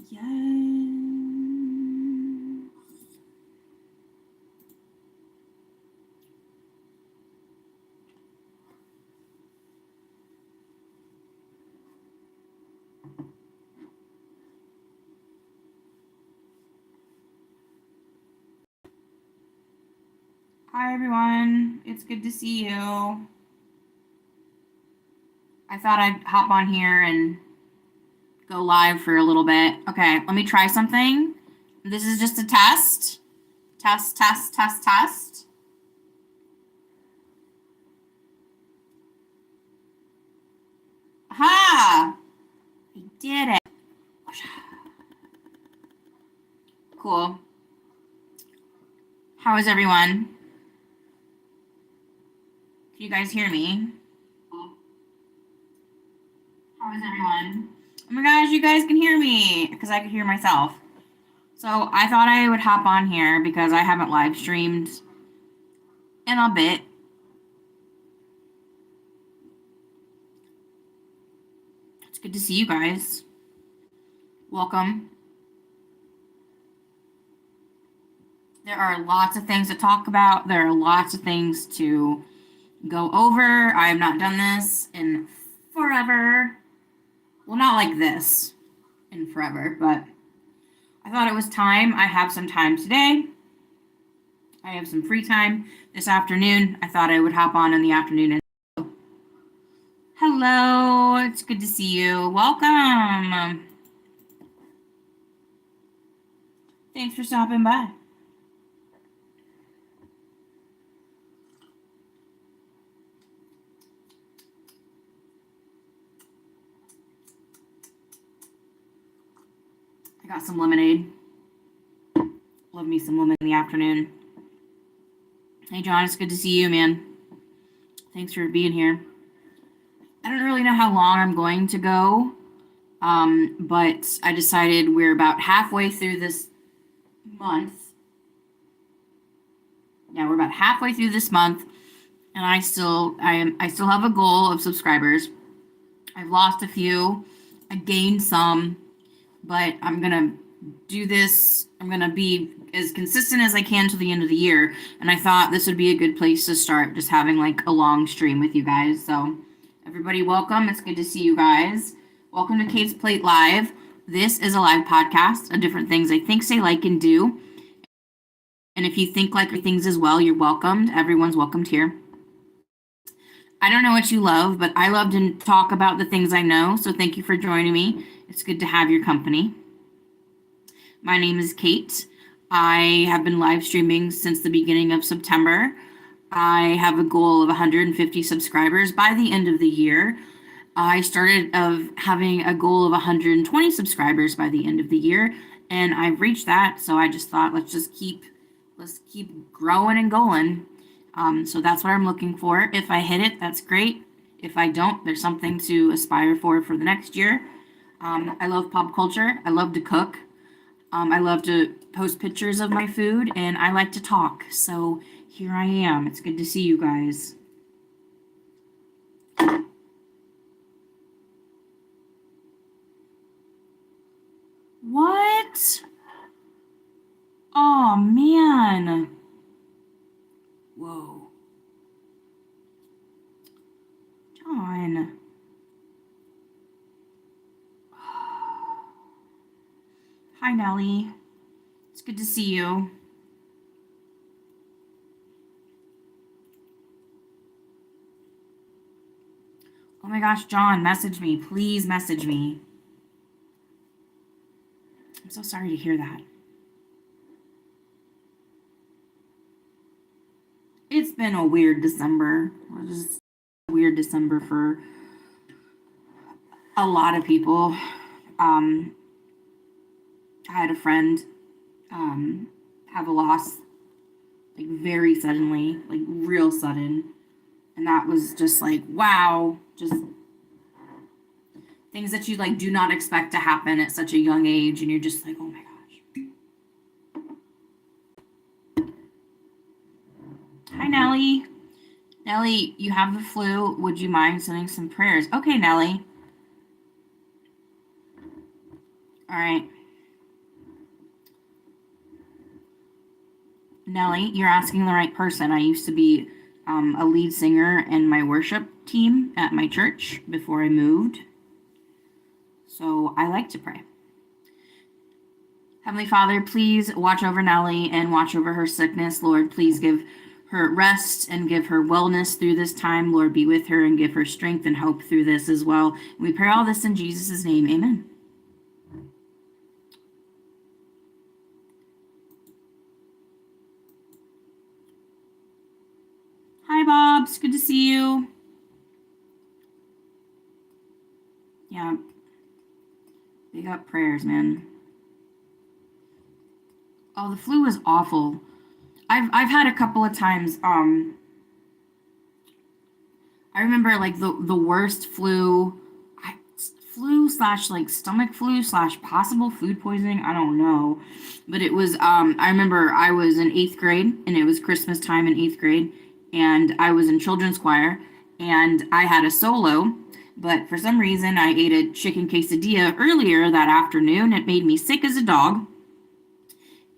Yes. Hi, everyone. It's good to see you. I thought I'd hop on here and go live for a little bit. Okay, let me try something. This is just a test. Test, test, test, test. Ha! I did it. Cool. How is everyone? Can you guys hear me? How is everyone? Oh my gosh, you guys can hear me because I could hear myself. So I thought I would hop on here because I haven't live streamed in a bit. It's good to see you guys. Welcome. There are lots of things to talk about. There are lots of things to go over. I have not done this in forever. Well, not like this in forever, but I thought it was time. I have some time today. I have some free time this afternoon. I thought I would hop on in the afternoon. Hello, it's good to see you. Welcome. Thanks for stopping by. I got some lemonade. Love me some lemonade in the afternoon. Hey, John, it's good to see you, man. Thanks for being here. I don't really know how long I'm going to go, but I decided we're about halfway through this month. Yeah, we're about halfway through this month, and I still have a goal of subscribers. I've lost a few, I gained some, but I'm gonna do this. I'm gonna be as consistent as I can till the end of the year, and I thought this would be a good place to start, just having like a long stream with you guys. So everybody, welcome. It's good to see you guys. Welcome to Kate's Plate Live. This is a live podcast of different things I think, say, like, and do. And if you think like things as well, you're welcomed. Everyone's welcomed here. I don't know what you love, but I love to talk about the things I know. So thank you for joining me. It's good to have your company. My name is Kate. I have been live streaming since the beginning of September. I have a goal of 150 subscribers by the end of the year. I started of having a goal of 120 subscribers by the end of the year, and I've reached that. So I just thought, let's keep growing and going. So that's what I'm looking for. If I hit it, that's great. If I don't, there's something to aspire for the next year. I love pop culture. I love to cook. I love to post pictures of my food, and I like to talk. So here I am. It's good to see you guys. What? Oh, man. Whoa. John. Hi, Nellie. It's good to see you. Oh my gosh, John, message me. Please message me. I'm so sorry to hear that. It's been a weird December. Just a weird December for a lot of people. I had a friend have a loss, like very suddenly, like real sudden. And that was just like, wow, just things that you like do not expect to happen at such a young age. And you're just like, oh my gosh. Hi, Nellie. Nellie, you have the flu. Would you mind sending some prayers? Okay, Nellie. All right. Nellie, you're asking the right person. I used to be a lead singer in my worship team at my church before I moved. So I like to pray. Heavenly Father, please watch over Nellie and watch over her sickness. Lord, please give her rest and give her wellness through this time. Lord, be with her and give her strength and hope through this as well. We pray all this in Jesus' name. Amen. Hi, Bobs. Good to see you. Yeah. Big up prayers, man. Oh, the flu is awful. I've had a couple of times. I remember like the worst flu slash like stomach flu slash possible food poisoning. I don't know, but it was. I remember I was in 8th grade and it was Christmas time in 8th grade, and I was in children's choir and I had a solo. But for some reason, I ate a chicken quesadilla earlier that afternoon. It made me sick as a dog.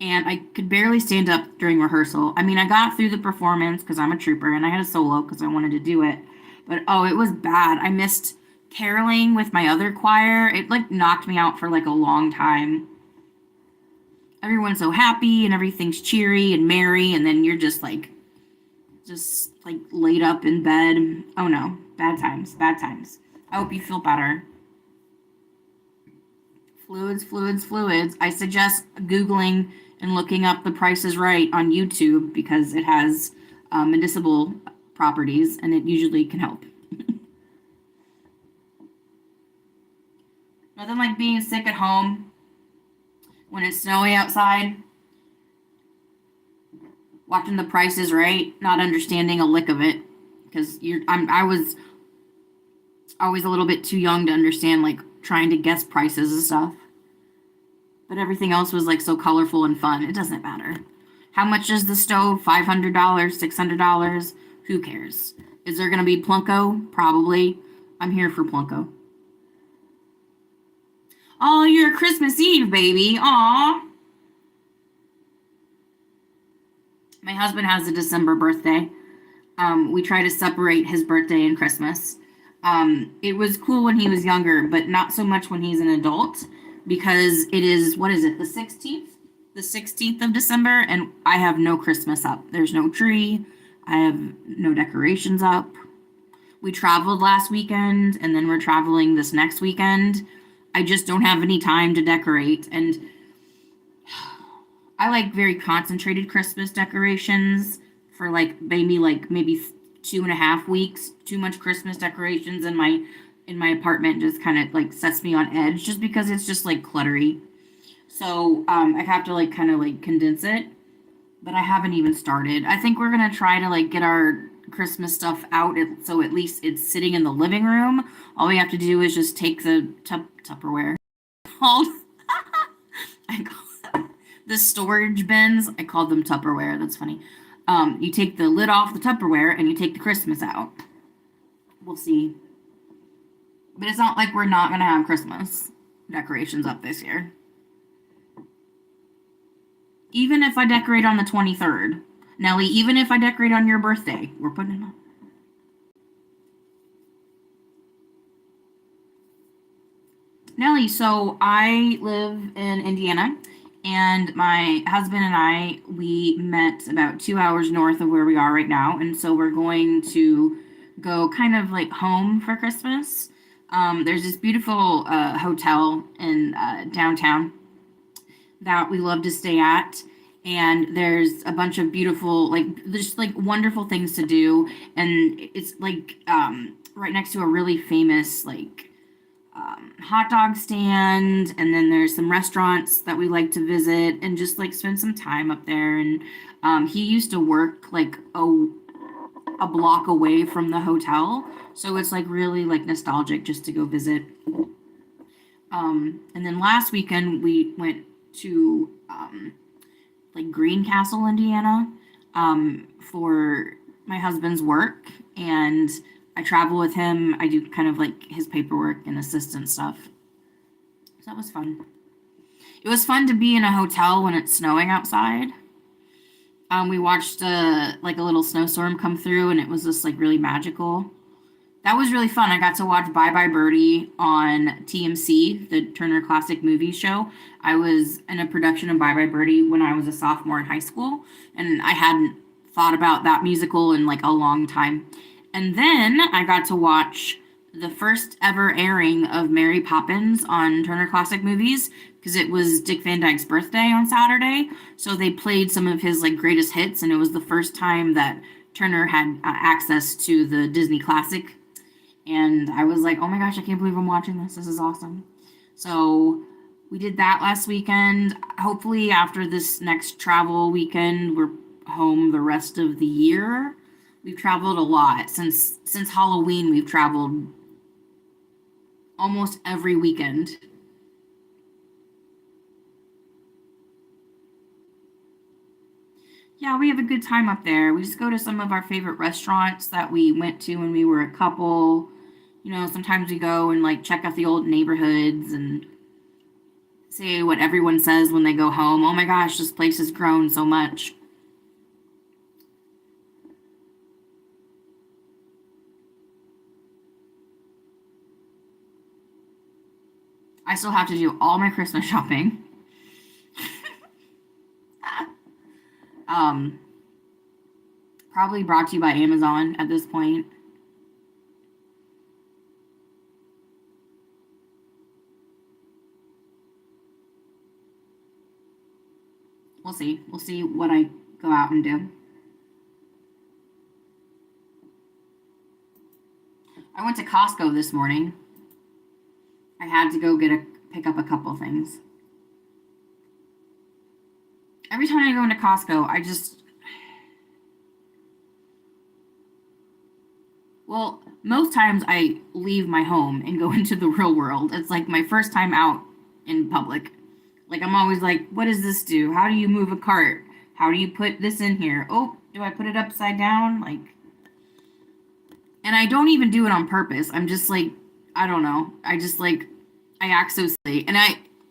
And I could barely stand up during rehearsal. I mean, I got through the performance because I'm a trooper and I had a solo because I wanted to do it. But oh, it was bad. I missed caroling with my other choir. It like knocked me out for like a long time. Everyone's so happy and everything's cheery and merry, and then you're just like laid up in bed. Oh no, bad times, bad times. I hope you feel better. Fluids, fluids, fluids. I suggest Googling and looking up The Price is Right on YouTube because it has medicinal properties and it usually can help. Nothing like being sick at home when it's snowy outside, watching The Price is Right, not understanding a lick of it because I was always a little bit too young to understand like trying to guess prices and stuff. But everything else was like so colorful and fun. It doesn't matter. How much is the stove? $500, $600? Who cares? Is there going to be Plunko? Probably. I'm here for Plunko. Oh, you're Christmas Eve, baby. Aw. My husband has a December birthday. We try to separate his birthday and Christmas. It was cool when he was younger, but not so much when he's an adult because it is, what is it, the 16th? The 16th of December, and I have no Christmas up. There's no tree. I have no decorations up. We traveled last weekend, and then we're traveling this next weekend. I just don't have any time to decorate, and I like very concentrated Christmas decorations for like maybe 2.5 weeks. Too much Christmas decorations in my apartment just kind of like sets me on edge just because it's just like cluttery. So I have to like kind of like condense it, but I haven't even started. I think we're gonna try to like get our Christmas stuff out so at least it's sitting in the living room. All we have to do is just take the Tupperware called I call the storage bins. I called them Tupperware. That's funny. You take the lid off the Tupperware and you take the Christmas out. We'll see. But it's not like we're not gonna have Christmas decorations up this year. Even if I decorate on the 23rd. Nellie, even if I decorate on your birthday, we're putting it up. Nellie, so I live in Indiana, and my husband and I, we met about 2 hours north of where we are right now, and so we're going to go kind of like home for Christmas. There's this beautiful hotel in downtown that we love to stay at, and there's a bunch of beautiful, like, there's like wonderful things to do, and it's like right next to a really famous like hot dog stand, and then there's some restaurants that we like to visit and just like spend some time up there. And he used to work like a block away from the hotel, so it's like really like nostalgic just to go visit. And then last weekend we went to like Greencastle, Indiana, for my husband's work, and I travel with him. I do kind of like his paperwork and assistant stuff. So that was fun. It was fun to be in a hotel when it's snowing outside. We watched like a little snowstorm come through, and it was just like really magical. That was really fun. I got to watch Bye Bye Birdie on TMC, the Turner Classic Movies show. I was in a production of Bye Bye Birdie when I was a sophomore in high school, and I hadn't thought about that musical in like a long time. And then I got to watch the first ever airing of Mary Poppins on Turner Classic Movies because it was Dick Van Dyke's birthday on Saturday. So they played some of his like greatest hits, and it was the first time that Turner had access to the Disney Classic. And I was like, oh my gosh, I can't believe I'm watching this. This is awesome. So we did that last weekend. Hopefully, after this next travel weekend, we're home the rest of the year. We've traveled a lot since Halloween. We've traveled almost every weekend. Yeah, we have a good time up there. We just go to some of our favorite restaurants that we went to when we were a couple. You know, sometimes we go and like check out the old neighborhoods and say what everyone says when they go home. Oh my gosh, this place has grown so much. I still have to do all my Christmas shopping. um, Probably brought to you by Amazon at this point. We'll see. We'll see what I go out and do. I went to Costco this morning. I had to go pick up a couple things. Every time I go into Costco, well, most times I leave my home and go into the real world. It's like my first time out in public. Like I'm always like, what does this do? How do you move a cart? How do you put this in here? Oh, do I put it upside down? Like, and I don't even do it on purpose. I'm just like, I don't know. I act so silly. And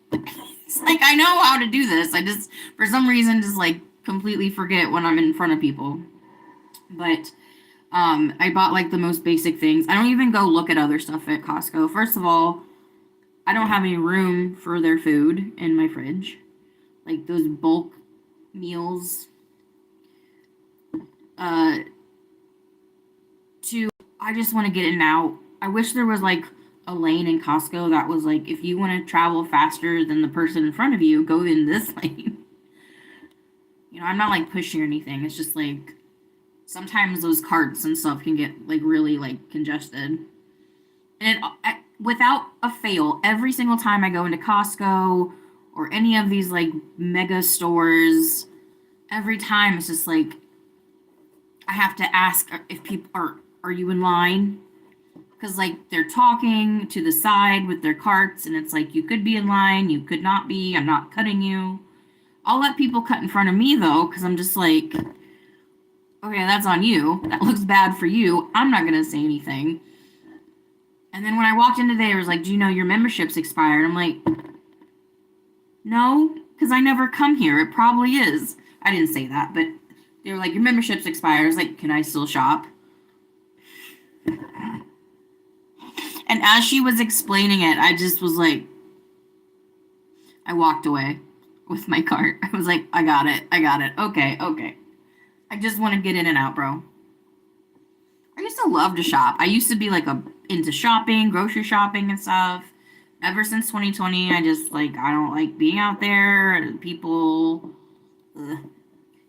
it's like, I know how to do this. I just, for some reason, just like completely forget when I'm in front of people. But I bought like the most basic things. I don't even go look at other stuff at Costco. First of all, I don't have any room for their food in my fridge. Like those bulk meals. Uh, I just want to get in and out. I wish there was like a lane in Costco that was like, if you want to travel faster than the person in front of you, go in this lane. You know, I'm not like pushing or anything. It's just like sometimes those carts and stuff can get like really like congested. And without a fail, every single time I go into Costco or any of these like mega stores, every time it's just like I have to ask if people are you in line? Because like they're talking to the side with their carts, and it's like you could be in line, you could not be. I'm not cutting you. I'll let people cut in front of me though, because I'm just like, okay, that's on you. That looks bad for you. I'm not gonna say anything. And then when I walked in today, it was like, do you know your membership's expired? I'm like, no, because I never come here. It probably is. I didn't say that, but they were like, your membership's expired. I was like, can I still shop? And as she was explaining it, I just was like, I walked away with my cart. I was like, I got it. I got it. Okay, okay. I just want to get in and out, bro. I used to love to shop. I used to be like into shopping, grocery shopping and stuff. Ever since 2020, I just like I don't like being out there. People, ugh.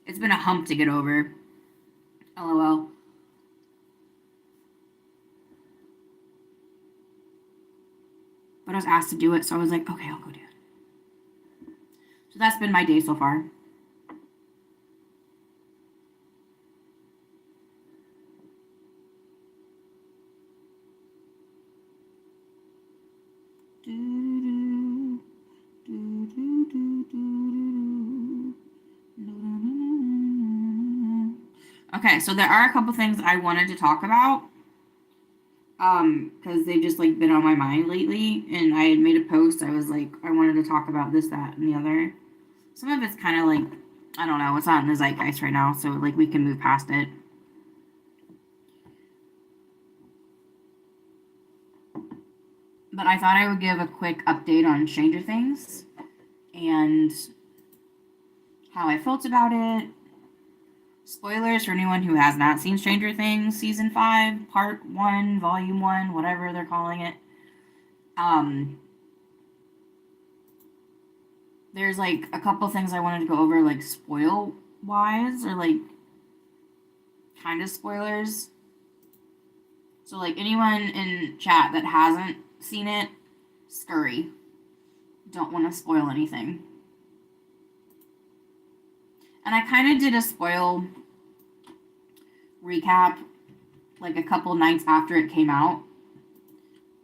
It's been a hump to get over. LOL. But I was asked to do it, so I was like, okay, I'll go do it. So that's been my day so far. Okay, so there are a couple things I wanted to talk about. Because they've just like been on my mind lately, and I had made a post. I was like, I wanted to talk about this, that, and the other. Some of it's kind of like I don't know. It's not in the zeitgeist right now, so like we can move past it. But I thought I would give a quick update on Stranger Things and how I felt about it. Spoilers for anyone who has not seen Stranger Things season 5, part 1, volume 1, whatever they're calling it. There's like a couple things I wanted to go over, like spoil wise, or like kind of spoilers. So like anyone in chat that hasn't seen it, scurry. Don't want to spoil anything. And I kind of did a spoil recap like a couple nights after it came out.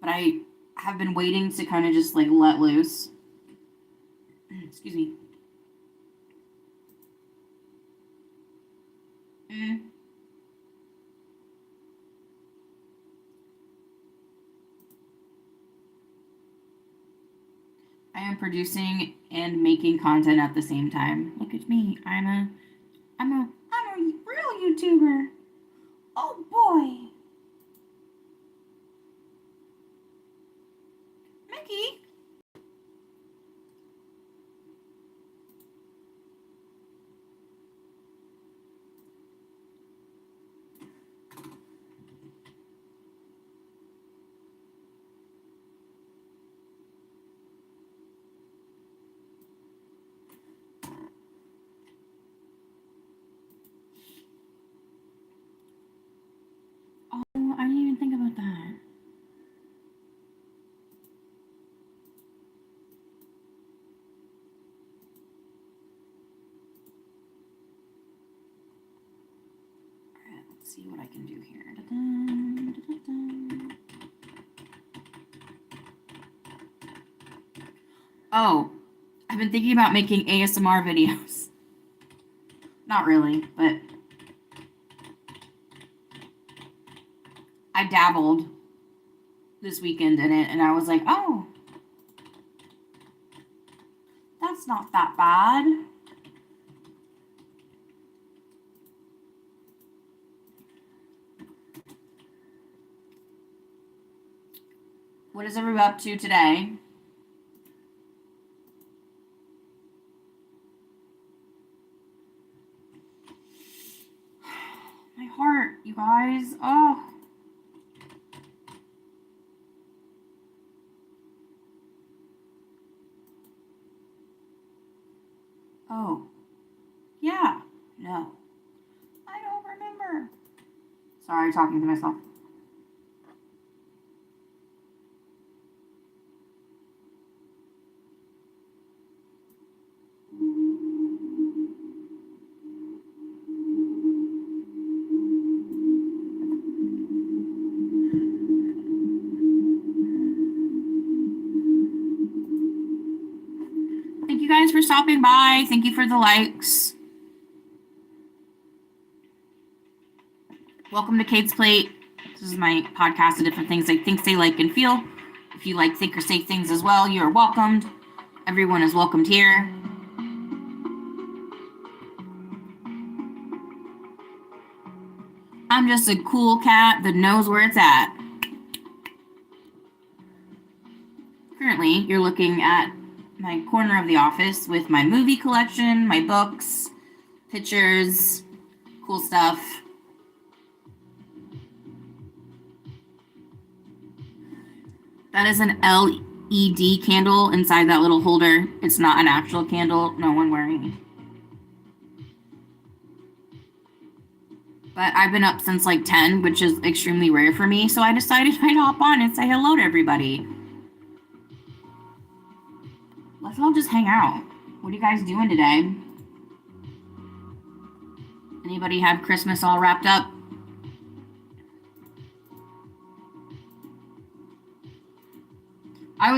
But I have been waiting to kind of just like let loose. Excuse me. I am producing and making content at the same time. Look at me. I'm a real YouTuber. Oh boy. Mickey. Oh, I didn't even think about that. Alright, let's see what I can do here. Oh, I've been thinking about making ASMR videos. Not really, but I dabbled this weekend in it and I was like, oh, that's not that bad. What is everybody up to today? My heart, you guys. Oh. Oh. Yeah. No. I don't remember. Sorry, talking to myself. Thank you guys for stopping by. Thank you for the likes. Welcome to Kate's Plate. This is my podcast of different things I think, say, like, and feel. If you like, think, or say things as well, you are welcomed. Everyone is welcomed here. I'm just a cool cat that knows where it's at. Currently, you're looking at my corner of the office with my movie collection, my books, pictures, cool stuff. That is an LED candle inside that little holder. It's not an actual candle. No one worry. But I've been up since like 10, which is extremely rare for me. So I decided I'd hop on and say hello to everybody. Let's all just hang out. What are you guys doing today? Anybody have Christmas all wrapped up? I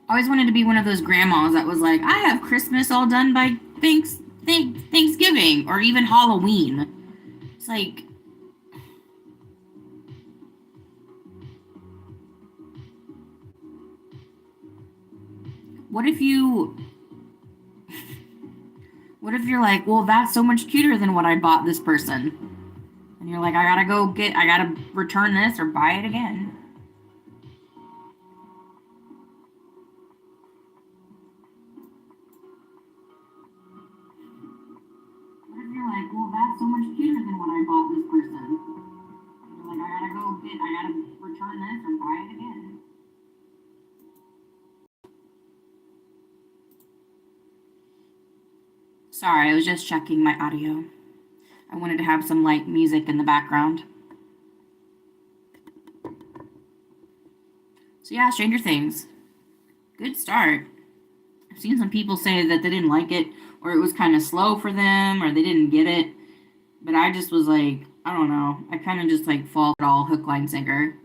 always wanted to be one of those grandmas that was like, I have Christmas all done by Thanksgiving or even Halloween. It's like, what if you What if you're like, well, that's so much cuter than what I bought this person? And you're like, I gotta return this or buy it again. What if you're like, well, that's so much cuter than what I bought this person? And you're like, I gotta return this or buy it again. Sorry, I was just checking my audio. I wanted to have some light music in the background. So yeah, Stranger Things. Good start. I've seen some people say that they didn't like it, or it was kind of slow for them, or they didn't get it. But I just was like, I don't know. I kind of just like followed it all hook, line, sinker.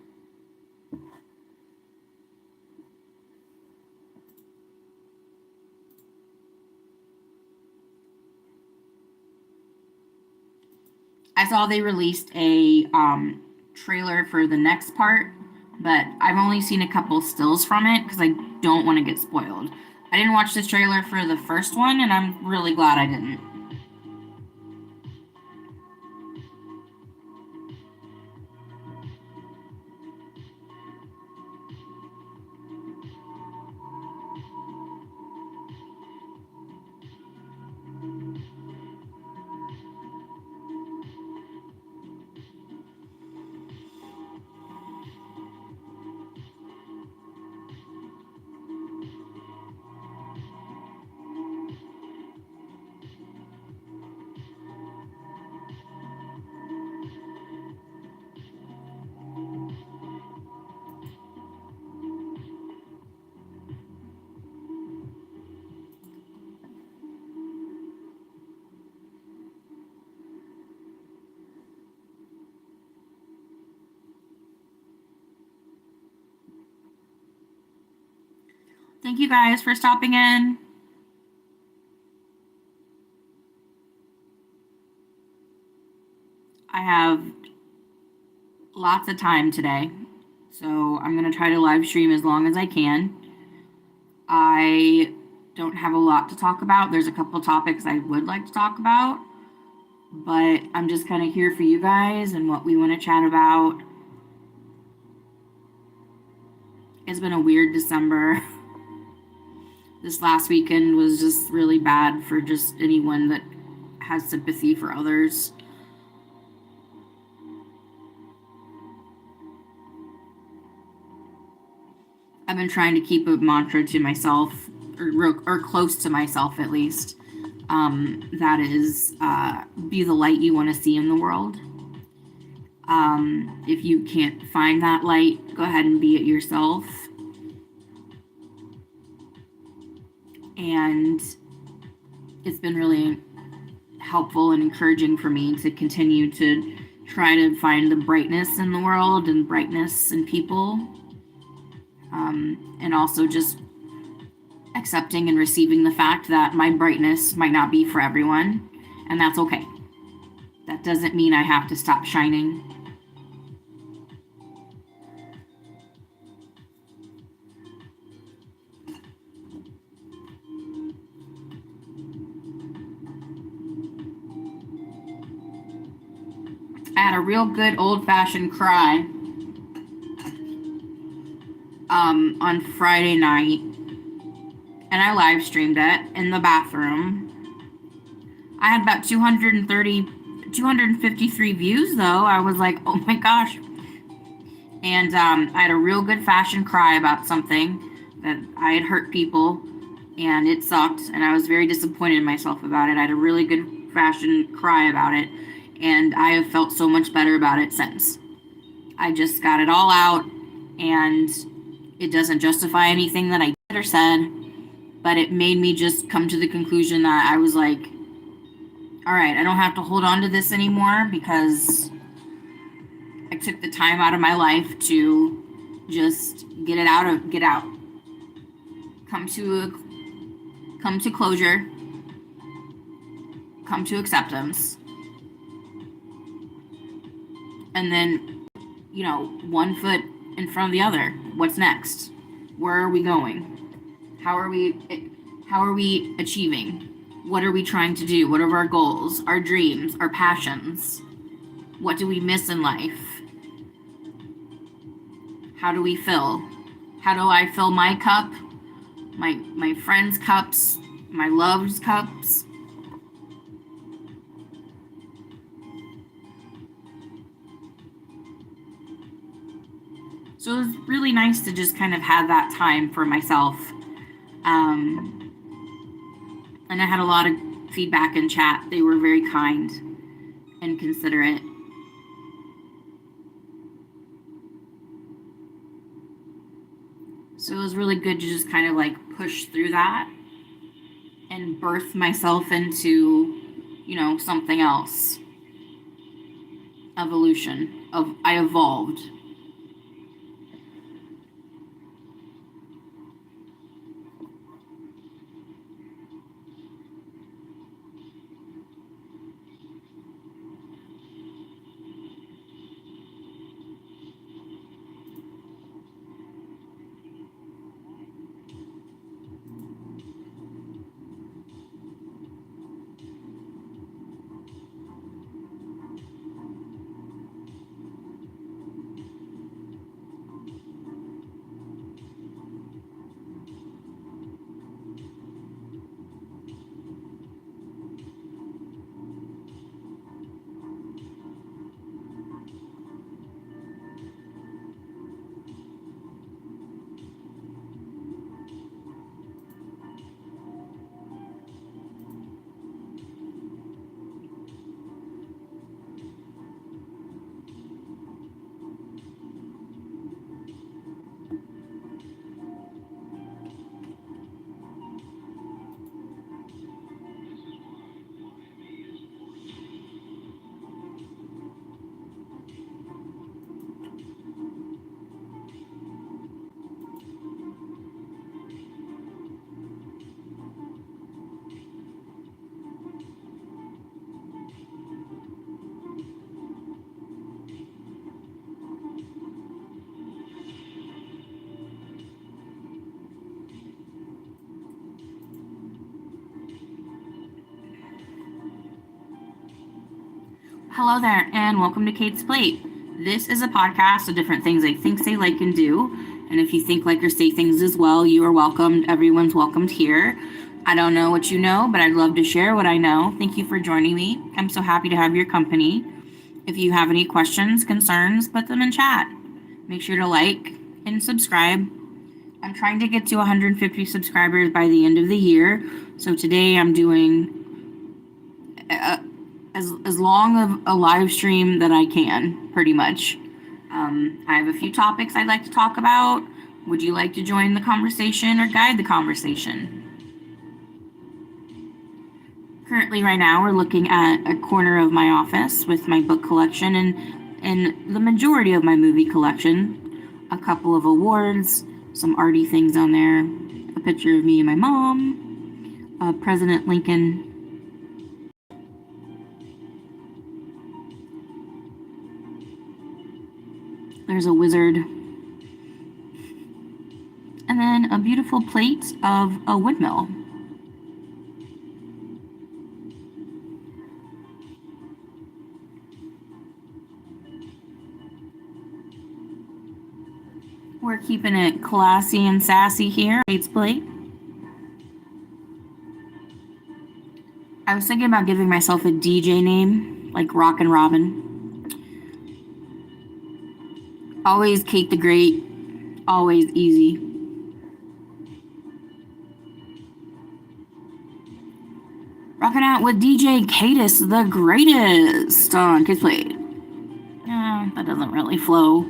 I saw they released a trailer for the next part, but I've only seen a couple stills from it because I don't want to get spoiled. I didn't watch this trailer for the first one, and I'm really glad I didn't. Thank you guys for stopping in. I have lots of time today, so I'm going to try to live stream as long as I can. I don't have a lot to talk about. There's a couple topics I would like to talk about, but I'm just kind of here for you guys and what we want to chat about. It's been a weird December. This last weekend was just really bad for just anyone that has sympathy for others. I've been trying to keep a mantra to myself, or close to myself at least. That is, be the light you want to see in the world. If you can't find that light, go ahead and be it yourself. And it's been really helpful and encouraging for me to continue to try to find the brightness in the world and brightness in people. And also just accepting and receiving the fact that my brightness might not be for everyone, and that's okay. That doesn't mean I have to stop shining. I had a real good old-fashioned cry on Friday night, and I live streamed it in the bathroom. I had about 253 views, though. I was like, oh my gosh. And I had a real good fashion cry about something that I had hurt people, and it sucked, and I was very disappointed in myself about it. I had a really good fashion cry about it, and I have felt so much better about it since. I just got it all out, and it doesn't justify anything that I did or said, but it made me just come to the conclusion that I was like, all right, I don't have to hold on to this anymore because I took the time out of my life to just get out. Come to closure. Come to acceptance. And then, one foot in front of the other. What's next? Where are we going? How are we achieving? What are we trying to do? What are our goals, our dreams, our passions? What do we miss in life? How do we fill? How do I fill my cup, my friends' cups, my love's cups? So it was really nice to just kind of have that time for myself. Um, and I had a lot of feedback in chat. They were very kind and considerate. So it was really good to just kind of like push through that and birth myself into, something else. Evolution. I evolved. Hello there, and welcome to Kate's Plate. This is a podcast of different things I think, say, like, and do. And if you think, like, or say things as well, you are welcomed. Everyone's welcomed here. I don't know what you know, but I'd love to share what I know. Thank you for joining me. I'm so happy to have your company. If you have any questions, concerns, put them in chat. Make sure to like and subscribe. I'm trying to get to 150 subscribers by the end of the year. So today I'm doing as long of a live stream that I can, pretty much. I have a few topics I'd like to talk about. Would you like to join the conversation or guide the conversation? Currently, right now, we're looking at a corner of my office with my book collection and the majority of my movie collection. A couple of awards, some arty things on there, a picture of me and my mom, President Lincoln. There's a wizard. And then a beautiful plate of a windmill. We're keeping it classy and sassy here. Kate's Plate. I was thinking about giving myself a DJ name, like Rockin' Robin. Always Kate the Great, always easy. Rocking out with DJ Katus the Greatest on Kate's Plate. That doesn't really flow.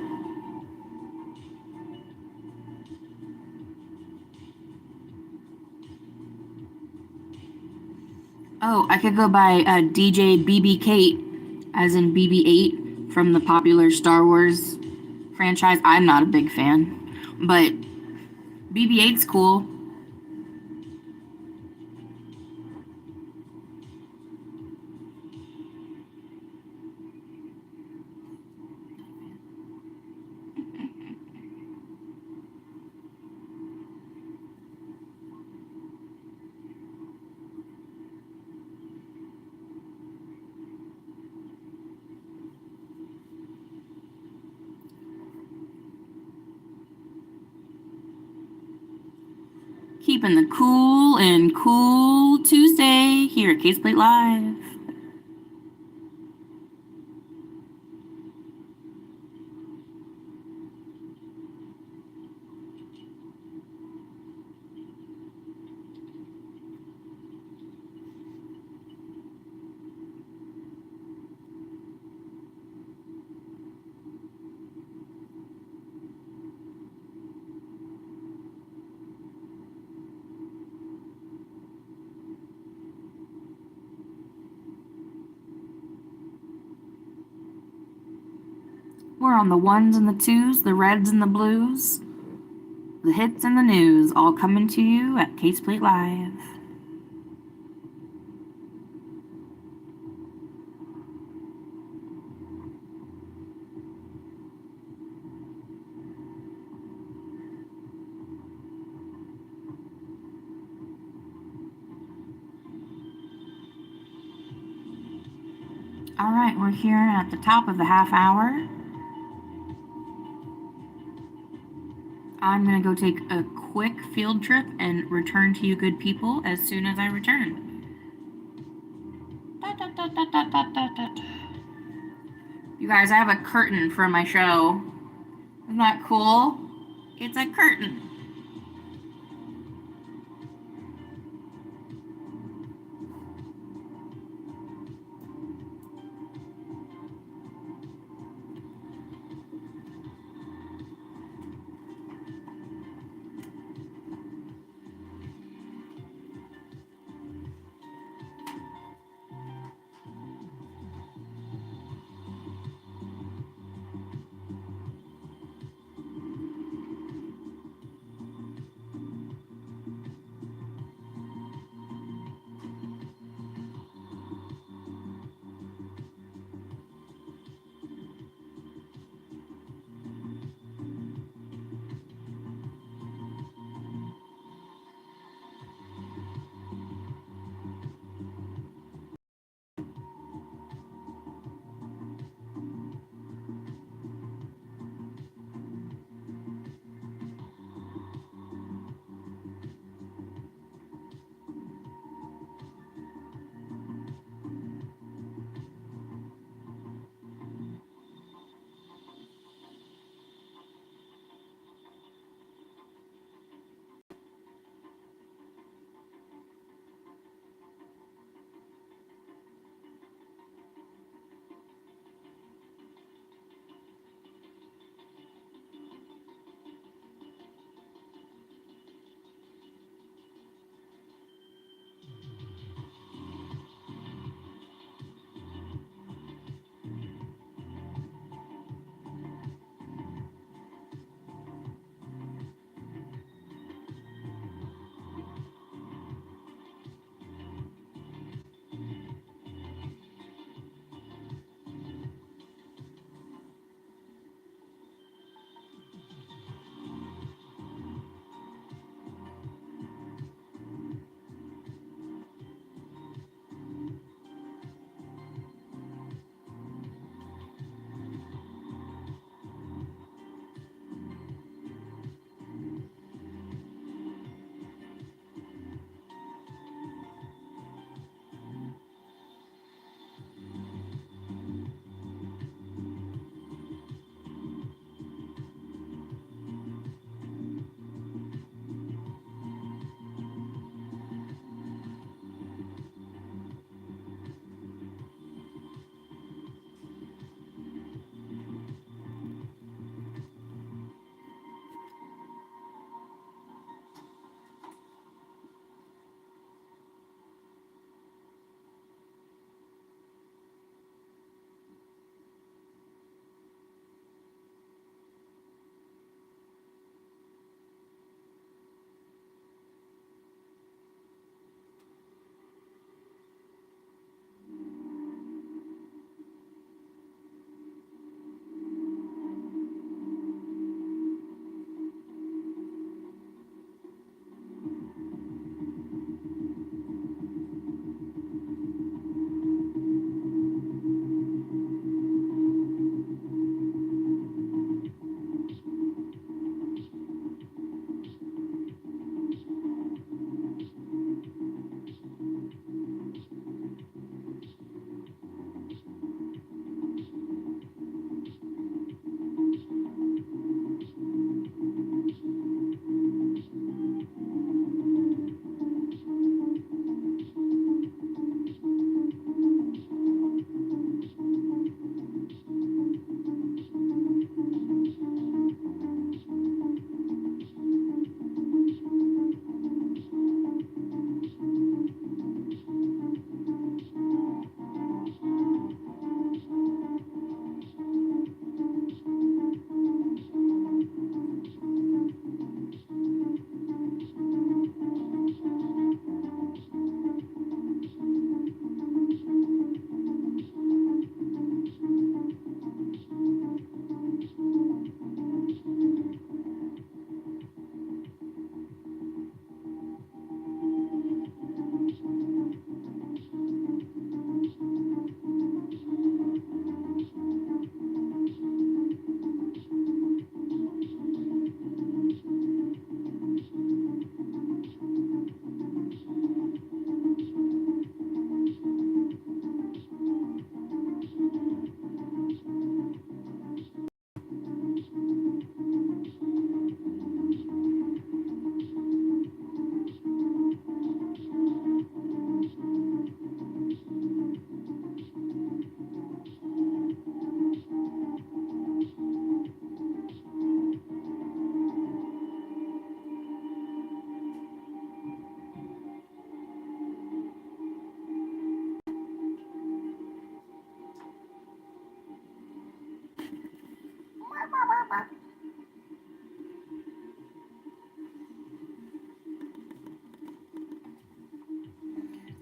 Oh, I could go by DJ BB Kate, as in BB-8 from the popular Star Wars franchise. I'm not a big fan, but BB-8's cool. Keeping the cool and cool Tuesday here at Case Plate Live. We're on the ones and the twos, the reds and the blues, the hits and the news, all coming to you at Case Plate Live. All right, we're here at the top of the half hour. I'm going to go take a quick field trip and return to you good people as soon as I return. You guys, I have a curtain for my show. Isn't that cool? It's a curtain.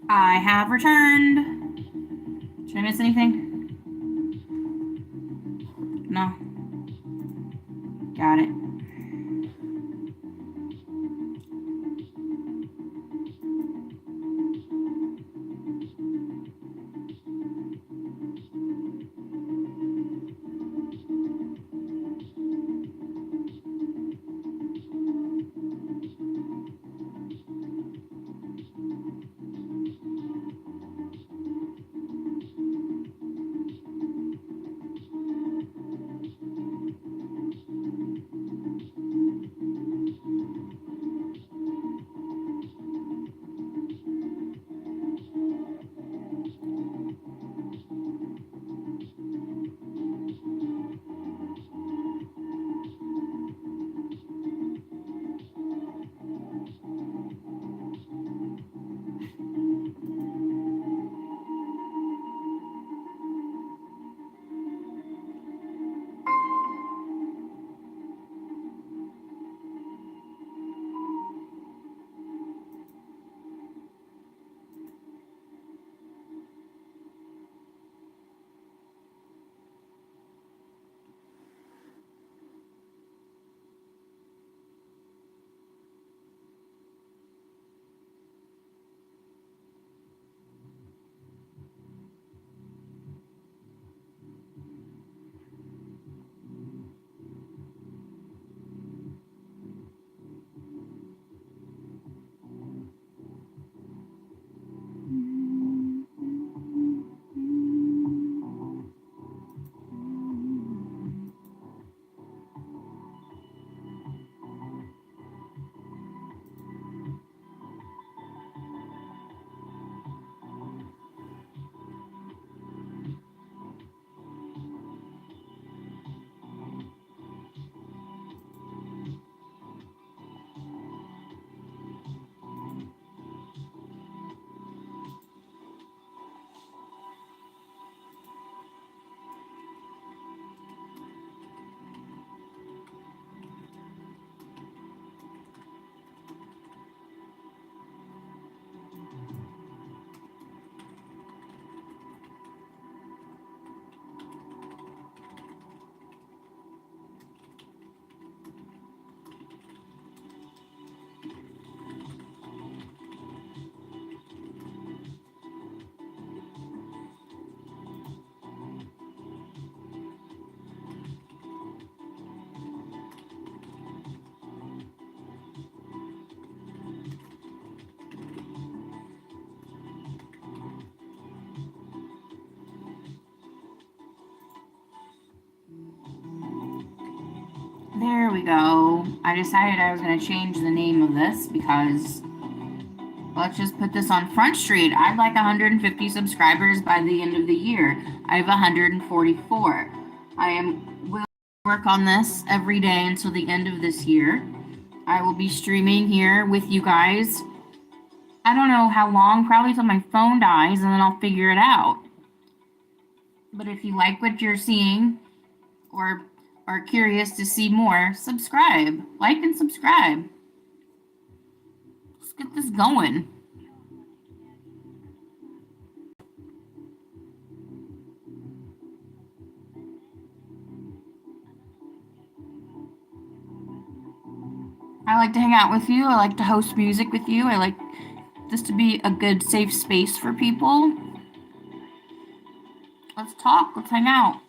I have returned. Did I miss anything? No. Got it. There we go. I decided I was going to change the name of this because let's just put this on Front Street. I'd like 150 subscribers by the end of the year. I have 144. Will work on this every day until the end of this year. I will be streaming here with you guys. I don't know how long, probably till my phone dies, and then I'll figure it out. But if you like what you're seeing or are curious to see more, subscribe. Like and subscribe. Let's get this going. I like to hang out with you. I like to host music with you. I like this to be a good, safe space for people. Let's talk. Let's hang out.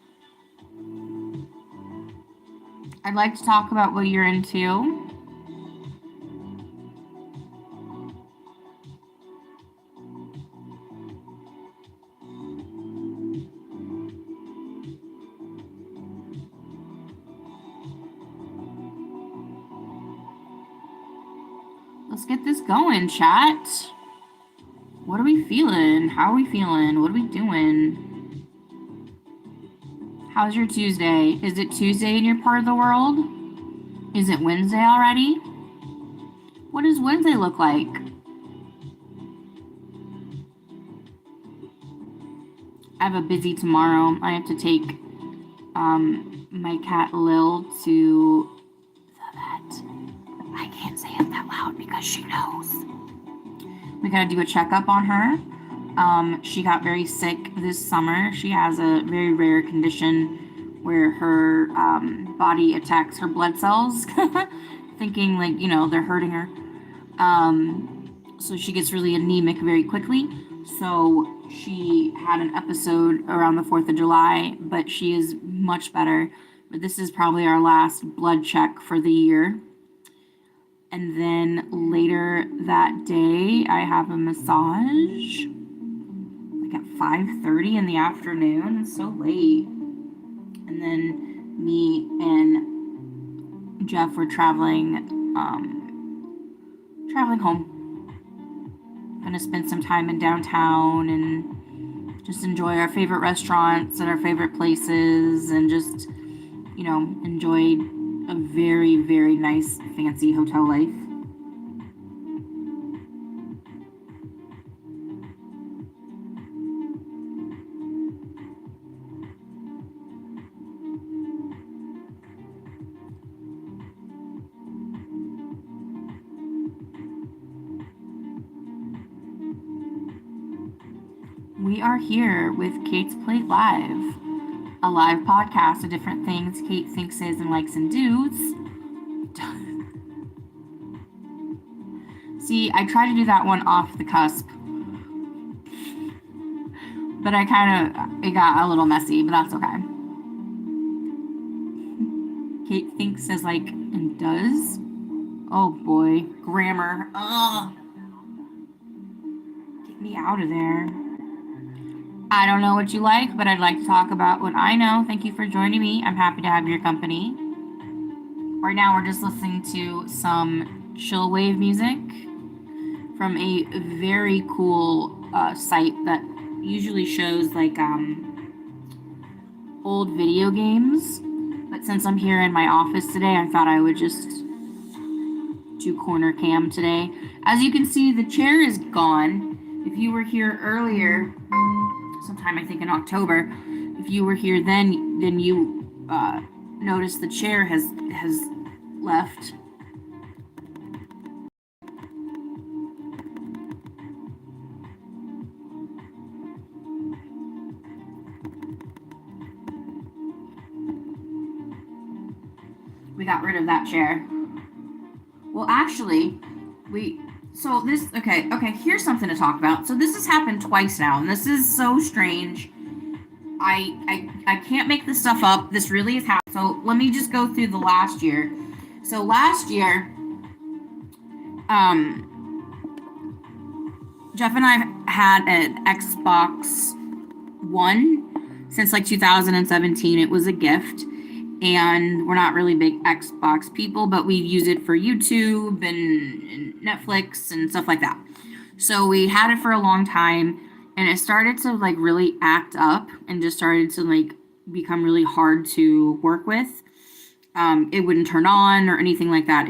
I'd like to talk about what you're into. Let's get this going, chat. What are we feeling? How are we feeling? What are we doing? How's your Tuesday? Is it Tuesday in your part of the world? Is it Wednesday already? What does Wednesday look like? I have a busy tomorrow. I have to take my cat Lil to the vet. I can't say it that loud because she knows. We gotta do a checkup on her. She got very sick this summer. She has a very rare condition where her body attacks her blood cells, thinking like, they're hurting her. So she gets really anemic very quickly. So she had an episode around the 4th of July, but she is much better. But this is probably our last blood check for the year. And then later that day, I have a massage, like at 5:30 in the afternoon. It's so late. And then me and Jeff were traveling home. Gonna spend some time in downtown and just enjoy our favorite restaurants and our favorite places, and just, enjoy a very, very nice, fancy hotel life. We are here with Kate's Plate Live, a live podcast of different things Kate thinks, says, and likes and does. See, I tried to do that one off the cusp, but it got a little messy, but that's okay. Kate thinks, says, like, and does. Oh boy, grammar. Ugh. Get me out of there. I don't know what you like, but I'd like to talk about what I know. Thank you for joining me. I'm happy to have your company. Right now, we're just listening to some chill wave music from a very cool site that usually shows like old video games. But since I'm here in my office today, I thought I would just do corner cam today. As you can see, the chair is gone. If you were here earlier, sometime I think in October, if you were here then you noticed the chair has left. We got rid of that chair. Well, actually, okay, here's something to talk about. So this has happened twice now, and this is so strange. I can't make this stuff up. This really has happened. So let me just go through the last year. So last year, Jeff and I had an Xbox One since like 2017. It was a gift. And we're not really big Xbox people, but we use it for YouTube and Netflix and stuff like that. So we had it for a long time, and it started to like really act up and just started to like become really hard to work with. It wouldn't turn on or anything like that.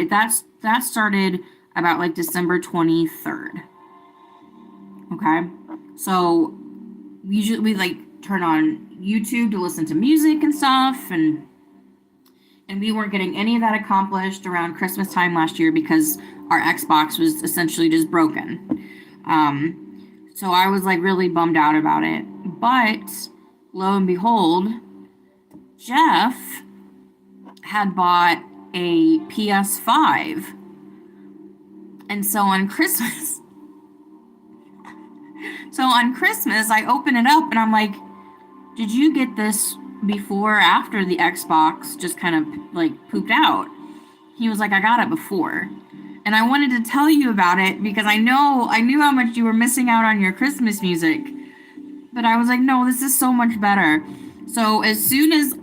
That started about like December 23rd. Okay, so usually we like turn on YouTube to listen to music and stuff, and we weren't getting any of that accomplished around Christmas time last year because our Xbox was essentially just broken. So I was like really bummed out about it. But lo and behold, Jeff had bought a PS5. And so on Christmas, I open it up and I'm like, did you get this before or after the Xbox just kind of like pooped out? He was like, I got it before. And I wanted to tell you about it because I knew how much you were missing out on your Christmas music. But I was like, no, this is so much better. So as soon as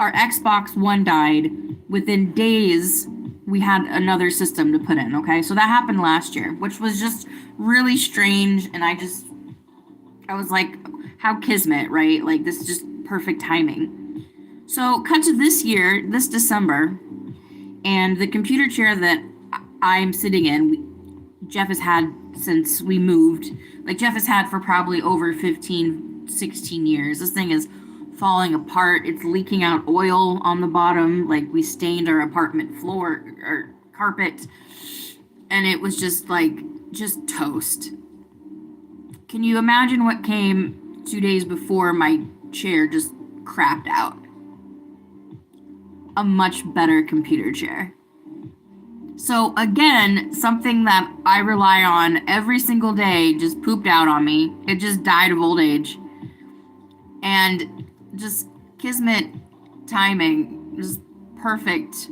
our Xbox One died, within days, we had another system to put in, okay? So that happened last year, which was just really strange. And I was like, how kismet, right? Like, this is just perfect timing. So cut to this year, this December, and the computer chair that I'm sitting in, Jeff has had since we moved. Like, Jeff has had for probably over 15, 16 years. This thing is falling apart. It's leaking out oil on the bottom, like we stained our apartment floor or carpet, and it was just like just toast. Can you imagine what came 2 days before my chair just crapped out? A much better computer chair. So again, something that I rely on every single day just pooped out on me. It just died of old age. And just kismet timing, just perfect.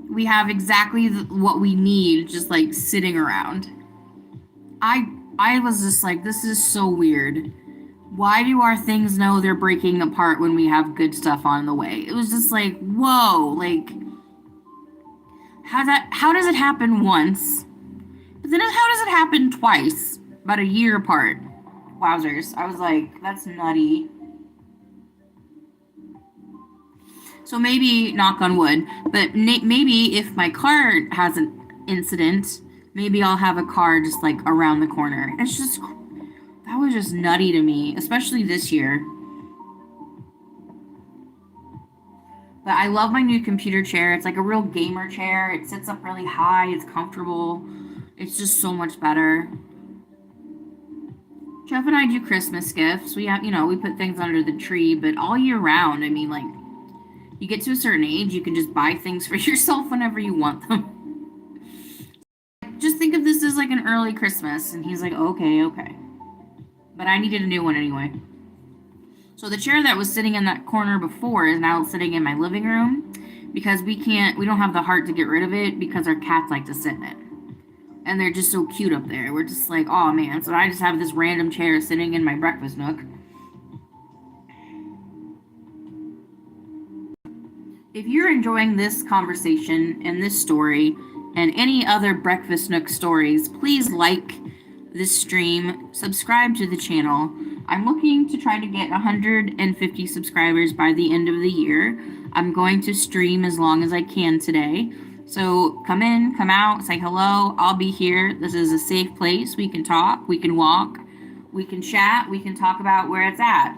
We have exactly what we need just like sitting around. I was just like, this is so weird. Why do our things know they're breaking apart when we have good stuff on the way? It was just like, whoa, like how does it happen once? But then how does it happen twice? About a year apart. Wowzers. I was like, that's nutty. So maybe, knock on wood, but maybe if my car has an incident, maybe I'll have a car just like around the corner. It's just, that was just nutty to me, especially this year. But I love my new computer chair. It's like a real gamer chair. It sits up really high. It's comfortable. It's just so much better. Jeff and I do Christmas gifts. We have, we put things under the tree, but all year round, I mean, like, you get to a certain age, you can just buy things for yourself whenever you want them. Just think of this as like an early Christmas. And he's like, okay. But I needed a new one anyway. So the chair that was sitting in that corner before is now sitting in my living room because we don't have the heart to get rid of it because our cats like to sit in it. And they're just so cute up there. We're just like, oh man. So I just have this random chair sitting in my breakfast nook. If you're enjoying this conversation and this story and any other breakfast nook stories, please like this stream, subscribe to the channel. I'm looking to try to get 150 subscribers by the end of the year. I'm going to stream as long as I can today. So come in, come out, say hello. I'll be here. This is a safe place. We can talk, we can walk, we can chat, we can talk about where it's at.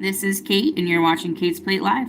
This is Kate, and you're watching Kate's Plate Live.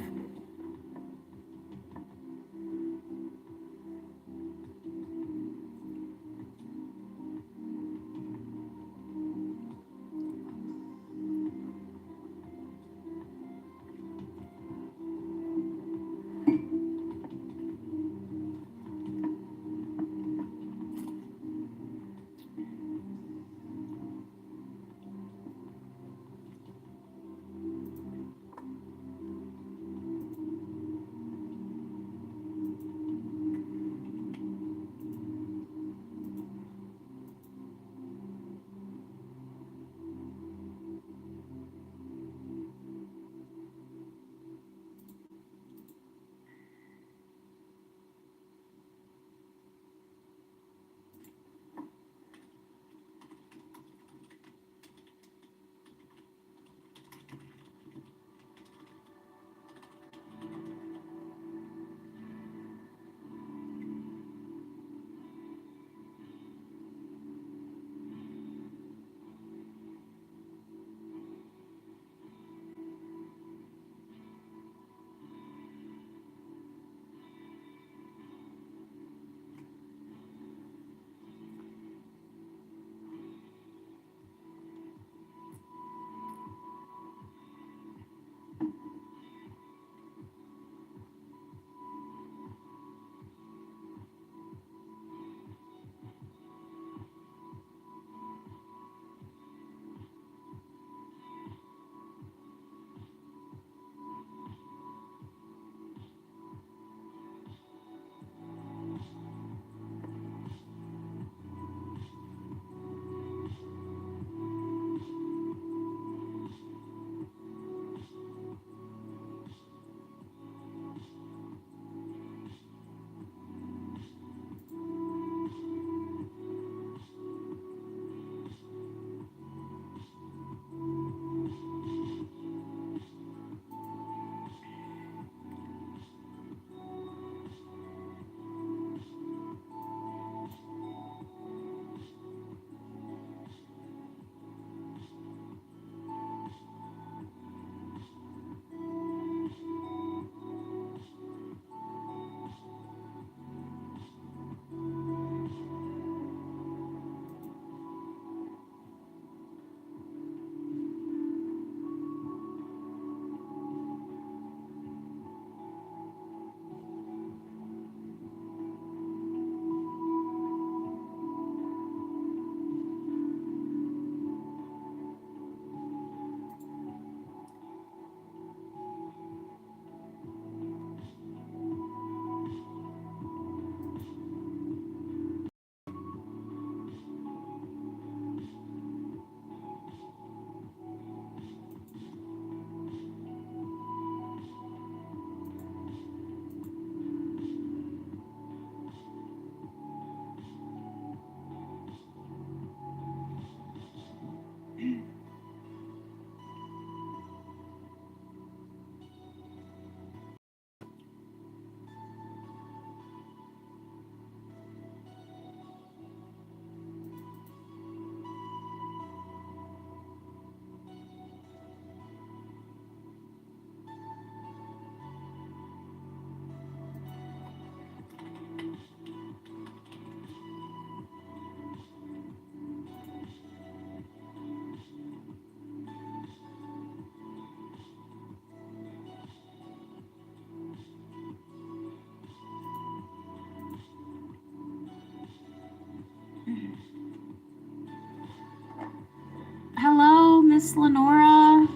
Hello, Miss Lenora.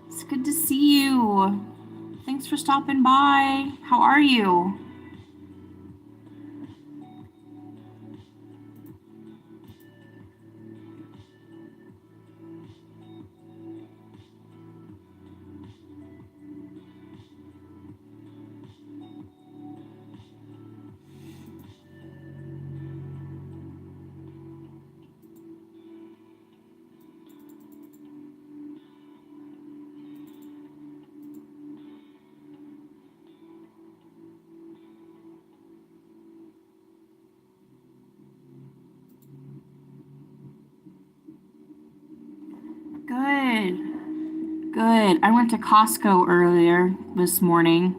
It's good to see you. Thanks for stopping by. How are you? Good. Good. I went to Costco earlier this morning.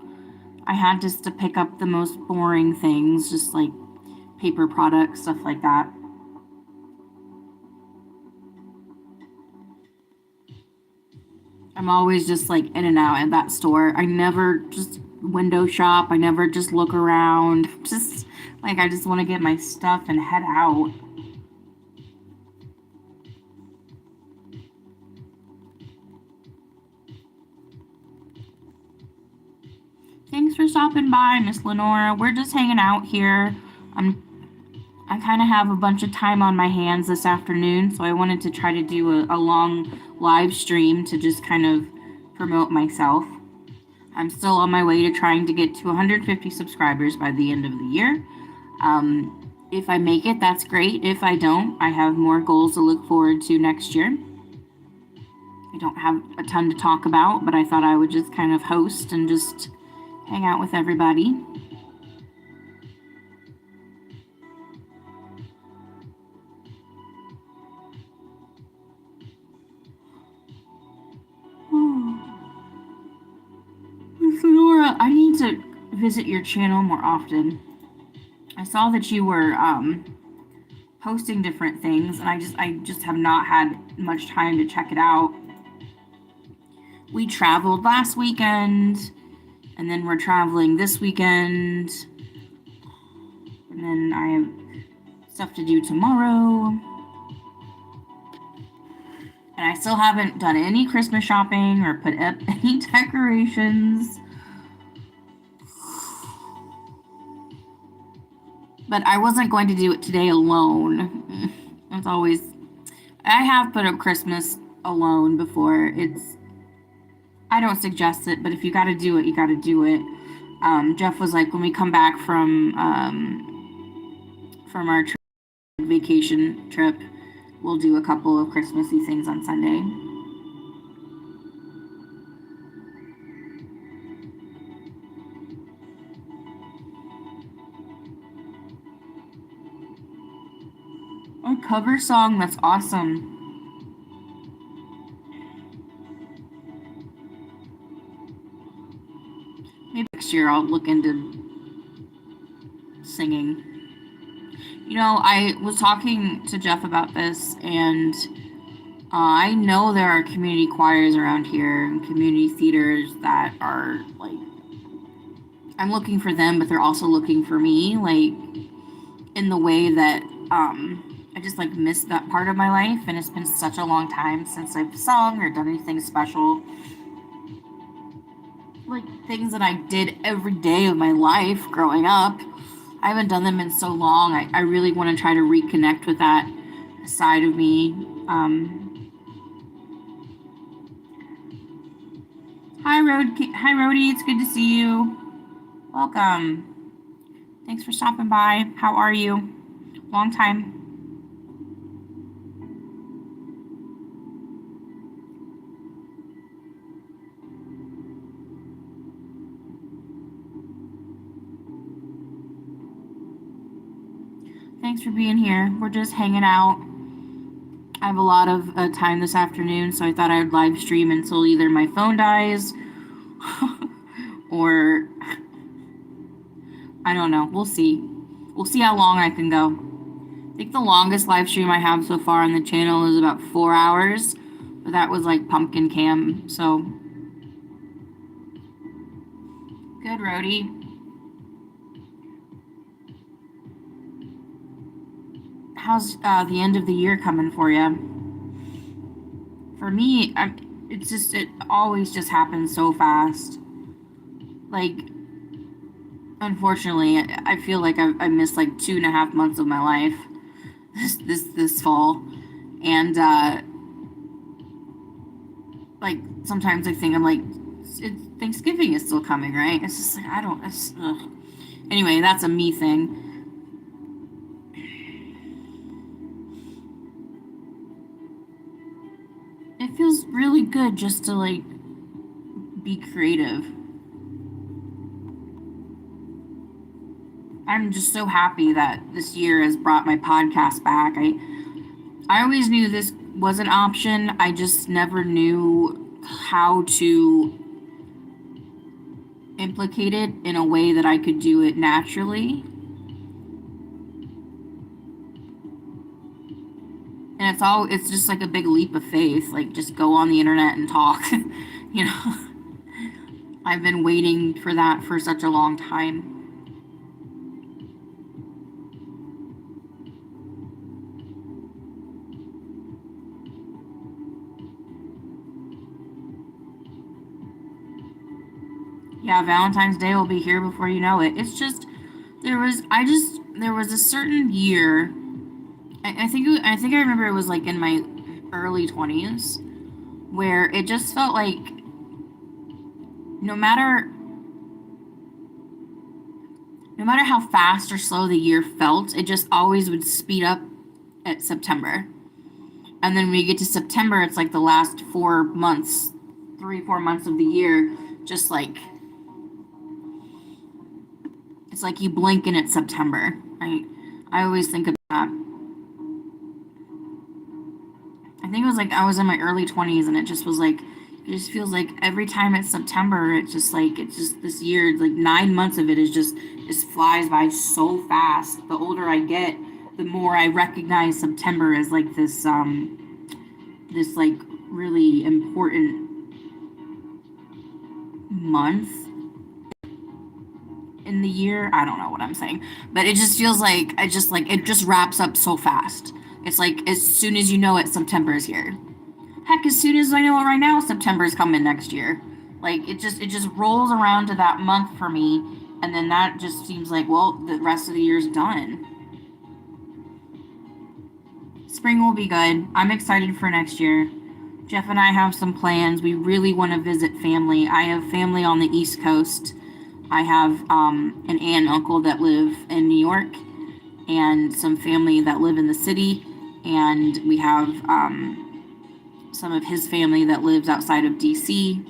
I had just to pick up the most boring things, just like paper products, stuff like that. I'm always just like in and out at that store. I never just window shop. I never just look around. Just like I just want to get my stuff and head out. Thanks for stopping by, Miss Lenora. We're just hanging out here. I kind of have a bunch of time on my hands this afternoon, so I wanted to try to do a long live stream to just kind of promote myself. I'm still on my way to trying to get to 150 subscribers by the end of the year. If I make it, that's great. If I don't, I have more goals to look forward to next year. I don't have a ton to talk about, but I thought I would just kind of host and just hang out with everybody. Laura, I need to visit your channel more often. I saw that you were posting different things, and I just have not had much time to check it out. We traveled last weekend, and then we're traveling this weekend, and then I have stuff to do tomorrow. And I still haven't done any Christmas shopping or put up any decorations. But I wasn't going to do it today alone. It's always, I have put up Christmas alone before. I don't suggest it, but if you got to do it, you got to do it. Jeff was like, when we come back from our vacation trip, we'll do a couple of Christmassy things on Sunday. A cover song, that's awesome. Maybe next year I'll look into singing. You know, I was talking to Jeff about this, and I know there are community choirs around here and community theaters that are like, I'm looking for them, but they're also looking for me, like in the way that I just like missed that part of my life, and it's been such a long time since I've sung or done anything special. Like things that I did every day of my life growing up. I haven't done them in so long. I really want to try to reconnect with that side of me. Hi, Rhodey. It's good to see you. Welcome. Thanks for stopping by. How are you? Long time. Thanks for being here. We're just hanging out. I have a lot of time this afternoon, so I thought I would live stream until either my phone dies or I don't know. We'll see. We'll see how long I can go. I think the longest live stream I have so far on the channel is about 4 hours, but that was like pumpkin cam, so good, Rhodey. How's the end of the year coming for you? For me, it always just happens so fast. Like, unfortunately, I feel like I missed like 2.5 months of my life this fall, and like sometimes I think I'm like, Thanksgiving is still coming, right? It's just like I don't. Anyway, that's a me thing. It feels really good just to like be creative. I'm just so happy that this year has brought my podcast back. I always knew this was an option. I just never knew how to implicate it in a way that I could do it naturally. And it's just like a big leap of faith. Like just go on the internet and talk. You know. I've been waiting for that for such a long time. Yeah, Valentine's Day will be here before you know it. It's just there was a certain year. I think I remember it was like in my early 20s where it just felt like no matter how fast or slow the year felt, it just always would speed up at September. And then when you get to September, it's like the last 4 months, 3-4 months of the year, just like it's like you blink and it's September. I always think of that. I think it was like I was in my early 20s and it just was like it just feels like every time it's September, it's just this year, like 9 months of it is just flies by so fast. The older I get, the more I recognize September as like this like really important month in the year. I don't know what I'm saying, but it just feels like it just wraps up so fast. It's like as soon as you know it, September is here. Heck, as soon as I know it right now, September's coming next year. Like it just rolls around to that month for me, and then that just seems like, well, the rest of the year's done. Spring will be good. I'm excited for next year. Jeff and I have some plans. We really want to visit family. I have family on the East Coast. I have an aunt and uncle that live in New York, and some family that live in the city, and we have some of his family that lives outside of DC.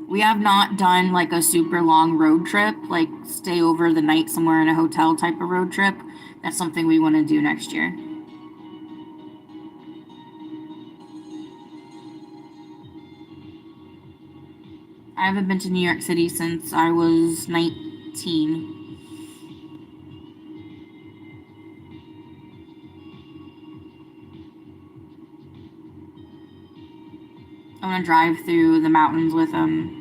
We have not done like a super long road trip, like stay over the night somewhere in a hotel type of road trip. That's something we want to do next year. I haven't been to New York City since I was 19. I want to drive through the mountains with him.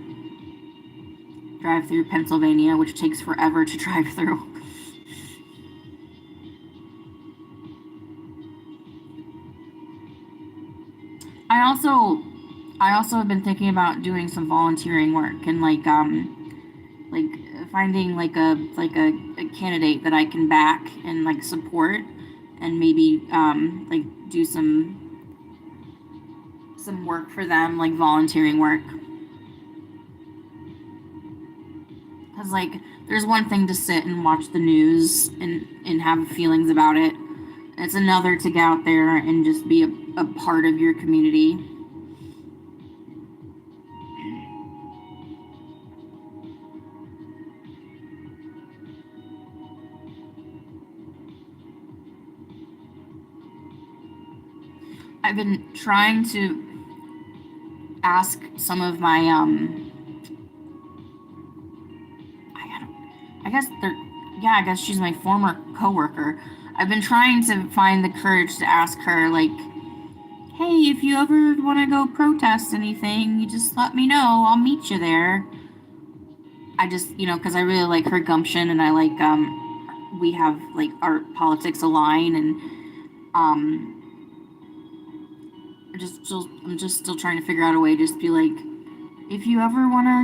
Drive through Pennsylvania, which takes forever to drive through. I also have been thinking about doing some volunteering work and like finding a candidate that I can back and like support and maybe like do some work for them, like volunteering work. Because like there's one thing to sit and watch the news and have feelings about it. It's another to get out there and just be a part of your community. I've been trying to ask some of my I guess they're yeah, I guess she's my former coworker. I've been trying to find the courage to ask her, like, hey, if you ever want to go protest anything, you just let me know. I'll meet you there. I just, because I really like her gumption, and I like we have like our politics align, and I'm just still trying to figure out a way to just be like, if you ever want to,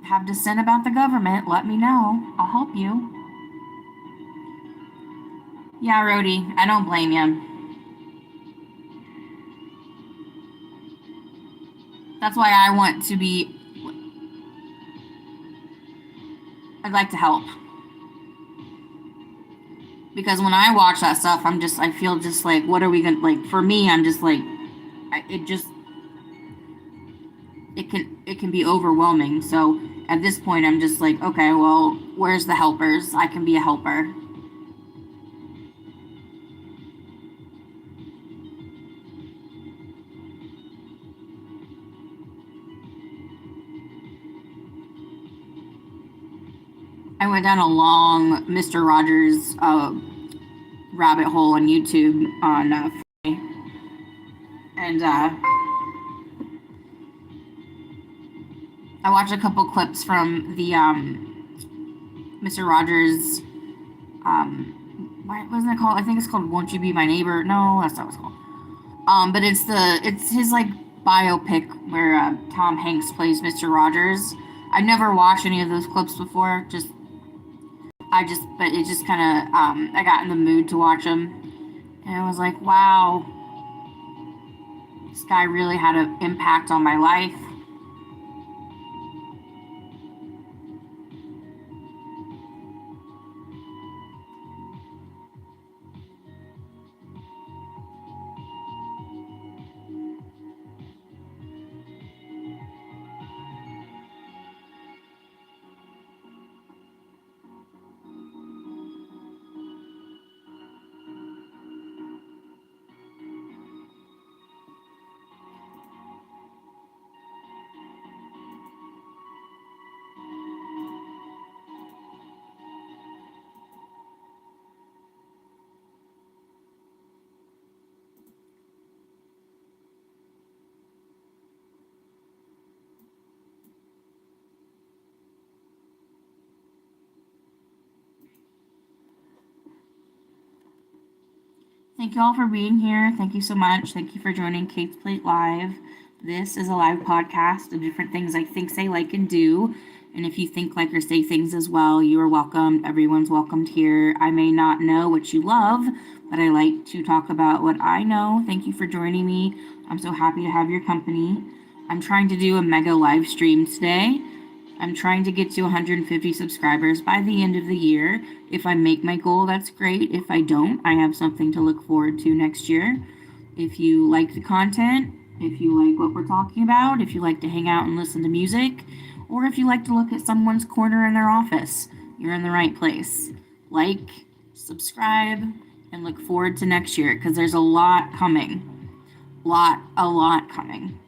have dissent about the government, let me know. I'll help you. Yeah, Rhodey, I don't blame you. That's why I want to be. I'd like to help, because when I watch that stuff, I feel just like, what are we gonna like? For me, I'm just like, it can be overwhelming. So at this point, I'm just like, okay, well, where's the helpers? I can be a helper. I went down a long Mr. Rogers rabbit hole on YouTube on and I watched a couple clips from the Mr. Rogers. What wasn't it called? I think it's called "Won't You Be My Neighbor." No, that's not what it's called. But it's his like biopic where Tom Hanks plays Mr. Rogers. I never watched any of those clips before. But it just kind of I got in the mood to watch them, and I was like, wow, this guy really had an impact on my life. Thank you all for being here. Thank you so much. Thank you for joining Kate's Plate Live. This is a live podcast of different things I think, say, like, and do. And if you think, like, or say things as well, you are welcome. Everyone's welcomed here. I may not know what you love, but I like to talk about what I know. Thank you for joining me. I'm so happy to have your company. I'm trying to do a mega live stream today. I'm trying to get to 150 subscribers by the end of the year. If I make my goal, that's great. If I don't, I have something to look forward to next year. If you like the content, if you like what we're talking about, if you like to hang out and listen to music, or if you like to look at someone's corner in their office, you're in the right place. Like, subscribe, and look forward to next year, because there's a lot coming. A lot coming.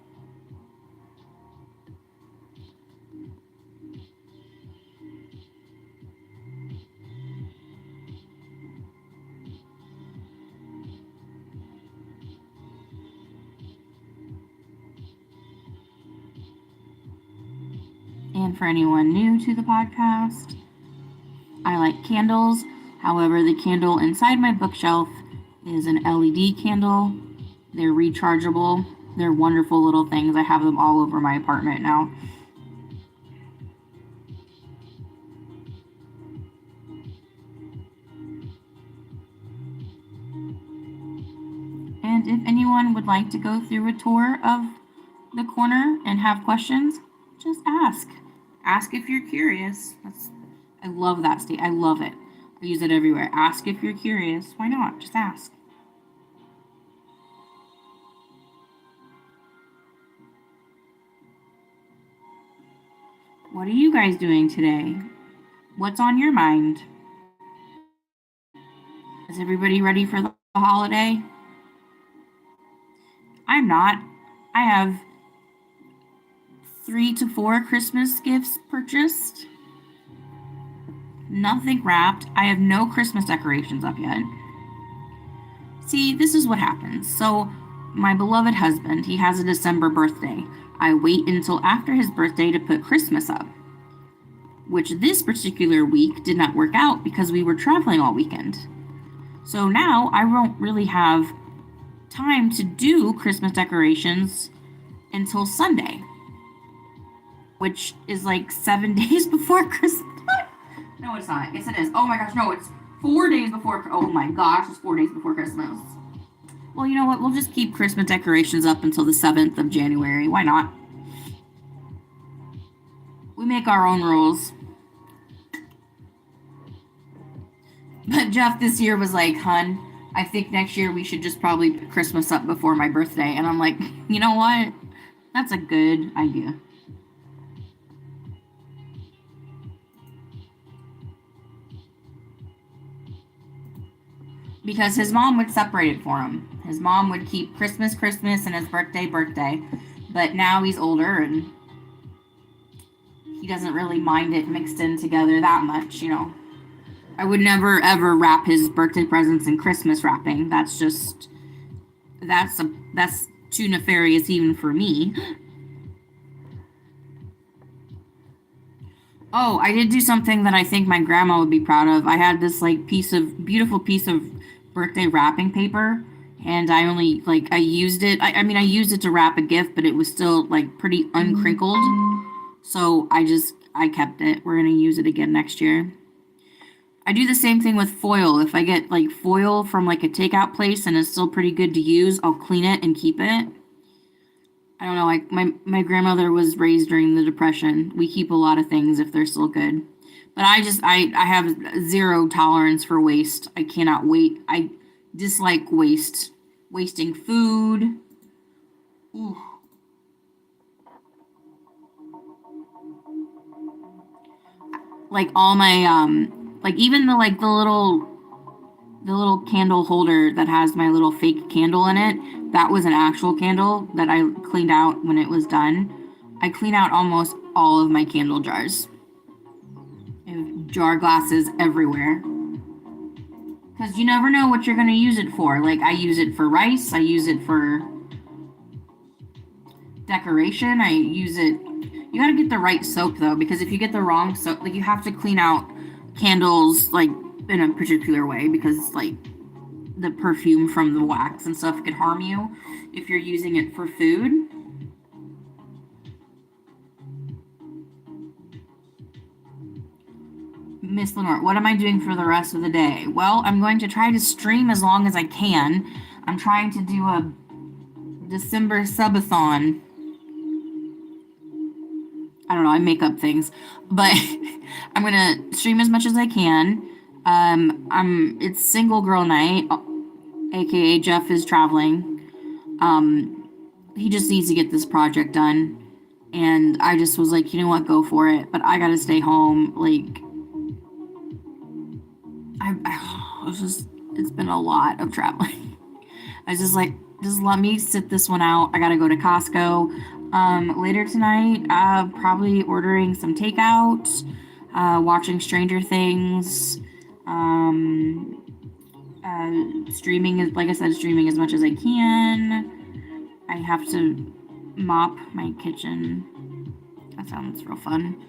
And for anyone new to the podcast, I like candles. However, the candle inside my bookshelf is an LED candle. They're rechargeable. They're wonderful little things. I have them all over my apartment now. And if anyone would like to go through a tour of the corner and have questions, just ask. Ask if you're curious. I love that state. I love it. I use it everywhere. Ask if you're curious. Why not? Just ask. What are you guys doing today? What's on your mind? Is everybody ready for the holiday? I'm not. I have 3 to 4 Christmas gifts purchased. Nothing wrapped. I have no Christmas decorations up yet. See, this is what happens. So, my beloved husband, he has a December birthday. I wait until after his birthday to put Christmas up, which this particular week did not work out because we were traveling all weekend. So now I won't really have time to do Christmas decorations until Sunday, which is like 7 days before Christmas. No, it's not. Yes, it is. Oh my gosh, no, it's 4 days before. Oh my gosh, it's 4 days before Christmas. Well, you know what? We'll just keep Christmas decorations up until the 7th of January. Why not? We make our own rules. But Jeff this year was like, hun, I think next year we should just probably put Christmas up before my birthday. And I'm like, you know what? That's a good idea. Because his mom would separate it for him. His mom would keep Christmas, and his birthday. But now he's older and he doesn't really mind it mixed in together that much, you know. I would never ever wrap his birthday presents in Christmas wrapping. That's too nefarious even for me. Oh, I did do something that I think my grandma would be proud of. I had this like beautiful piece of birthday wrapping paper, and I used it. I mean I used it to wrap a gift, but it was still like pretty uncrinkled. So I kept it. We're gonna use it again next year. I do the same thing with foil. If I get like foil from like a takeout place and it's still pretty good to use, I'll clean it and keep it. I don't know, like my grandmother was raised during the Depression. We keep a lot of things if they're still good. But I have zero tolerance for waste. I cannot wait. I dislike waste. Wasting food. Ooh. Like all my like even the little candle holder that has my little fake candle in it, that was an actual candle that I cleaned out when it was done. I clean out almost all of my candle jars. I have jar glasses everywhere. Because you never know what you're going to use it for. Like, I use it for rice. I use it for decoration. I use it... You got to get the right soap, though, because if you get the wrong soap... Like, you have to clean out candles, like, in a particular way, because, like, the perfume from the wax and stuff could harm you if you're using it for food. Miss Lenore, what am I doing for the rest of the day? Well, I'm going to try to stream as long as I can. I'm trying to do a December Sub-A-Thon. I don't know, I make up things. But I'm going to stream as much as I can. It's single girl night, aka Jeff is traveling. He just needs to get this project done. And I just was like, you know what, go for it. But I gotta stay home. Like, it's been a lot of traveling. I was just like, just let me sit this one out. I gotta go to Costco. Later tonight, probably ordering some takeout, watching Stranger Things, streaming is, like I said, streaming as much as I can. I have to mop my kitchen. That sounds real fun.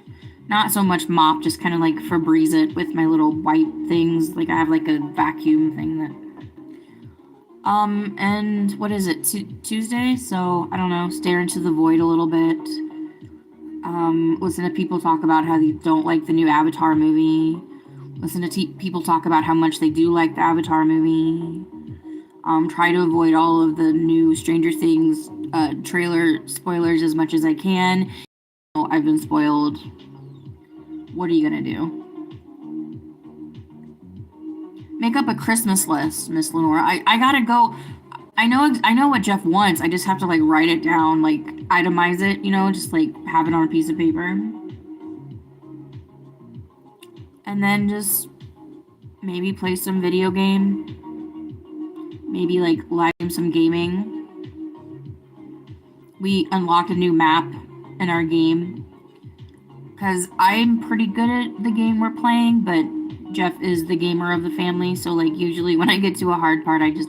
Not so much mop, just kind of like Febreze it with my little white things. Like I have like a vacuum thing that. And what is it? Tuesday? So I don't know. Stare into the void a little bit. Listen to people talk about how they don't like the new Avatar movie. Listen to people talk about how much they do like the Avatar movie. Try to avoid all of the new Stranger Things trailer spoilers as much as I can. I've been spoiled. What are you gonna do? Make up a Christmas list, Miss Lenore. I gotta go. I know what Jeff wants. I just have to like write it down, like itemize it, you know, just like have it on a piece of paper. And then just maybe play some video game. Maybe like live some gaming. we unlocked a new map in our game because I'm pretty good at the game we're playing, but Jeff is the gamer of the family, so like usually when I get to a hard part, I just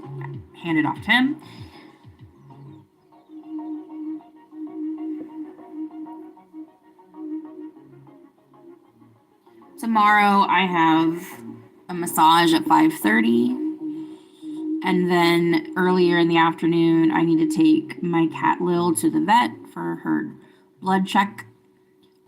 hand it off to him. Tomorrow I have a massage at 5:30, and then earlier in the afternoon I need to take my cat Lil to the vet for her blood check.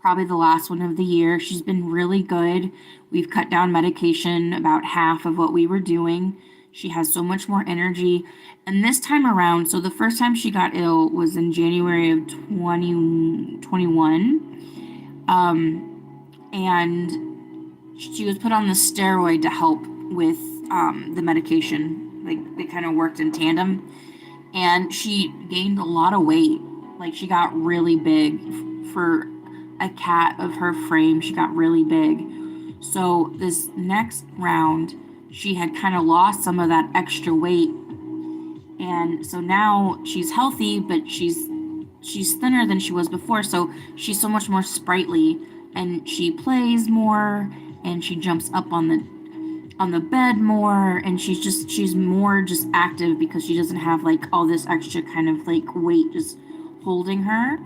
Probably the last one of the year. She's been really good. We've cut down medication about half of what we were doing. She has so much more energy. And this time around, so the first time she got ill was in January of 2021. And she was put on the steroid to help with the medication. Like they kind of worked in tandem. And she gained a lot of weight. Like she got really big for a cat of her frame. She got really big. So this next round, she had kind of lost some of that extra weight. And so now she's healthy, but she's thinner than she was before. So she's so much more sprightly, and she plays more, and she jumps up on the bed more, and she's more just active because she doesn't have like all this extra kind of like weight just holding her.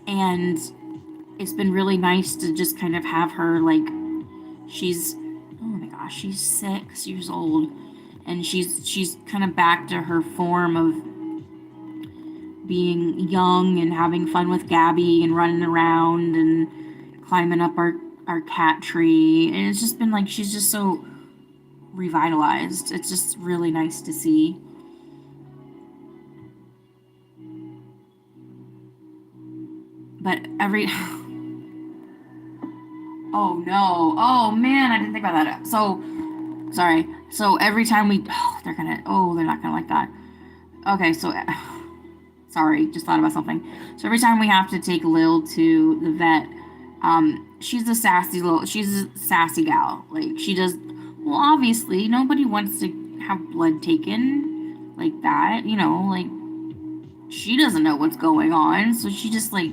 And it's been really nice to just kind of have her like she's oh my gosh, she's 6 years old, and she's kind of back to her form of being young and having fun with Gabby and running around and climbing up our cat tree. And it's just been like she's just so revitalized. It's just really nice to see. But every oh no. Oh man, I didn't think about that. So sorry. So every time we they're not gonna like that. Okay, so sorry, just thought about something. So every time we have to take Lil to the vet, she's a sassy gal. Like she does well, obviously nobody wants to have blood taken like that, like she doesn't know what's going on, so she just like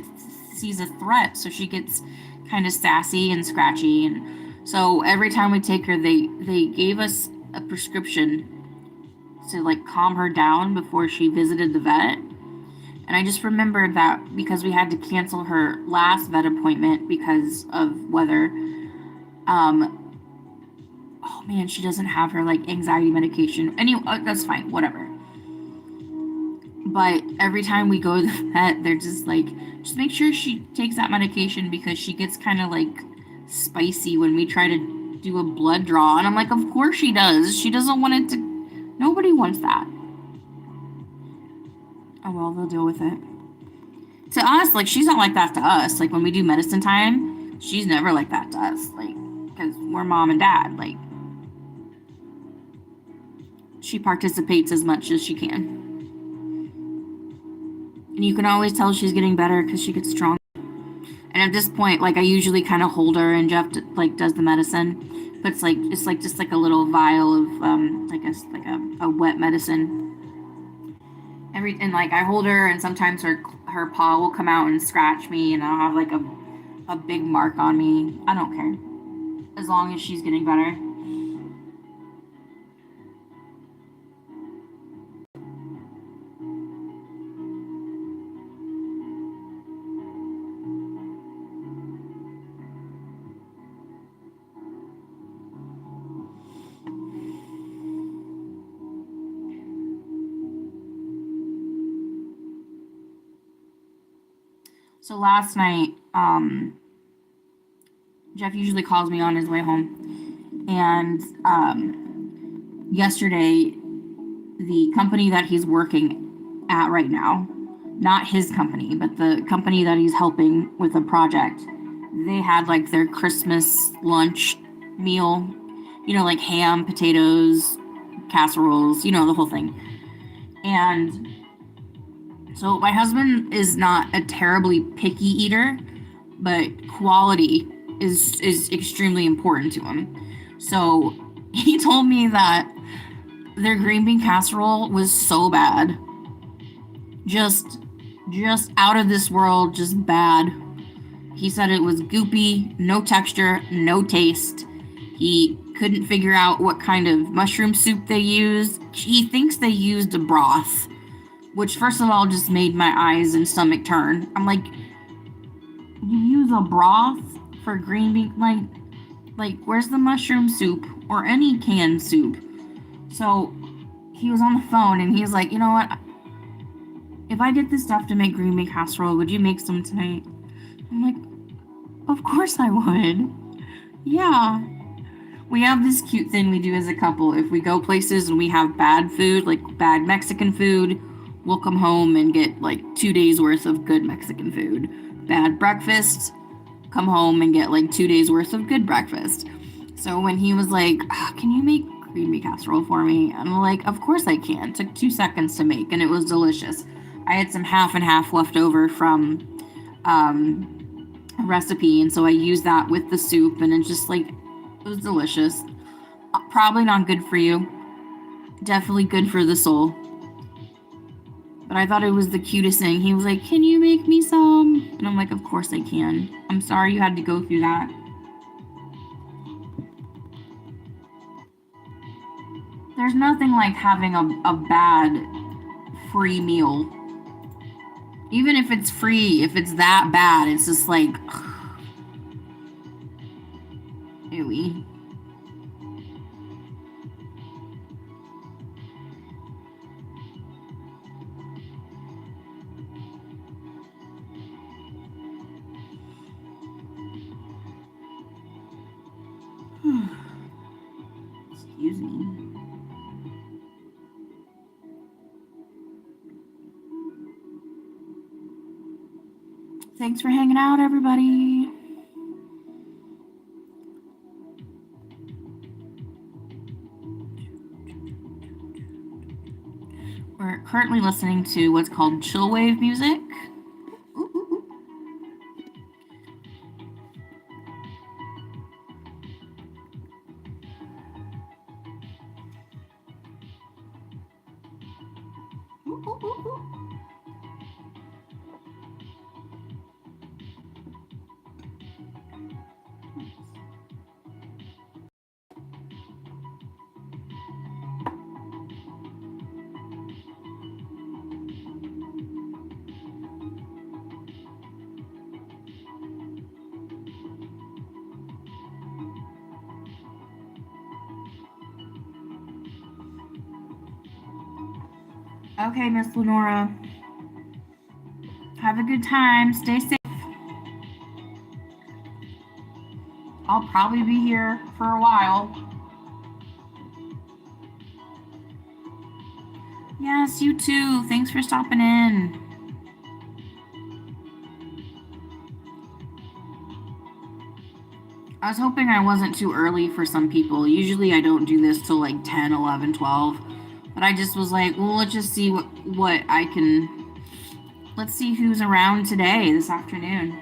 sees a threat, so she gets kind of sassy and scratchy. And so every time we take her, they gave us a prescription to like calm her down before she visited the vet. And I just remembered that because we had to cancel her last vet appointment because of weather. Oh man, she doesn't have her like anxiety medication. Anyway, that's fine, whatever. But every time we go to the vet, they're just like, just make sure she takes that medication because she gets kind of like spicy when we try to do a blood draw. And I'm like, of course she does. She doesn't want it to, nobody wants that. Oh well, they'll deal with it. To us, like, she's not like that to us. Like, when we do medicine time, she's never like that to us. Like, because we're mom and dad. Like, she participates as much as she can. And you can always tell she's getting better because she gets stronger. And at this point, like I usually kind of hold her, and Jeff like does the medicine, but it's like just like a little vial of a wet medicine. And like I hold her, and sometimes her paw will come out and scratch me, and I'll have like a big mark on me. I don't care, as long as she's getting better. So last night, Jeff usually calls me on his way home, and yesterday, the company that he's working at right now, not his company, but the company that he's helping with a project, they had like their Christmas lunch meal, like ham, potatoes, casseroles, the whole thing. And so my husband is not a terribly picky eater, but quality is extremely important to him. So he told me that their green bean casserole was so bad. Just Just out of this world, just bad. He said it was goopy, no texture, no taste. He couldn't figure out what kind of mushroom soup they used. He thinks they used a broth, which, first of all, just made my eyes and stomach turn. I'm like, you use a broth for green bean? Like, where's the mushroom soup or any canned soup? So he was on the phone and he was like, you know what? If I get this stuff to make green bean casserole, would you make some tonight? I'm like, of course I would. Yeah. We have this cute thing we do as a couple. If we go places and we have bad food, like bad Mexican food, we'll come home and get like 2 days worth of good Mexican food. Bad breakfast, come home and get like 2 days worth of good breakfast. So when he was like, can you make green bean casserole for me? And I'm like, of course I can. It took 2 seconds to make and it was delicious. I had some half and half left over from a recipe, and so I used that with the soup, and it's just like, it was delicious. Probably not good for you. Definitely good for the soul. But I thought it was the cutest thing. He was like, can you make me some? And I'm like, of course I can. I'm sorry you had to go through that. There's nothing like having a bad free meal. Even if it's free, if it's that bad, it's just like, ewy. Excuse me. Thanks for hanging out, everybody. We're currently listening to what's called chill wave music. Okay, Miss Lenora. Have a good time. Stay safe. I'll probably be here for a while. Yes, you too. Thanks for stopping in. I was hoping I wasn't too early for some people. Usually I don't do this till like 10, 11, 12. But I just was like, well, let's just see what I can. Let's see who's around today, this afternoon.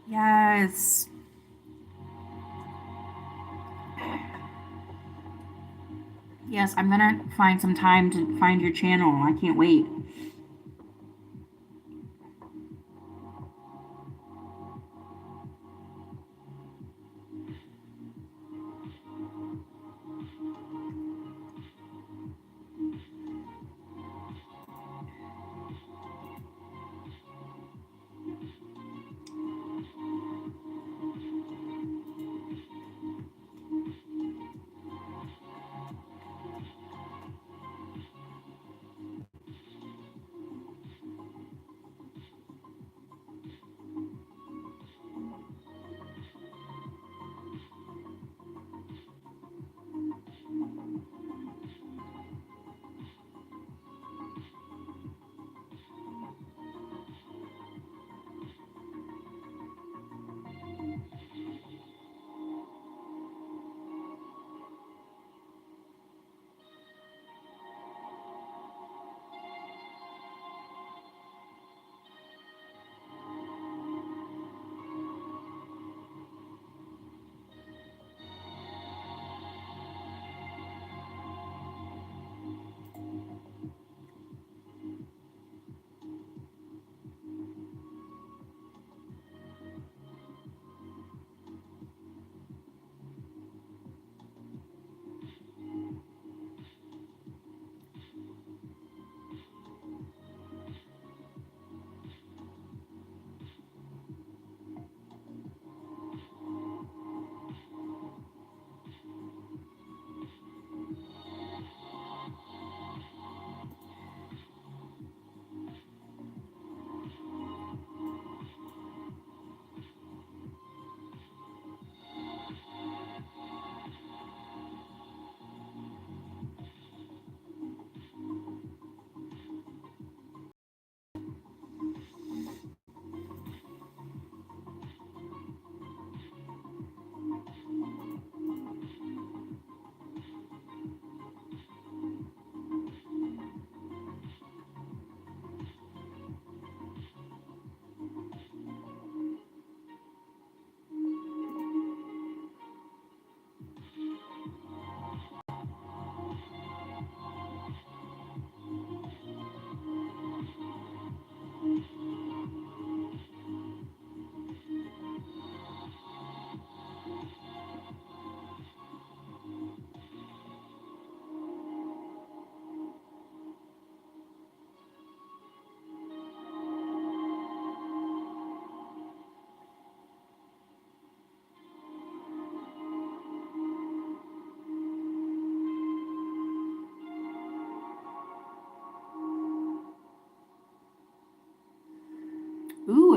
Yes. Yes, I'm gonna find some time to find your channel. I can't wait.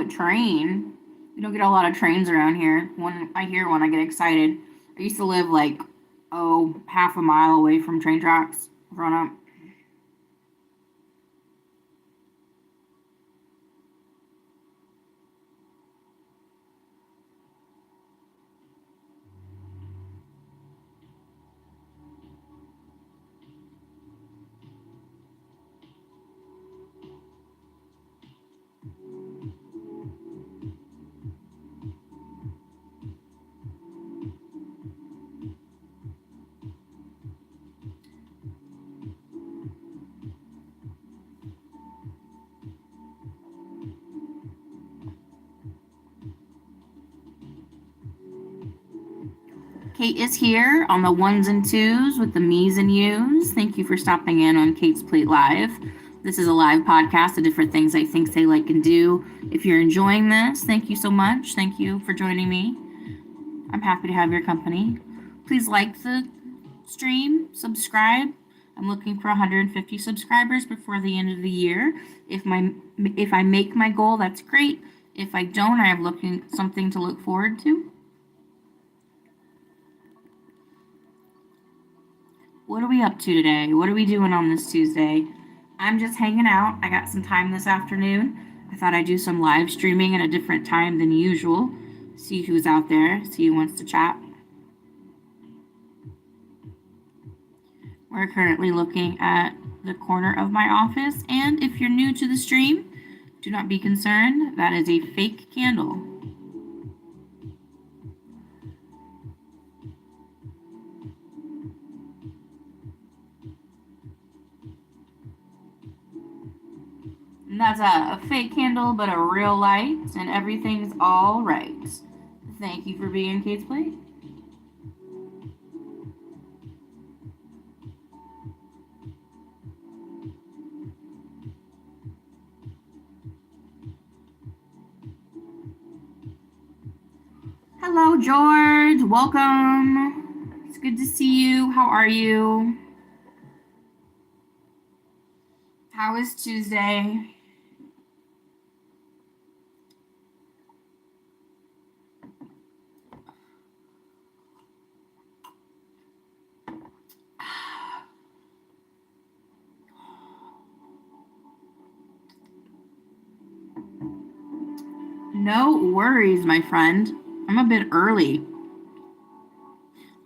a train. We don't get a lot of trains around here. When I hear one, I get excited. I used to live like, half a mile away from train tracks growing up. Kate is here on the ones and twos with the me's and you's. Thank you for stopping in on Kate's Plate Live. This is a live podcast of different things I think, say, like, and do. If you're enjoying this, thank you so much. Thank you for joining me. I'm happy to have your company. Please like the stream, subscribe. I'm looking for 150 subscribers before the end of the year. If I make my goal, that's great. If I don't, I have something to look forward to. What are we up to today? What are we doing on this Tuesday? I'm just hanging out. I got some time this afternoon. I thought I'd do some live streaming at a different time than usual. See who's out there, see who wants to chat. We're currently looking at the corner of my office, and if you're new to the stream, do not be concerned. That is a fake candle. And that's a fake candle, but a real light, and everything's all right. Thank you for being Kate's Plate. Hello, George. Welcome. It's good to see you. How are you? How is Tuesday? No worries, my friend. I'm a bit early.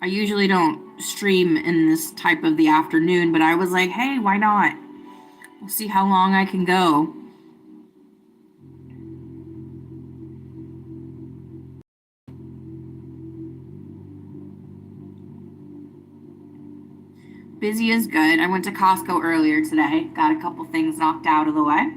I usually don't stream in this type of the afternoon, but I was like, hey, why not? We'll see how long I can go. Busy is good. I went to Costco earlier today. Got a couple things knocked out of the way.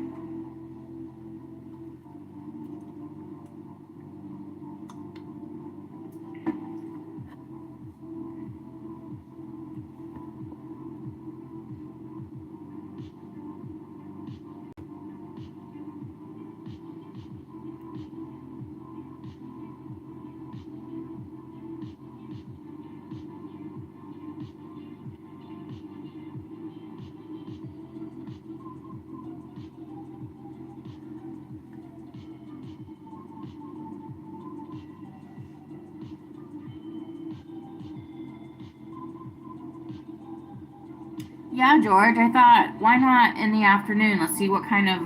Yeah, George, I thought, why not in the afternoon? Let's see what kind of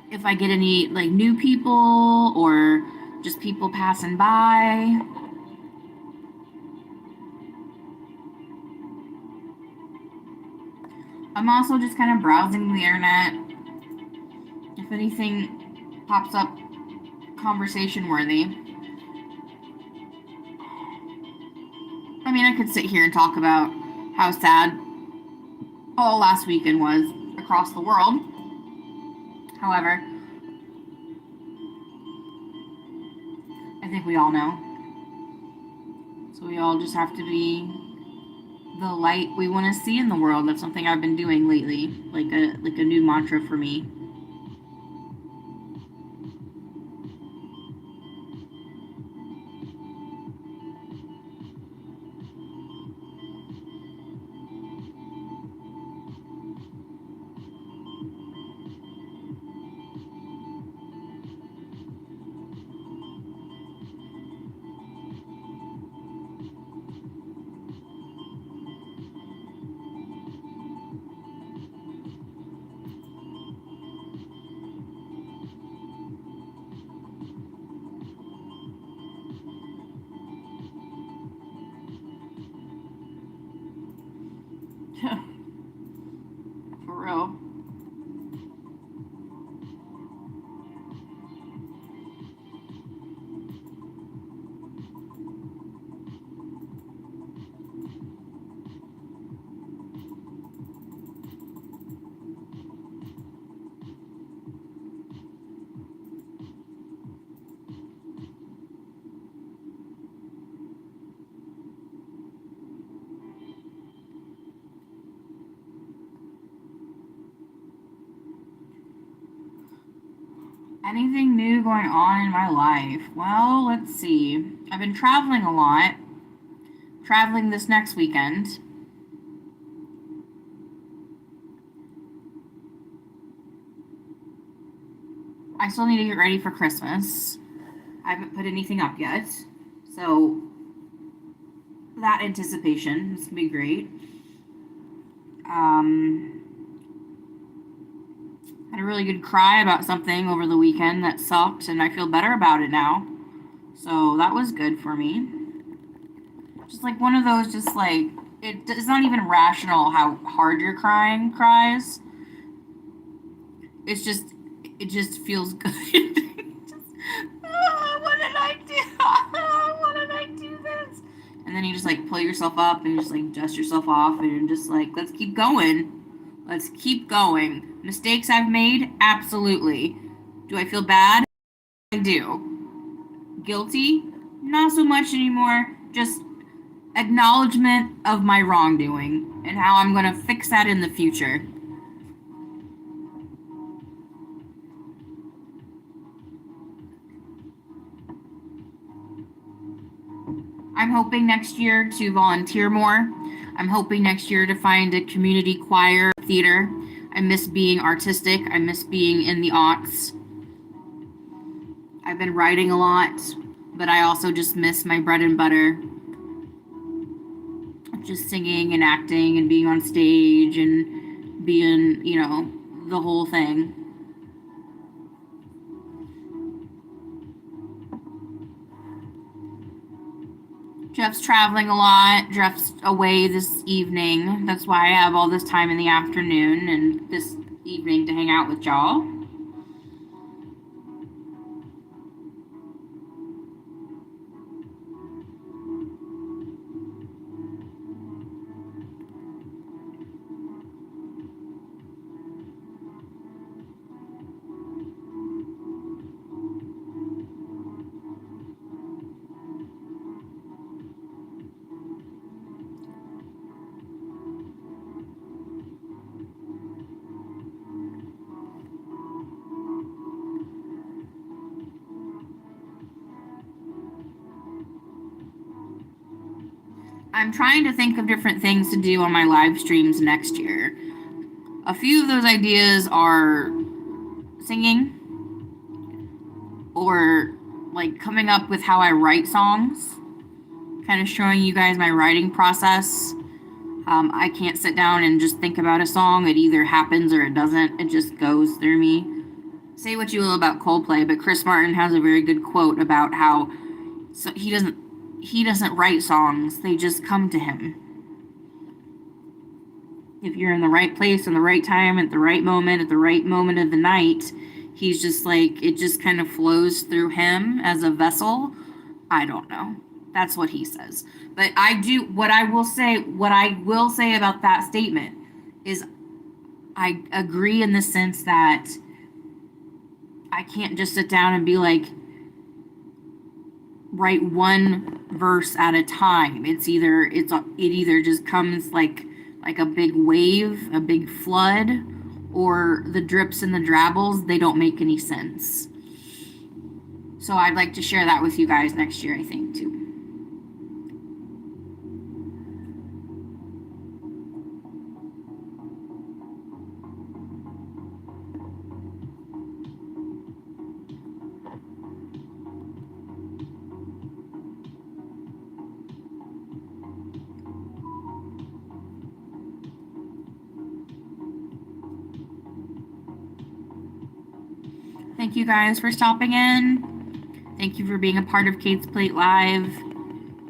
if I get any like new people or just people passing by. I'm also just kind of browsing the internet. If anything pops up conversation worthy. I mean, I could sit here and talk about how sad all last weekend was across the world. However, I think we all know. So we all just have to be the light we want to see in the world. That's something I've been doing lately, like a new mantra for me. Anything new going on in my life? Well, let's see. I've been traveling a lot. Traveling this next weekend. I still need to get ready for Christmas. I haven't put anything up yet. So that anticipation is gonna be great. Had a really good cry about something over the weekend that sucked, and I feel better about it now. So that was good for me. Just like one of those, just like, it's not even rational how hard you're crying cries. It's just, it just feels good. What did I do? What did I do this? And then you just like pull yourself up and you just like dust yourself off and you're just like, let's keep going. Let's keep going. Mistakes I've made? Absolutely. Do I feel bad? I do. Guilty? Not so much anymore. Just acknowledgement of my wrongdoing and how I'm going to fix that in the future. I'm hoping next year to volunteer more. I'm hoping next year to find a community choir theater. I miss being artistic. I miss being in the arts. I've been writing a lot, but I also just miss my bread and butter. Just singing and acting and being on stage and being, the whole thing. Jeff's traveling a lot. Jeff's away this evening. That's why I have all this time in the afternoon and this evening to hang out with y'all. I'm trying to think of different things to do on my live streams next year. A few of those ideas are singing or like coming up with how I write songs, kind of showing you guys my writing process. I can't sit down and just think about a song. It either happens or it doesn't. It just goes through me. Say what you will about Coldplay, but Chris Martin has a very good quote about how he doesn't write songs. They just come to him. If you're in the right place in the right time at the right moment of the night, he's just like, it just kind of flows through him as a vessel. I don't know. That's what he says. But what I will say about that statement is I agree in the sense that I can't just sit down and be like, write one verse at a time. It either just comes like a big wave, a big flood, or the drips and the drabbles, they don't make any sense. So I'd like to share that with you guys next year, I think, too. Thank you guys for stopping in. Thank you for being a part of Kate's Plate Live.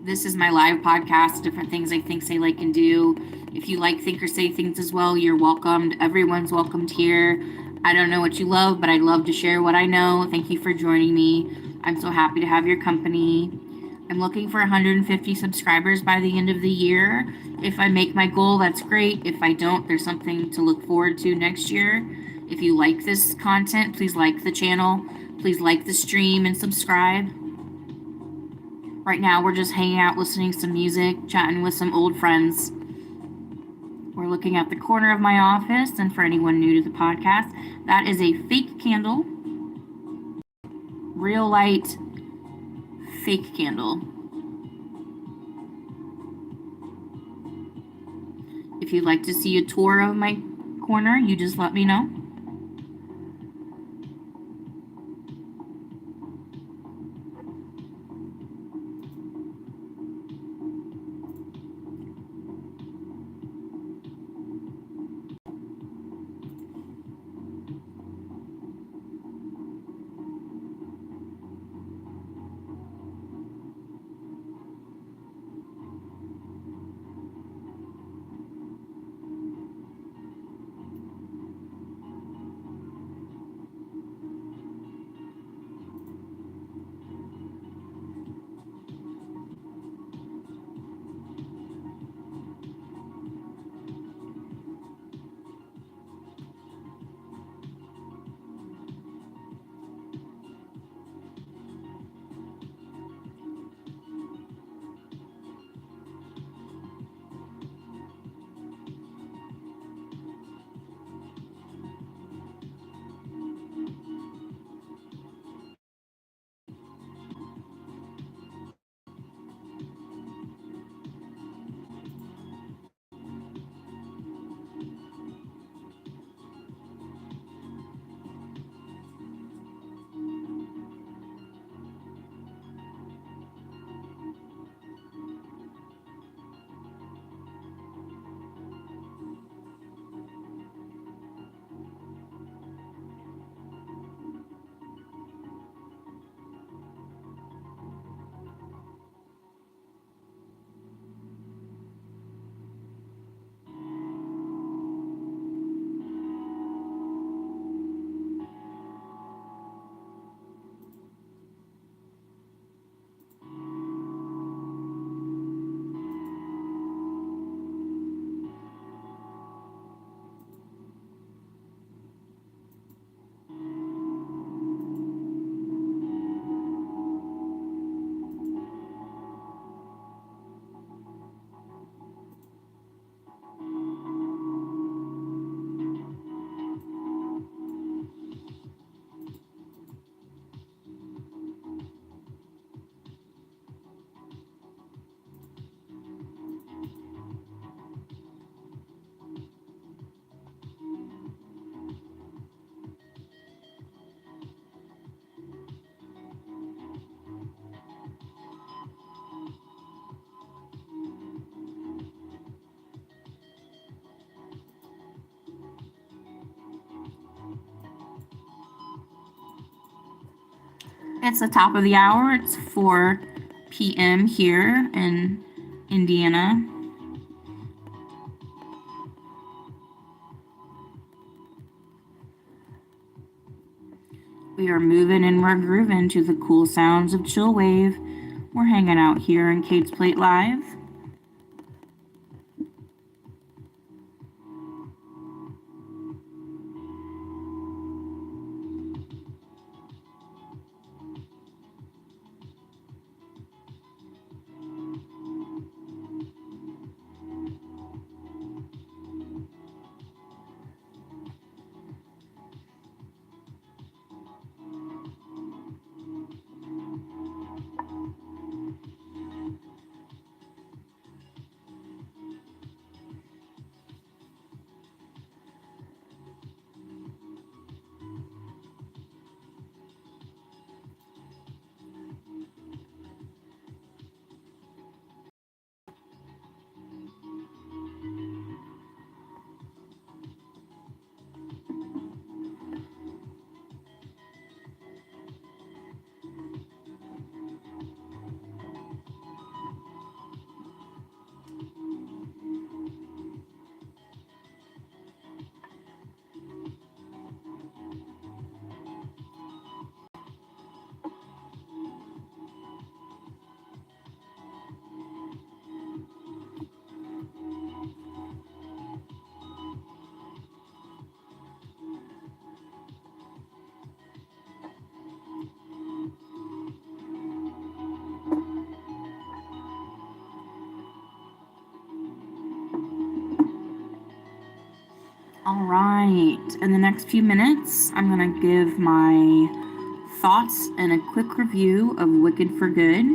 This is my live podcast, different things I think, say, like, and do. If you like, think, or say things as well, you're welcomed. Everyone's welcomed here. I don't know what you love, but I'd love to share what I know. Thank you for joining me. I'm so happy to have your company. I'm looking for 150 subscribers by the end of the year. If I make my goal, that's great. If I don't, there's something to look forward to next year. If you like this content, please like the channel. Please like the stream and subscribe. Right now, we're just hanging out, listening to some music, chatting with some old friends. We're looking at the corner of my office, and for anyone new to the podcast, that is a fake candle. real light fake candle. If you'd like to see a tour of my corner, you just let me know. It's the top of the hour. It's 4 p.m. here in Indiana. We are moving and we're grooving to the cool sounds of chill wave. We're hanging out here in Kate's Plate Live. All right, in the next few minutes, I'm gonna give my thoughts and a quick review of Wicked for Good.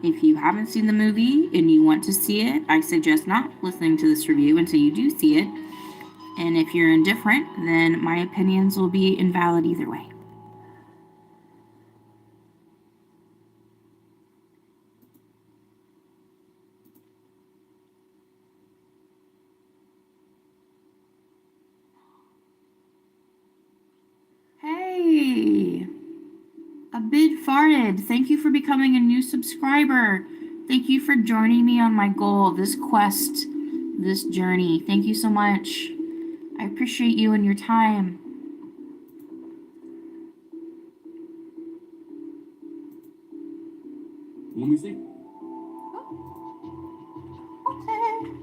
If you haven't seen the movie and you want to see it, I suggest not listening to this review until you do see it. And if you're indifferent, then my opinions will be invalid either way. Hey, a bid farted. Thank you for becoming a new subscriber. Thank you for joining me on my goal, this quest, this journey. Thank you so much. I appreciate you and your time. Let me see. Okay.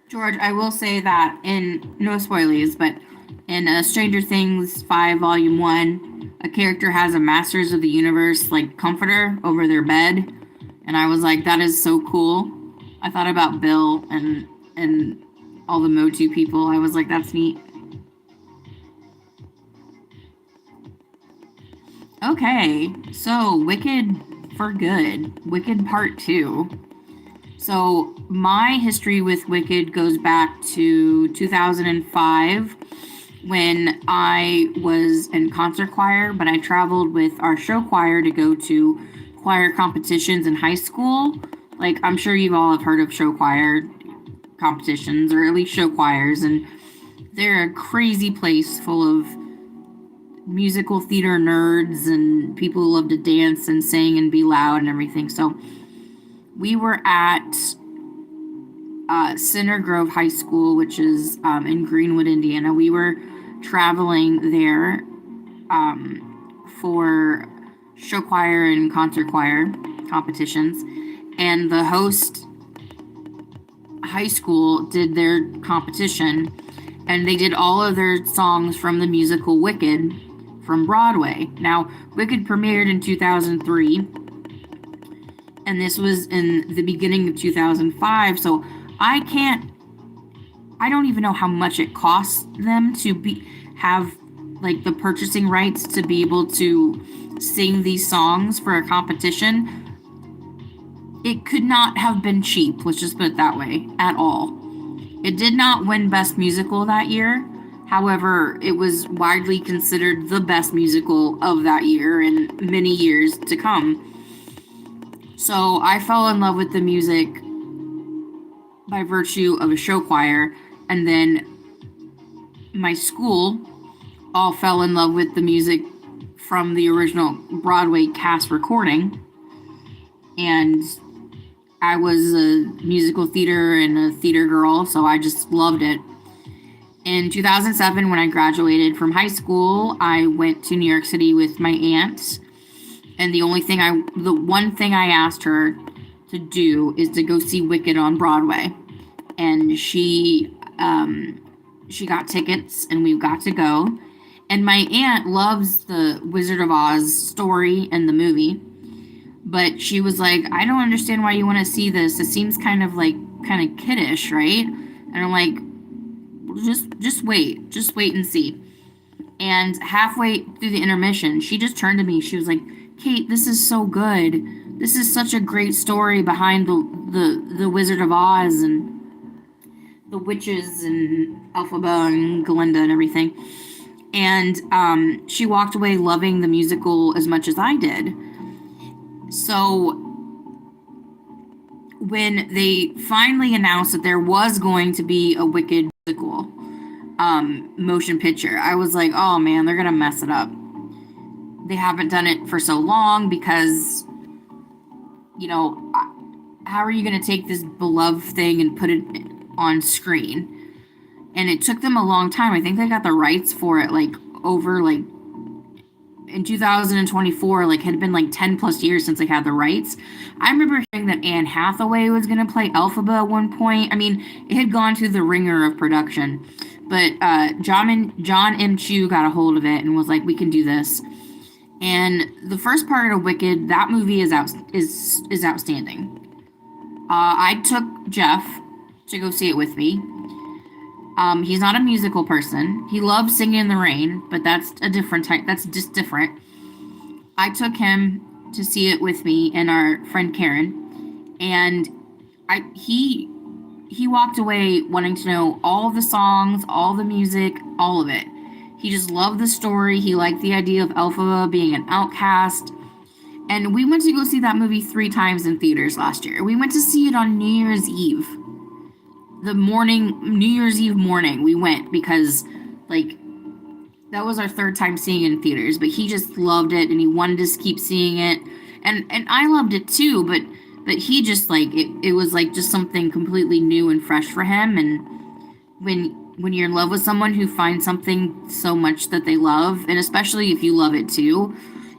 George, I will say that in no spoilies, but in Stranger Things 5 Volume 1, a character has a Masters of the Universe like comforter over their bed, and I was like, that is so cool. I thought about Bill and all the Motu people. I was like, that's neat. Okay, so Wicked for Good, Wicked Part 2. So my history with Wicked goes back to 2005 when I was in concert choir, but I traveled with our show choir to go to choir competitions in high school. Like, I'm sure you all have heard of show choir competitions, or at least show choirs, and they're a crazy place full of musical theater nerds and people who love to dance and sing and be loud and everything. So we were at Center Grove High School, which is in Greenwood, Indiana. We were traveling there for show choir and concert choir competitions, and the host high school did their competition, and they did all of their songs from the musical Wicked from Broadway. Now, Wicked premiered in 2003, and this was in the beginning of 2005, so I don't even know how much it costs them to have like the purchasing rights to be able to sing these songs for a competition. It could not have been cheap, let's just put it that way, at all. It did not win Best Musical that year. However, it was widely considered the best musical of that year and many years to come. So I fell in love with the music by virtue of a show choir, and then my school all fell in love with the music from the original Broadway cast recording. And I was a musical theater and a theater girl, so I just loved it. In 2007, when I graduated from high school, I went to New York City with my aunt, and the one thing I asked her to do is to go see Wicked on Broadway, and she got tickets, and we got to go. And my aunt loves the Wizard of Oz story and the movie, but she was like, I don't understand why you want to see this. It seems kind of kiddish, right? And I'm like, just wait and see. And halfway through the intermission, she just turned to me. She was like, Kate, this is so good. This is such a great story behind the Wizard of Oz and the witches and Elphaba and Glinda and everything. And she walked away loving the musical as much as I did. So when they finally announced that there was going to be a Wicked musical motion picture, I was like, oh man, they're gonna mess it up. They haven't done it for so long because, how are you gonna take this beloved thing and put it on screen? And it took them a long time. I think they got the rights for it in 2024, had been 10 plus years since they had the rights. I remember hearing that Anne Hathaway was going to play Elphaba at one point. I mean, it had gone through the ringer of production, but John M. Chu got a hold of it and was like, we can do this. And the first part of Wicked, that movie is outstanding. I took Jeff to go see it with me. He's not a musical person. He loves Singing in the Rain, but that's a different type. That's just different. I took him to see it with me and our friend Karen, and he walked away wanting to know all the songs, all the music, all of it. He just loved the story. He liked the idea of Elphaba being an outcast. And we went to go see that movie 3 times in theaters last year. We went to see it on New Year's Eve. New Year's Eve morning, we went because, that was our 3rd time seeing it in theaters. But he just loved it, and he wanted to keep seeing it. And I loved it too, but he just, it was, just something completely new and fresh for him. And when you're in love with someone who finds something so much that they love, and especially if you love it too,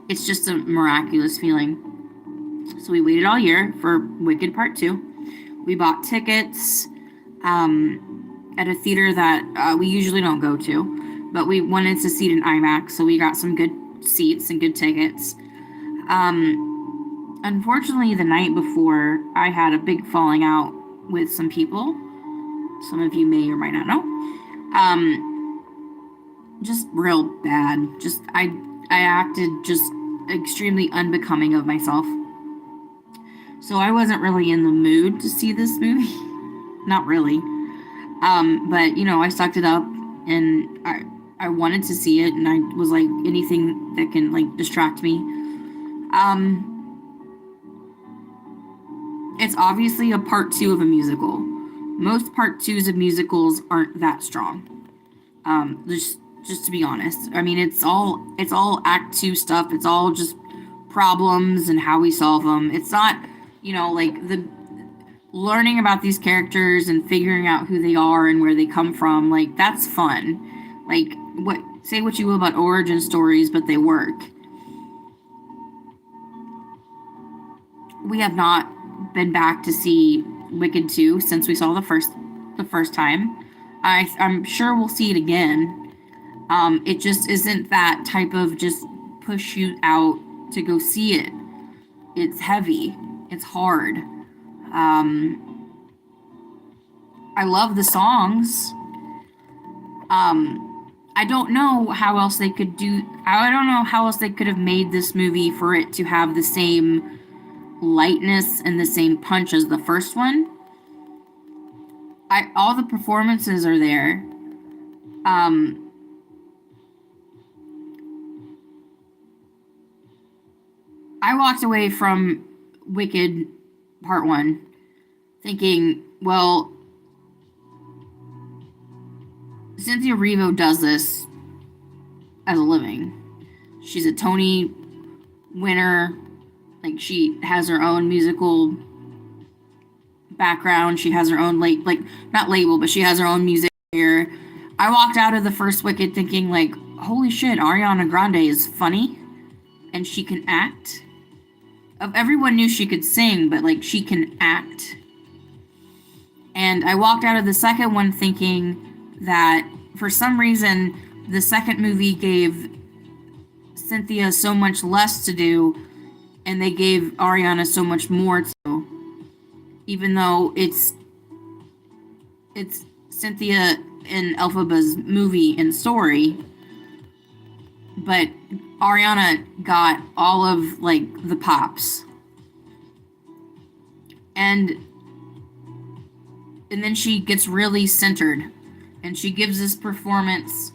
it's just a miraculous feeling. So we waited all year for Wicked Part 2. We bought tickets at a theater that we usually don't go to, but we wanted to see it in IMAX, so we got some good seats and good tickets. Unfortunately, the night before, I had a big falling out with some people. Some of you may or might not know. Just real bad. I acted just extremely unbecoming of myself. So I wasn't really in the mood to see this movie. Not really. But, I sucked it up, and I wanted to see it, and I was like, anything that can, distract me. It's obviously a part 2 of a musical. Most part 2s of musicals aren't that strong. Just to be honest. I mean, it's all Act 2 stuff. It's all just problems and how we solve them. It's not, the learning about these characters and figuring out who they are and where they come from. That's fun. Say what you will about origin stories, but they work. we have not been back to see Wicked 2 since we saw the first time. I'm sure we'll see it again. It just isn't that type of just push you out to go see it. It's heavy. It's hard. I love the songs. I don't know how else they could do. I don't know how else they could have made this movie for it to have the same lightness and the same punch as the first one. All the performances are there. I walked away from Wicked Part 1 thinking, well, Cynthia Erivo does this as a living. She's a Tony winner. Like, she has her own musical background. She has her own, not label, but she has her own music career. I walked out of the first Wicked thinking, like, holy shit, Ariana Grande is funny and she can act. Everyone knew she could sing, but, like, she can act. And I walked out of the second one thinking that for some reason the second movie gave Cynthia so much less to do and they gave Ariana so much more to do, even though it's Cynthia and Elphaba's movie and story. But Ariana got all of, like, the pops. And then she gets really centered. And she gives this performance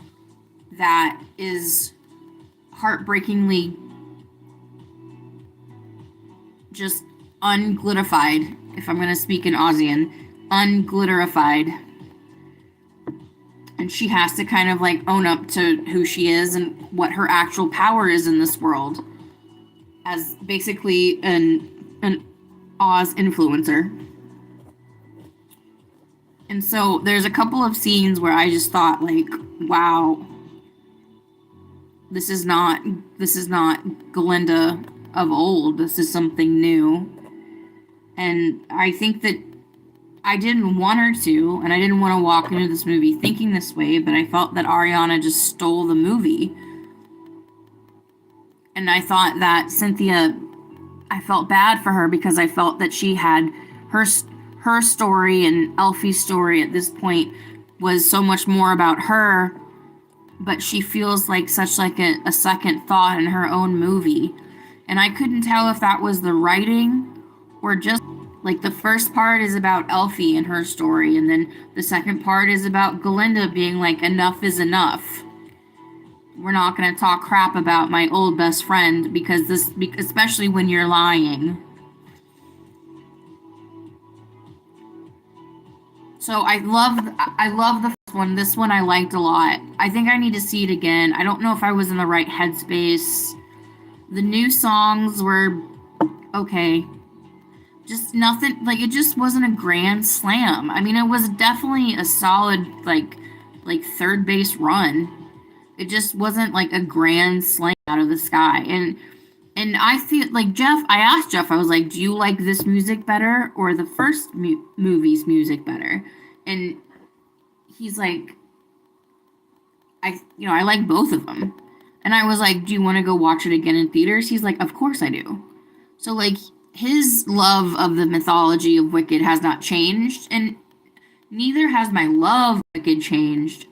that is heartbreakingly just unglitterified, if I'm going to speak in Aussian, unglitterified. And she has to kind of, like, own up to who she is and what her actual power is in this world as basically an Oz influencer. And so there's a couple of scenes where I just thought, like, wow, this is not Glinda of old. This is something new. And I think that I didn't want her to, and I didn't want to walk into this movie thinking this way, but I felt that Ariana just stole the movie. And I thought that Cynthia, I felt bad for her because I felt that she had her story and Elfie's story at this point was so much more about her, but she feels like such like a second thought in her own movie. And I couldn't tell if that was the writing or just like the first part is about Elfie and her story, and then the second part is about Glinda being like, enough is enough. We're not going to talk crap about my old best friend because especially when you're lying. So I love the first one. This one I liked a lot. I think I need to see it again. I don't know if I was in the right headspace. The new songs were okay. Just nothing, like, it just wasn't a grand slam. I mean, it was definitely a solid, like third base run. It just wasn't like a grand slam out of the sky. And I feel like I asked Jeff, I was like, do you like this music better or the first movie's music better? And he's like, I like both of them. And I was like, do you want to go watch it again in theaters? He's like, of course I do. So, like, his love of the mythology of Wicked has not changed, and neither has my love of Wicked changed.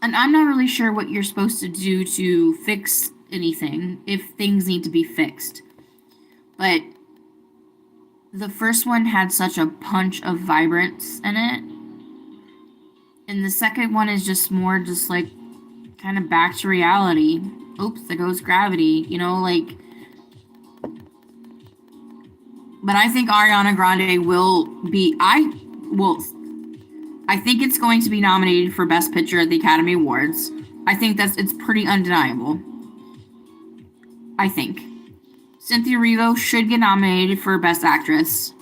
And I'm not really sure what you're supposed to do to fix anything, if things need to be fixed. But the first one had such a punch of vibrance in it. And the second one is just more just like kind of back to reality. Oops, there goes gravity, like. But I think Ariana Grande will be. I think it's going to be nominated for Best Picture at the Academy Awards. I think it's pretty undeniable. I think Cynthia Erivo should get nominated for Best Actress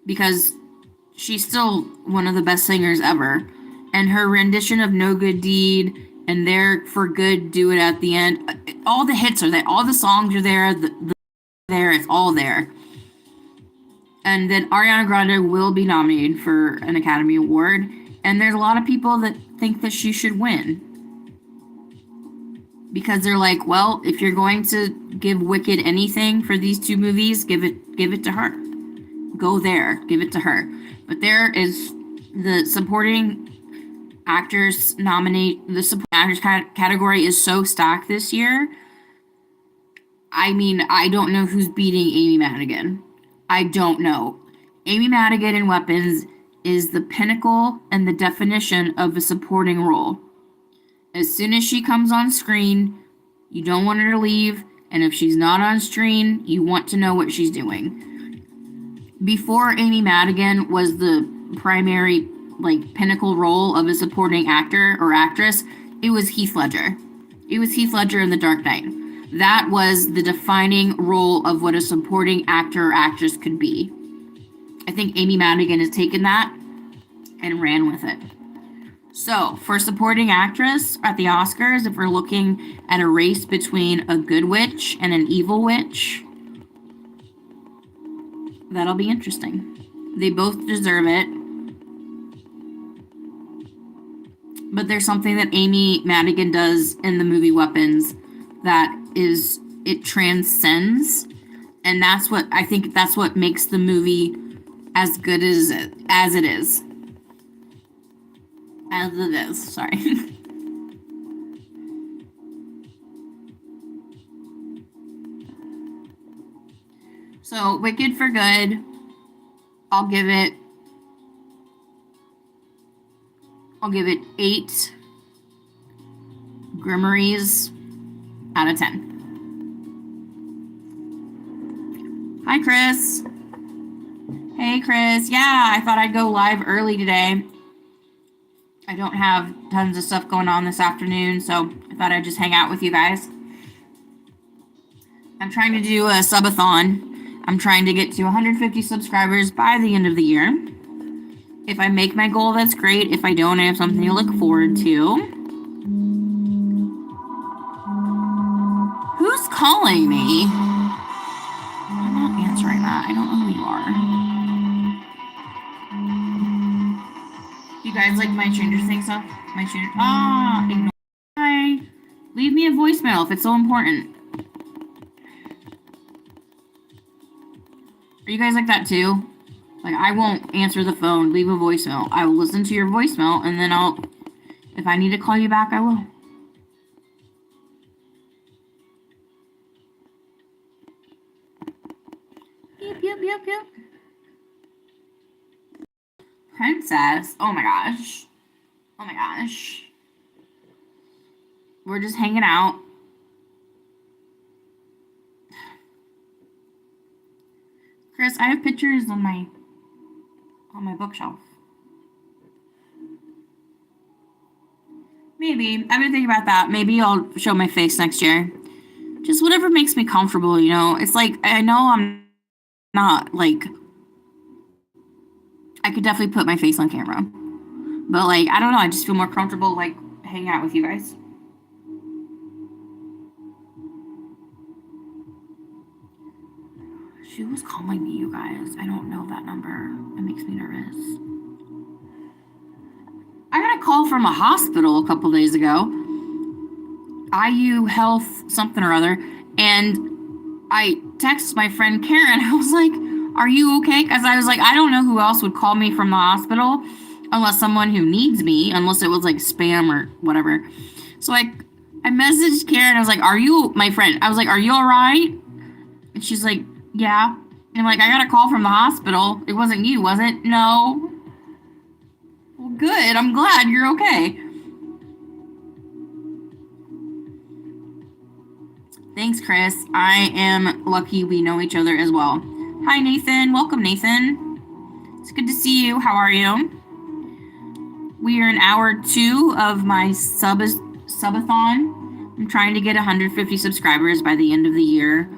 because she's still one of the best singers ever. And her rendition of No Good Deed and they're for good. Do it at the end. All the hits are there. All the songs are there. There, it's all there. And then Ariana Grande will be nominated for an Academy Award. And there's a lot of people that think that she should win. Because they're like, well, if you're going to give Wicked anything for these two movies, give it to her. Go there, give it to her. But there is the supporting actors the supporting actors category is so stacked this year. I mean, I don't know who's beating Amy Madigan. I don't know. Amy Madigan in Weapons is the pinnacle and the definition of a supporting role. As soon as she comes on screen, you don't want her to leave, and if she's not on screen, you want to know what she's doing. Before Amy Madigan was the primary, pinnacle role of a supporting actor or actress, it was Heath Ledger. It was Heath Ledger in The Dark Knight. That was the defining role of what a supporting actor or actress could be. I think Amy Madigan has taken that and ran with it. So, for supporting actress at the Oscars, if we're looking at a race between a good witch and an evil witch, that'll be interesting. They both deserve it. But there's something that Amy Madigan does in the movie Weapons that it transcends, and that's what I think that's what makes the movie as good as it is. As it is, sorry. So, Wicked for Good, I'll give it 8 Grimoires out of 10. Hi, Chris. Hey, Chris. Yeah, I thought I'd go live early today. I don't have tons of stuff going on this afternoon, so I thought I'd just hang out with you guys. I'm trying to do a Sub-A-Thon. I'm trying to get to 150 subscribers by the end of the year. If I make my goal, that's great. If I don't, I have something to look forward to. Who's calling me? I'm not answering that. I don't know who you are. You guys like my Stranger Things stuff? Ignore. Hi. Leave me a voicemail if it's so important. Are you guys like that too? Like, I won't answer the phone. Leave a voicemail. I will listen to your voicemail, and then if I need to call you back, I will. Yep. Princess. Oh my gosh. We're just hanging out. Chris, I have pictures on my bookshelf. Maybe. I've been thinking about that. Maybe I'll show my face next year. Just whatever makes me comfortable, you know? It's like, I know I'm not, like, I could definitely put my face on camera. But, like, I don't know. I just feel more comfortable, like, hanging out with you guys. She was calling me, you guys. I don't know that number. It makes me nervous. I got a call from a hospital a couple days ago. IU Health something or other. And I texted my friend Karen. I was like, are you okay? Because I was like, I don't know who else would call me from the hospital unless someone who needs me, unless it was like spam or whatever. So I messaged Karen. I was like, are you, my friend? I was like, are you all right? And she's like, yeah. And I'm like, I got a call from the hospital. It wasn't you, was it? No. Well, good. I'm glad you're okay. Thanks, Chris. I am lucky we know each other as well. Hi, Nathan. Welcome, Nathan. It's good to see you. How are you? We are in hour 2 of my Sub-A-Thon. I'm trying to get 150 subscribers by the end of the year.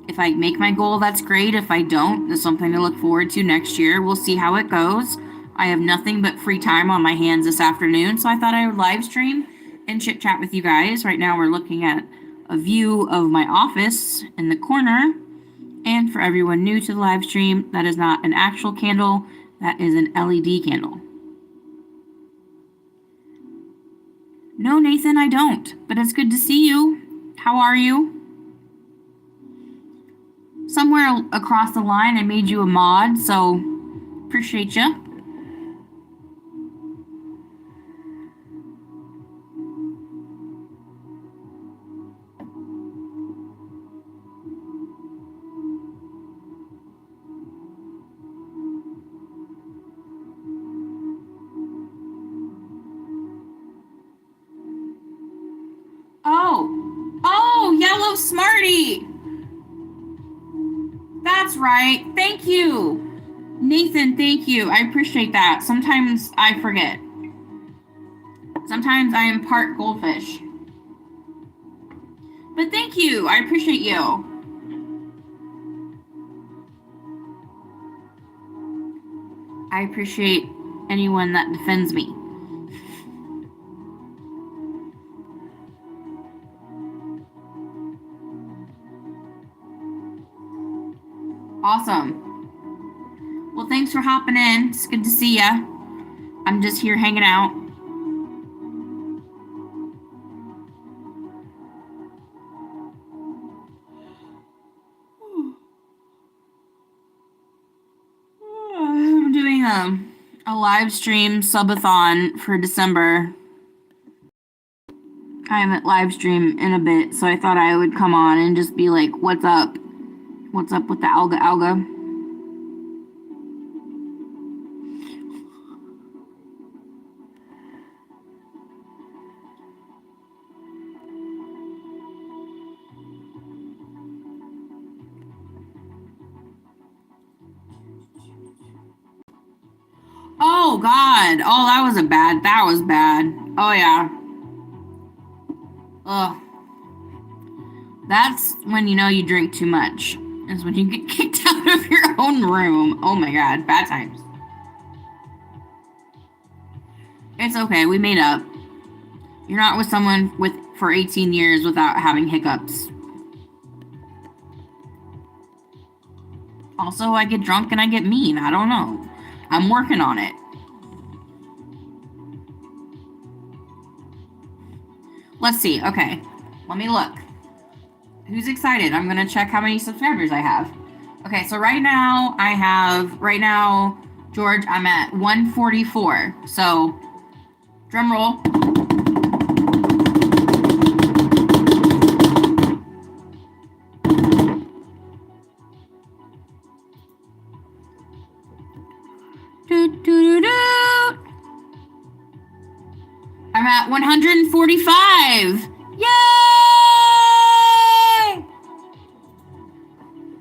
If I make my goal, that's great. If I don't, there's something to look forward to next year. We'll see how it goes. I have nothing but free time on my hands this afternoon, so I thought I would live stream and chit chat with you guys. Right now, we're looking at a view of my office in the corner. And for everyone new to the live stream, that is not an actual candle, that is an LED candle. No, Nathan, I don't, but it's good to see you. How are you? Somewhere across the line, I made you a mod, so appreciate you. Oh, Yellow Smarty. That's right. Thank you. Nathan, thank you. I appreciate that. Sometimes I forget. Sometimes I am part goldfish. But thank you. I appreciate you. I appreciate anyone that defends me. Awesome. Well, thanks for hopping in. It's good to see ya. I'm just here hanging out. I'm doing a live stream Sub-A-Thon for December. I haven't live streamed in a bit, so I thought I would come on and just be like, what's up? What's up with the alga? Oh, God. Oh, that was bad. Oh, yeah. Ugh. That's when you know you drink too much. Is when you get kicked out of your own room. Oh, my God. Bad times. It's okay. We made up. You're not with someone for 18 years without having hiccups. Also, I get drunk and I get mean. I don't know. I'm working on it. Let's see. Okay. Let me look. Who's excited? I'm going to check how many subscribers I have. Okay, so right now, George, I'm at 144. So, drum roll. I'm at 145. Yay!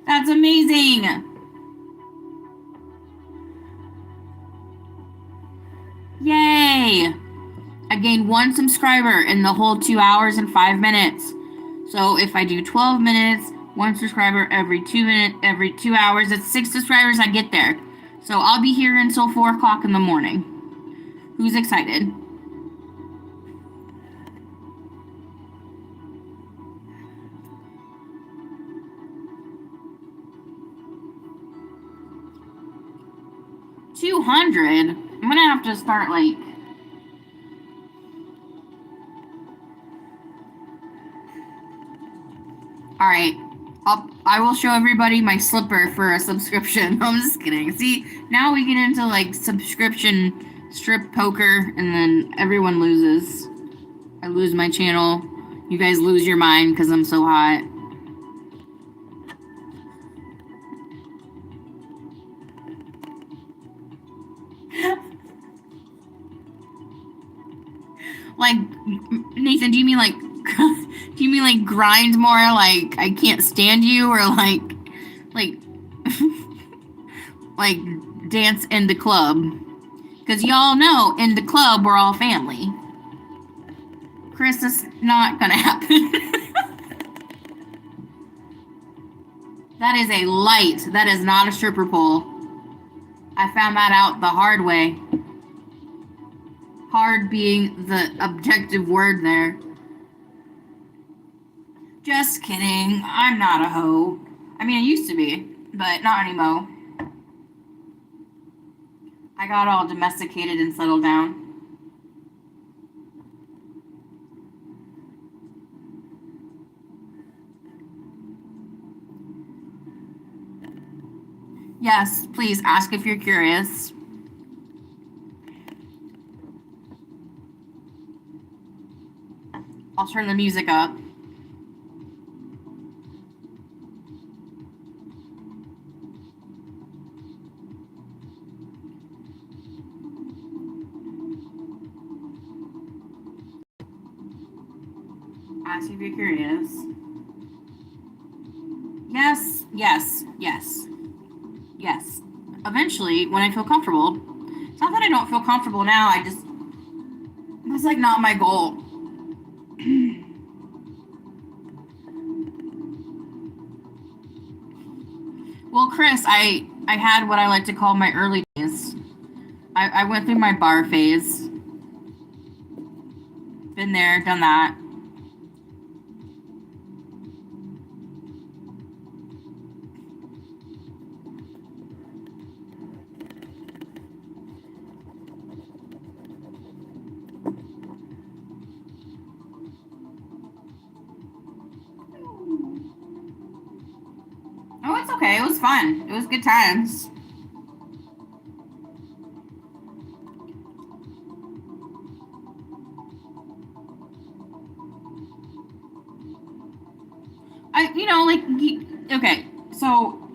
That's amazing. Yay! I gained 1 subscriber in the whole 2 hours and 5 minutes. So if I do 12 minutes, 1 subscriber every 2 hours, that's 6 subscribers, I get there. So I'll be here until 4 o'clock in the morning. Who's excited? $200? I'm gonna have to start like... Alright. I will show everybody my slipper for a subscription. I'm just kidding. See, now we get into like subscription strip poker and then everyone loses. I lose my channel. You guys lose your mind because I'm so hot. Like, Nathan, do you mean like grind more, like I can't stand you, or like like dance in the club? Because y'all know in the club we're all family. Chris, that's not gonna happen. That is a light. That is not a stripper pole. I found that out the hard way. hard being the objective word there. Just kidding. I'm not a hoe. I mean, I used to be, but not anymore. I got all domesticated and settled down. Yes, please ask if you're curious. I'll turn the music up. Ask if you're curious. Yes, yes, yes, yes. Eventually, when I feel comfortable. It's not that I don't feel comfortable now, that's like not my goal. Well, Chris, I had what I like to call my early days. I went through my bar phase. Been there, done that. Oh, it's okay. It was fun. It was good times. Okay, so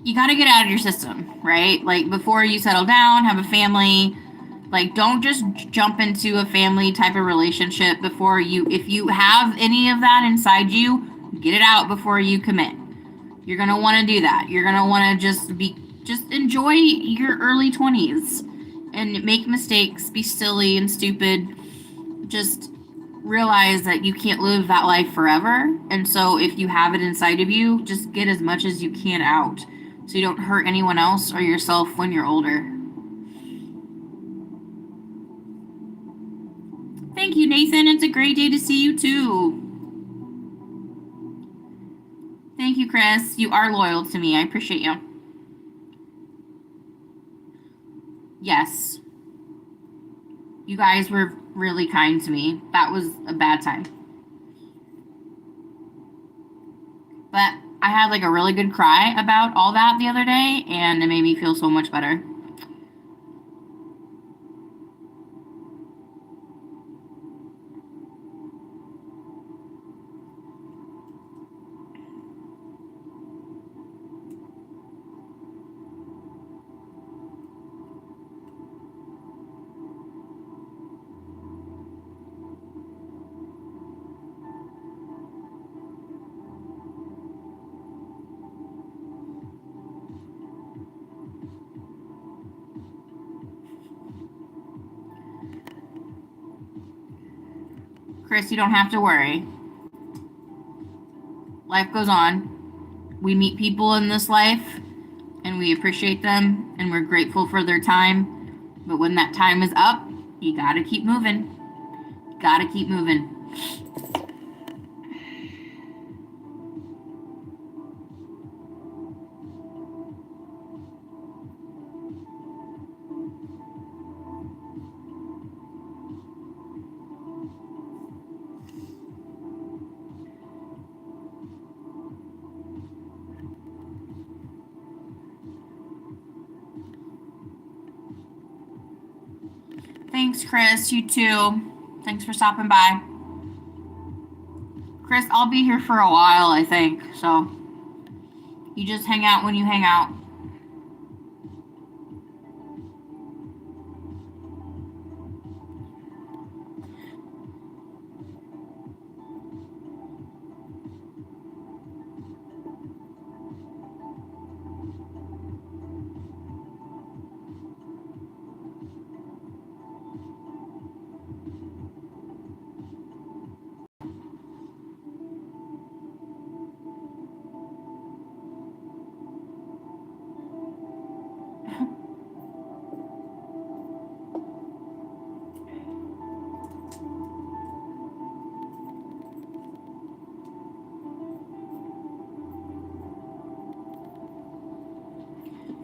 you got to get out of your system, right? Like, before you settle down, have a family, like, don't just jump into a family type of relationship if you have any of that inside you, get it out before you commit. You're going to want to do that. You're going to want to just enjoy your early 20s and make mistakes, be silly and stupid. Just realize that you can't live that life forever. And so if you have it inside of you, just get as much as you can out so you don't hurt anyone else or yourself when you're older. Thank you, Nathan. It's a great day to see you too. Thank you, Chris. You are loyal to me. I appreciate you. Yes. You guys were really kind to me. That was a bad time. But I had like a really good cry about all that the other day, and it made me feel so much better. Chris, you don't have to worry. Life goes on. We meet people in this life, and we appreciate them, and we're grateful for their time. But when that time is up, you gotta keep moving. Gotta keep moving. Thanks, Chris. You too. Thanks for stopping by. Chris, I'll be here for a while, I think. So you just hang out when you hang out.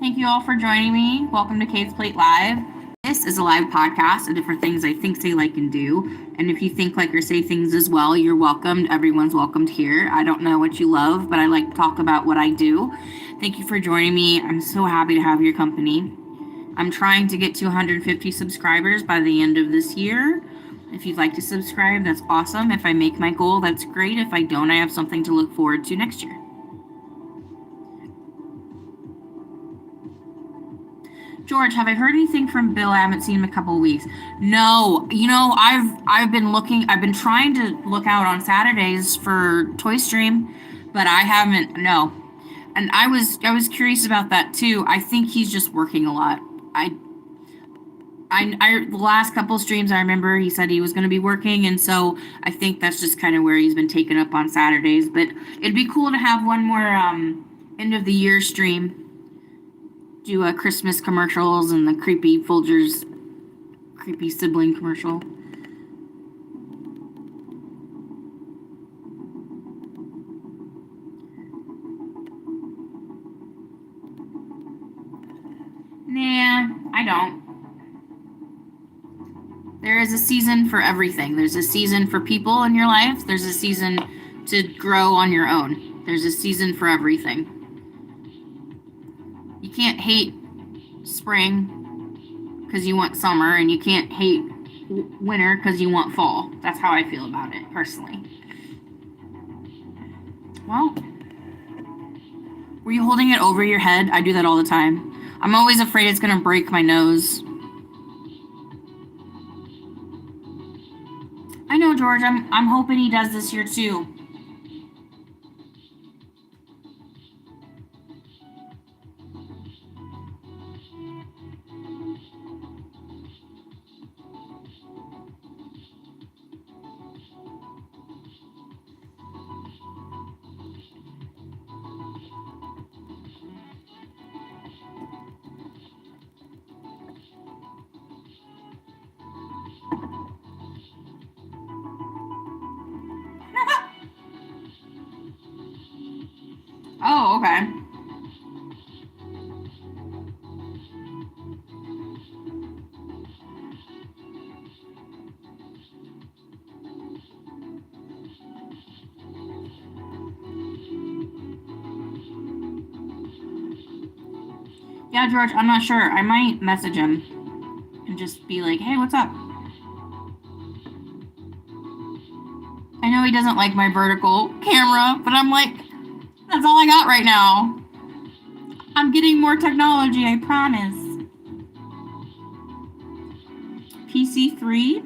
Thank you all for joining me. Welcome to Kate's Plate Live. This is a live podcast of different things I think, say, like, and do. And if you think, like, or say things as well, you're welcomed. Everyone's welcomed here. I don't know what you love, but I like to talk about what I do. Thank you for joining me. I'm so happy to have your company. I'm trying to get to 150 subscribers by the end of this year. If you'd like to subscribe, that's awesome. If I make my goal, that's great. If I don't, I have something to look forward to next year. George, have I heard anything from Bill? I haven't seen him in a couple of weeks. No, I've been looking. I've been trying to look out on Saturdays for Toy Stream, but I haven't. No, and I was curious about that too. I think he's just working a lot. The last couple streams I remember he said he was going to be working, and so I think that's just kind of where he's been taken up on Saturdays. But it'd be cool to have one more end of the year stream. Do Christmas commercials and the creepy Folgers creepy sibling commercial. Nah, I don't. There is a season for everything. There's a season for people in your life. There's a season to grow on your own. There's a season for everything. You can't hate spring because you want summer, and you can't hate winter because you want fall. That's how I feel about it, personally. Well, were you holding it over your head? I do that all the time. I'm always afraid it's going to break my nose. I know, George. I'm hoping he does this year too. Oh, okay. Yeah, George, I'm not sure. I might message him and just be like, hey, what's up? I know he doesn't like my vertical camera, but I'm like, that's all I got right now. I'm getting more technology, I promise. PC3?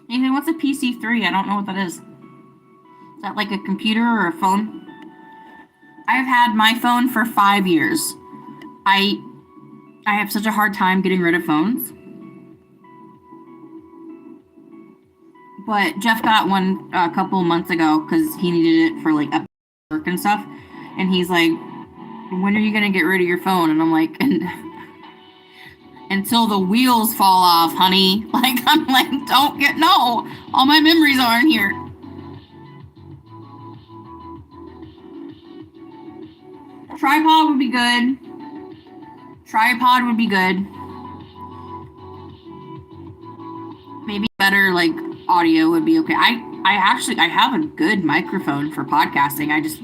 Nathan, what's a PC3? I don't know what that is. Is that like a computer or a phone? I've had my phone for 5 years. I have such a hard time getting rid of phones. But Jeff got one a couple months ago because he needed it for like work and stuff. And he's like, when are you going to get rid of your phone? And I'm like, until the wheels fall off, honey. Like, I'm like, no, all my memories are in here. Tripod would be good. Tripod would be good. Maybe better, like, audio would be okay. I have a good microphone for podcasting. I just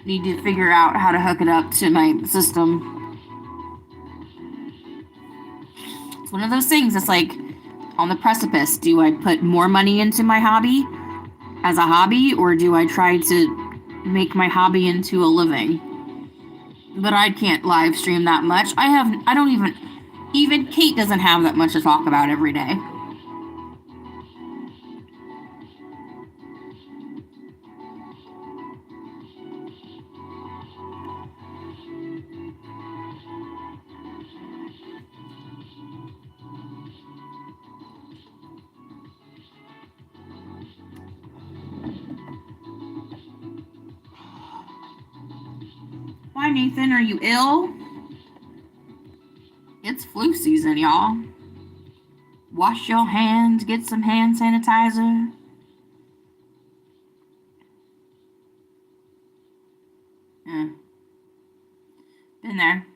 need to figure out how to hook it up to my system. It's one of those things. It's like on the precipice. Do I put more money into my hobby as a hobby, or do I try to make my hobby into a living? But I can't live stream that much. I don't even Kate doesn't have that much to talk about every day. Why, Nathan? Are you ill? It's flu season, y'all. Wash your hands, get some hand sanitizer. Been there.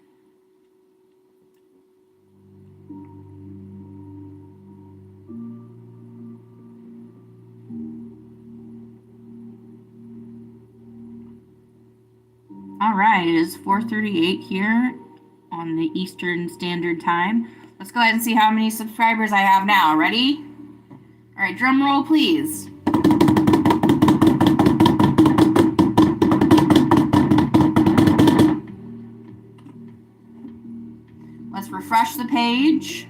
All right, it is 4:38 here on the Eastern Standard Time. Let's go ahead and see how many subscribers I have now. Ready? All right, drum roll, please. Let's refresh the page.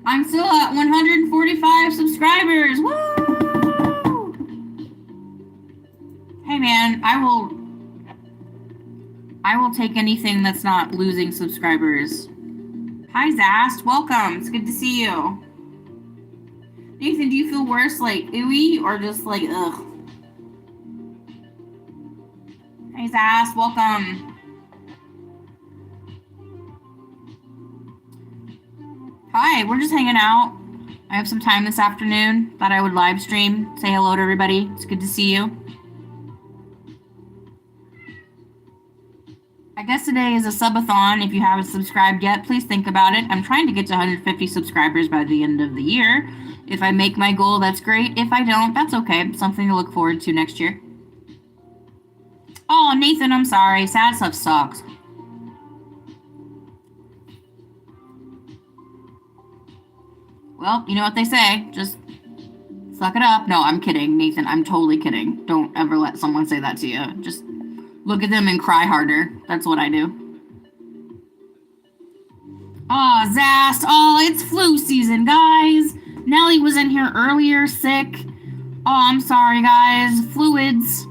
I'm still at 145 subscribers. Woo! Hey man, I will take anything that's not losing subscribers. Hi Zast, welcome. It's good to see you. Nathan, do you feel worse, like ooey, or just like ugh? Hey Zast, welcome. Hi, we're just hanging out. I have some time this afternoon. Thought I would live stream. Say hello to everybody. It's good to see you. I guess today is a Sub-A-Thon. If you haven't subscribed yet, please think about it. I'm trying to get to 150 subscribers by the end of the year. If I make my goal, that's great. If I don't, that's okay. Something to look forward to next year. Oh, Nathan, I'm sorry. Sad stuff sucks. Well, you know what they say. Just suck it up. No, I'm kidding, Nathan. I'm totally kidding. Don't ever let someone say that to you. Just look at them and cry harder. That's what I do. Oh, Zast. Oh, it's flu season, guys. Nellie was in here earlier, sick. Oh, I'm sorry, guys. Fluids.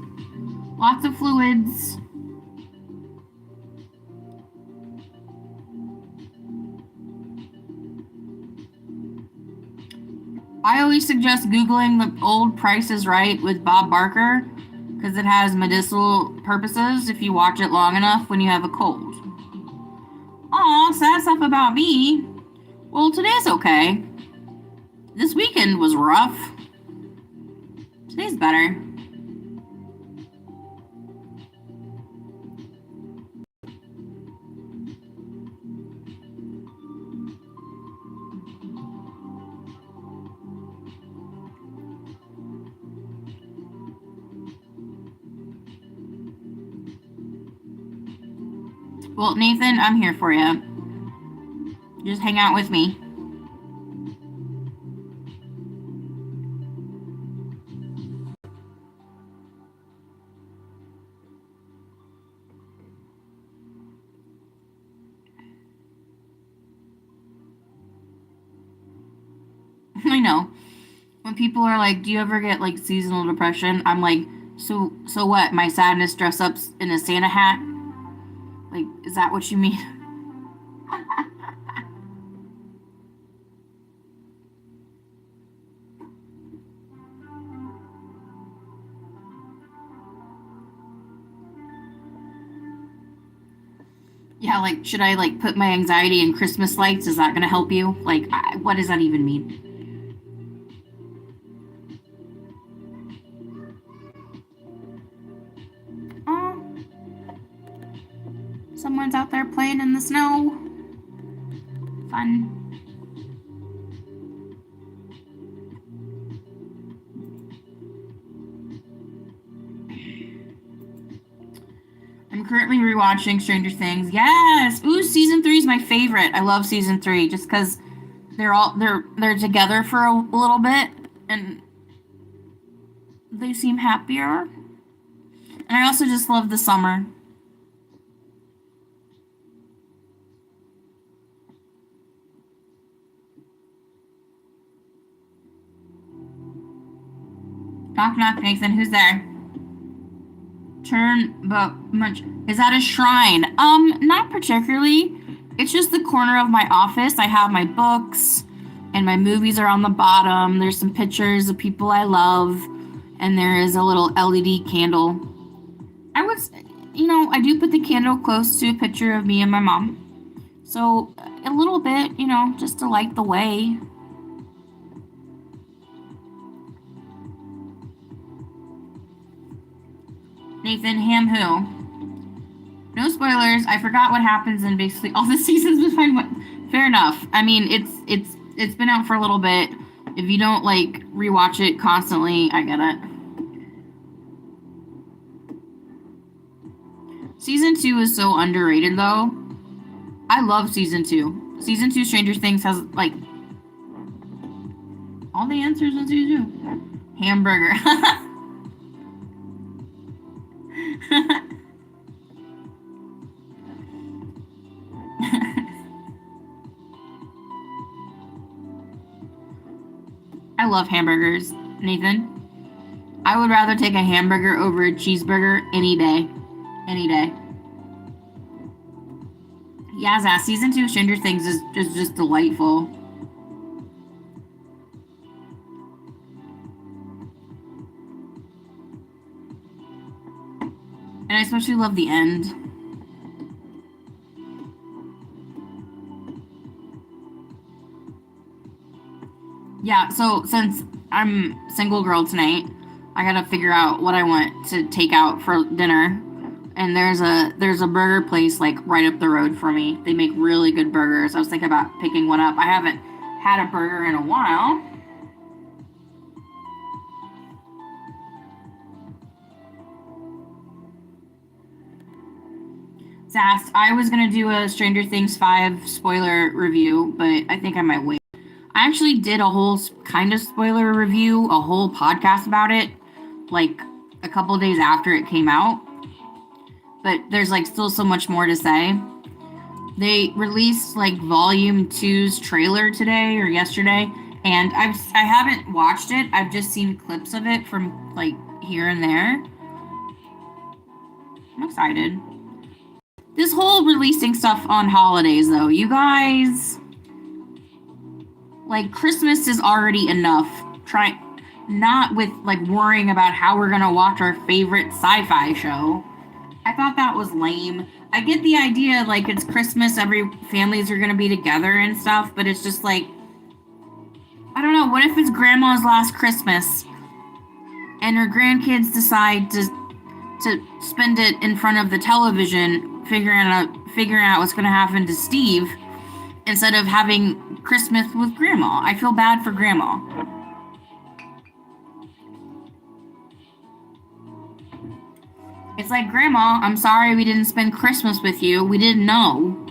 Lots of fluids. I always suggest Googling the old Price is Right with Bob Barker because it has medicinal purposes if you watch it long enough when you have a cold. Aw, sad stuff about me. Well, today's okay. This weekend was rough. Today's better. Well, Nathan, I'm here for you. Just hang out with me. I know. When people are like, do you ever get like seasonal depression? I'm like, so what? My sadness dress up in a Santa hat? Like, is that what you mean? Yeah, like, should I like put my anxiety in Christmas lights? Is that gonna help you? Like, what does that even mean? Oh, someone's out there playing in the snow. Fun. I'm currently rewatching Stranger Things. Yes. Ooh, season 3 is my favorite. I love season 3 just because they're together for a little bit and they seem happier. And I also just love the summer. Knock knock, Nathan. Who's there? Turn but much. Is that a shrine? Not particularly. It's just the corner of my office. I have my books and my movies are on the bottom. There's some pictures of people I love, and there is a little LED candle. I do put the candle close to a picture of me and my mom. So a little bit, just to light the way. Nathan, ham who? No spoilers. I forgot what happens in basically all the seasons behind what. Fair enough. I mean, it's been out for a little bit. If you don't like rewatch it constantly, I get it. Season 2 is so underrated though. I love season 2. Season 2 Stranger Things has like all the answers in season 2. Hamburger. I love hamburgers, Nathan. I would rather take a hamburger over a cheeseburger any day. Any day. Yeah, Zaz, season 2 of Stranger Things is just delightful. And I especially love the end. Yeah, so since I'm single girl tonight, I gotta figure out what I want to take out for dinner. And there's a burger place like right up the road for me. They make really good burgers. I was thinking about picking one up. I haven't had a burger in a while. Zast, I was gonna do a Stranger Things 5 spoiler review, but I think I might wait. I actually did a whole kind of spoiler review, a whole podcast about it, like a couple days after it came out. But there's like still so much more to say. They released like Volume 2's trailer today or yesterday, and I haven't watched it. I've just seen clips of it from like here and there. I'm excited. This whole releasing stuff on holidays though, you guys, like Christmas is already enough. Not with like worrying about how we're gonna watch our favorite sci-fi show. I thought that was lame. I get the idea, like it's Christmas, every families are gonna be together and stuff, but it's just like, I don't know. What if it's grandma's last Christmas, and her grandkids decide to spend it in front of the television, figuring out what's gonna happen to Steve, instead of having Christmas with grandma? I feel bad for grandma. It's like, Grandma, I'm sorry we didn't spend Christmas with you. We didn't know.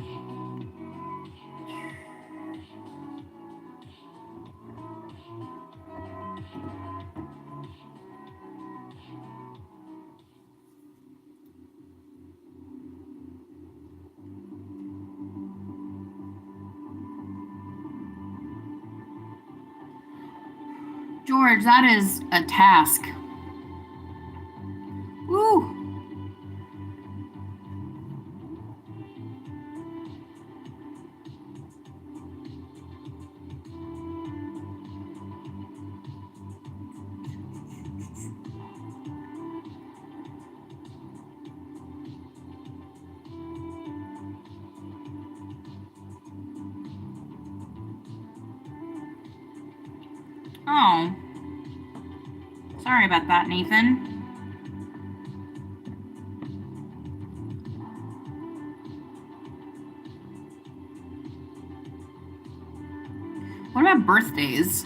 George, that is a task. Woo! Oh. Sorry about that, Nathan. What about birthdays?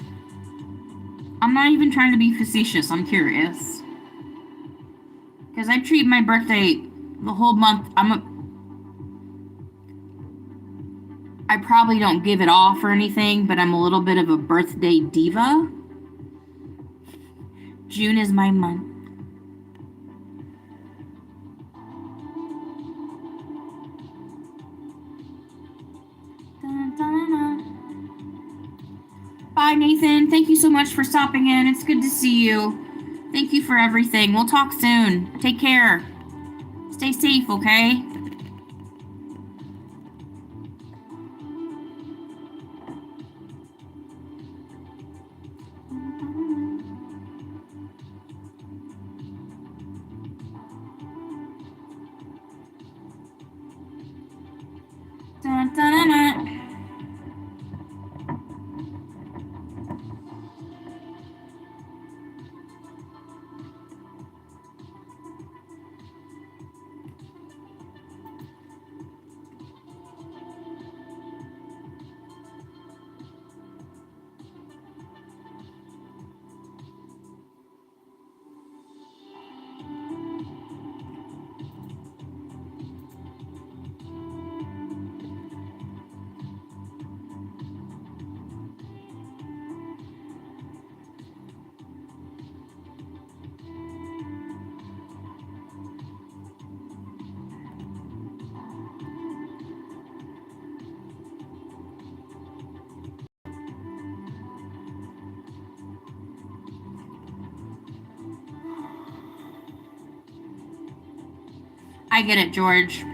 I'm not even trying to be facetious, I'm curious. Because I treat my birthday the whole month. I probably don't give it off or anything, but I'm a little bit of a birthday diva. June is my month. Bye, Nathan. Thank you so much for stopping in. It's good to see you. Thank you for everything. We'll talk soon. Take care. Stay safe, okay? Da-na-na. I get it, George.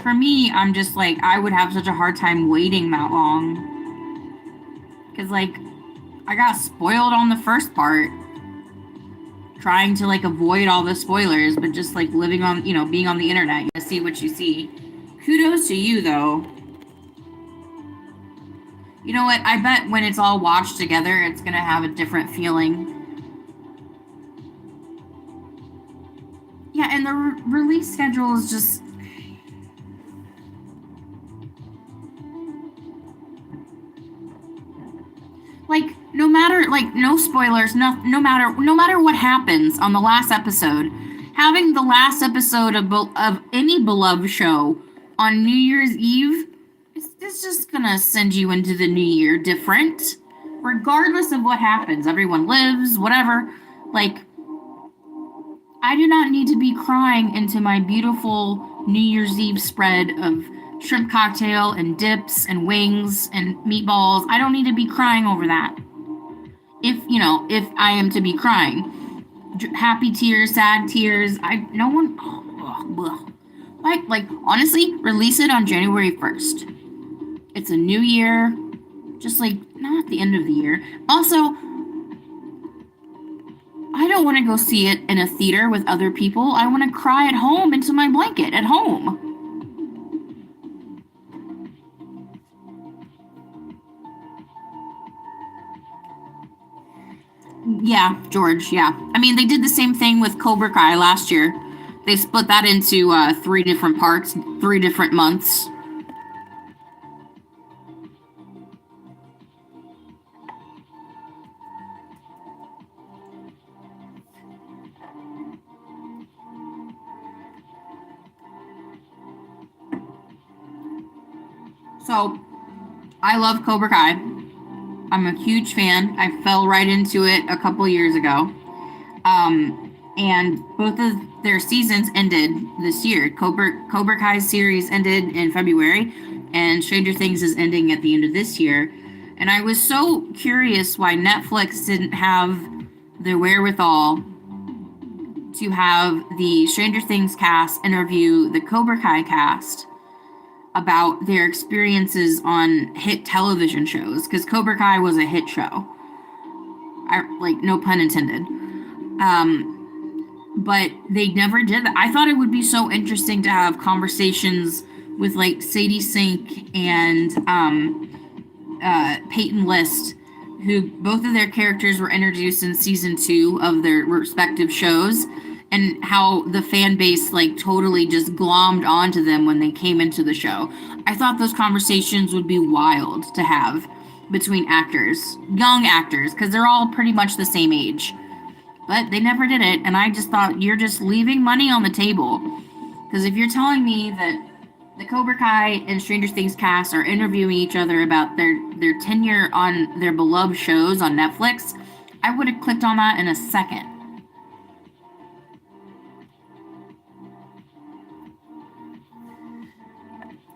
For me, I'm just like, I would have such a hard time waiting that long. Because, like, I got spoiled on the first part, trying to, like, avoid all the spoilers, but just, like, living on, being on the internet, you see what you see. Kudos to you, though. You know what? I bet when it's all watched together, it's going to have a different feeling. Yeah, and the release schedule is just. Like, no matter, like, no spoilers, no matter what happens on the last episode, having the last episode of any beloved show on New Year's Eve, it's just gonna send you into the new year different, regardless of what happens. Everyone lives, whatever. Like, I do not need to be crying into my beautiful New Year's Eve spread of shrimp cocktail and dips and wings and meatballs. I don't need to be crying over that. If I am to be crying, happy tears, sad tears, no one. Like honestly, release it on January 1st. It's a new year, just like not at the end of the year. Also, I don't want to go see it in a theater with other people. I want to cry at home into my blanket at home. Yeah, George, yeah. I mean, they did the same thing with Cobra Kai last year. They split that into 3 different parts, 3 different months. So, I love Cobra Kai. I'm a huge fan. I fell right into it a couple years ago. And both of their seasons ended this year. Cobra Kai's series ended in February, and Stranger Things is ending at the end of this year. And I was so curious why Netflix didn't have the wherewithal to have the Stranger Things cast interview the Cobra Kai cast about their experiences on hit television shows, because Cobra Kai was a hit show. No pun intended. But they never did that. I thought it would be so interesting to have conversations with like Sadie Sink and Peyton List, who both of their characters were introduced in season 2 of their respective shows, and how the fan base like totally just glommed onto them when they came into the show. I thought those conversations would be wild to have between actors, young actors, because they're all pretty much the same age. But they never did it, and I just thought, you're just leaving money on the table. Because if you're telling me that the Cobra Kai and Stranger Things cast are interviewing each other about their tenure on their beloved shows on Netflix, I would have clicked on that in a second.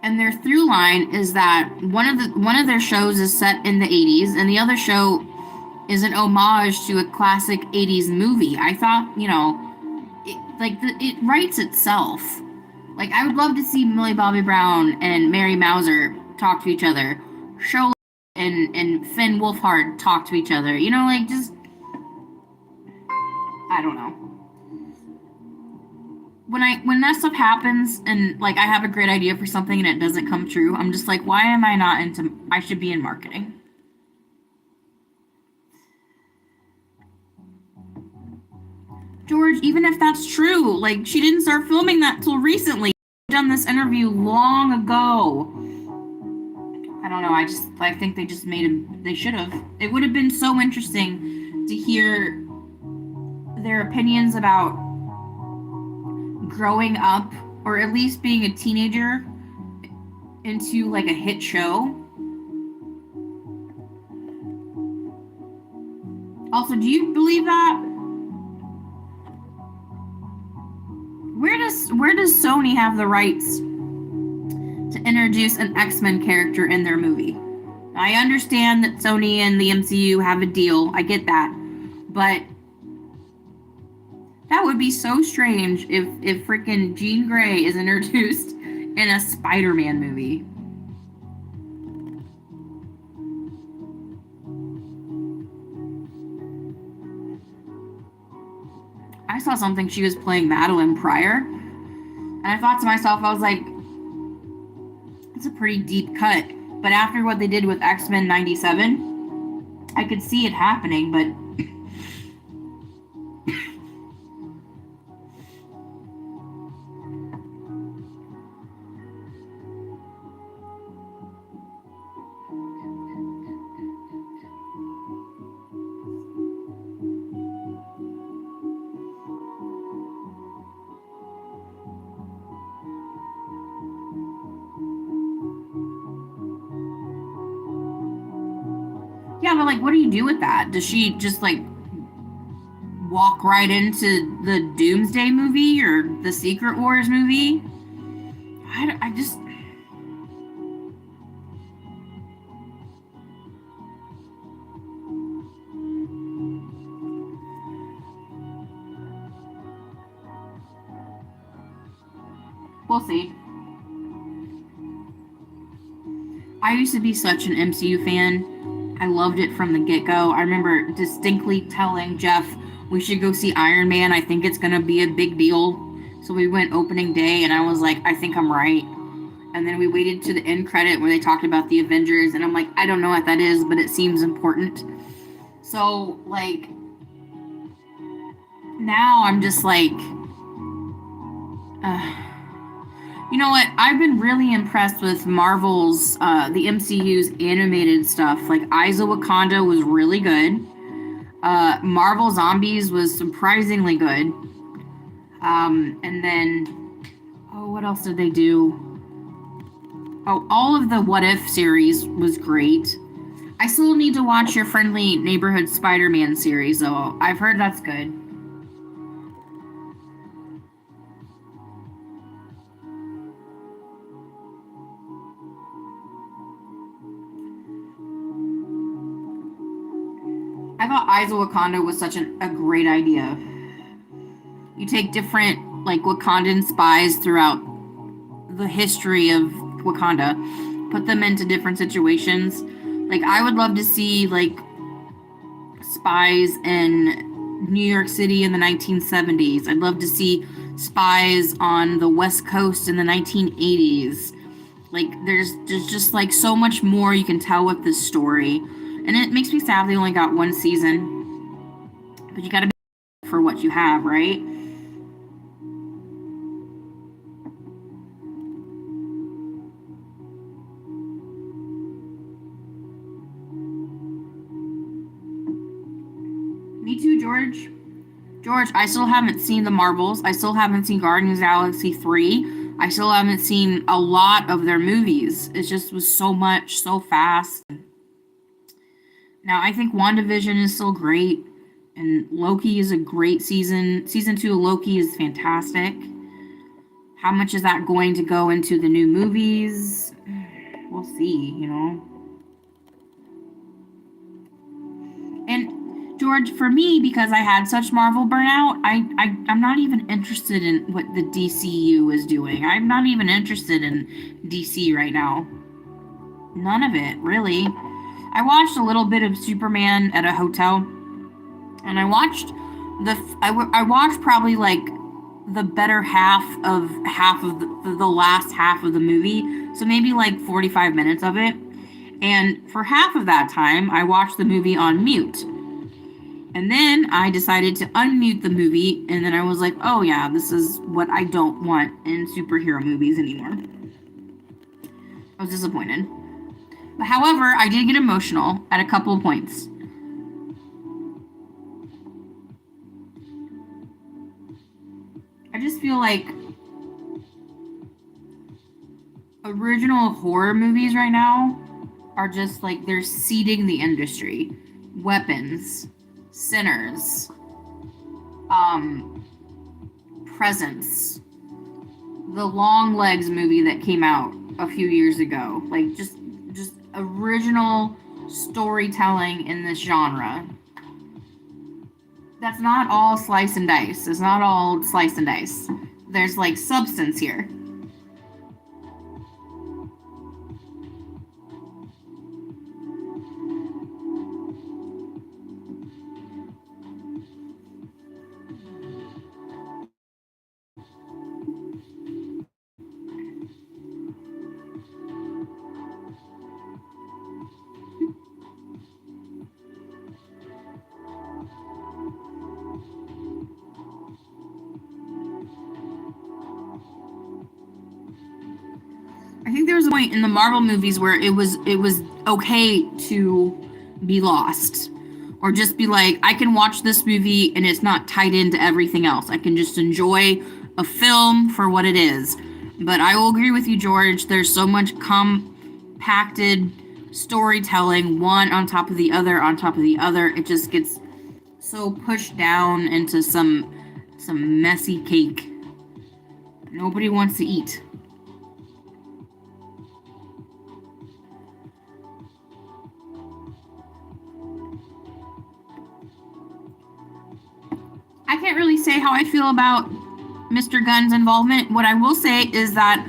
And their through line is that one of their shows is set in the 80s, and the other show is an homage to a classic 80s movie. I thought, it writes itself. Like, I would love to see Millie Bobby Brown and Mary Mauser talk to each other. Show and Finn Wolfhard talk to each other. Just, I don't know. when that stuff happens and like I have a great idea for something and it doesn't come true, I'm just like, why am I not into? I should be in marketing. George, even if that's true, like she didn't start filming that till recently. I've done this interview long ago. I don't know. I think they just made him. They should have. It would have been so interesting to hear their opinions about growing up, or at least being a teenager, into like a hit show. Also, do you believe that? Where does Sony have the rights to introduce an X-Men character in their movie? I understand that Sony and the MCU have a deal. I get that. But that would be so strange if freaking Jean Grey is introduced in a Spider-Man movie. I saw something she was playing Madeline Pryor, and I thought to myself, I was like, it's a pretty deep cut. But after what they did with X-Men 97, I could see it happening, but yeah, but like, what do you do with that? Does she just like walk right into the Doomsday movie or the Secret Wars movie? I just. We'll see. I used to be such an MCU fan. I loved it from the get-go. I remember distinctly telling Jeff we should go see Iron Man. I think it's going to be a big deal. So we went opening day and I was like, I think I'm right. And then we waited to the end credit where they talked about the Avengers and I'm like, I don't know what that is, but it seems important. So like now I'm just like, you know what? I've been really impressed with Marvel's, the MCU's animated stuff. Like, Eyes of Wakanda was really good. Marvel Zombies was surprisingly good. And then, oh, what else did they do? Oh, all of the What If series was great. I still need to watch your Friendly Neighborhood Spider-Man series, though. I've heard that's good. I thought Eyes of Wakanda was such a great idea. You take different, like, Wakandan spies throughout the history of Wakanda, put them into different situations. Like, I would love to see, like, spies in New York City in the 1970s. I'd love to see spies on the West Coast in the 1980s. Like, there's just, like, so much more you can tell with this story. And it makes me sad they only got one season. But you gotta be for what you have, right? Me too, George. George, I still haven't seen the Marvels. I still haven't seen Guardians of the Galaxy 3. I still haven't seen a lot of their movies. It just was so much, so fast. Now, I think WandaVision is still great, and Loki is a great season. Season 2 of Loki is fantastic. How much is that going to go into the new movies? We'll see, you know. And George, for me, because I had such Marvel burnout, I'm not even interested in what the DCU is doing. I'm not even interested in DC right now. None of it, really. I watched a little bit of Superman at a hotel, and I watched probably like the better half of the last half of the movie. So maybe like 45 minutes of it. And for half of that time, I watched the movie on mute. And then I decided to unmute the movie, and then I was like, oh yeah, this is what I don't want in superhero movies anymore. I was disappointed. But however, I did get emotional at a couple of points. I just feel like original horror movies right now are just like they're seeding the industry. Weapons, Sinners, Presence, the Long Legs movie that came out a few years ago. Like just original storytelling in this genre. That's not all slice and dice. It's not all slice and dice. There's like substance here. I think there was a point in the Marvel movies where it was okay to be lost, or just be like, I can watch this movie and it's not tied into everything else. I can just enjoy a film for what it is. But I will agree with you, George. There's so much compacted storytelling, one on top of the other on top of the other. It just gets so pushed down into some messy cake nobody wants to eat. I can't really say how I feel about Mr. Gunn's involvement. What I will say is that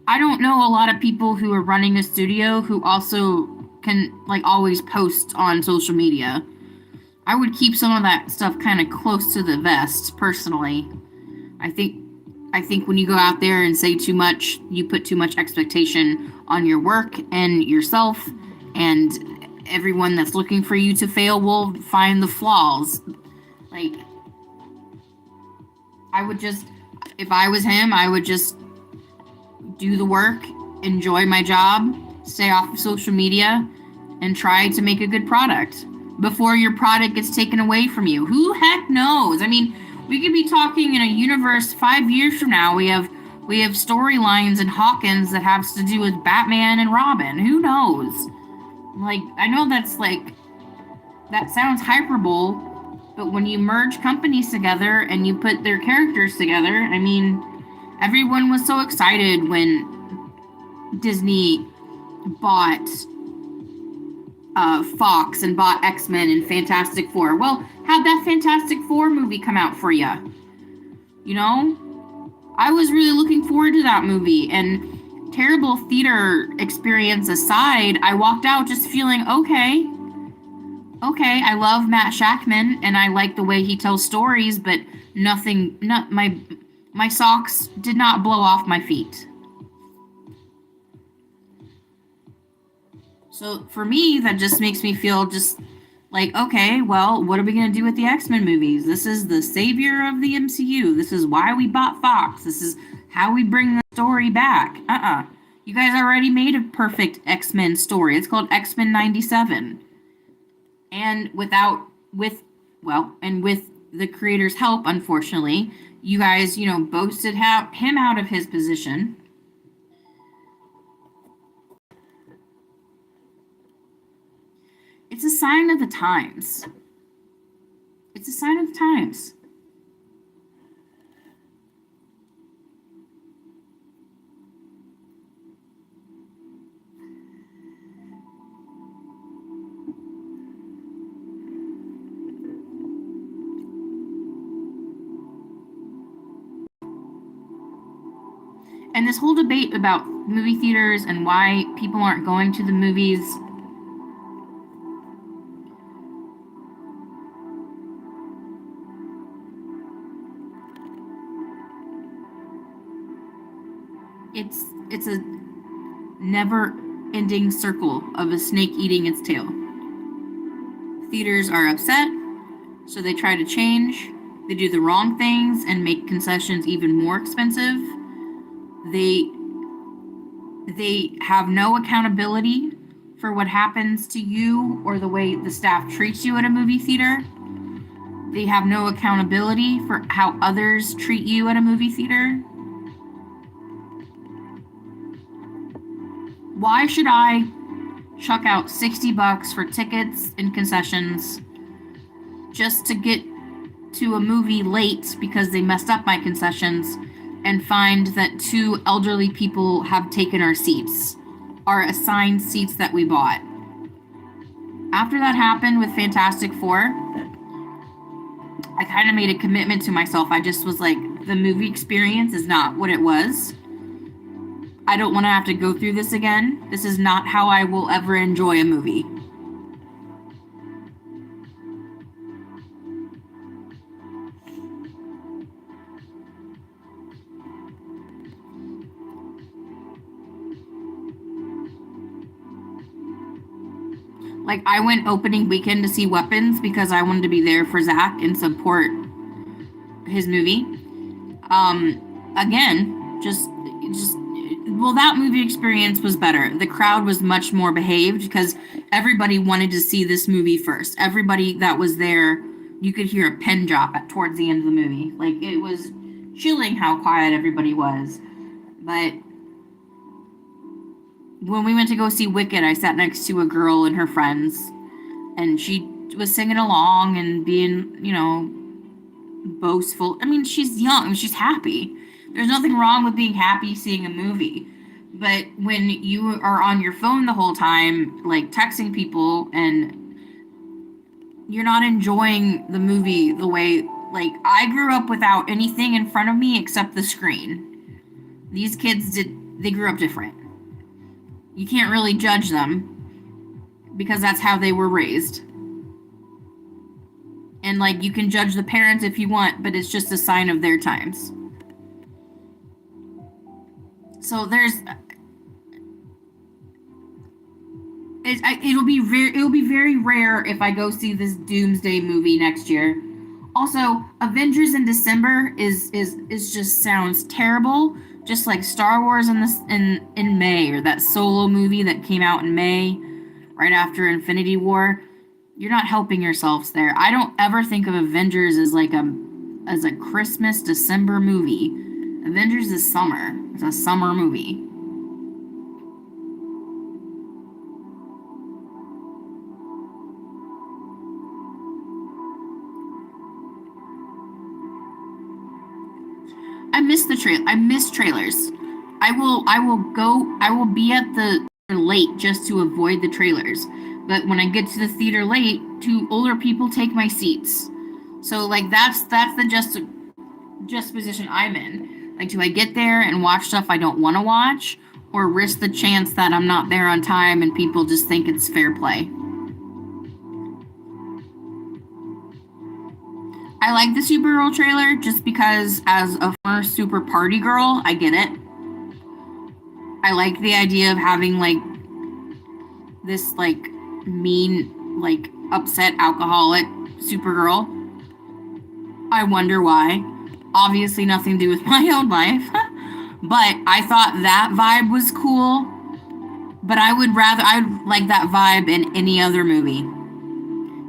I don't know a lot of people who are running a studio who also can like always post on social media. I would keep some of that stuff kind of close to the vest, personally. I think when you go out there and say too much, you put too much expectation on your work and yourself, and everyone that's looking for you to fail will find the flaws. Like, I would just, if I was him, I would just do the work, enjoy my job, stay off of social media, and try to make a good product before your product gets taken away from you. Who heck knows? I mean, we could be talking in a universe 5 years from now. We have storylines in Hawkins that have to do with Batman and Robin. Who knows? Like, I know that's like, that sounds hyperbole, but when you merge companies together and you put their characters together, I mean, everyone was so excited when Disney bought Fox and bought X-Men and Fantastic Four. Well, how'd that Fantastic Four movie come out for you? You know? I was really looking forward to that movie, and terrible theater experience aside, I walked out just feeling okay, I love Matt Shackman and I like the way he tells stories, but my socks did not blow off my feet. So for me, that just makes me feel just like, okay, well, what are we going to do with the X-Men movies? This is the savior of the MCU. This is why we bought Fox. This is how we bring the story back. You guys already made a perfect X-Men story. It's called X-Men 97. And with the creator's help, unfortunately, you guys, boasted him out of his position. It's a sign of the times. It's a sign of the times. And this whole debate about movie theaters and why people aren't going to the movies, it's a never ending circle of a snake eating its tail. Theaters are upset, so they try to change. They do the wrong things and make concessions even more expensive. They have no accountability for what happens to you or the way the staff treats you at a movie theater. They have no accountability for how others treat you at a movie theater. Why should I chuck out $60 for tickets and concessions just to get to a movie late because they messed up my concessions and find that two elderly people have taken our seats, our assigned seats that we bought? After that happened with Fantastic Four, I kind of made a commitment to myself. I just was like, the movie experience is not what it was. I don't want to have to go through this again. This is not how I will ever enjoy a movie. Like, I went opening weekend to see Weapons because I wanted to be there for Zach and support his movie. Again, well, that movie experience was better. The crowd was much more behaved because everybody wanted to see this movie first. Everybody that was there, you could hear a pin drop towards the end of the movie. Like, it was chilling how quiet everybody was. But when we went to go see Wicked, I sat next to a girl and her friends, and she was singing along and being, boastful. I mean, she's young, she's happy. There's nothing wrong with being happy seeing a movie. But when you are on your phone the whole time, like texting people, and you're not enjoying the movie the way, like, I grew up without anything in front of me except the screen. These kids they grew up different. You can't really judge them because that's how they were raised. And, like, you can judge the parents if you want, but it's just a sign of their times. So it'll be very rare if I go see this Doomsday movie next year. Also, Avengers in December is just sounds terrible. Just like Star Wars in May, or that Solo movie that came out in May, right after Infinity War. You're not helping yourselves there. I don't ever think of Avengers as a Christmas December movie. Avengers is summer. It's a summer movie. I miss trailers. I will be at the late just to avoid the trailers. But when I get to the theater late, two older people take my seats. So, like, that's the just position I'm in. Like, do I get there and watch stuff I don't want to watch, or risk the chance that I'm not there on time and people just think it's fair play? I like the Supergirl trailer just because, as a former super party girl, I get it. I like the idea of having, like, this, like, mean, like, upset alcoholic Supergirl. I wonder why. Obviously nothing to do with my own life. But I thought that vibe was cool. But I'd like that vibe in any other movie.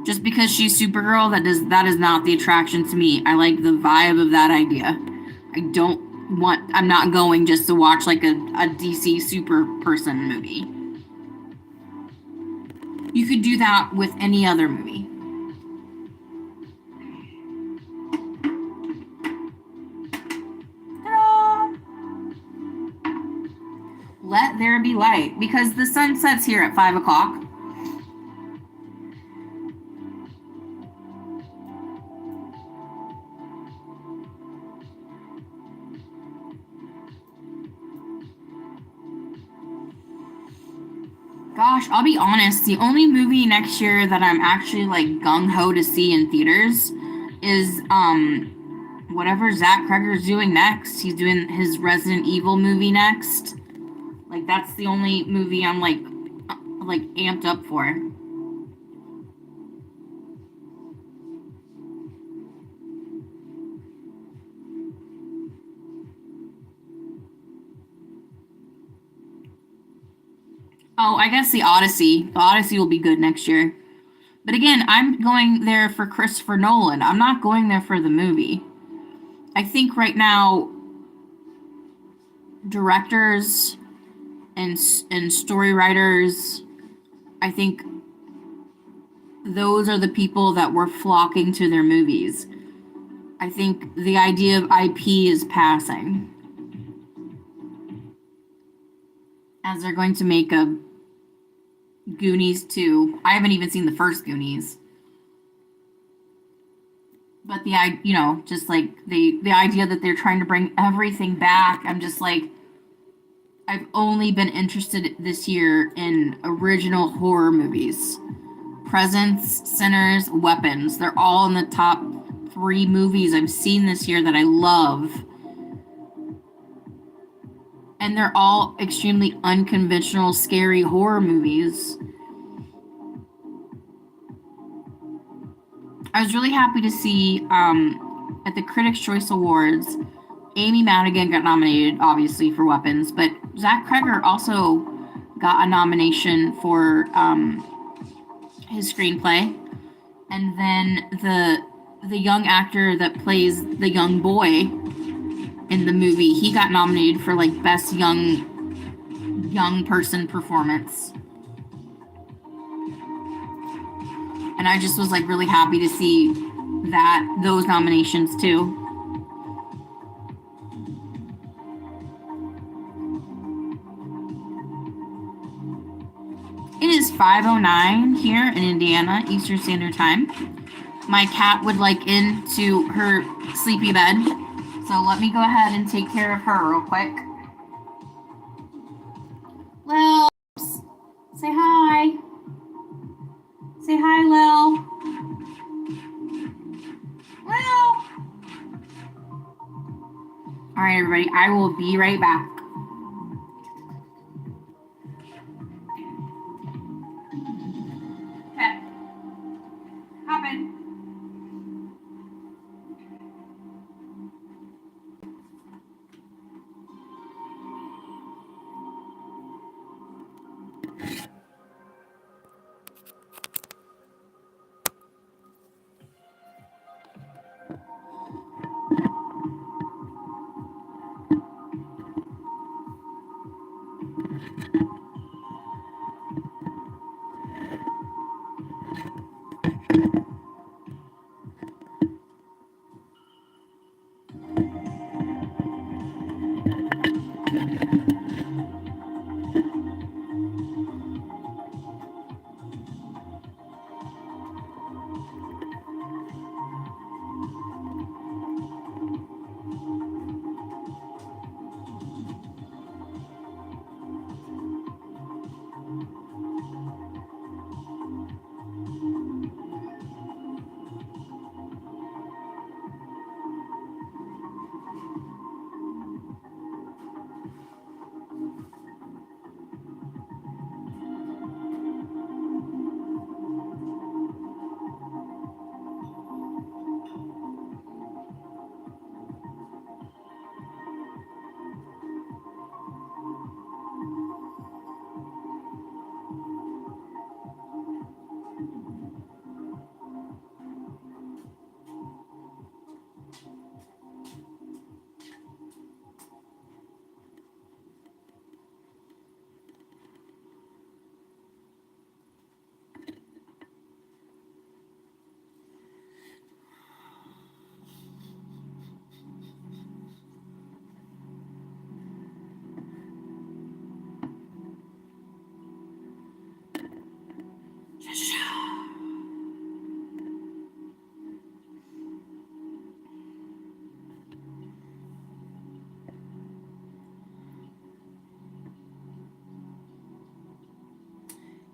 Just because she's Supergirl, that is not the attraction to me. I like the vibe of that idea. I'm not going just to watch, like, a DC super person movie. You could do that with any other movie. Ta-da! Let there be light, because the sun sets here at 5 o'clock. Gosh, I'll be honest, the only movie next year that I'm actually, like, gung-ho to see in theaters is whatever Zach Kreger's doing next. He's doing his Resident Evil movie next. Like that's the only movie I'm like amped up for. Oh, I guess the Odyssey. The Odyssey will be good next year. But again, I'm going there for Christopher Nolan. I'm not going there for the movie. I think right now, directors and story writers, I think those are the people that were flocking to their movies. I think the idea of IP is passing. As they're going to make a Goonies 2. I haven't even seen the first Goonies. But just like the idea that they're trying to bring everything back, I'm just like, I've only been interested this year in original horror movies. Presence, Sinners, Weapons. They're all in the top 3 movies I've seen this year that I love. And they're all extremely unconventional, scary horror movies. I was really happy to see at the Critics' Choice Awards, Amy Madigan got nominated, obviously, for Weapons, but Zach Kreger also got a nomination for his screenplay. And then the young actor that plays the young boy in the movie, he got nominated for like best young person performance. And I just was like really happy to see those nominations too. It is 5:09 here in Indiana, Eastern Standard Time. My cat would like into her sleepy bed, so let me go ahead and take care of her real quick. Lil, say hi. Say hi, Lil. Lil. All right, everybody, I will be right back. Okay. Hop in.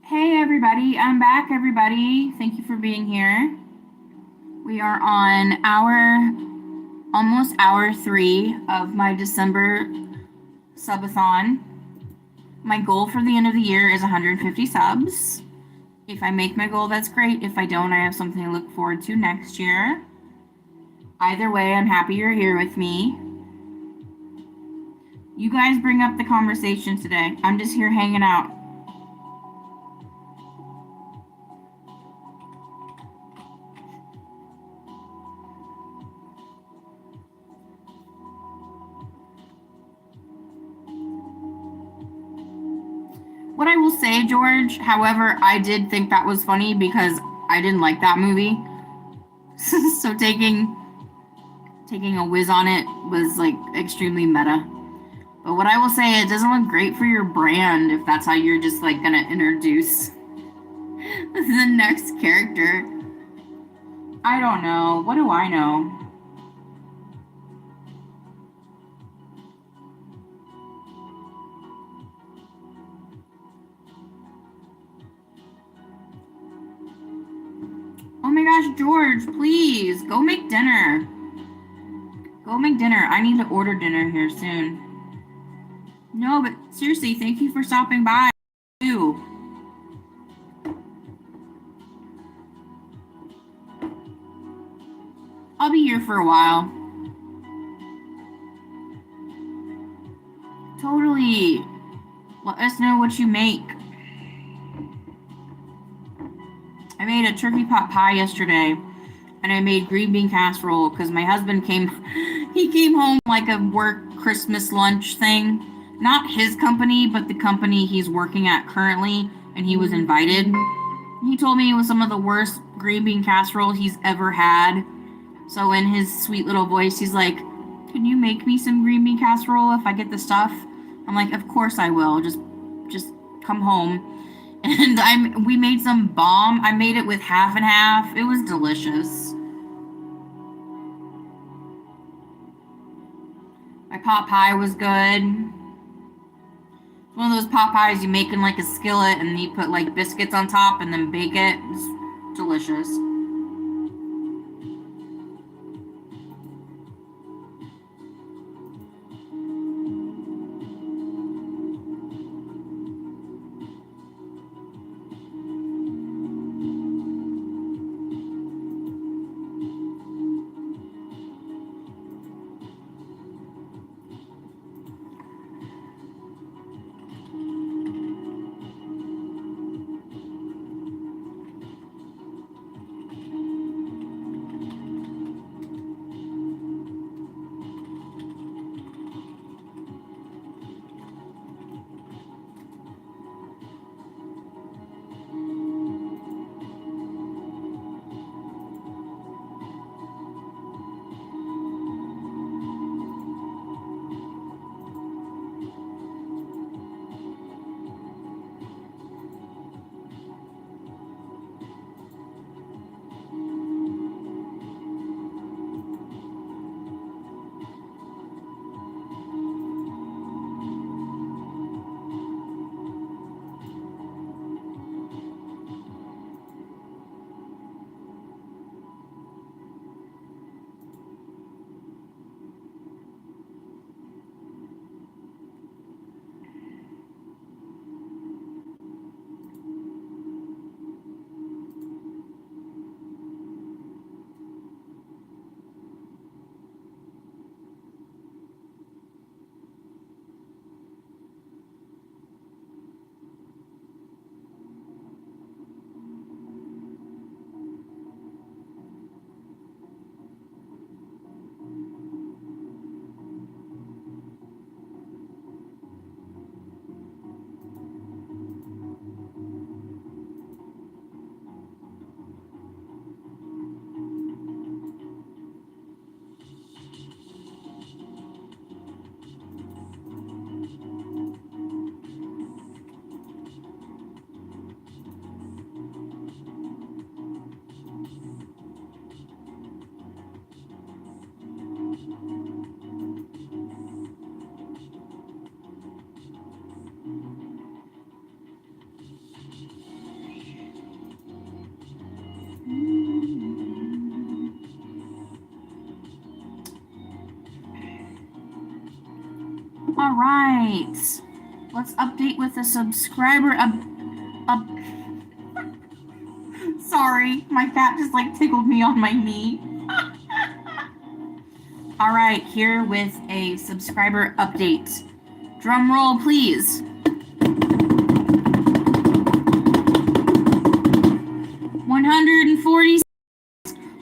Hey everybody, I'm back everybody. Thank you for being here. We are on hour almost hour 3 of my December Sub-A-Thon. My goal for the end of the year is 150 subs. If I make my goal, that's great. If I don't, I have something to look forward to next year. Either way, I'm happy you're here with me. You guys bring up the conversation today. I'm just here hanging out. What I will say, George, however, I did think that was funny because I didn't like that movie. So taking a whiz on it was like extremely meta. But what I will say, it doesn't look great for your brand if that's how you're just like gonna introduce the next character. I don't know. What do I know? Oh my gosh, George, please go make dinner. Go make dinner. I need to order dinner here soon. No, but seriously, thank you for stopping by. Too. I'll be here for a while. Totally. Let us know what you make. I made a turkey pot pie yesterday, and I made green bean casserole because my husband he came home like a work Christmas lunch thing. Not his company, but the company he's working at currently, and he was invited. He told me it was some of the worst green bean casserole he's ever had. So in his sweet little voice, he's like, "Can you make me some green bean casserole if I get the stuff?" I'm like, "Of course I will. Just come home." And we made some bomb. I made it with half and half. It was delicious. My pot pie was good. One of those pot pies you make in like a skillet and you put like biscuits on top and then bake it. It's delicious. All right. Let's update with a subscriber up. Sorry, my cat just like tickled me on my knee. All right, here with a subscriber update. Drum roll, please. 140.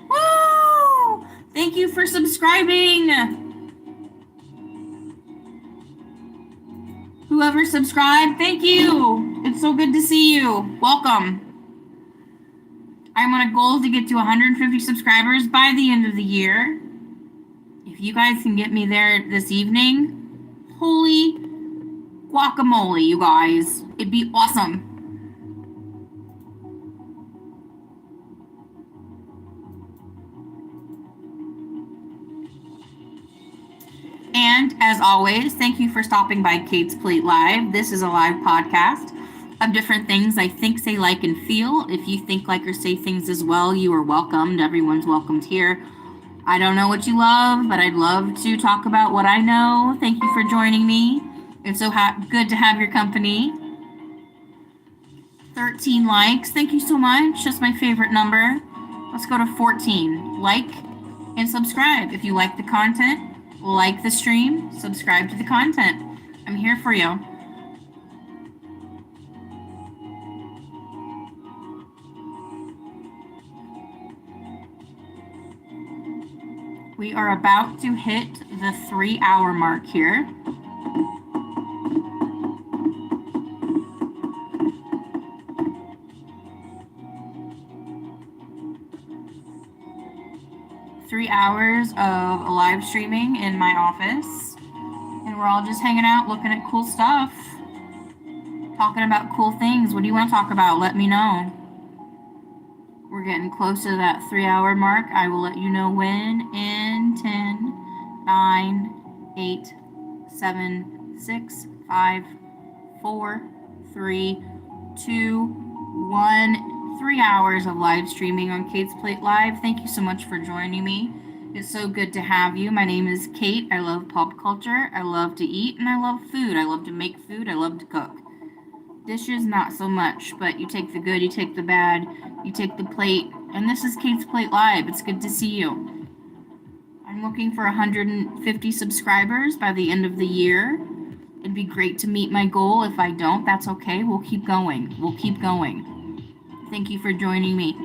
Woo! Thank you for subscribing. Whoever subscribed, thank you. It's so good to see you. Welcome. I'm on a goal to get to 150 subscribers by the end of the year. If you guys can get me there this evening, holy guacamole, you guys. It'd be awesome. And as always, thank you for stopping by Kate's Plate Live. This is a live podcast of different things I think, say, like, and feel. If you think, like, or say things as well, you are welcomed. Everyone's welcomed here. I don't know what you love, but I'd love to talk about what I know. Thank you for joining me. It's so good to have your company. 13 likes. Thank you so much. That's my favorite number. Let's go to 14. Like and subscribe. If you like the content, like the stream, subscribe to the content. I'm here for you. We are about to hit the 3-hour mark here. Three hours of live streaming in my office, and we're all just hanging out looking at cool stuff, talking about cool things. What do you want to talk about? Let me know. We're getting close to that 3-hour mark. I will let you know when in 10, 9, 8, 7, 6, 5, 4, 3, 2, 1. 3 hours of live streaming on Kate's Plate Live. Thank you so much for joining me. It's so good to have you. My name is Kate. I love pop culture. I love to eat, and I love food. I love to make food. I love to cook. Dishes, not so much, but you take the good, you take the bad, you take the plate. And this is Kate's Plate Live. It's good to see you. I'm looking for 150 subscribers by the end of the year. It'd be great to meet my goal. If I don't, that's okay. We'll keep going. We'll keep going. Thank you for joining me.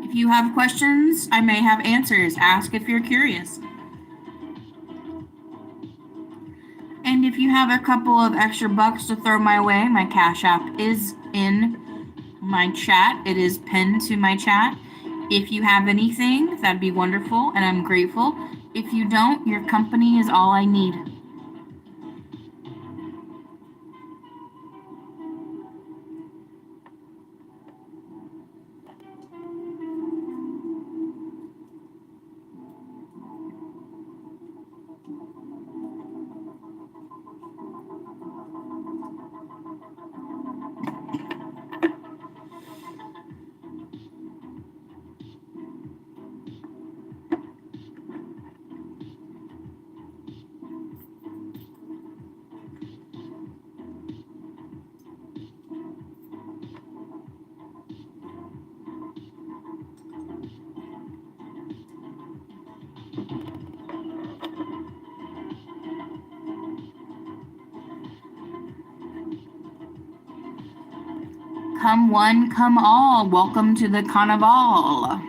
If you have questions, I may have answers. Ask if you're curious. And if you have a couple of extra bucks to throw my way, my Cash App is in my chat. It is pinned to my chat. If you have anything, that'd be wonderful, and I'm grateful. If you don't, your company is all I need. Come one, come all. Welcome to the carnival.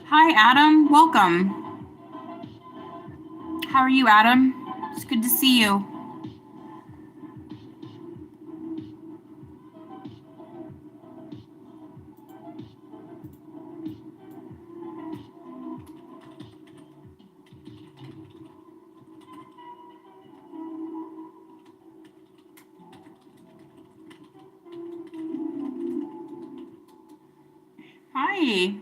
Hi, Adam. Welcome. How are you, Adam? It's good to see you. Hi.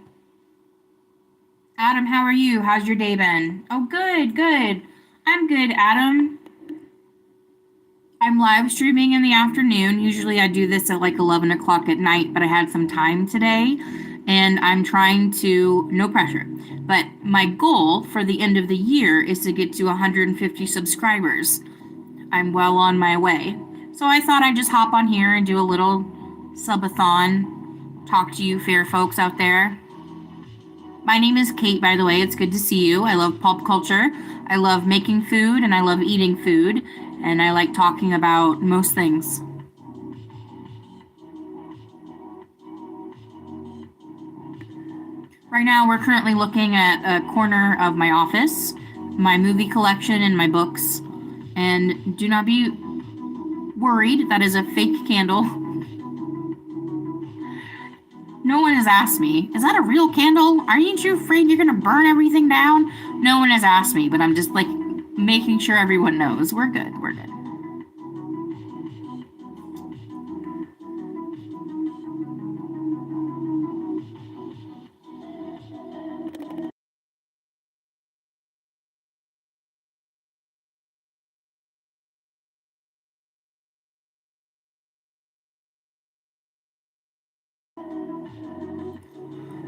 Adam, how are you? How's your day been? Oh, good, good. I'm good, Adam. I'm live streaming in the afternoon. Usually I do this at like 11 o'clock at night, but I had some time today and I'm trying to, no pressure, but my goal for the end of the year is to get to 150 subscribers. I'm well on my way. So I thought I'd just hop on here and do a little sub-a-thon, talk to you fair folks out there. My name is Kate, by the way. It's good to see you. I love pop culture. I love making food and I love eating food. And I like talking about most things. Right now, we're currently looking at a corner of my office, my movie collection, and my books. And do not be worried, that is a fake candle. No one has asked me, is that a real candle? Aren't you afraid you're gonna burn everything down? No one has asked me, but I'm just like making sure everyone knows. We're good. We're good.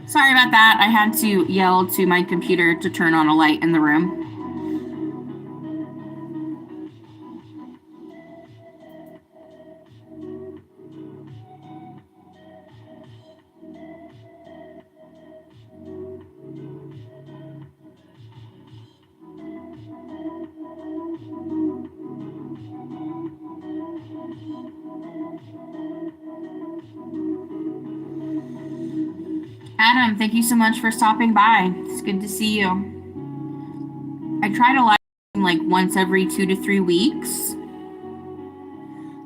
Sorry about that. I had to yell to my computer to turn on a light in the room. Adam, thank you so much for stopping by. It's good to see you. I try to live like once every 2 to 3 weeks.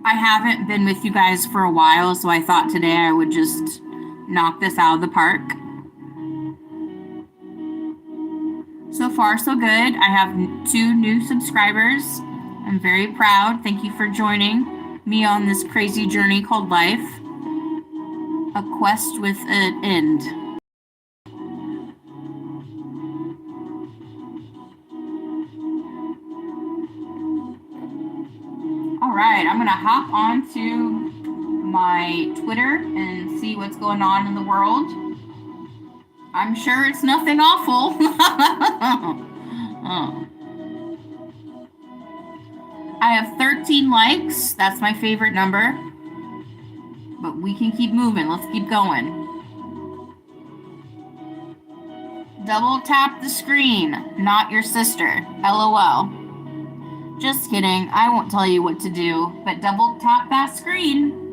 I haven't been with you guys for a while, so I thought today I would just knock this out of the park. So far, so good. I have 2 new subscribers. I'm very proud. Thank you for joining me on this crazy journey called life. A quest with an end. All right, I'm gonna hop on to my Twitter and see what's going on in the world. I'm sure it's nothing awful. Oh. I have 13 likes. That's my favorite number. But we can keep moving. Let's keep going. Double tap the screen, not your sister. LOL. Just kidding. I won't tell you what to do, but double tap that screen.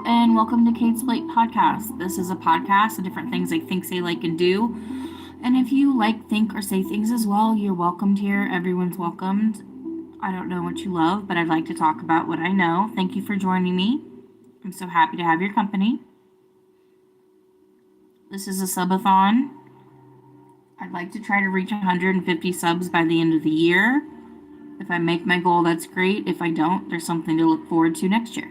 and welcome to Kate's Plate Podcast. This is a podcast of different things I think, say, like, and do. And if you like, think, or say things as well, you're welcomed here. Everyone's welcomed. I don't know what you love, but I'd like to talk about what I know. Thank you for joining me. I'm so happy to have your company. This is a Sub-A-Thon. I'd like to try to reach 150 subs by the end of the year. If I make my goal, that's great. If I don't, there's something to look forward to next year.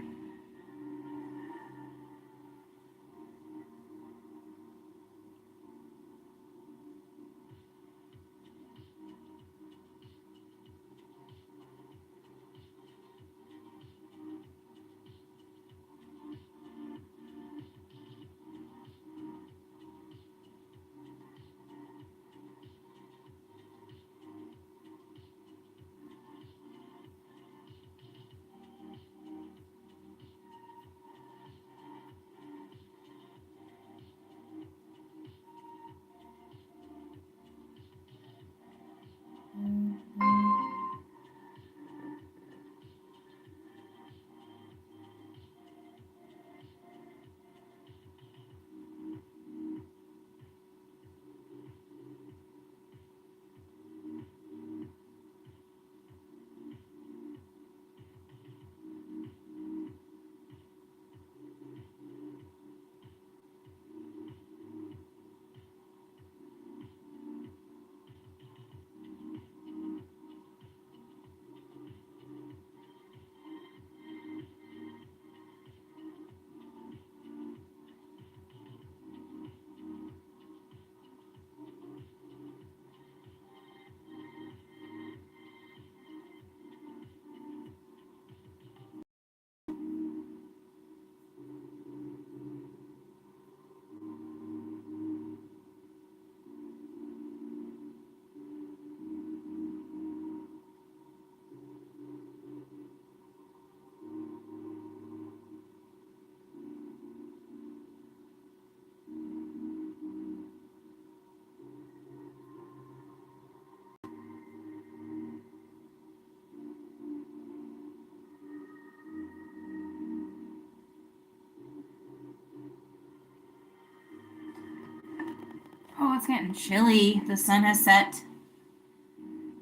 Oh, it's getting chilly. The sun has set.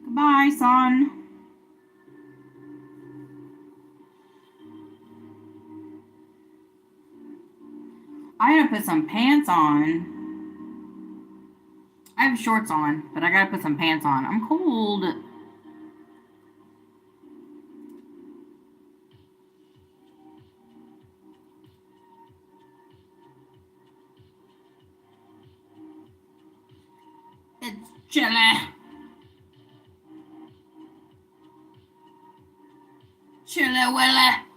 Goodbye, sun. I gotta put some pants on. I have shorts on, but I gotta put some pants on. I'm cold. It's chilly. Chilly willy.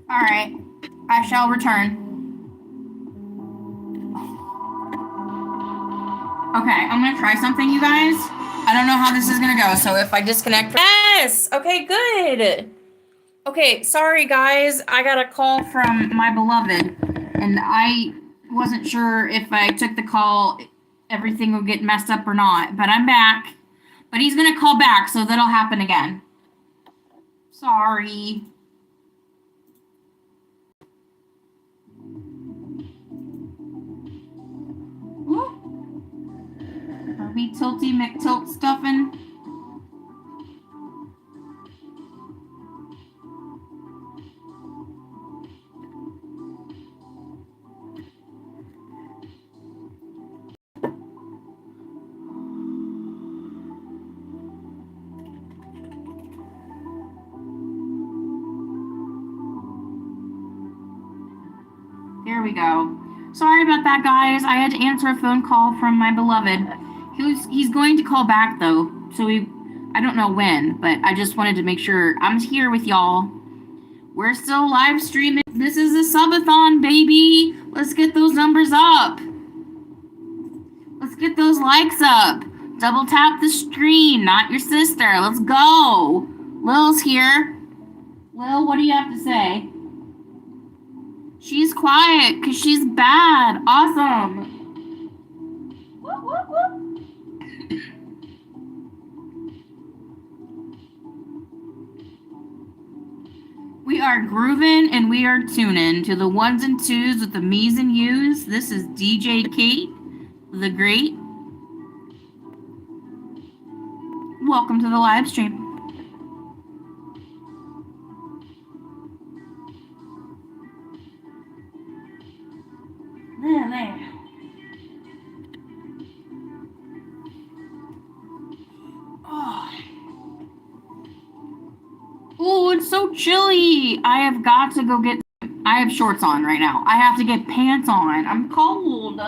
All right, I shall return. Okay, I'm gonna try something, you guys. I don't know how this is gonna go, so if I disconnect. Yes! Okay, good. Okay, sorry, guys. I got a call from my beloved, and I wasn't sure if I took the call, everything would get messed up or not, but I'm back. But he's gonna call back, so that'll happen again. Sorry. Ooh. Are we tilty McTilt stuffing? There we go. Sorry about that, guys. I had to answer a phone call from my beloved. He's going to call back though, so I don't know when, but I just wanted to make sure I'm here with y'all. We're still live streaming. This is a Sub-A-Thon, baby. Let's get those numbers up. Let's get those likes up. Double tap the screen, not your sister. Let's go. Lil's here. Lil, what do you have to say? She's quiet because she's bad. Awesome. Whoop, whoop, whoop. We are grooving and we are tuning to the ones and twos with the me's and you's. This is DJ Kate, the Great. Welcome to the live stream. There. Oh, it's so chilly. I have got to go get. I have shorts on right now. I have to get pants on. I'm cold.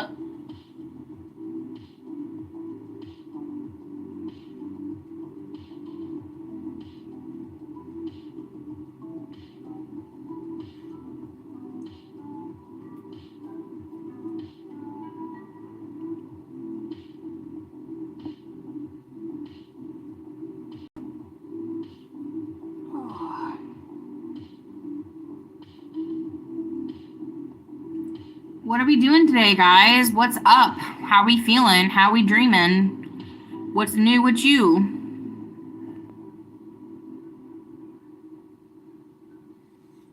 What are we doing today, guys? What's up? How we feeling? How we dreaming? What's new with you?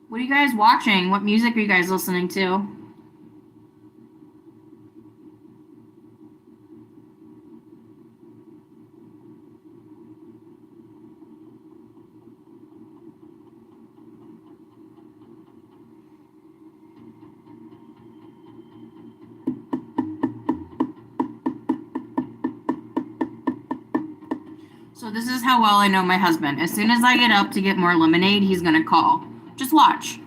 What are you guys watching? What music are you guys listening to? So this is how well I know my husband. As soon as I get up to get more lemonade, he's gonna call. Just watch.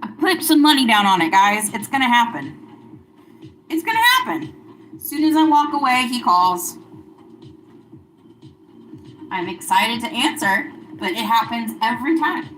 I put some money down on it, guys. It's gonna happen. It's gonna happen. As soon as I walk away, he calls. I'm excited to answer, but it happens every time.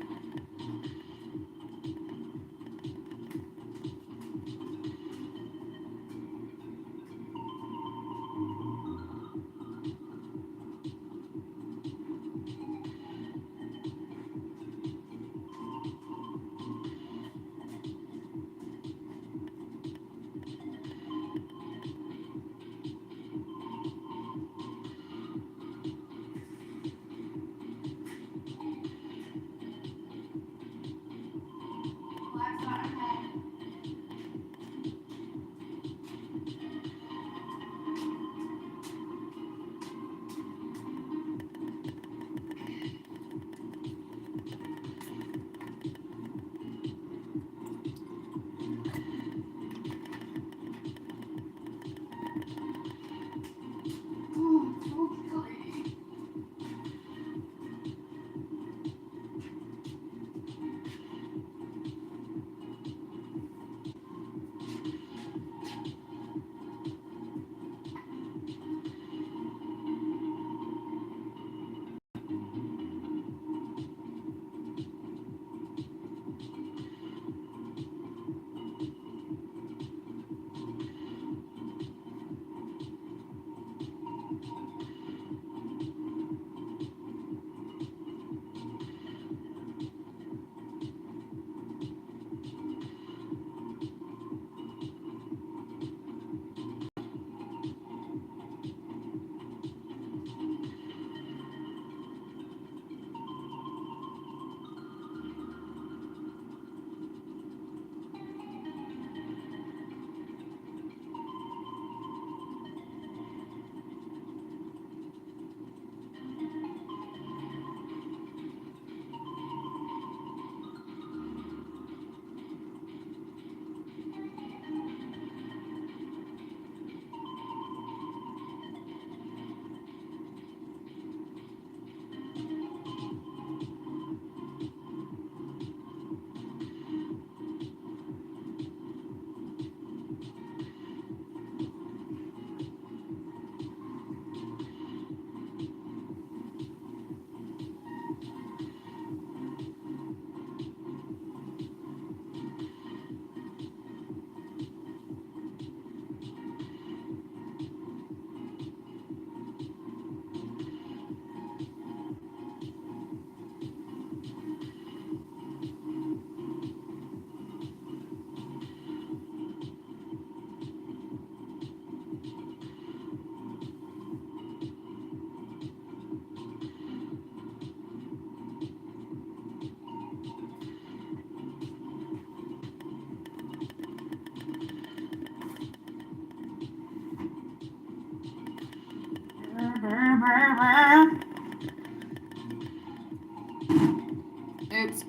Oops.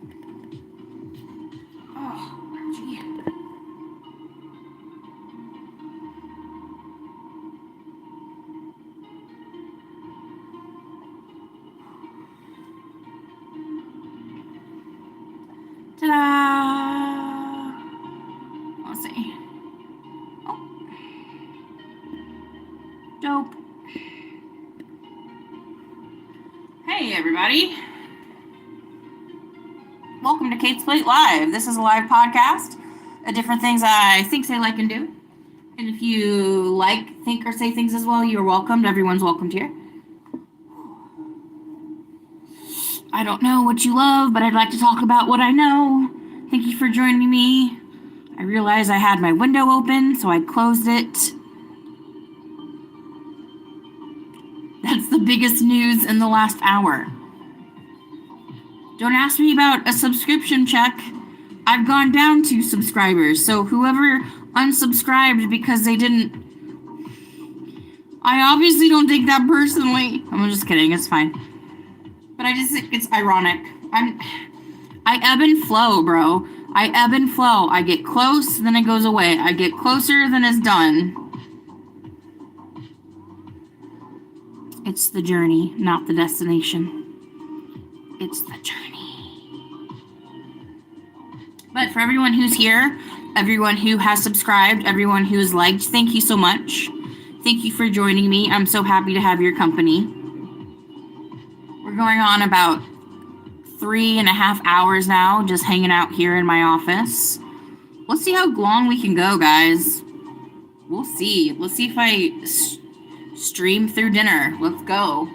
Oh, gee. Ta-da! Let's see. Oh, dope. Hey, everybody. Welcome to Kate's Plate Live. This is a live podcast of different things I think, say, like, and do. And if you like, think, or say things as well, you're welcomed. Everyone's welcomed here. I don't know what you love, but I'd like to talk about what I know. Thank you for joining me. I realized I had my window open, so I closed it. That's the biggest news in the last hour. Don't ask me about a subscription check. I've gone down 2 subscribers, so whoever unsubscribed because they didn't... I obviously don't take that personally. I'm just kidding, it's fine. But I just think it's ironic. I ebb and flow, bro. I ebb and flow. I get close, then it goes away. I get closer, then it's done. It's the journey, not the destination. It's the journey. But for everyone who's here, everyone who has subscribed, everyone who's liked, thank you so much. Thank you for joining me. I'm so happy to have your company. We're going on about 3.5 hours now, just hanging out here in my office. Let's see how long we can go, guys. We'll see. Let's see if I stream through dinner. Let's go.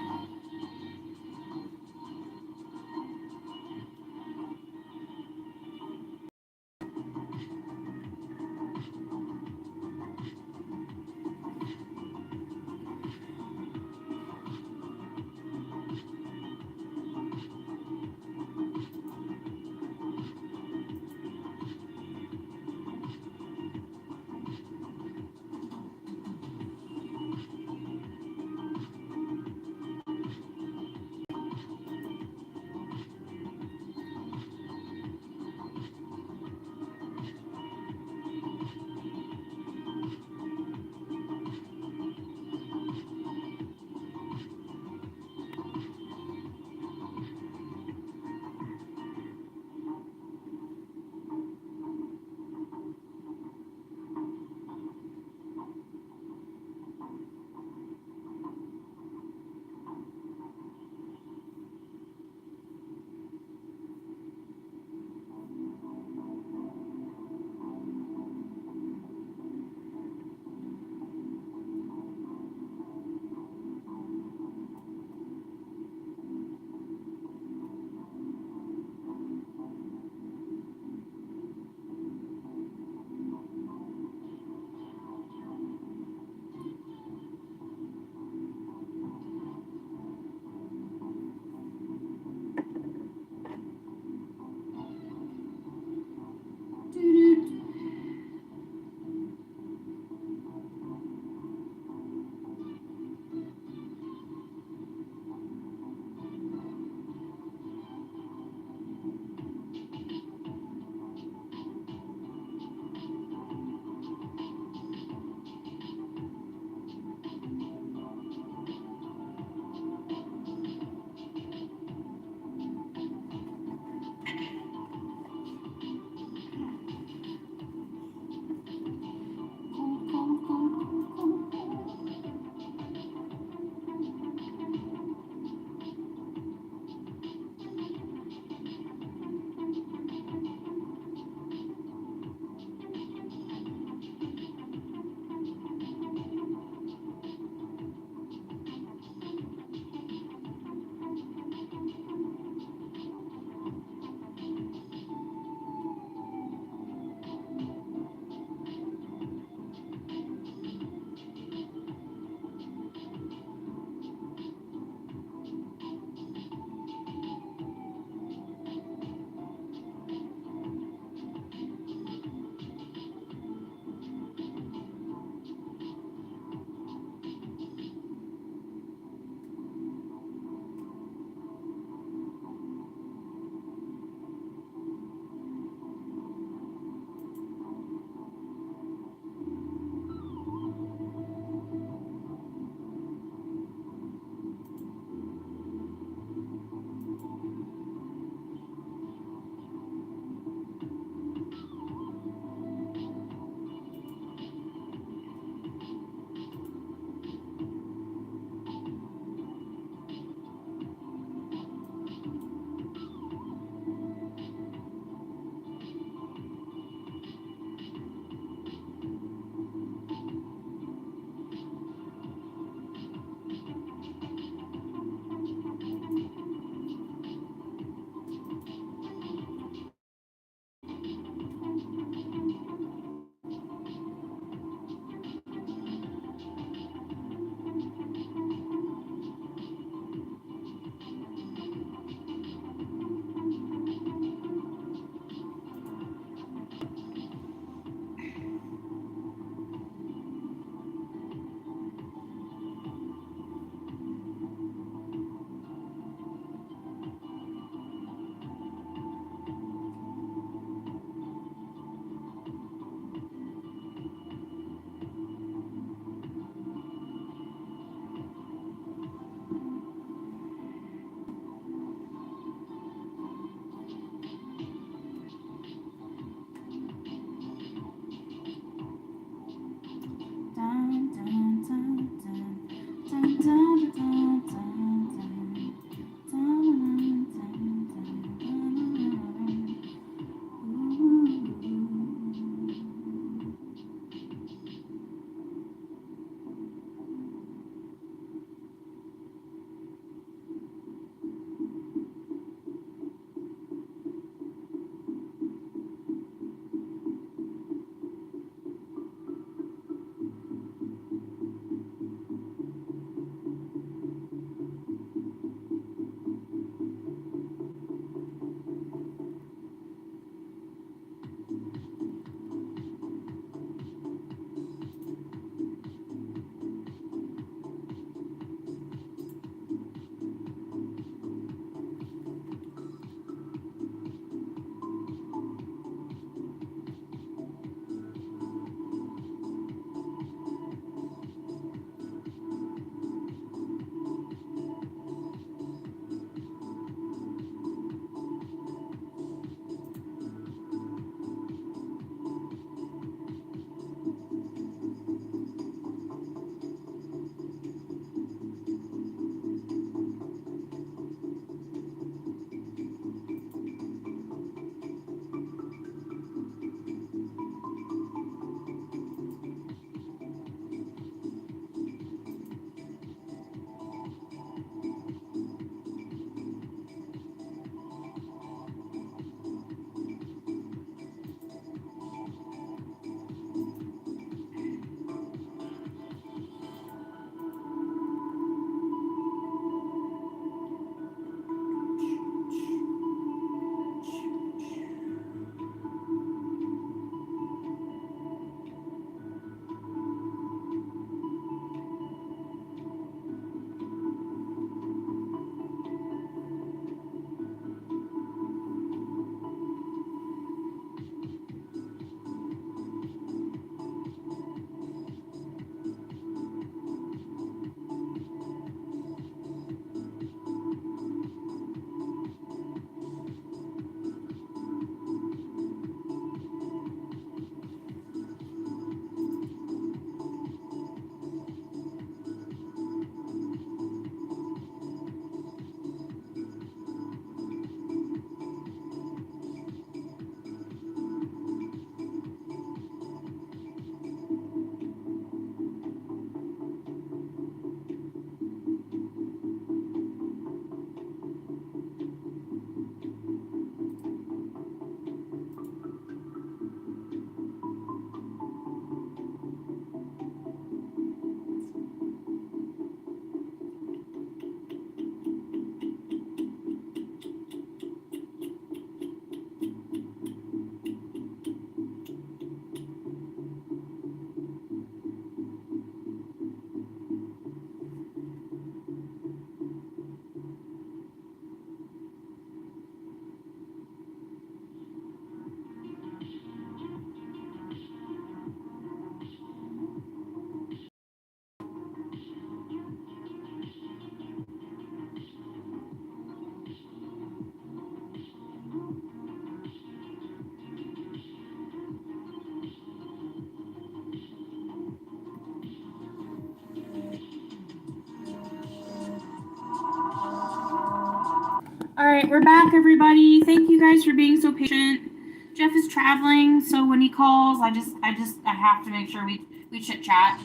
right, we're back, everybody. Thank you guys for being so patient. Jeff is traveling, so when he calls, I have to make sure we chit chat.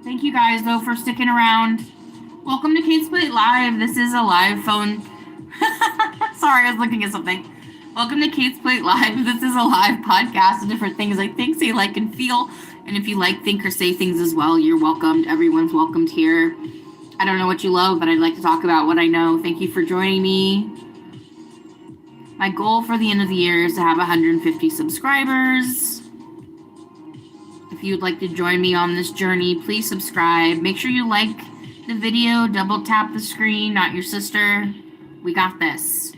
Thank you guys though for sticking around. Welcome to Kate's Plate Live. This is a live phone. Sorry, I was looking at something. Welcome to Kate's Plate Live. This is a live podcast of different things I think, say, like, and feel. And if you like, think, or say things as well, you're welcomed. Everyone's welcomed here. I don't know what you love, but I'd like to talk about what I know. Thank you for joining me. My goal for the end of the year is to have 150 subscribers. If you'd like to join me on this journey, please subscribe. Make sure you like the video. Double tap the screen, not your sister. We got this.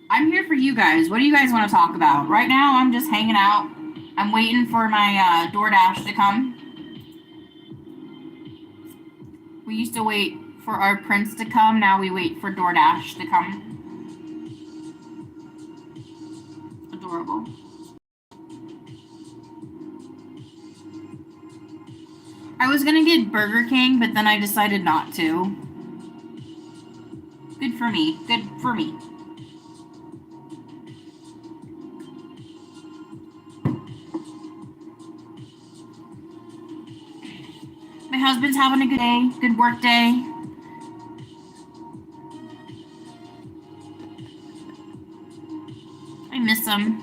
I'm here for you guys. What do you guys want to talk about? Right now, I'm just hanging out. I'm waiting for my DoorDash to come. We used to wait for our prince to come. Now we wait for DoorDash to come. Adorable. I was gonna get Burger King, but then I decided not to. Good for me. Good for me. My husband's having a good day. Good work day. I miss him.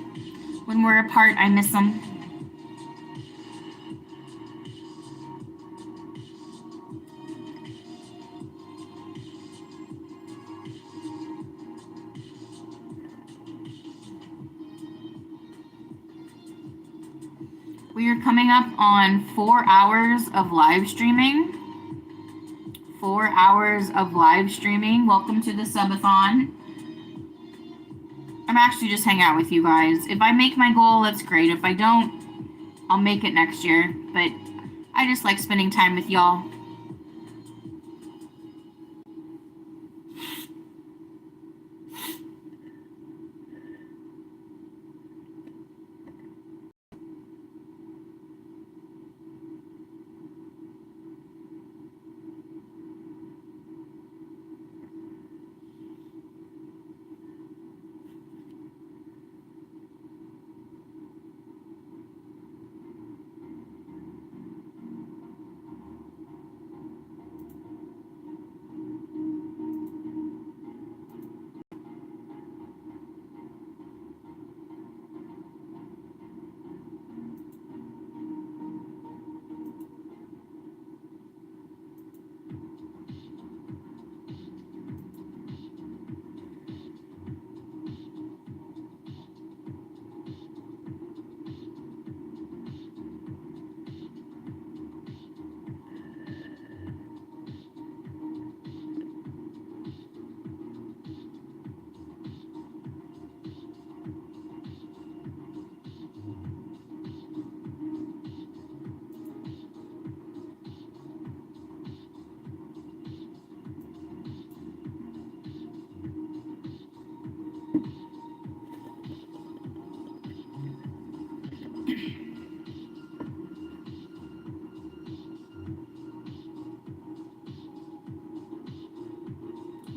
When we're apart, I miss him. We are coming up on 4 hours of live streaming. 4 hours of live streaming. Welcome to the Sub-A-Thon. I'm actually just hanging out with you guys. If I make my goal, that's great. If I don't, I'll make it next year. But I just like spending time with y'all.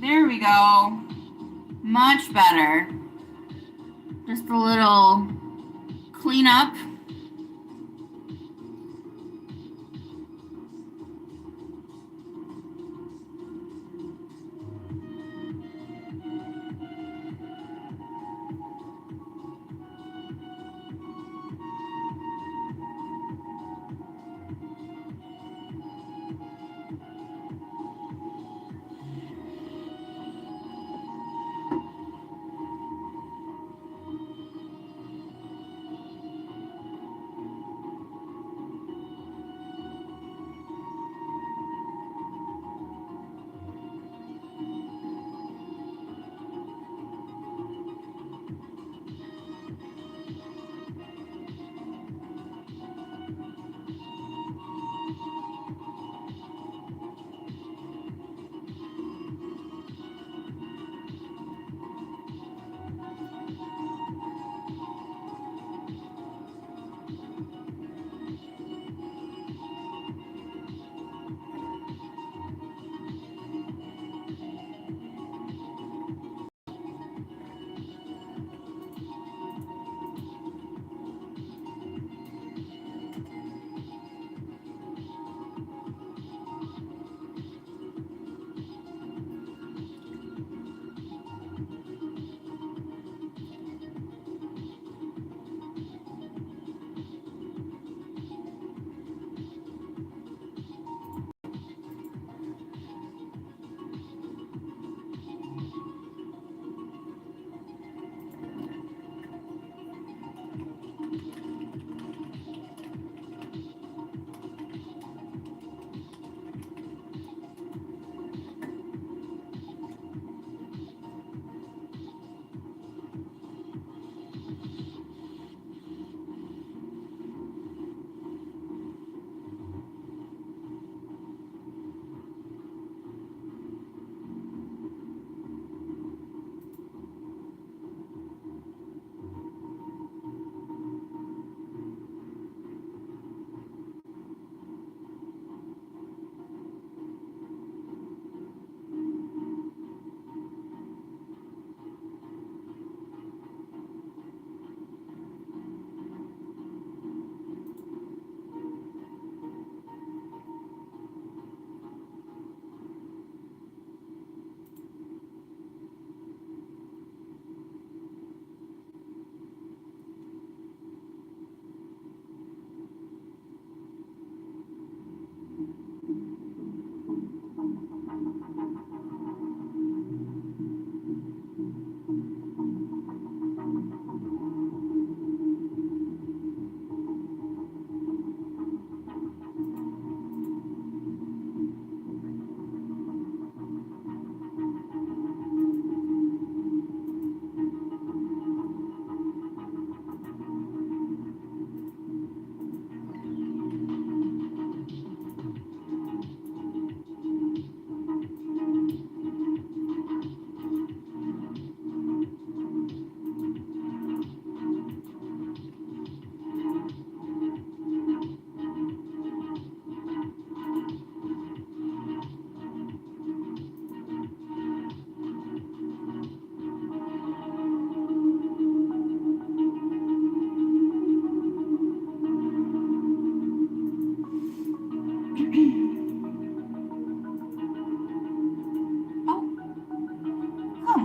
There we go. Much better. Just a little cleanup.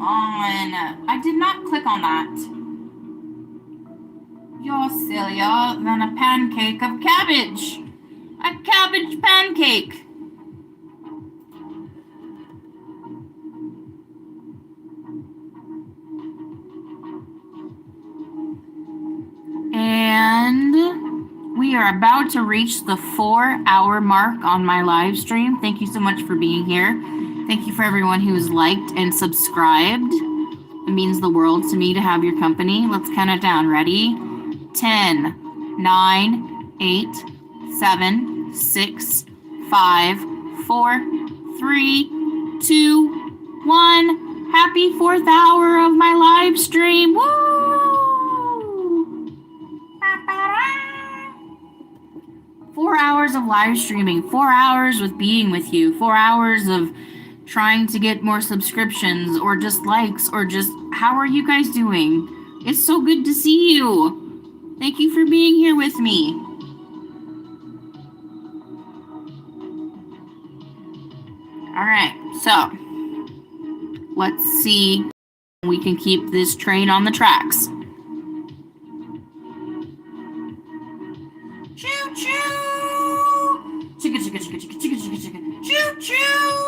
on. I did not click on that. You're sillier than a pancake of cabbage. A cabbage pancake. And we are about to reach the 4-hour mark on my live stream. Thank you so much for being here. Thank you for everyone who has liked and subscribed. It means the world to me to have your company. Let's count it down. Ready? 10, 9, 8, 7, 6, 5, 4, 3, 2, 1. Happy 4th hour of my live stream. Woo! 4 hours of live streaming, 4 hours with being with you, 4 hours of trying to get more subscriptions or just likes or just how are you guys doing? It's so good to see you. Thank you for being here with me. All right, so let's see if we can keep this train on the tracks. Choo choo! Chicka chicka chicka chicka chicka chicka chicka. Choo choo!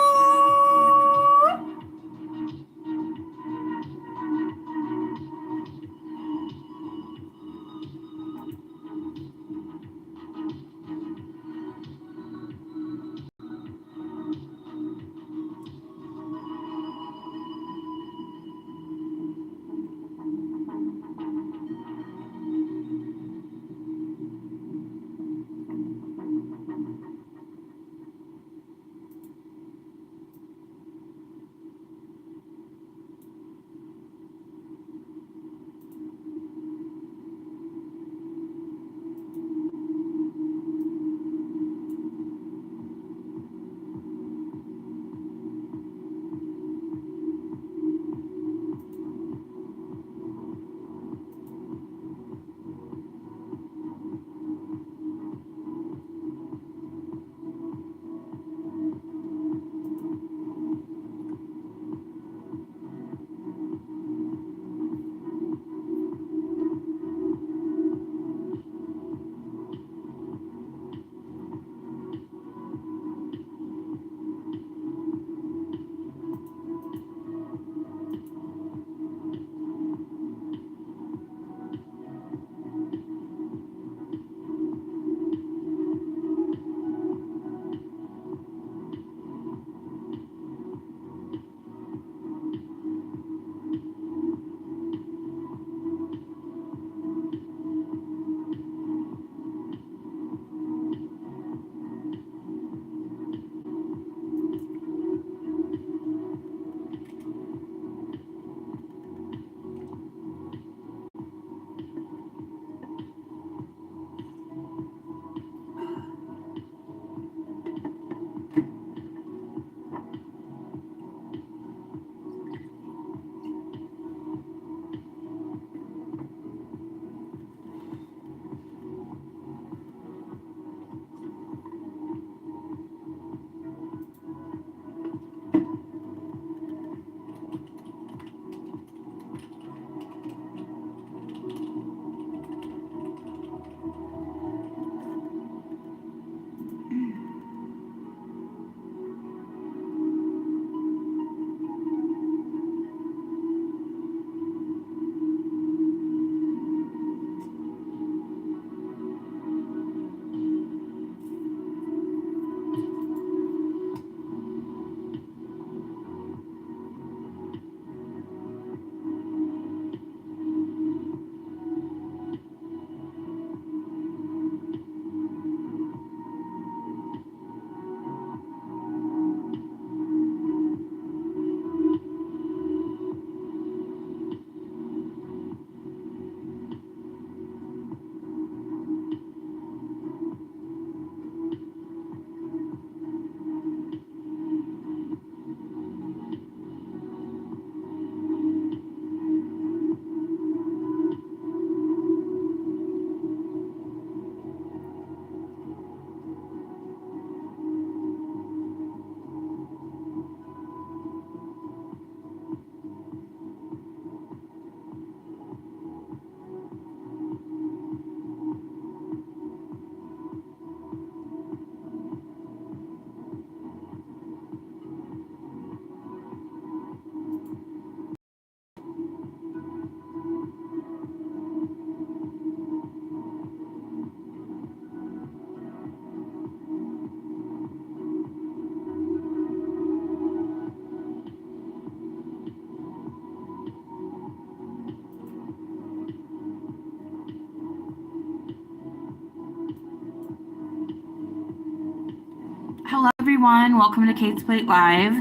everyone. Welcome to Kate's Plate Live.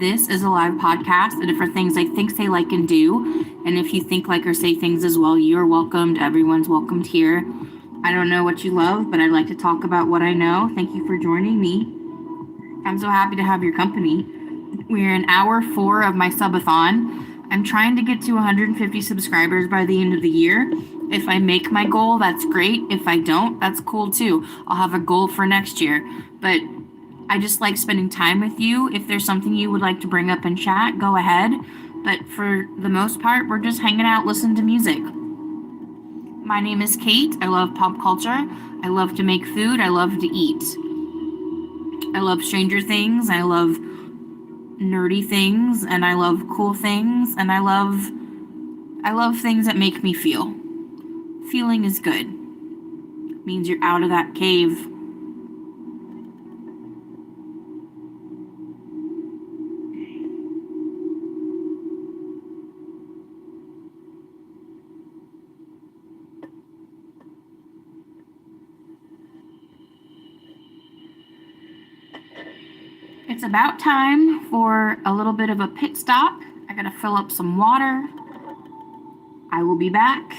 This is a live podcast, and for things I think, say, like, and do. And if you think, like, or say things as well, you're welcomed. Everyone's welcomed here. I don't know what you love, but I'd like to talk about what I know. Thank you for joining me. I'm so happy to have your company. We're in hour 4 of my Sub-A-Thon. I'm trying to get to 150 subscribers by the end of the year. If I make my goal, that's great. If I don't, that's cool too. I'll have a goal for next year. But I just like spending time with you. If there's something you would like to bring up in chat, go ahead. But for the most part, we're just hanging out, listening to music. My name is Kate. I love pop culture. I love to make food. I love to eat. I love Stranger Things. I love nerdy things, and I love cool things, and I love things that make me feel. Feeling is good. It means you're out of that cave. It's about time for a little bit of a pit stop. I gotta fill up some water. I will be back.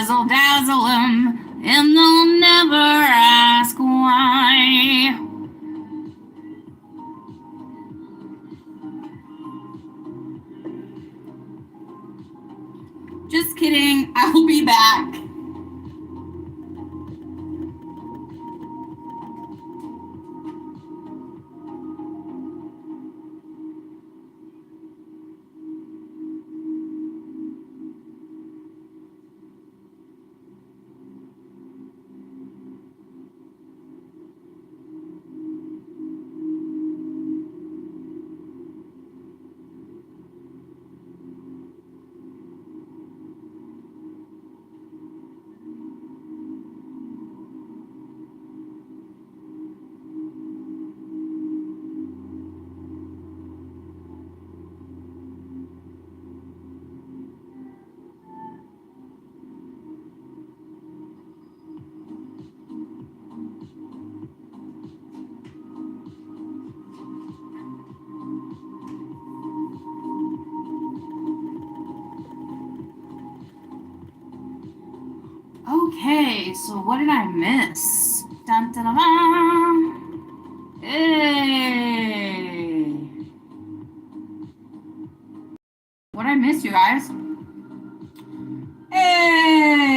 razzle dazzle 'em, and they'll never ask why. Just kidding, I will be back. Okay, so what did I miss? Dun, dun, dun, dun. Hey! What did I miss, you guys? Hey!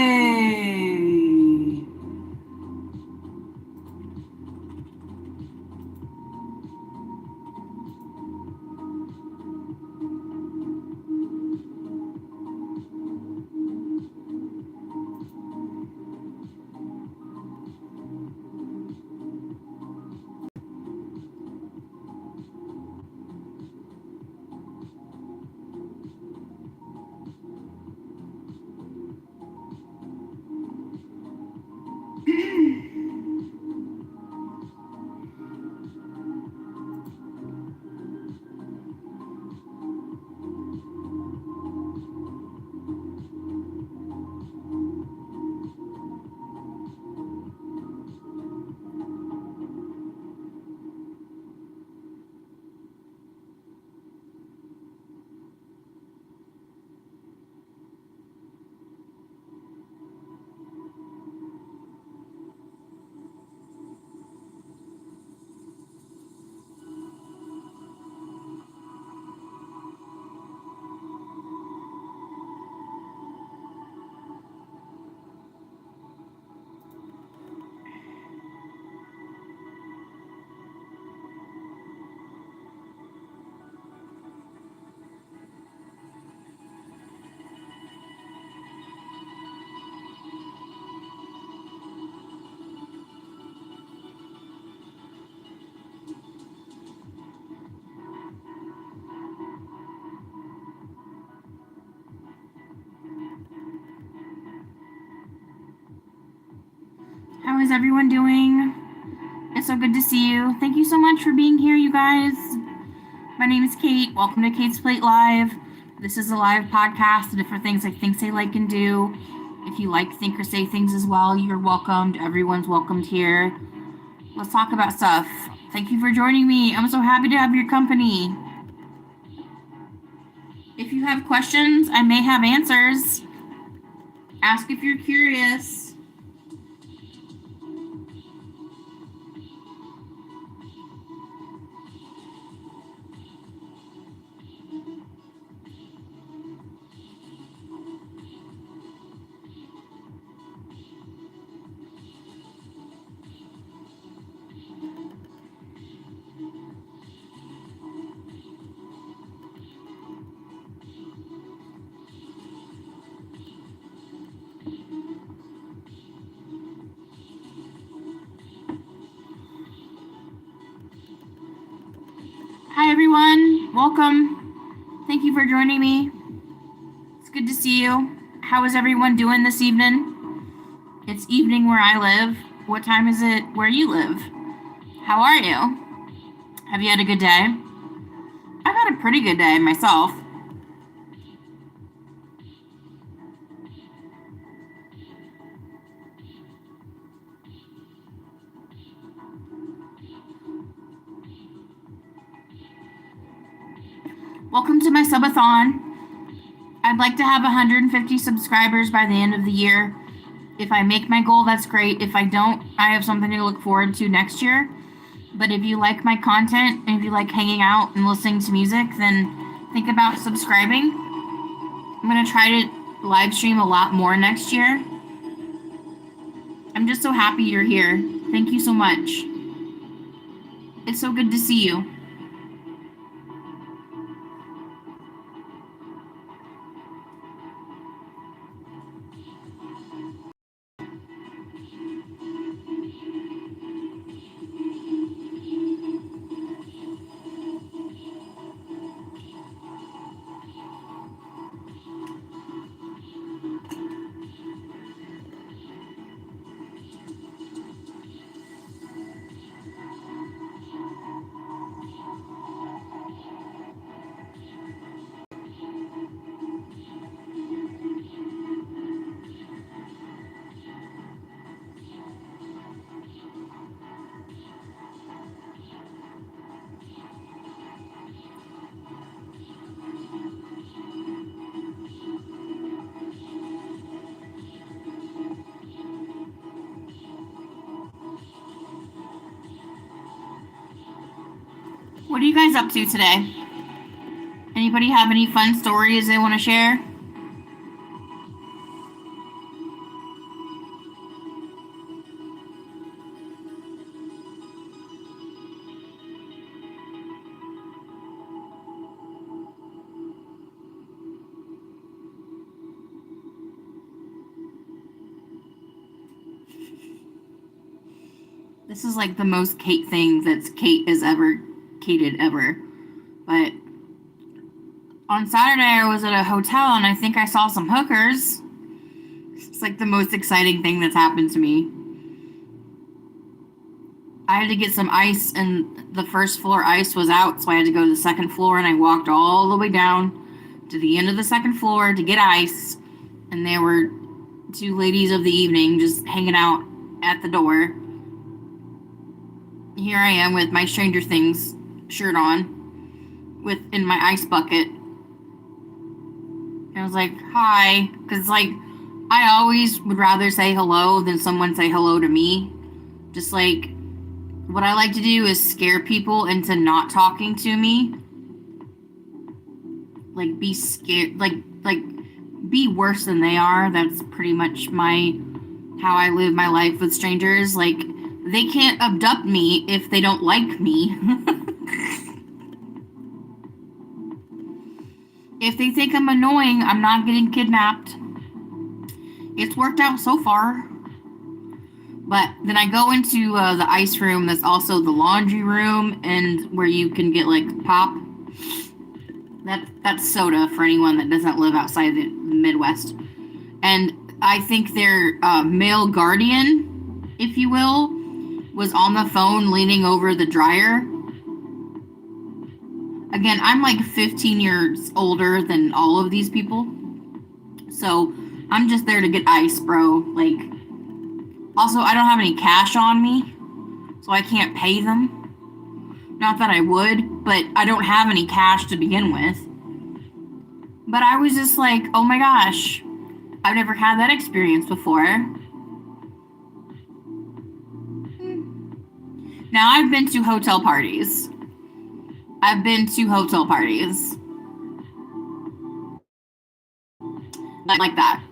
How is everyone doing? It's so good to see you. Thank you so much for being here, you guys. My name is Kate. Welcome to Kate's Plate Live. This is a live podcast of different things I think, say, like, and do. If you like, think, or say things as well, you're welcomed. Everyone's welcomed here. Let's talk about stuff. Thank you for joining me. I'm so happy to have your company. If you have questions, I may have answers. Ask if you're curious. Hi, everyone. Welcome. Thank you for joining me. It's good to see you. How is everyone doing this evening? It's evening where I live. What time is it where you live? How are you? Have you had a good day? I've had a pretty good day myself. Welcome to my Sub-A-Thon. I'd like to have 150 subscribers by the end of the year. If I make my goal, that's great. If I don't, I have something to look forward to next year. But if you like my content and if you like hanging out and listening to music, then think about subscribing. I'm going to try to live stream a lot more next year. I'm just so happy you're here. Thank you so much. It's so good to see you. What are you guys up to today? Anybody have any fun stories they want to share? This is like the most Kate thing that's Kate has ever Kated ever. But on Saturday I was at a hotel and I think I saw some hookers. It's like the most exciting thing that's happened to me. I had to get some ice and the first floor ice was out, so I had to go to the second floor and I walked all the way down to the end of the second floor to get ice. And there were two ladies of the evening just hanging out at the door. Here I am with my Stranger Things shirt on, in my ice bucket. And I was like, hi, because like I always would rather say hello than someone say hello to me. Just like what I like to do is scare people into not talking to me. Like be scared, like be worse than they are. That's pretty much how I live my life with strangers. Like they can't abduct me if they don't like me. If they think I'm annoying, I'm not getting kidnapped. It's worked out so far. But then I go into the ice room that's also the laundry room and where you can get like pop. That's soda for anyone that doesn't live outside the Midwest. And I think their male guardian, if you will, was on the phone leaning over the dryer. Again, I'm like 15 years older than all of these people. So I'm just there to get ice, bro. Like, also, I don't have any cash on me, so I can't pay them. Not that I would, but I don't have any cash to begin with. But I was just like, oh my gosh, I've never had that experience before. Now, I've been to hotel parties. Like that.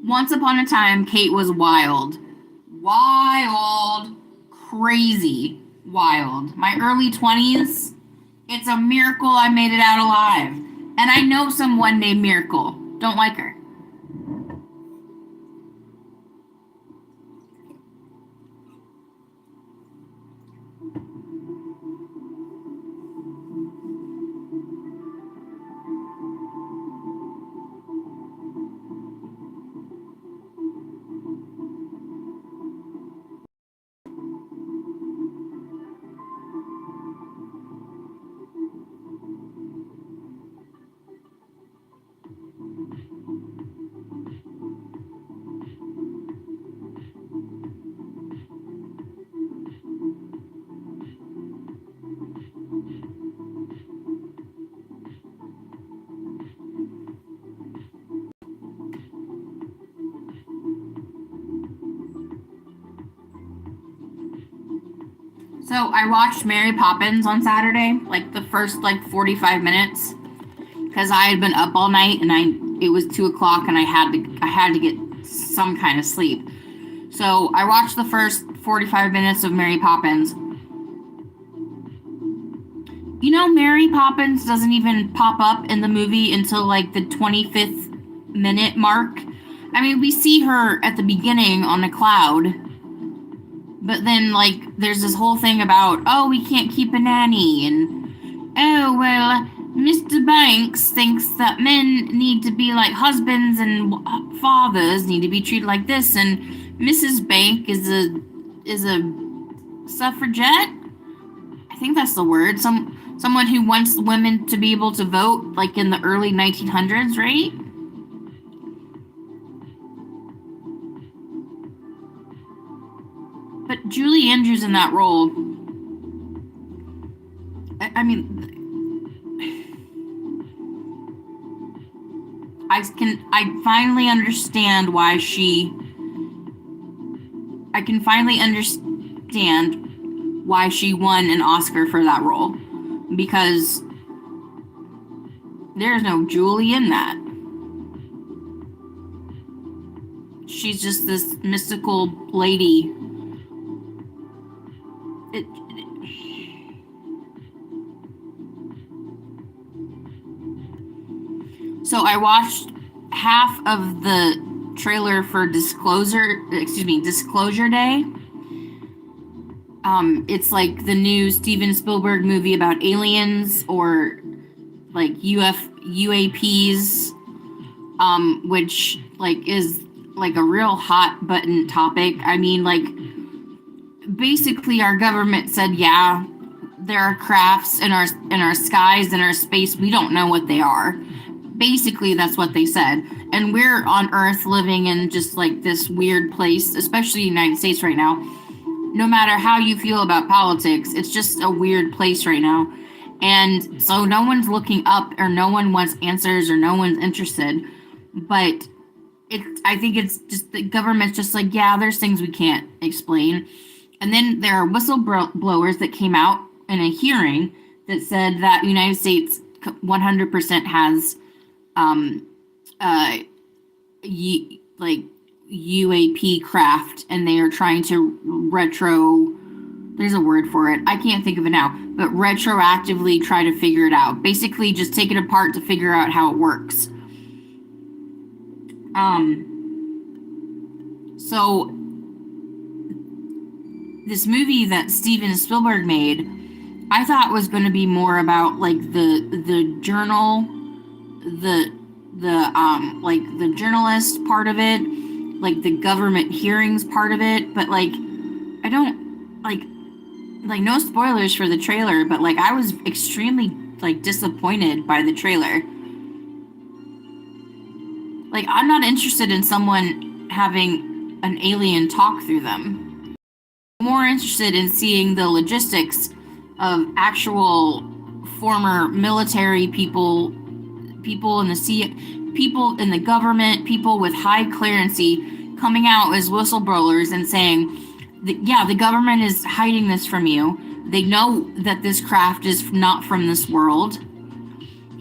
Once upon a time, Kate was wild. Wild. Crazy. Wild. My early 20s, it's a miracle I made it out alive. And I know someone named Miracle. Don't like her. So I watched Mary Poppins on Saturday, like the first 45 minutes, because I had been up all night and it was 2 o'clock and I had to get some kind of sleep. So I watched the first 45 minutes of Mary Poppins. You know, Mary Poppins doesn't even pop up in the movie until like the 25th minute mark. I mean, we see her at the beginning on a cloud, but then like there's this whole thing about, oh, we can't keep a nanny, and oh, well, Mr. Banks thinks that men need to be like husbands and fathers need to be treated like this, and Mrs. Bank is a suffragette. I think that's the word. Someone who wants women to be able to vote, like in the early 1900s, right? But Julie Andrews in that role, I mean, I finally understand why I can finally understand why she won an Oscar for that role, because there's no Julie in that. She's just this mystical lady. So I watched half of the trailer for Disclosure Day. It's like the new Steven Spielberg movie about aliens or like UAPs, which like is like a real hot button topic. I mean, like basically our government said, yeah, there are crafts in our skies, in our space. We don't know what they are. Basically, that's what they said. And we're on Earth living in just like this weird place, especially the United States right now. No matter how you feel about politics, it's just a weird place right now. And so no one's looking up, or no one wants answers, or no one's interested. But I think it's just the government's just like, yeah, there's things we can't explain. And then there are whistleblowers that came out in a hearing that said that the United States 100% has UAP craft, and they are trying to there's a word for it, I can't think of it now, but retroactively try to figure it out. Basically just take it apart to figure out how it works. So this movie that Steven Spielberg made, I thought was going to be more about like the journal, the journalist part of it, like the government hearings part of it, but like I don't like no spoilers for the trailer, but like I was extremely like disappointed by the trailer. Like I'm not interested in someone having an alien talk through them. I'm more interested in seeing the logistics of actual former military people in the sea, people in the government, people with high clearancy coming out as whistleblowers and saying, yeah, the government is hiding this from you. They know that this craft is not from this world,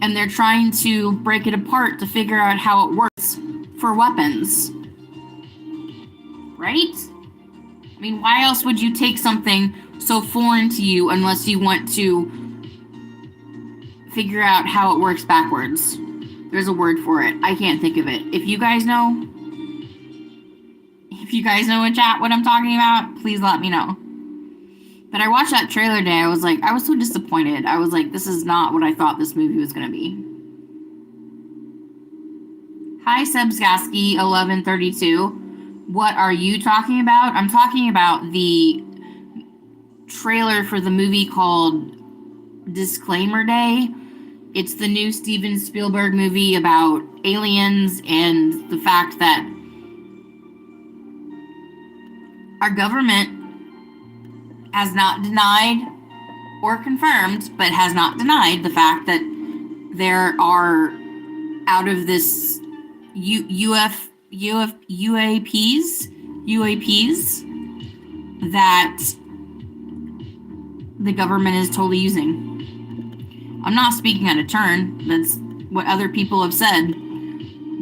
and they're trying to break it apart to figure out how it works for weapons. Right? I mean, why else would you take something so foreign to you unless you want to figure out how it works backwards? There's a word for it. I can't think of it. If you guys know in chat what I'm talking about, please let me know. But I watched that trailer today. I was so disappointed. I was like, this is not what I thought this movie was going to be. Hi, Sebsgasky 1132. What are you talking about? I'm talking about the trailer for the movie called Disclaimer Day. It's the new Steven Spielberg movie about aliens and the fact that our government has not denied or confirmed, but has not denied the fact that there are out of this UAPs that the government is totally using. I'm not speaking out of turn. That's what other people have said.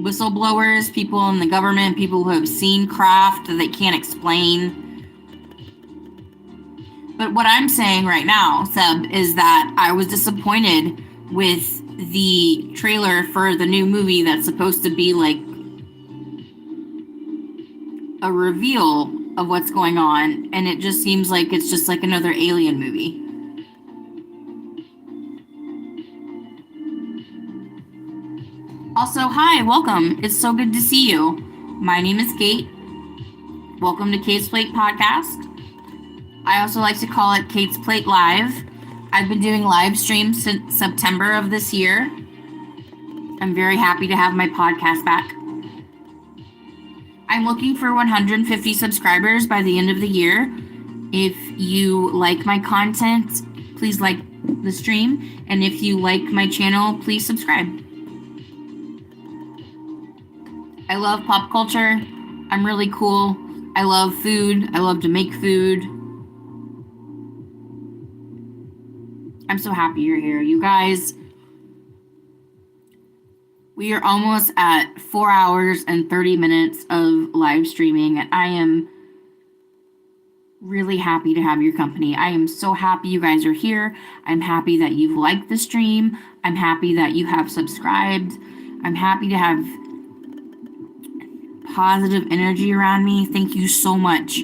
Whistleblowers, people in the government, people who have seen craft that they can't explain. But what I'm saying right now, Seb, is that I was disappointed with the trailer for the new movie that's supposed to be like a reveal of what's going on, and it just seems like it's just like another Alien movie. Also, hi, welcome. It's so good to see you. My name is Kate. Welcome to Kate's Plate Podcast. I also like to call it Kate's Plate Live. I've been doing live streams since September of this year. I'm very happy to have my podcast back. I'm looking for 150 subscribers by the end of the year. If you like my content, please like the stream. And if you like my channel, please subscribe. I love pop culture. I'm really cool. I love food. I love to make food. I'm so happy you're here. You guys, we are almost at 4 hours and 30 minutes of live streaming, and I am really happy to have your company. I am so happy you guys are here. I'm happy that you've liked the stream. I'm happy that you have subscribed. I'm happy to have positive energy around me. Thank you so much.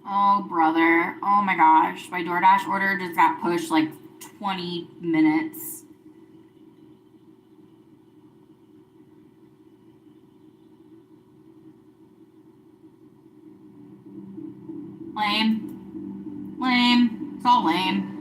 Oh, brother. Oh my gosh. My DoorDash order just got pushed like 20 minutes. Lame. Lame. It's all lame.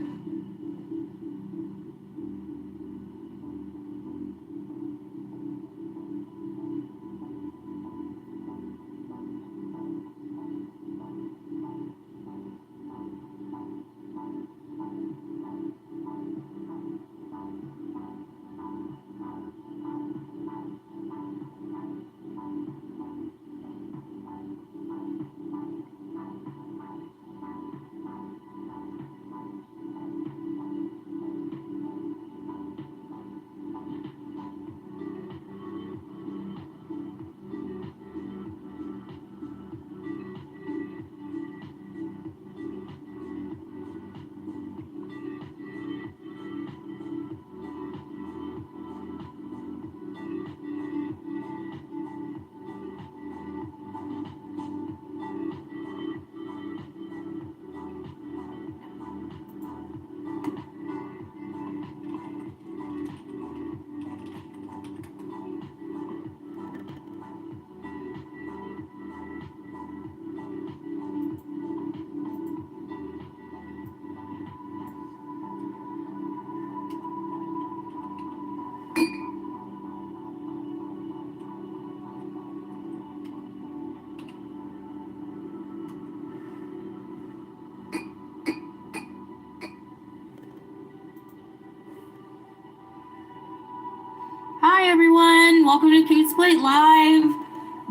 Hi, everyone. Welcome to Kate's Plate Live.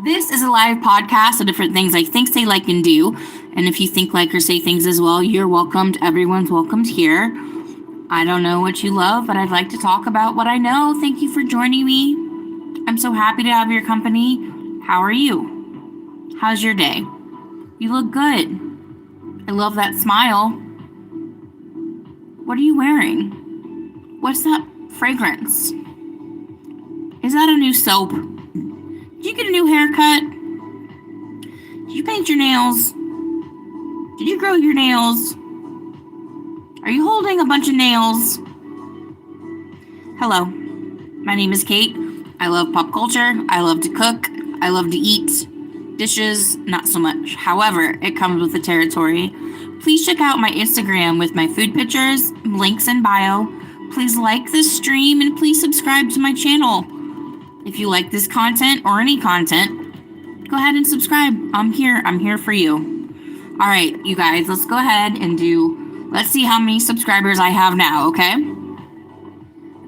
This is a live podcast of different things I think, say, like, and do. And if you think, like, or say things as well, you're welcomed. Everyone's welcomed here. I don't know what you love, but I'd like to talk about what I know. Thank you for joining me. I'm so happy to have your company. How are you? How's your day? You look good. I love that smile. What are you wearing? What's that fragrance? Is that a new soap? Did you get a new haircut? Did you paint your nails? Did you grow your nails? Are you holding a bunch of nails? Hello, my name is Kate. I love pop culture. I love to cook. I love to eat. Dishes, not so much. However, it comes with the territory. Please check out my Instagram with my food pictures, links in bio. Please like this stream and please subscribe to my channel. If you like this content or any content, go ahead and subscribe. I'm here for you. All right, you guys, let's go ahead and let's see how many subscribers I have now, okay?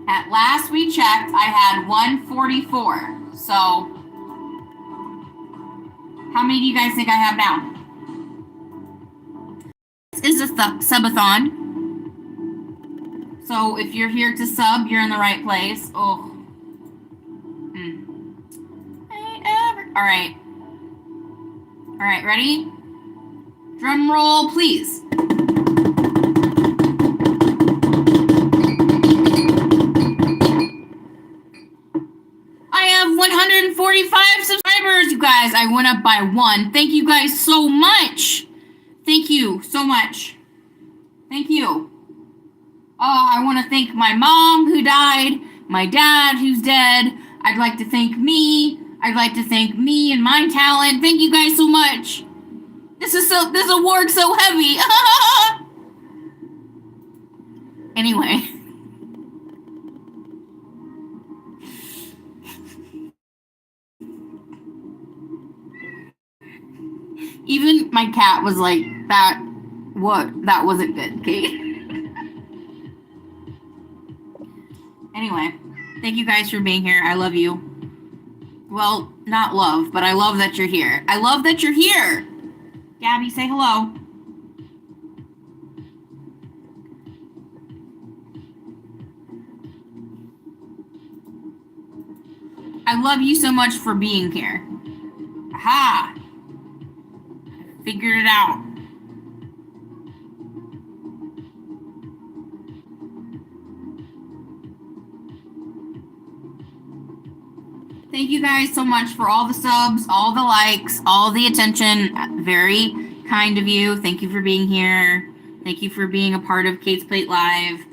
At last we checked, I had 144. So, how many do you guys think I have now? This is a Sub-A-Thon. So if you're here to sub, you're in the right place. Oh. All right. All right, ready? Drum roll, please. I have 145 subscribers, you guys. I went up by one. Thank you guys so much. Thank you so much. Thank you. Oh, I want to thank my mom who died, my dad who's dead. I'd like to thank me. I'd like to thank me and my talent. Thank you guys so much. This award's so heavy. Anyway. Even my cat was like, that wasn't good, Kate. Anyway, thank you guys for being here. I love you. Well, not love, but I love that you're here. I love that you're here. Gabby, say hello. I love you so much for being here. Aha! Figured it out. Thank you guys so much for all the subs, all the likes, all the attention. Very kind of you. Thank you for being here. Thank you for being a part of Kate's Plate Live.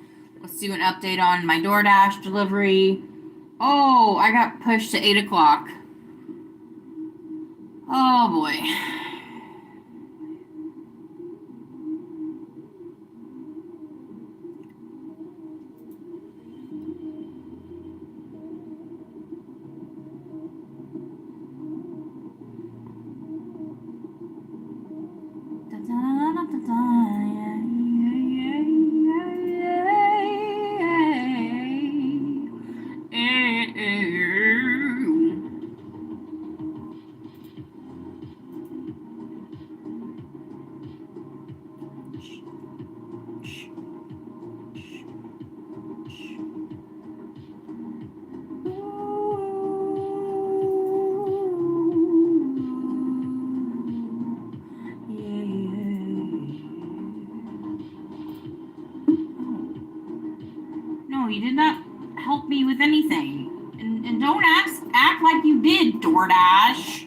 Let's do an update on my DoorDash delivery. Oh, I got pushed to 8 o'clock. Oh boy. No, you did not help me with anything. And don't act like you did, DoorDash.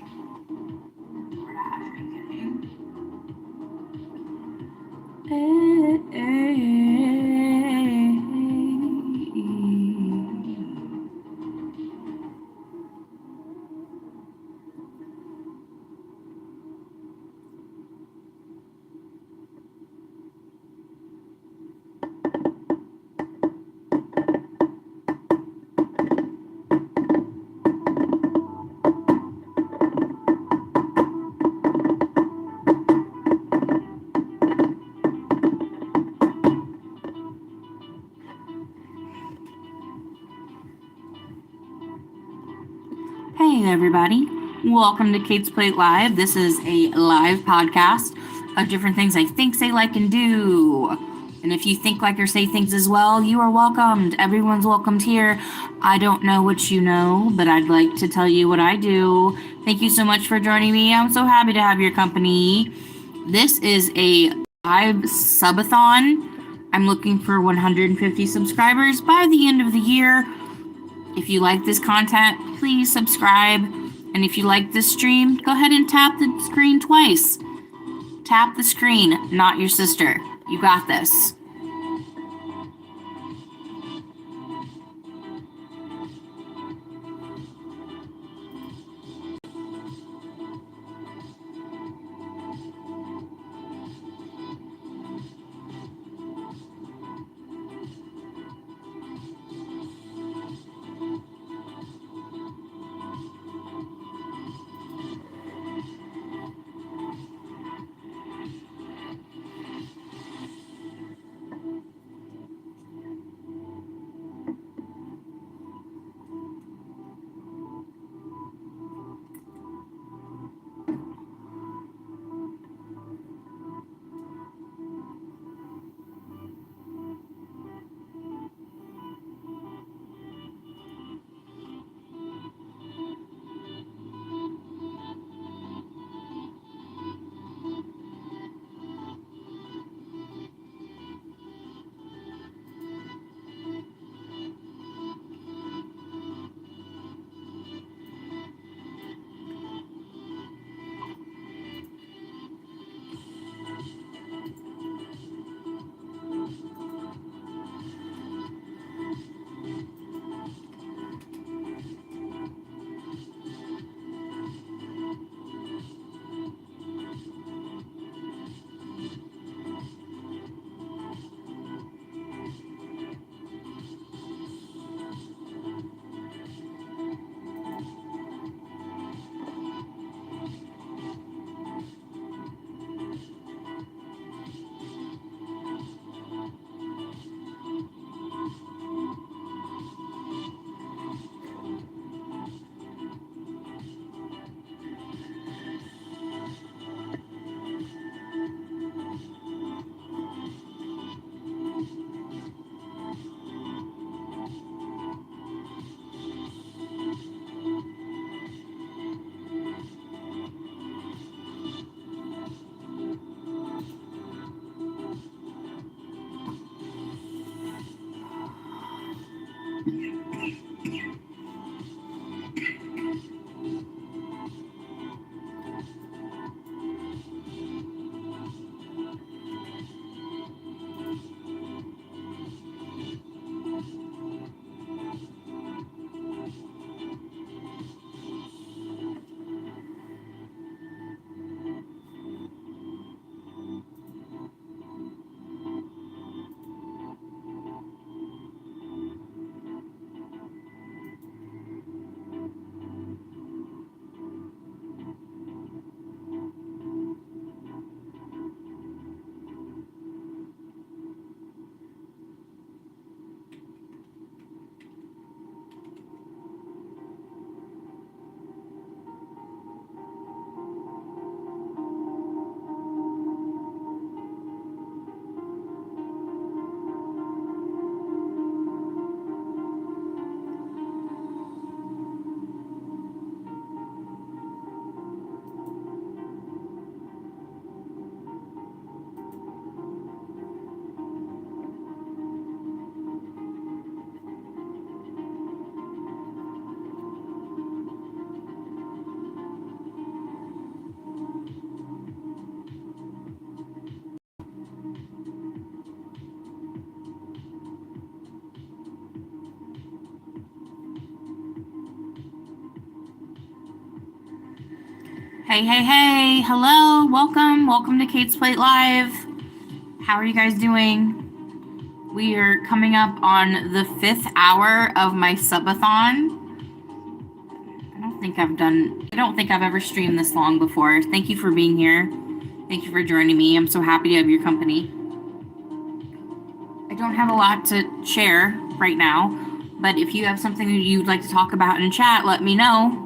Hey everybody, welcome to Kate's Plate Live. This is a live podcast of different things I think, say, like, and do. And if you think, like, or say things as well, you are welcomed. Everyone's welcomed here. I don't know what you know, but I'd like to tell you what I do. Thank you so much for joining me. I'm so happy to have your company. This is a live Sub-A-Thon. I'm looking for 150 subscribers by the end of the year. If you like this content, please subscribe. And if you like this stream, go ahead and tap the screen twice. Tap the screen, not your sister. You got this. Hey, hey, hey. Hello. Welcome. Welcome to Kate's Plate Live. How are you guys doing? We are coming up on the 5th hour of my Sub-A-Thon. I don't think I've ever streamed this long before. Thank you for being here. Thank you for joining me. I'm so happy to have your company. I don't have a lot to share right now, but if you have something you'd like to talk about in chat, let me know.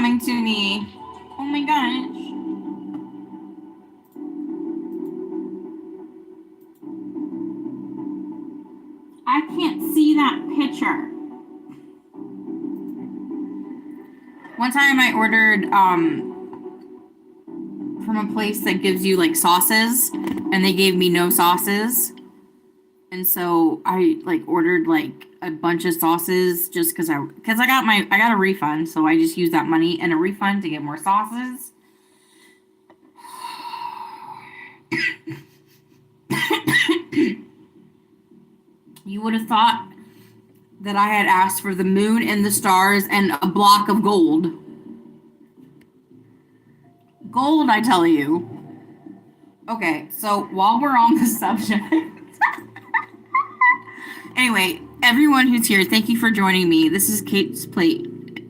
coming to me. Oh my gosh. I can't see that picture. One time I ordered from a place that gives you like sauces, and they gave me no sauces. And so I like ordered like a bunch of sauces just because I got a refund, so I just used that money and a refund to get more sauces. You would have thought that I had asked for the moon and the stars and a block of gold. Gold, I tell you. Okay, so while we're on the subject. Anyway, everyone who's here, thank you for joining me. This is Kate's Plate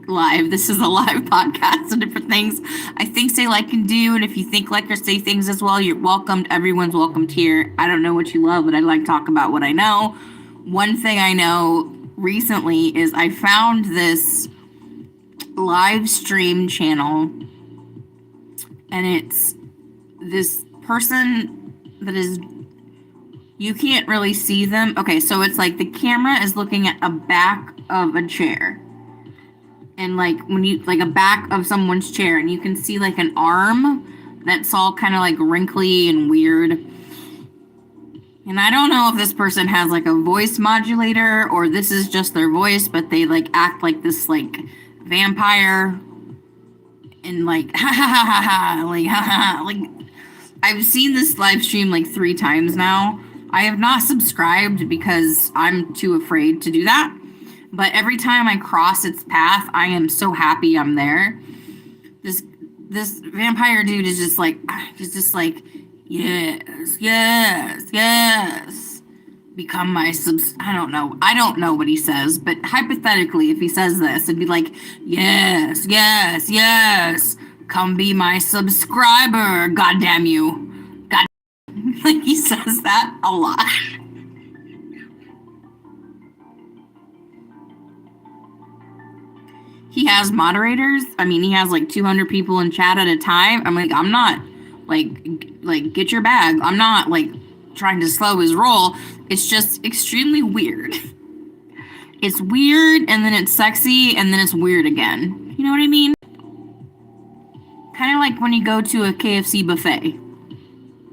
Live. This is a live podcast of different things I think, say, like, and do. And if you think, like, or say things as well, you're welcomed. Everyone's welcomed here. I don't know what you love, but I like to talk about what I know. One thing I know recently is I found this live stream channel, and it's this person that is, you can't really see them. Okay, so it's like the camera is looking at a back of a chair, and like when you like a back of someone's chair, and you can see like an arm that's all kind of like wrinkly and weird. And I don't know if this person has like a voice modulator or this is just their voice, but they like act like this like vampire and like ha ha ha ha ha, like ha ha, like I've seen this live stream like 3 times now. I have not subscribed because I'm too afraid to do that. But every time I cross its path, I am so happy I'm there. This vampire dude is just like, he's just like, yes, yes, yes. Become my I don't know. I don't know what he says, but hypothetically, if he says this, it'd be like, yes, yes, yes. Come be my subscriber. God damn you. God. Like he says that a lot. He has moderators. I mean, he has like 200 people in chat at a time. I'm like, I'm not like get your bag. I'm not like trying to slow his roll. It's just extremely weird. It's weird, and then it's sexy, and then it's weird again. You know what I mean? Kind of like when you go to a KFC buffet.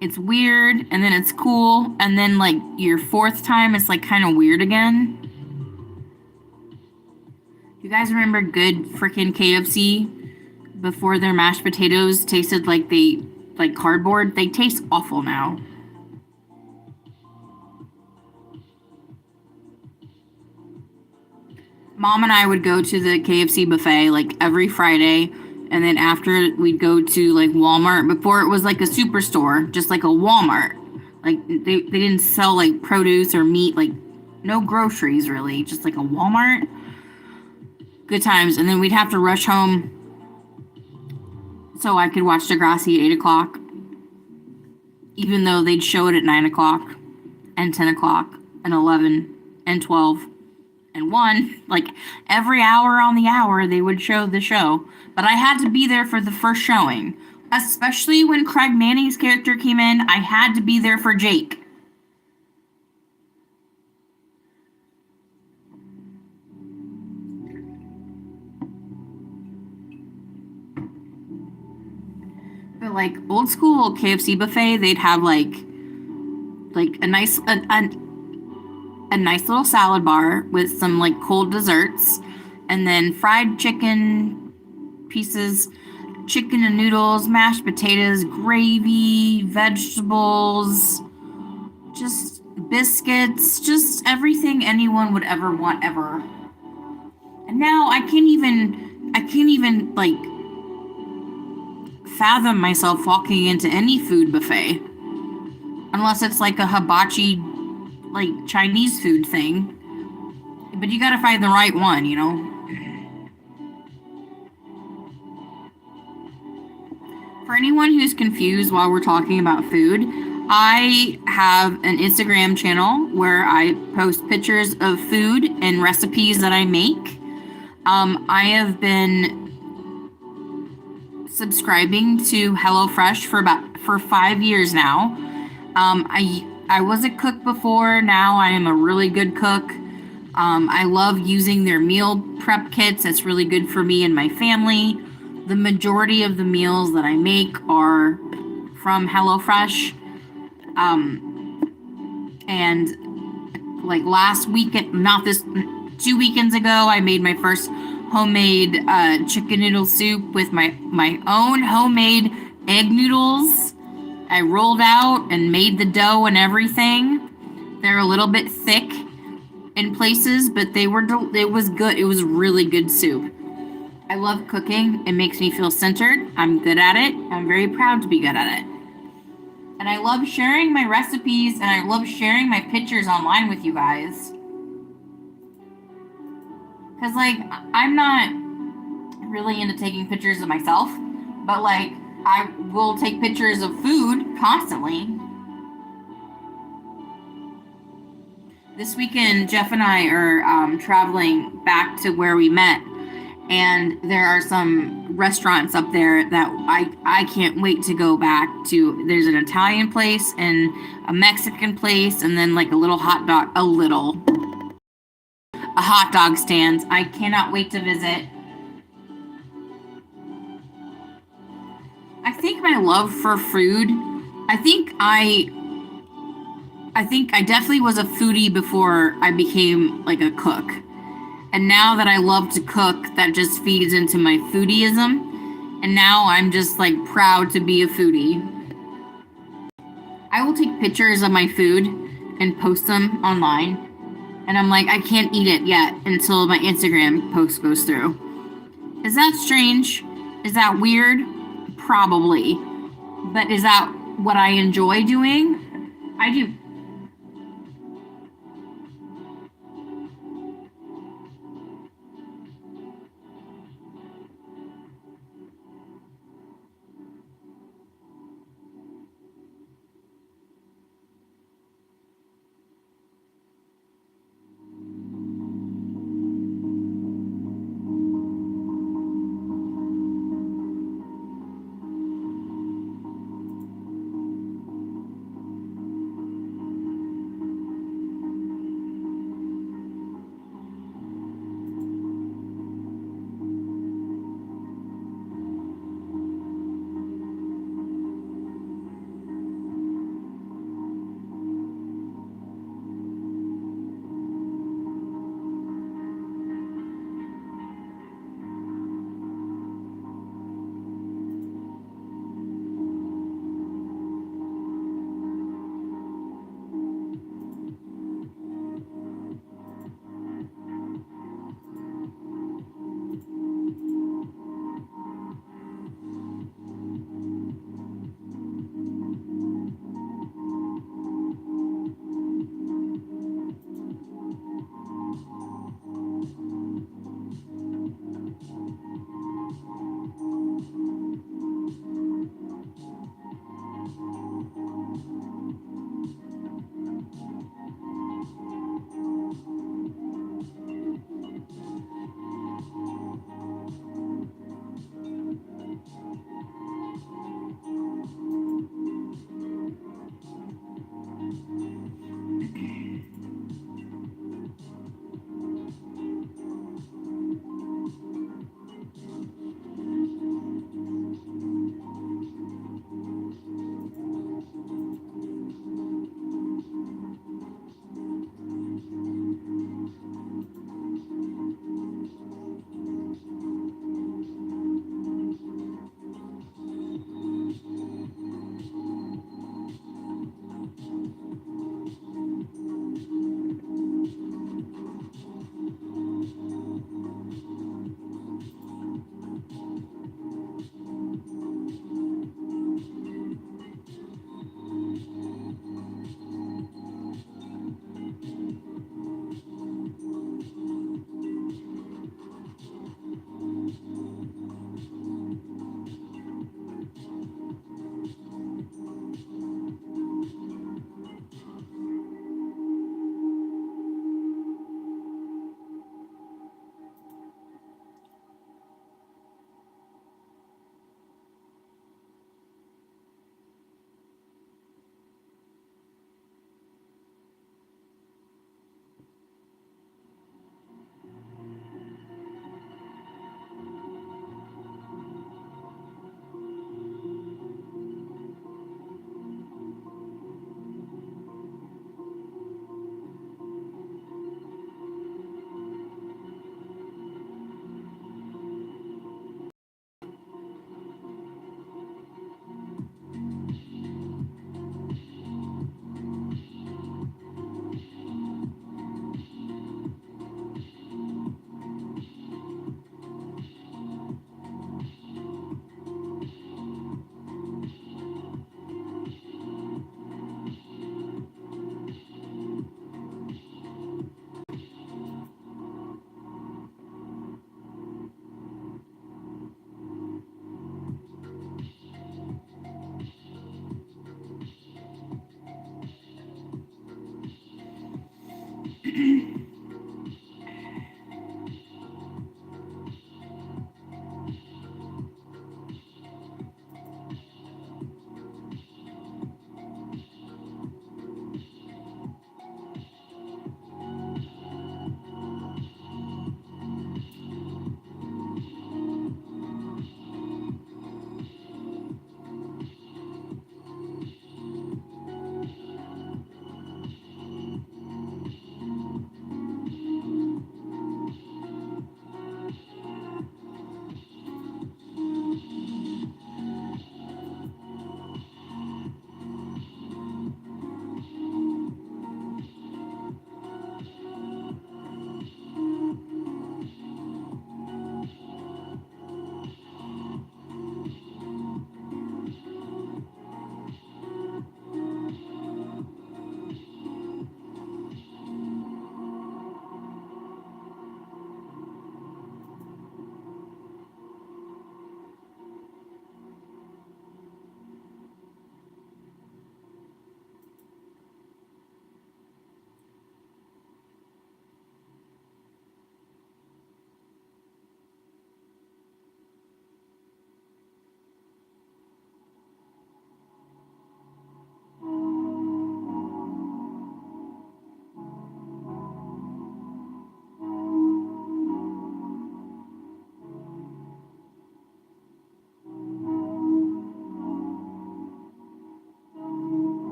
It's weird, and then it's cool, and then like your 4th time, it's like kind of weird again. You guys remember good freaking KFC before their mashed potatoes tasted like cardboard? They taste awful now. Mom and I would go to the KFC buffet like every Friday, and then after we'd go to like Walmart. Before it was like a superstore, just like a Walmart. Like they didn't sell like produce or meat, like no groceries really, just like a Walmart. Good times. And then we'd have to rush home so I could watch Degrassi at 8 o'clock, even though they'd show it at 9 o'clock and 10 o'clock and 11 and 12 and 1. Like every hour on the hour they would show the show. But I had to be there for the first showing. Especially when Craig Manning's character came in, I had to be there for Jake. But like old school KFC buffet, they'd have like a nice little salad bar with some like cold desserts, and then fried chicken pieces, chicken and noodles, mashed potatoes, gravy, vegetables, just biscuits, just everything anyone would ever want ever. And now I can't even like fathom myself walking into any food buffet unless it's like a hibachi like Chinese food thing, but you gotta find the right one, you know. For anyone who's confused while we're talking about food, I have an Instagram channel where I post pictures of food and recipes that I make. I have been subscribing to HelloFresh for 5 years now. I was a cook before. Now I am a really good cook. I love using their meal prep kits. It's really good for me and my family. The majority of the meals that I make are from HelloFresh. And like last weekend, not this, 2 weekends ago, I made my first homemade chicken noodle soup with my own homemade egg noodles. I rolled out and made the dough and everything. They're a little bit thick in places, but it was good. It was really good soup. I love cooking. It makes me feel centered. I'm good at it. I'm very proud to be good at it. And I love sharing my recipes and I love sharing my pictures online with you guys. Cause like I'm not really into taking pictures of myself, but like I will take pictures of food constantly. This weekend, Jeff and I are traveling back to where we met, and there are some restaurants up there that I can't wait to go back to. There's an Italian place and a Mexican place, and then like a hot dog stand. I cannot wait to visit. I think my love for food, I think I definitely was a foodie before I became like a cook. And now that I love to cook, that just feeds into my foodieism. And now I'm just like proud to be a foodie. I will take pictures of my food and post them online. And I'm like, I can't eat it yet until my Instagram post goes through. Is that strange? Is that weird? Probably. But is that what I enjoy doing? I do.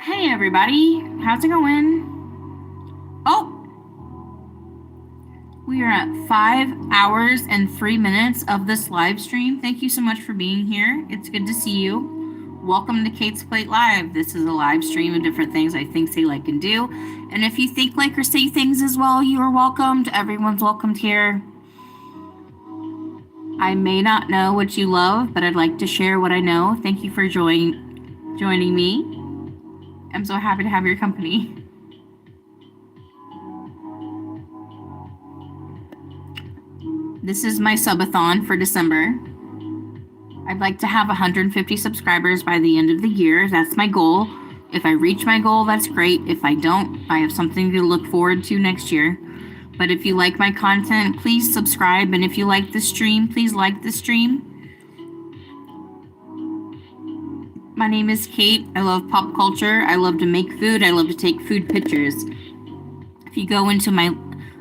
Hey everybody, how's it going? Oh, we are at 5 hours and 3 minutes of this live stream. Thank you so much for being here. It's good to see you. Welcome to Kate's Plate Live. This is a live stream of different things I think, say, like, and do. And if you think, like, or say things as well, you are welcomed. Everyone's welcomed here. I may not know what you love, but I'd like to share what I know. Thank you for joining me. I'm so happy to have your company. This is my Sub-A-Thon for December. I'd like to have 150 subscribers by the end of the year. That's my goal. If I reach my goal, that's great. If I don't, I have something to look forward to next year. But if you like my content, please subscribe. And if you like the stream, please like the stream. My name is Kate. I love pop culture. I love to make food. I love to take food pictures. If you go into my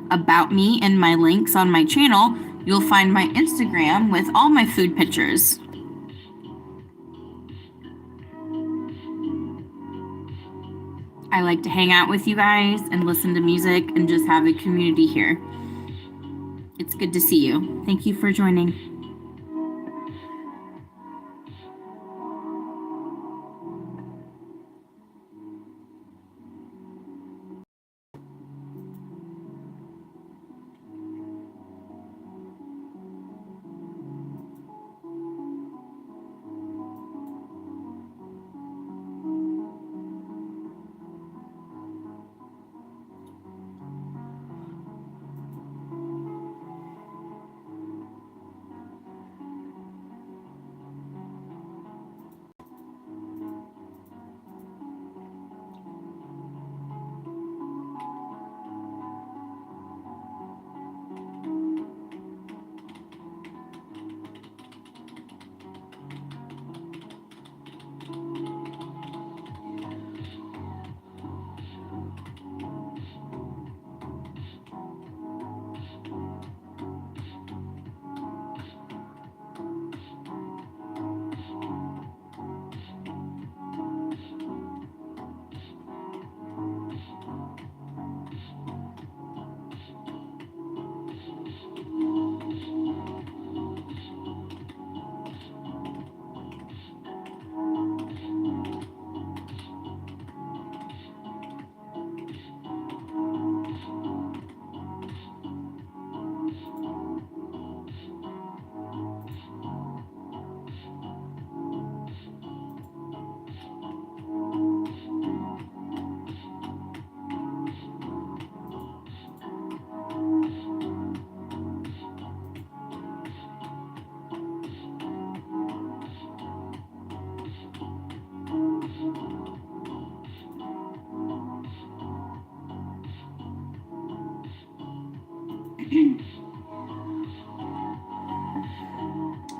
About Me and my links on my channel, you'll find my Instagram with all my food pictures. I like to hang out with you guys and listen to music and just have a community here. It's good to see you. Thank you for joining.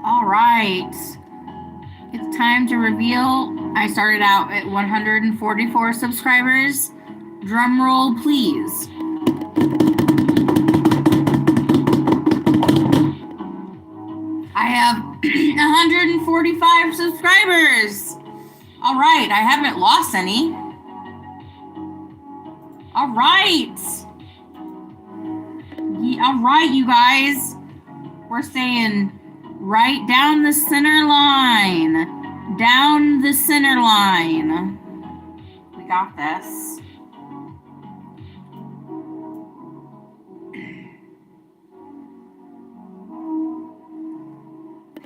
All right. It's time to reveal. I started out at 144 subscribers. Drum roll, please. I have 145 subscribers. All right, I haven't lost any. All right. All right, you guys. We're staying right down the center line. Down the center line. We got this.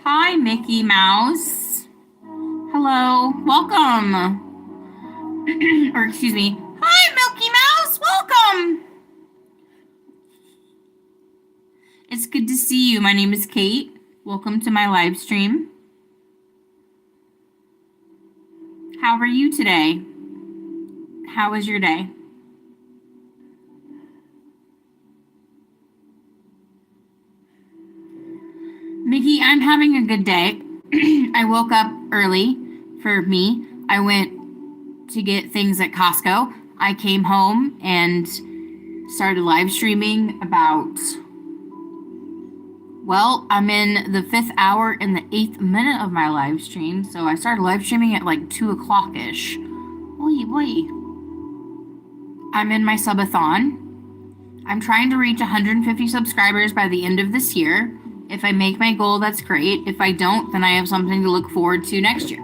Hi, Mickey Mouse. Hello. Welcome. Or excuse me. Hi, Milky Mouse. Welcome. It's good to see you. My name is Kate. Welcome to my live stream. How are you today? How was your day? Mickey, I'm having a good day. I woke up early for me. I went to get things at Costco. I came home and started live streaming about, well, I'm in the 5th hour and the 8th minute of my live stream. So I started live streaming at like 2 o'clock-ish. Boy. I'm in my Sub-A-Thon. I'm trying to reach 150 subscribers by the end of this year. If I make my goal, that's great. If I don't, then I have something to look forward to next year.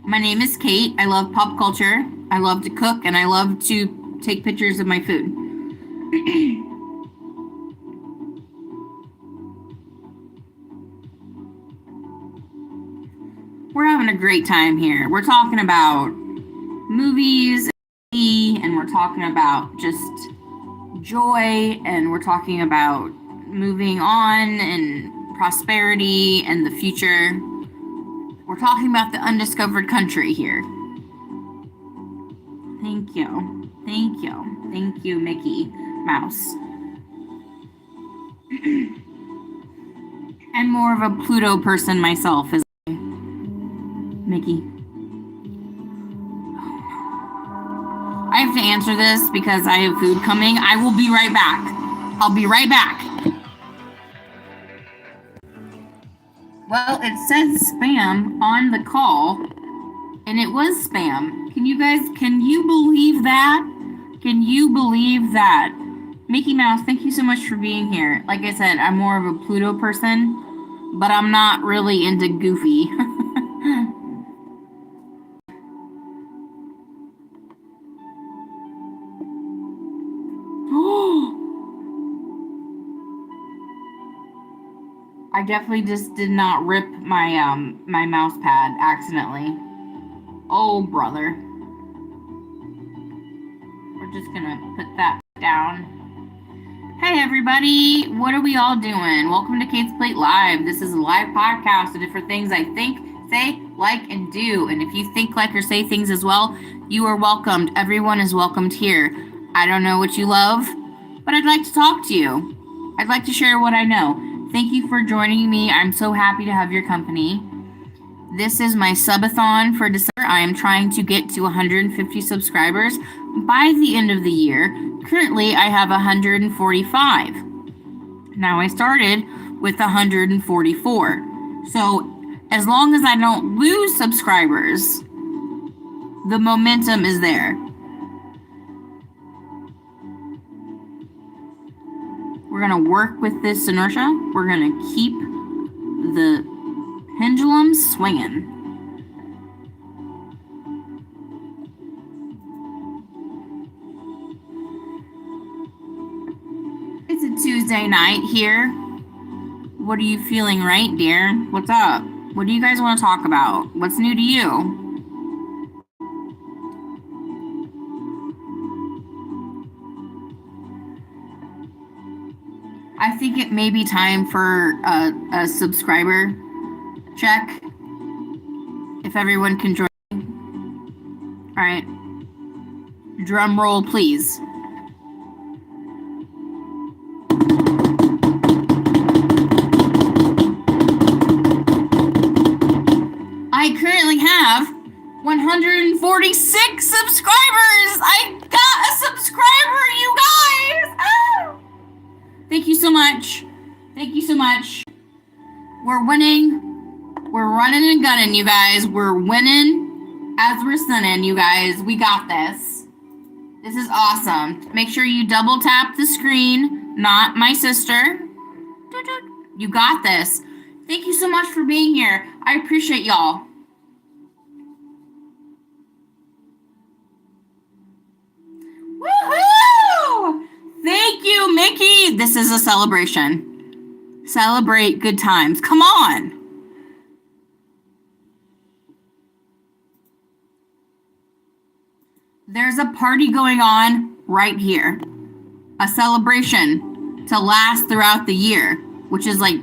My name is Kate. I love pop culture. I love to cook, and I love to take pictures of my food. We're having a great time here. We're talking about movies, and we're talking about just joy, and we're talking about moving on and prosperity and the future. We're talking about the undiscovered country here. Thank you. Thank you. Thank you, Mickey Mouse. I'm more of a Pluto person myself, as Mickey. I have to answer this because I have food coming. I will be right back. I'll be right back. Well, it says spam on the call, and it was spam. Can you believe that? Can you believe that? Mickey Mouse, thank you so much for being here. Like I said, I'm more of a Pluto person, but I'm not really into Goofy. I definitely just did not rip my my mouse pad accidentally. Oh, brother. We're just gonna put that down. Hey everybody, what are we all doing? Welcome to Kate's Plate Live. This is a live podcast of different things I think, say, like, and do. And if you think, like, or say things as well, you are welcomed. Everyone is welcomed here. I don't know what you love, but I'd like to talk to you. I'd like to share what I know. Thank you for joining me. I'm so happy to have your company. This is my Sub-A-Thon for December. I am trying to get to 150 subscribers by the end of the year. Currently, I have 145. Now, I started with 144. So, as long as I don't lose subscribers, the momentum is there. We're going to work with this inertia. We're going to keep the pendulum swinging. It's a Tuesday night here. What are you feeling, right, dear? What's up? What do you guys want to talk about? What's new to you? I think it may be time for a subscriber check. If everyone can join. All right. Drum roll, please. 146 subscribers! I got a subscriber, you guys! Oh! Thank you so much. Thank you so much. We're winning. We're running and gunning, you guys. We're winning as we're sinning, you guys. We got this. This is awesome. Make sure you double tap the screen, not my sister. You got this. Thank you so much for being here. I appreciate y'all. Woohoo! Thank you, Mickey. This is a celebration. Celebrate good times. Come on. There's a party going on right here. A celebration to last throughout the year, which is like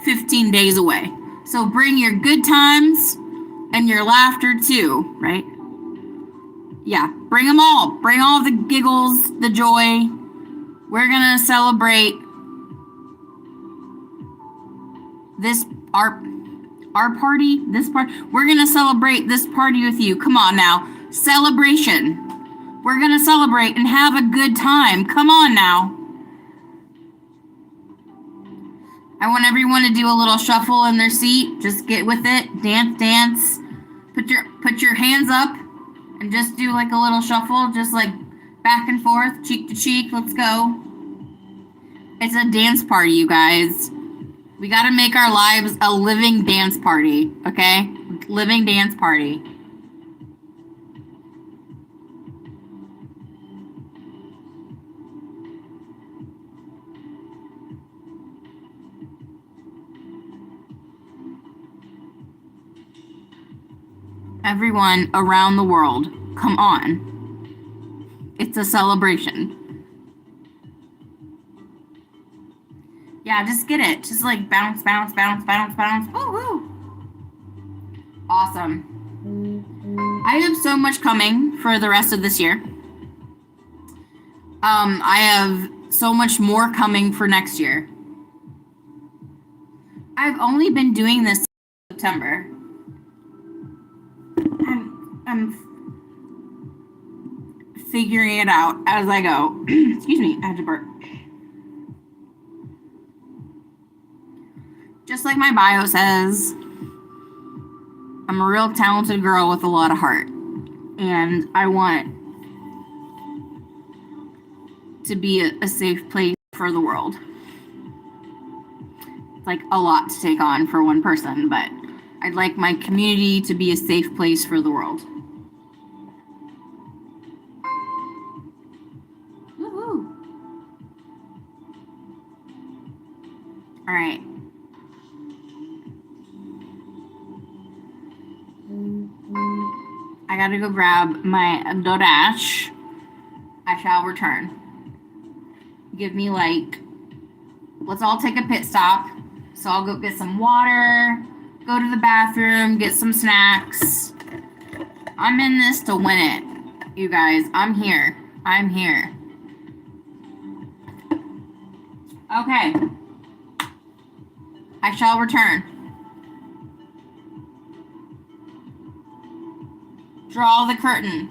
15 days away. So bring your good times and your laughter too, right? Yeah, bring them all. Bring all the giggles, the joy. We're gonna celebrate this our party. This part. We're gonna celebrate this party with you. Come on now, celebration. We're gonna celebrate and have a good time. Come on now. I want everyone to do a little shuffle in their seat. Just get with it. Dance, dance. Put your hands up and just do like a little shuffle, just like back and forth, cheek to cheek. Let's go. It's a dance party, you guys. We got to make our lives a living dance party, okay? Living dance party. Everyone around the world, come on. It's a celebration. Yeah, just get it. Just like bounce, bounce, bounce, bounce, bounce. Woo woo. Awesome. I have so much coming for the rest of this year. I have so much more coming for next year. I've only been doing this in September. I'm figuring it out as I go. Excuse me, I had to burp. Just like my bio says, I'm a real talented girl with a lot of heart. And I want to be a safe place for the world. It's like a lot to take on for one person, but I'd like my community to be a safe place for the world. Woohoo! All right. I gotta go grab my DoorDash. I shall return. Give me let's all take a pit stop. So I'll go get some water, go to the bathroom, get some snacks. I'm in this to win it, you guys. I'm here. I'm here. Okay. I shall return. Draw the curtain.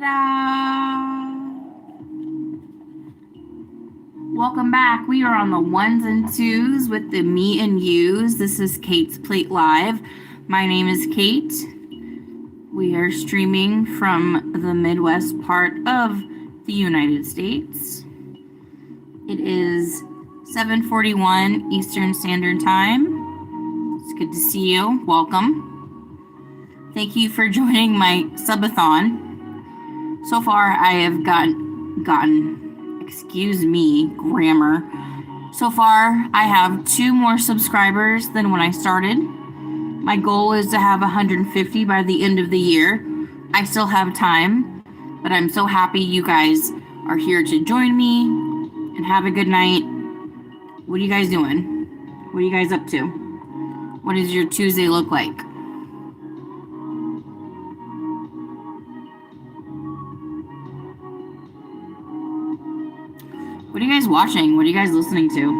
Ta-da! Welcome back. We are on the ones and twos with the me and yous. This is Kate's Plate Live. My name is Kate. We are streaming from the Midwest part of the United States. It is 7:41 Eastern Standard Time. It's good to see you. Welcome. Thank you for joining my Sub-A-Thon. So far, I have gotten, excuse me, grammar. So far, I have 2 more subscribers than when I started. My goal is to have 150 by the end of the year. I still have time, but I'm so happy you guys are here to join me, and have a good night. What are you guys doing? What are you guys up to? What does your Tuesday look like? What are you guys watching? What are you guys listening to?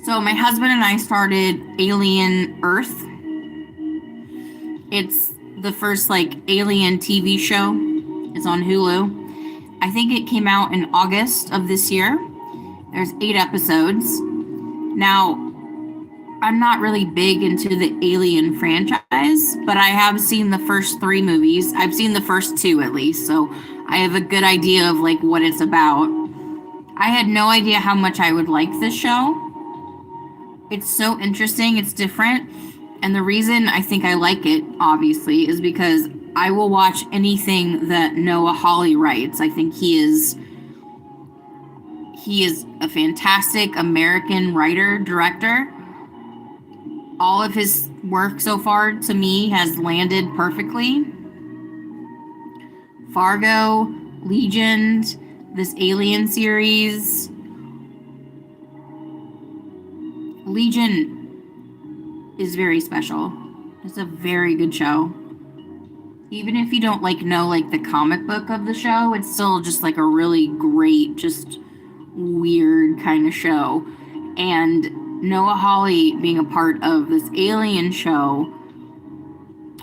So my husband and I started Alien Earth. It's the first alien TV show. It's on Hulu. I think it came out in August of this year. There's 8 episodes. Now, I'm not really big into the Alien franchise, but I have seen the first 3 movies. I've seen the first 2 at least, so I have a good idea of what it's about. I had no idea how much I would like this show. It's so interesting, it's different, and the reason I think I like it, obviously, is because I will watch anything that Noah Hawley writes. I think he is a fantastic American writer, director. All of his work so far, to me, has landed perfectly. Fargo, Legion, this Alien series. Legion is very special. It's a very good show. Even if you don't know the comic book of the show, it's still just a really great, just weird kind of show. And Noah Hawley being a part of this Alien show,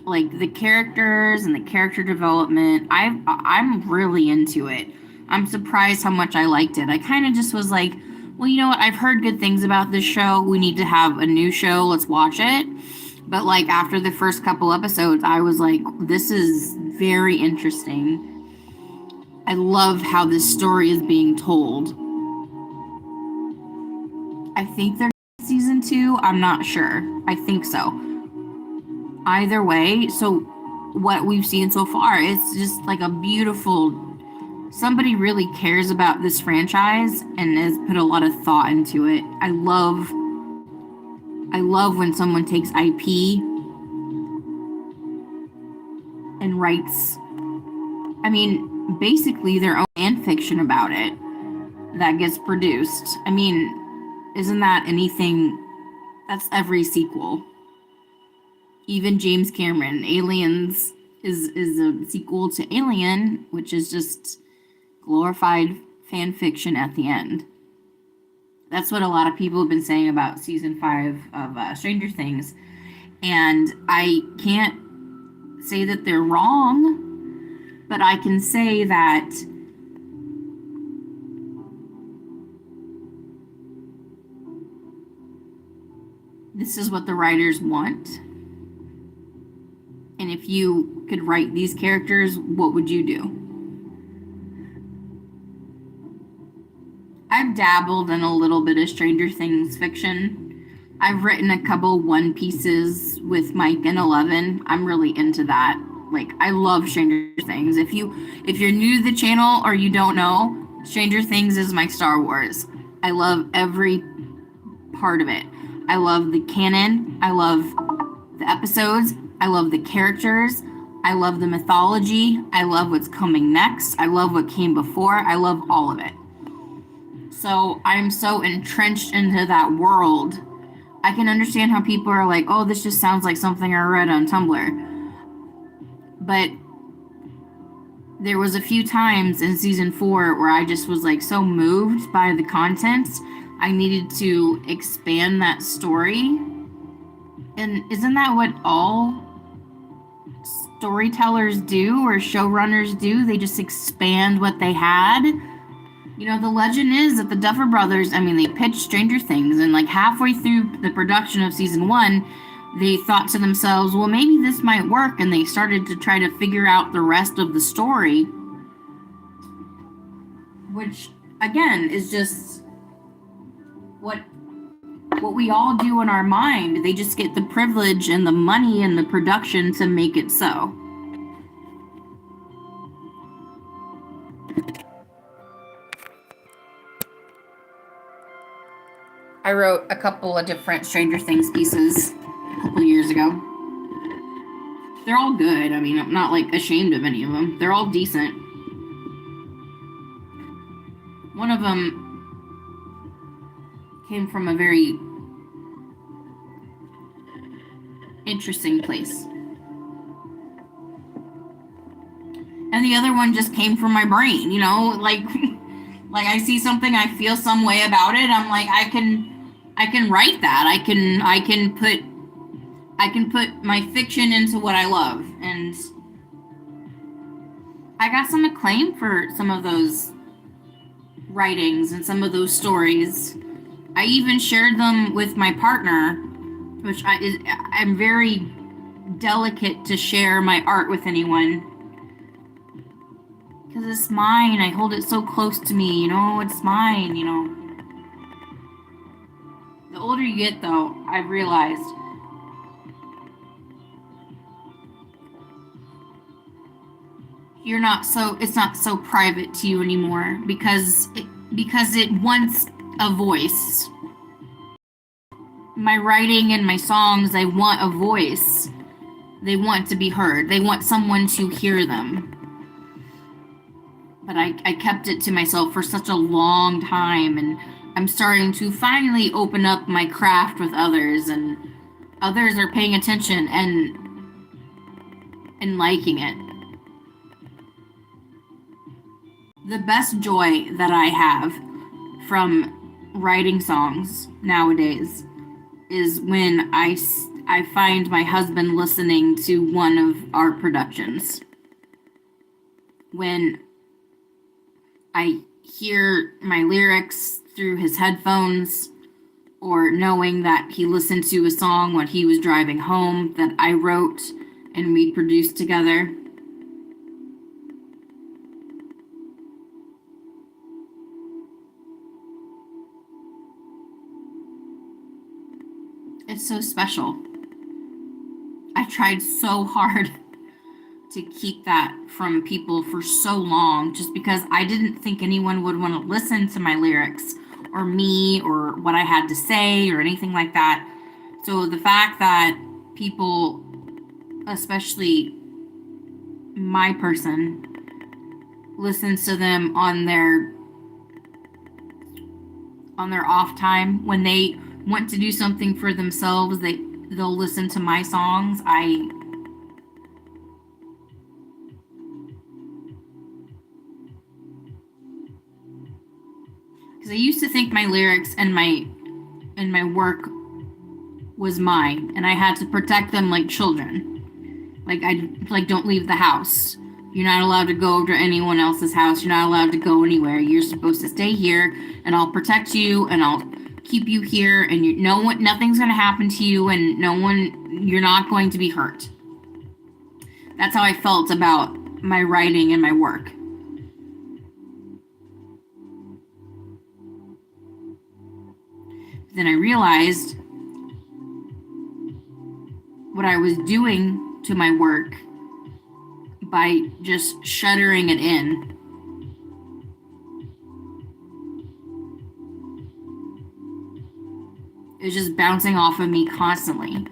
the characters and the character development, I'm really into it. I'm surprised how much I liked it. I kind of just was well, you know what? I've heard good things about this show. We need to have a new show. Let's watch it. But after the first couple episodes, I was this is very interesting. I love how this story is being told. I think there's season 2. I'm not sure. I think so. Either way, so what we've seen so far, it's just a beautiful... Somebody really cares about this franchise and has put a lot of thought into it. I love when someone takes IP and writes, basically their own fan fiction about it that gets produced. Isn't that anything? That's every sequel. Even James Cameron, Aliens is a sequel to Alien, which is just glorified fan fiction at the end. That's what a lot of people have been saying about season 5 of Stranger Things. And I can't say that they're wrong, but I can say that this is what the writers want. And if you could write these characters, what would you do? I've dabbled in a little bit of Stranger Things fiction. I've written a couple One Pieces with Mike and 11. I'm really into that. I love Stranger Things. If you're new to the channel or you don't know, Stranger Things is my Star Wars. I love every part of it. I love the canon. I love the episodes. I love the characters. I love the mythology. I love what's coming next. I love what came before. I love all of it. So I'm so entrenched into that world. I can understand how people are oh, this just sounds like something I read on Tumblr. But there was a few times in season 4 where I just was so moved by the content I needed to expand that story. And isn't that what all storytellers do or showrunners do? They just expand what they had. You know, the legend is that the Duffer Brothers, I mean, they pitched Stranger Things, and like halfway through the production of season 1, they thought to themselves, well, maybe this might work, and they started to try to figure out the rest of the story, which, again, is just what we all do in our mind. They just get the privilege and the money and the production to make it so. I wrote a couple of different Stranger Things pieces a couple years ago. They're all good. I mean, I'm not like ashamed of any of them. They're all decent. One of them came from a very interesting place. And the other one just came from my brain, you know, like I see something, I feel some way about it. I'm like, I can write that. I can put my fiction into what I love. And I got some acclaim for some of those writings and some of those stories. I even shared them with my partner, which I'm very delicate to share my art with anyone. Because it's mine. I hold it so close to me, you know, it's mine, you know. The older you get, though, I've realized it's not so private to you anymore because it wants a voice. My writing and my songs, I want a voice. They want to be heard. They want someone to hear them. But I kept it to myself for such a long time, and I'm starting to finally open up my craft with others, and others are paying attention and liking it. The best joy that I have from writing songs nowadays is when I find my husband listening to one of our productions. When I hear my lyrics through his headphones, or knowing that he listened to a song when he was driving home that I wrote and we produced together. It's so special. I tried so hard to keep that from people for so long, just because I didn't think anyone would want to listen to my lyrics or me or what I had to say or anything like that. So the fact that people, especially my person, listens to them on their off time when they want to do something for themselves, they'll listen to my songs. Because I used to think my lyrics and my work was mine, and I had to protect them like children. Like don't leave the house. You're not allowed to go to anyone else's house. You're not allowed to go anywhere. You're supposed to stay here, and I'll protect you, and I'll keep you here, and nothing's going to happen to you, and you're not going to be hurt. That's how I felt about my writing and my work. Then I realized what I was doing to my work by just shuttering it in. It was just bouncing off of me constantly. And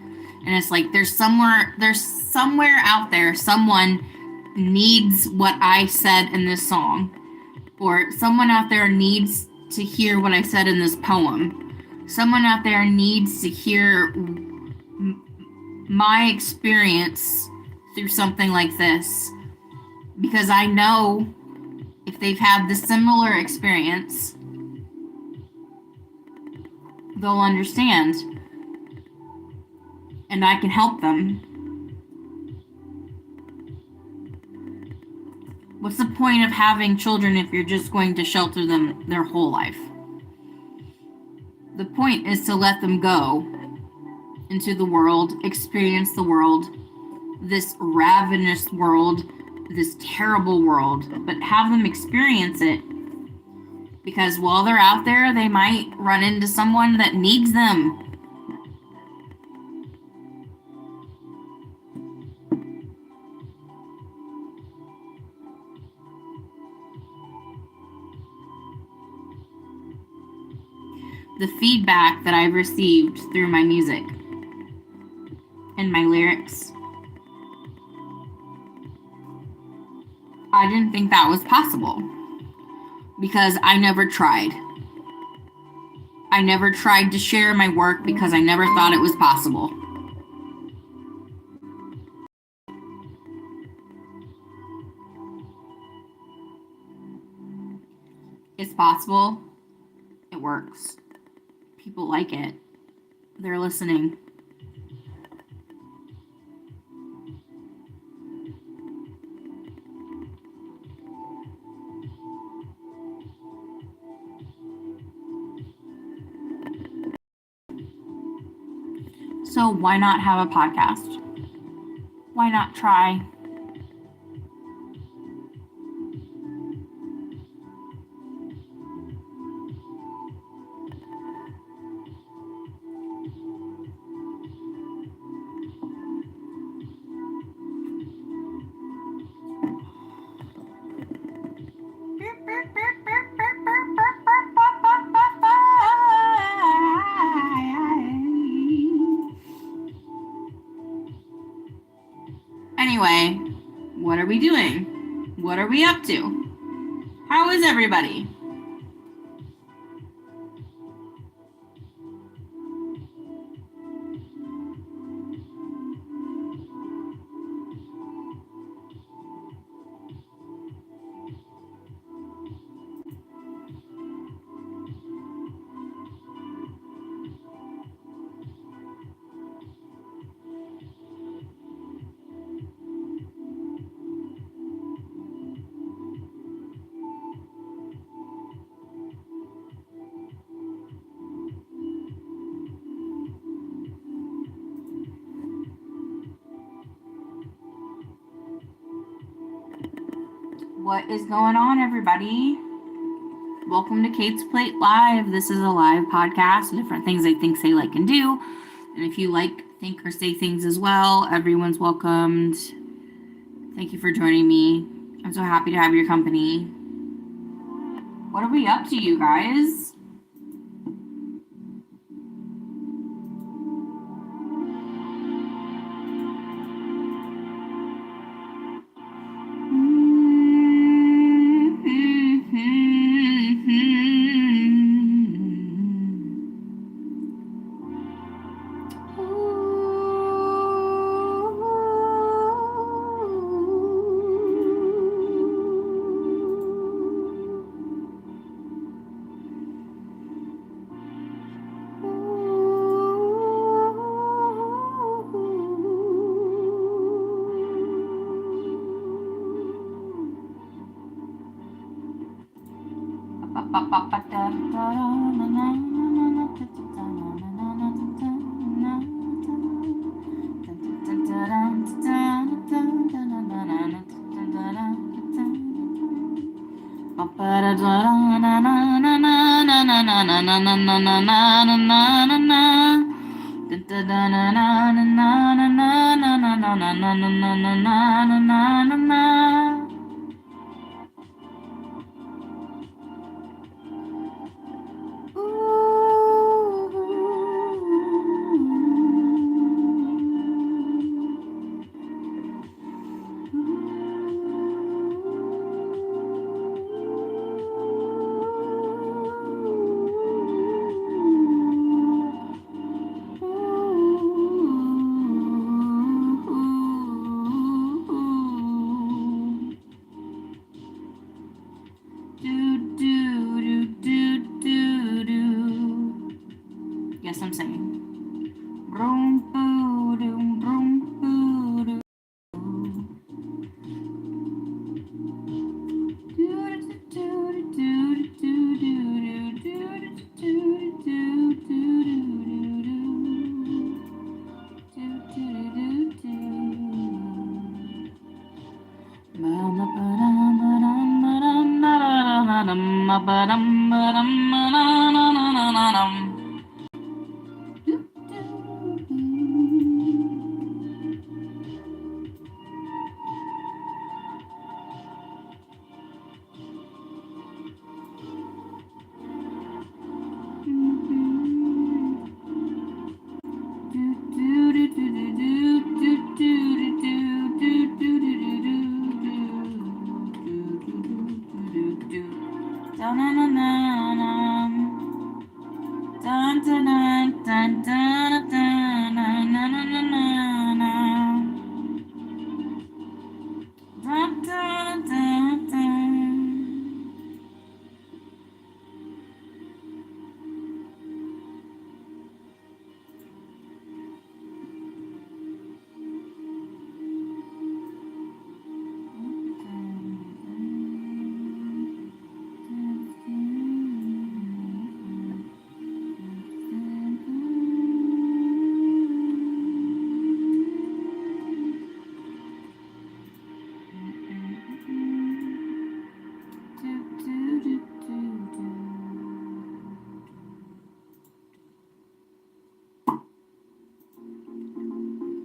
it's like there's somewhere out there, someone needs what I said in this song. Or someone out there needs to hear what I said in this poem. Someone out there needs to hear my experience through something like this. Because I know if they've had the similar experience, they'll understand. And I can help them. What's the point of having children if you're just going to shelter them their whole life? The point is to let them go into the world, experience the world, this ravenous world, this terrible world, but have them experience it. Because while they're out there, they might run into someone that needs them. The feedback that I've received through my music and my lyrics, I didn't think that was possible because I never tried. I never tried to share my work because I never thought it was possible. It's possible. It works. People like it. They're listening. So why not have a podcast? Why not try? Anyway, what are we doing? What are we up to? How is everybody? What is going on, everybody? Welcome to Kate's Plate Live. This is a live podcast, different things I think, say, like, and do. And if you like, think, or say things as well, everyone's welcomed. Thank you for joining me. I'm so happy to have your company. What are we up to, you guys?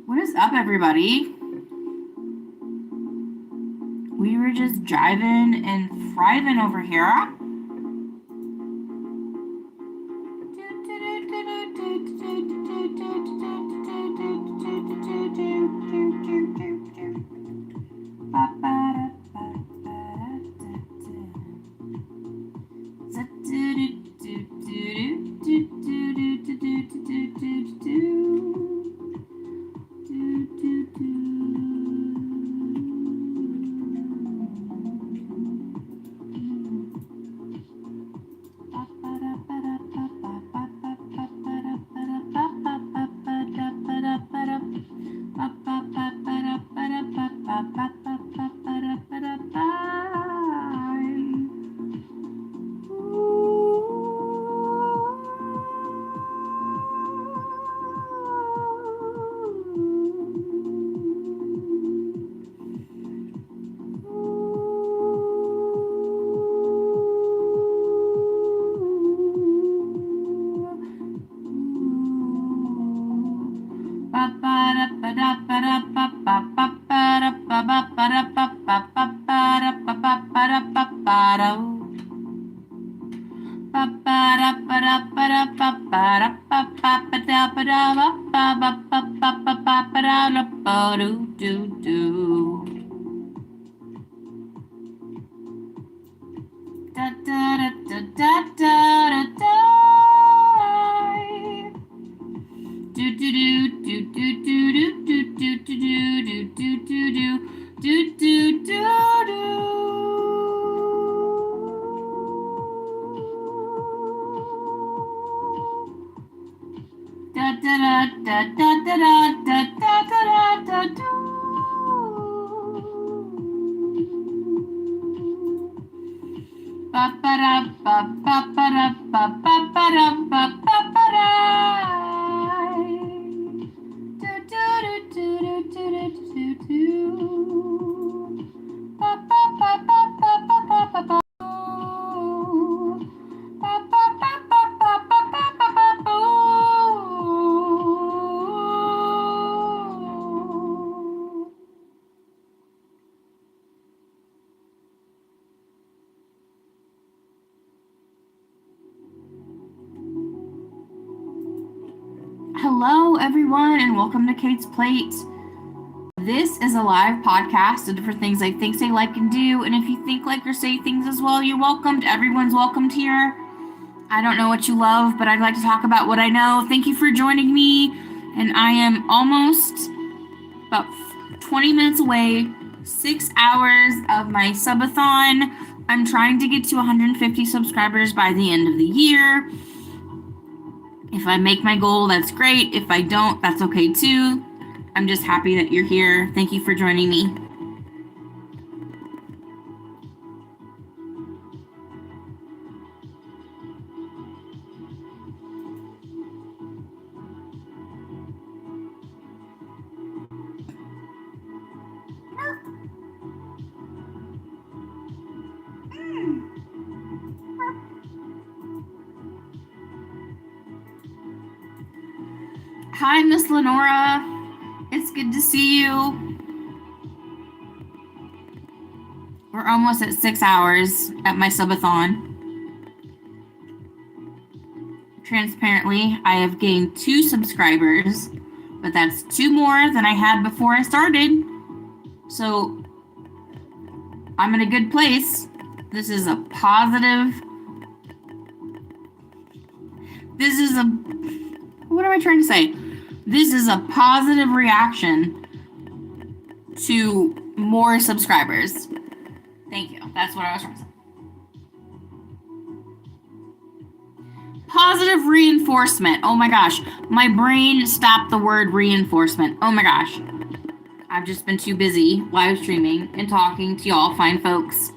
What is up, everybody? We were just driving and thriving over here. Hello, everyone, and welcome to Kate's Plate. This is a live podcast of different things I think, say, like, and do. And if you think, like, or say things as well, you're welcomed. Everyone's welcomed here. I don't know what you love, but I'd like to talk about what I know. Thank you for joining me. And I am almost about 20 minutes away, 6 hours of my Sub-A-Thon. I'm trying to get to 150 subscribers by the end of the year. If I make my goal, that's great. If I don't, that's okay too. I'm just happy that you're here. Thank you for joining me. Hi, Miss Lenora. It's good to see you. We're almost at 6 hours at my Sub-A-Thon. Transparently, I have gained 2 subscribers, but that's 2 more than I had before I started. So I'm in a good place. This is a positive. What am I trying to say? This is a positive reaction to more subscribers. Thank you. That's what I was trying to say. Positive reinforcement. Oh my gosh. My brain stopped the word reinforcement. Oh my gosh. I've just been too busy live streaming and talking to y'all fine folks.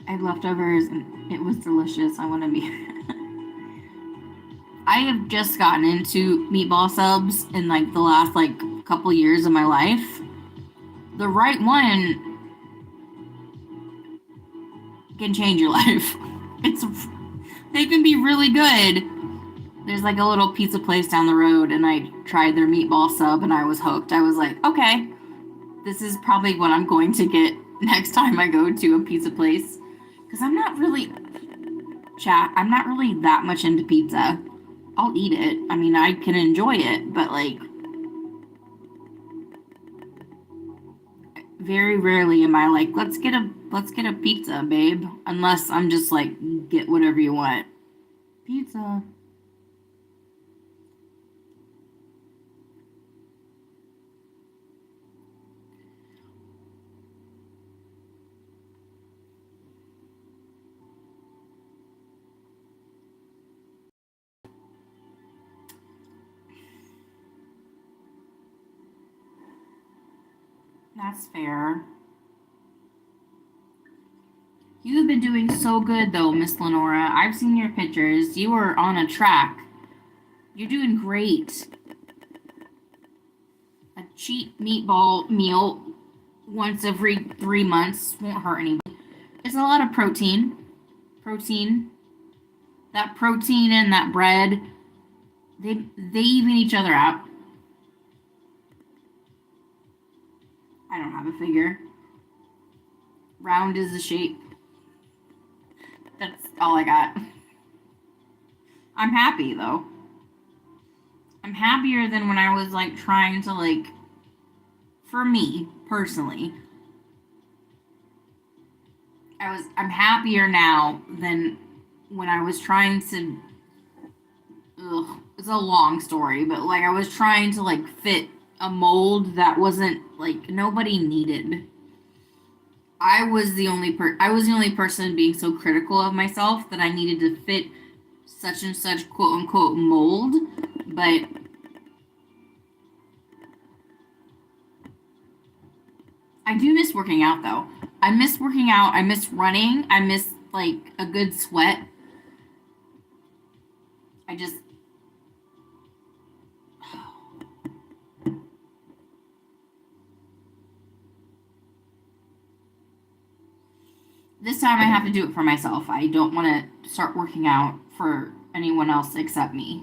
I had leftovers and it was delicious. I want to be. I have just gotten into meatball subs in like the last like couple years of my life. The right one can change your life. They can be really good. There's like a little pizza place down the road and I tried their meatball sub and I was hooked. I was like, okay, this is probably what I'm going to get next time I go to a pizza place. Because I'm not really that much into pizza. I'll eat it. I mean, I can enjoy it, but like very rarely am I like, let's get a pizza, babe. Unless I'm just like, get whatever you want. Pizza. That's fair. You've been doing so good though, Miss Lenora. I've seen your pictures. You are on a track. You're doing great. A cheap meatball meal once every 3 months won't hurt anybody. It's a lot of protein. That protein and that bread, they even each other out. I don't have a figure. Round is the shape. That's all I got. I'm happy though. I'm happier than when I was like trying to like, for me personally, I'm happier now than when I was trying to, it's a long story, but like I was trying to like fit a mold that wasn't like nobody needed. I was the only person being so critical of myself that I needed to fit such and such quote unquote mold, but I do miss working out though. I miss working out, I miss running, I miss like a good sweat. I just this time I have to do it for myself. I don't want to start working out for anyone else except me.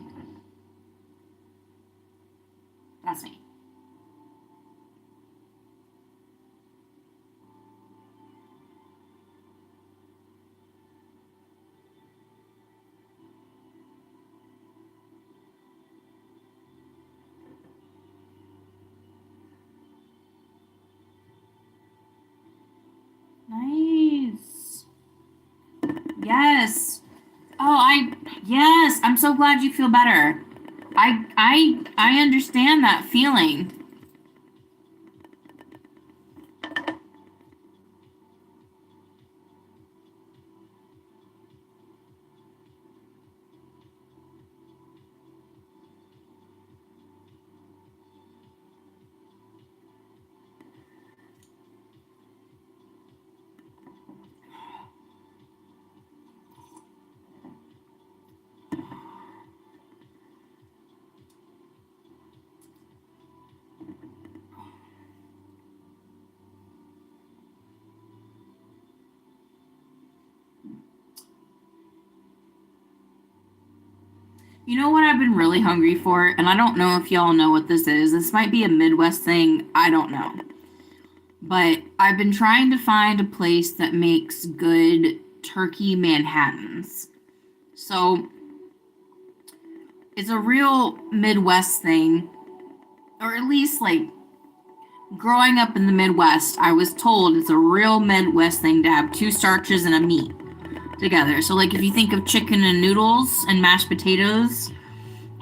That's me. Nice. Yes. Yes, I'm so glad you feel better. I understand that feeling. You know what I've been really hungry for? And I don't know if y'all know what this is. This might be a Midwest thing. I don't know. But I've been trying to find a place that makes good turkey Manhattans. So it's a real Midwest thing, or at least like growing up in the Midwest, I was told it's a real Midwest thing to have two starches and a meat together. So, like, if you think of chicken and noodles and mashed potatoes,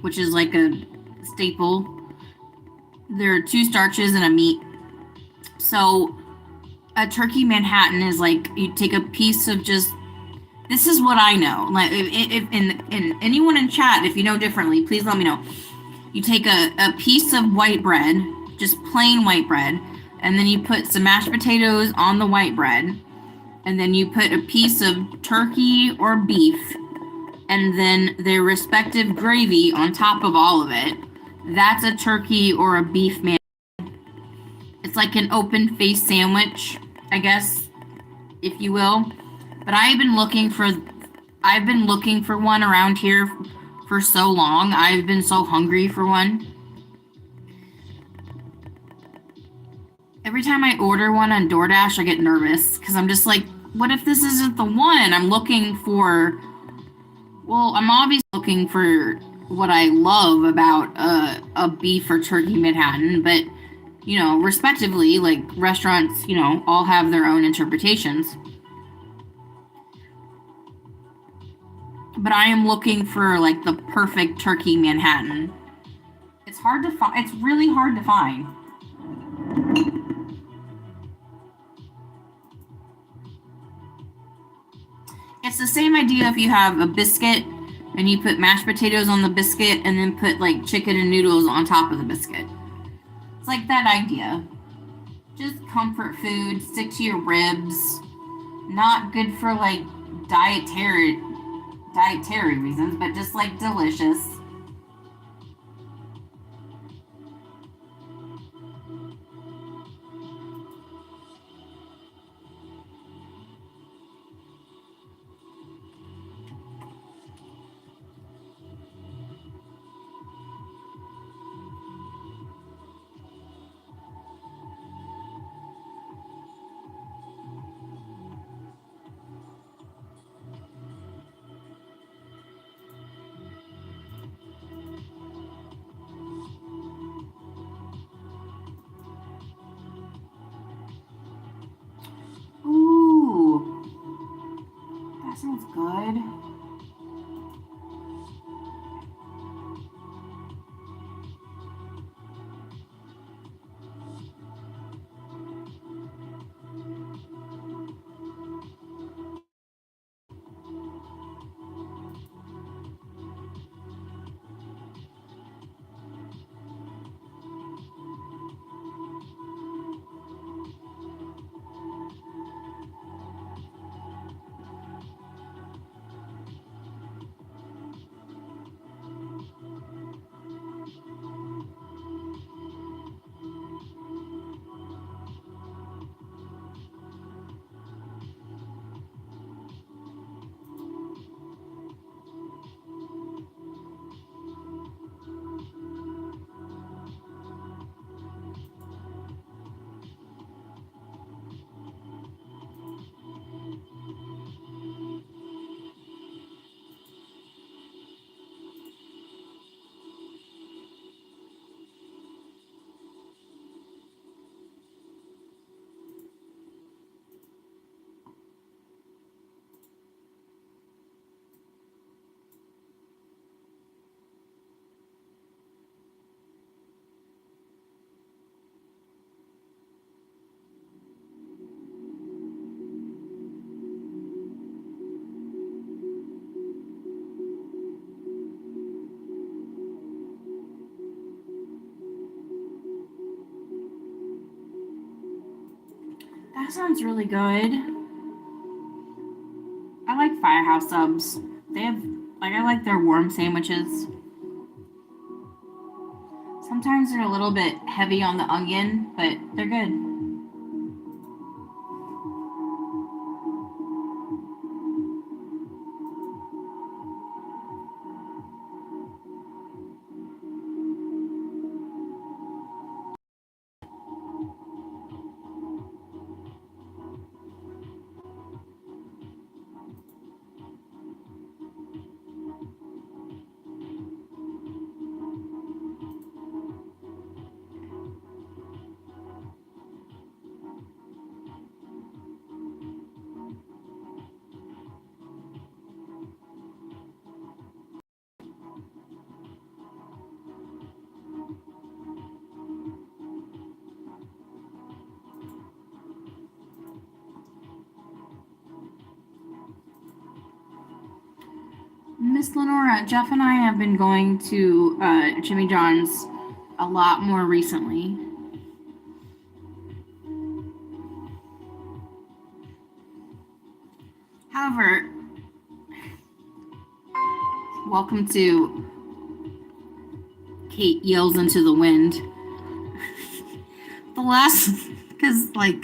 which is like a staple, there are two starches and a meat. So, a turkey Manhattan is like you take a piece of just. This is what I know. Like, if in anyone in chat, if you know differently, please let me know. You take a piece of white bread, just plain white bread, and then you put some mashed potatoes on the white bread, and then you put a piece of turkey or beef, and then their respective gravy on top of all of it. That's a turkey or a beef man. It's like an open face sandwich, I guess, if you will. But I've been looking for one around here for so long. I've been so hungry for one. Every time I order one on DoorDash, I get nervous because I'm just like, what if this isn't the one? I'm looking for, well, I'm obviously looking for what I love about a beef or turkey Manhattan, but, you know, respectively, like restaurants, you know, all have their own interpretations. But I am looking for like the perfect turkey Manhattan. It's hard to find, it's really hard to find. It's the same idea if you have a biscuit and you put mashed potatoes on the biscuit and then put like chicken and noodles on top of the biscuit. It's like that idea. Just comfort food, stick to your ribs. Not good for like dietary dietary reasons, but just like delicious. Ooh, that sounds good. That sounds really good. I like Firehouse subs. They have like I like their warm sandwiches. Sometimes they're a little bit heavy on the onion, but they're good. Miss Lenora, Jeff and I have been going to Jimmy John's a lot more recently. However, welcome to Kate Yells into the Wind. The last, because, like,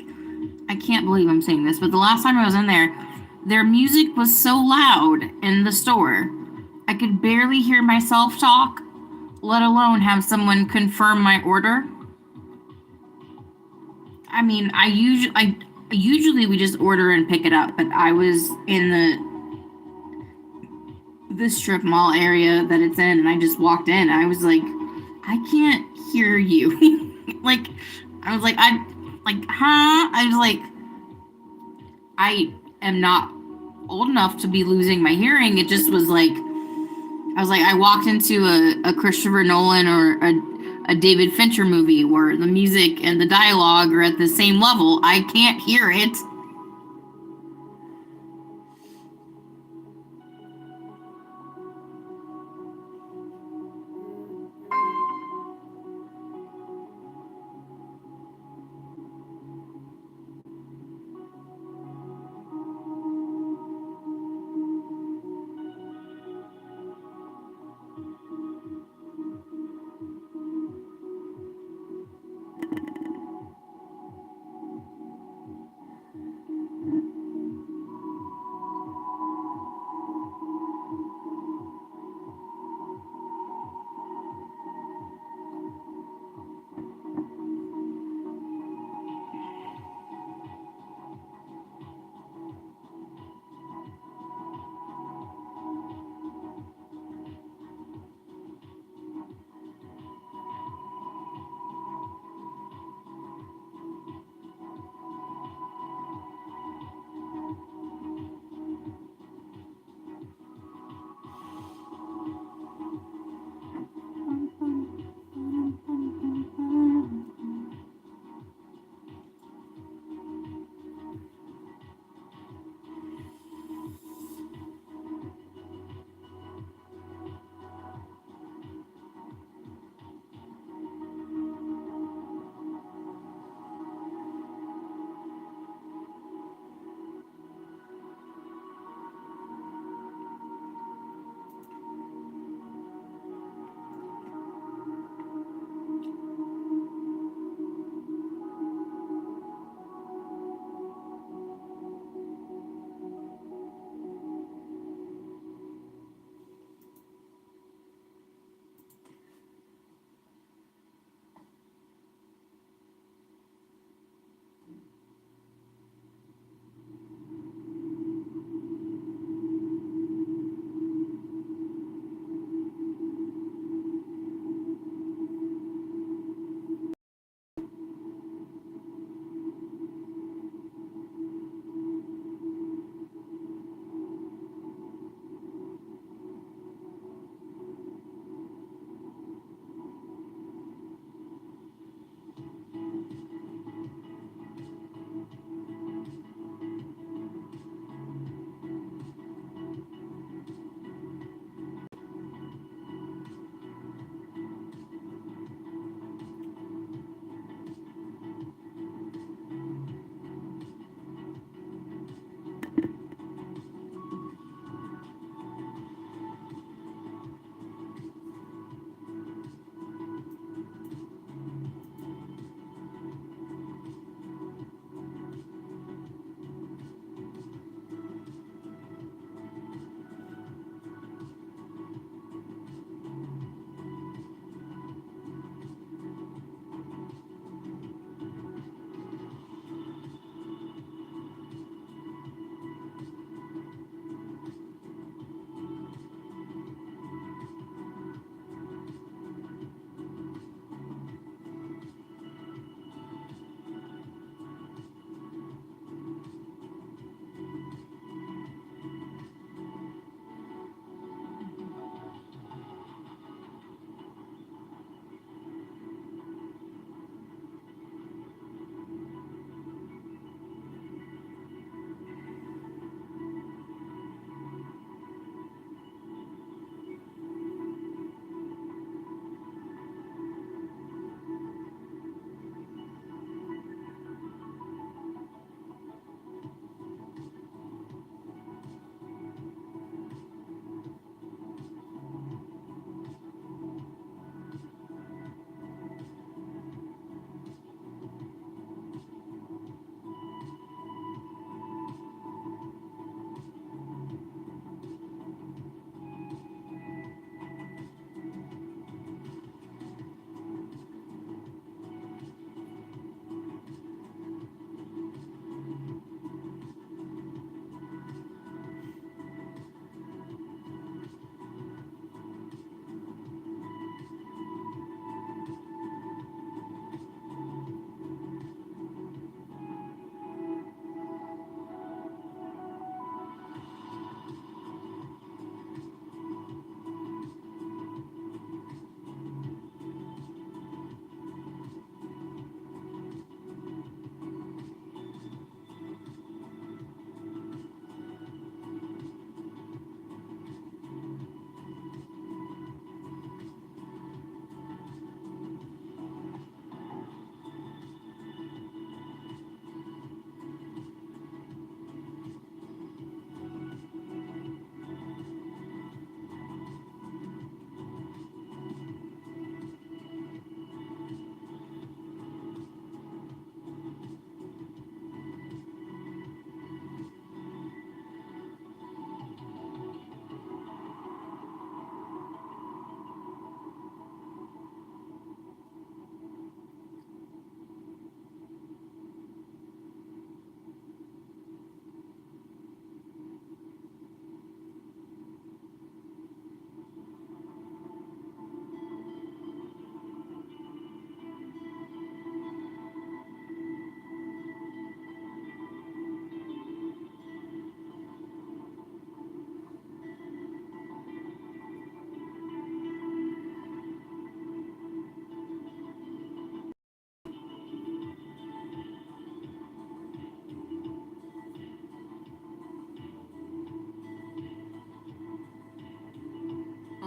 I can't believe I'm saying this, but the last time I was in there, their music was so loud in the store. I could barely hear myself talk, let alone have someone confirm my order. I mean, usually we just order and pick it up, but I was in the strip mall area that it's in, and I just walked in. And I was like, I can't hear you. Like, I was like, huh? I was like, I am not old enough to be losing my hearing. It just was like, I was like, I walked into a Christopher Nolan or a David Fincher movie where the music and the dialogue are at the same level. I can't hear it.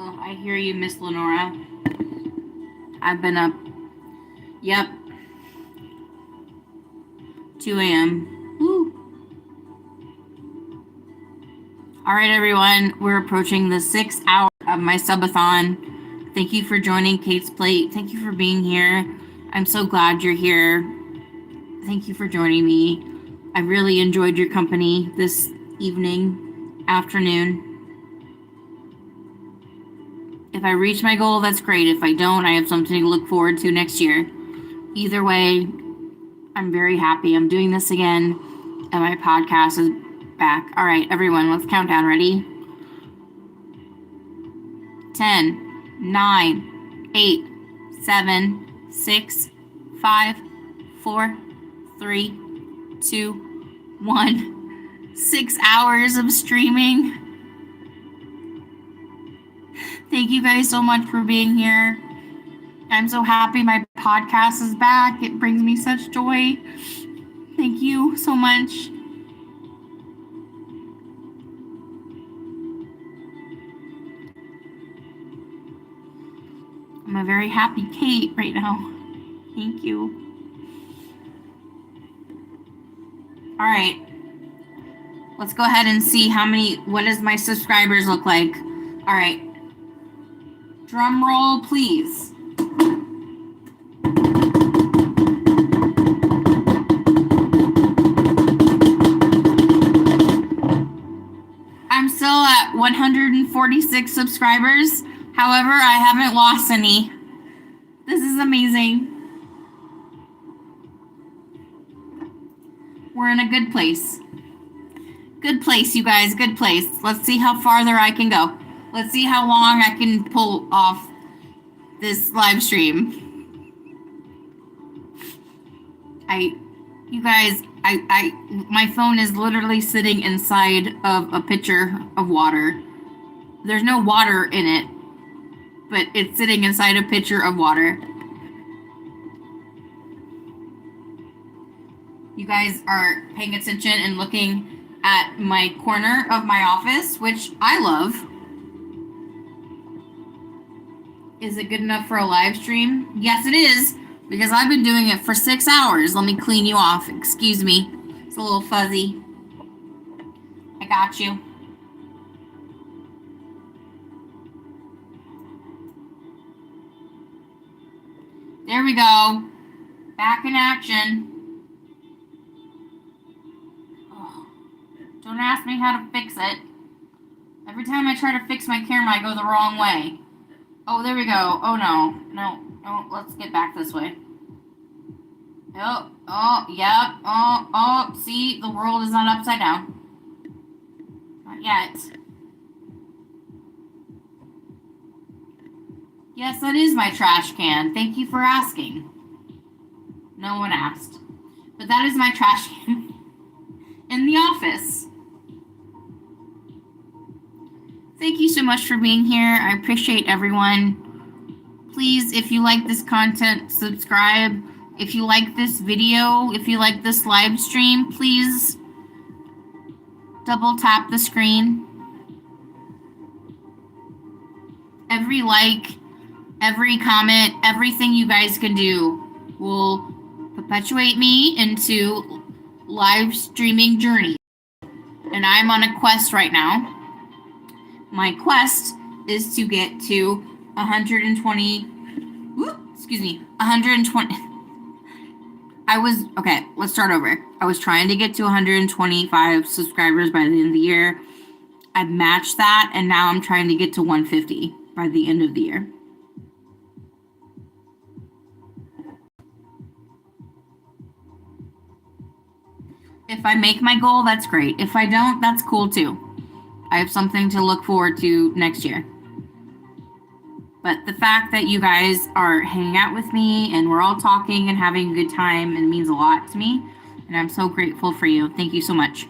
Oh, I hear you, Miss Lenora. I've been up. Yep. 2 a.m. Woo. All right, everyone. We're approaching the 6th hour of my Sub-A-Thon. Thank you for joining Kate's Plate. Thank you for being here. I'm so glad you're here. Thank you for joining me. I really enjoyed your company this evening, afternoon. If I reach my goal, that's great. If I don't, I have something to look forward to next year. Either way, I'm very happy. I'm doing this again, and my podcast is back. All right, everyone, let's count down. Ready? 10, 9, 8, 7, 6, 5, 4, 3, 2, 1. 6 hours of streaming. Thank you guys so much for being here. I'm so happy my podcast is back. It brings me such joy. Thank you so much. I'm a very happy Kate right now. Thank you. All right. Let's go ahead and see what does my subscribers look like. All right. Drum roll, please. I'm still at 146 subscribers. However, I haven't lost any. This is amazing. We're in a good place. Good place, you guys. Good place. Let's see how farther I can go. Let's see how long I can pull off this live stream. My phone is literally sitting inside of a pitcher of water. There's no water in it, but it's sitting inside a pitcher of water. You guys are paying attention and looking at my corner of my office, which I love. Is it good enough for a live stream? Yes, it is, because I've been doing it for 6 hours. Let me clean you off. Excuse me. It's a little fuzzy. I got you. There we go. Back in action. Oh, don't ask me how to fix it. Every time I try to fix my camera, I go the wrong way. Oh, there we go. Oh, no. No, let's get back this way. Oh, yep. Oh, see, the world is not upside down. Not yet. Yes, that is my trash can. Thank you for asking. No one asked. But that is my trash can in the office. Thank you so much for being here. I appreciate everyone. Please, if you like this content, subscribe. If you like this video, if you like this live stream, please double tap the screen. Every like, every comment, everything you guys can do will perpetuate me into live streaming journey. And I'm on a quest right now. My quest is to get to 120. 120. Okay, let's start over. I was trying to get to 125 subscribers by the end of the year. I matched that, and now I'm trying to get to 150 by the end of the year. If I make my goal, that's great. If I don't, that's cool too. I have something to look forward to next year. But the fact that you guys are hanging out with me and we're all talking and having a good time, it means a lot to me. And I'm so grateful for you. Thank you so much.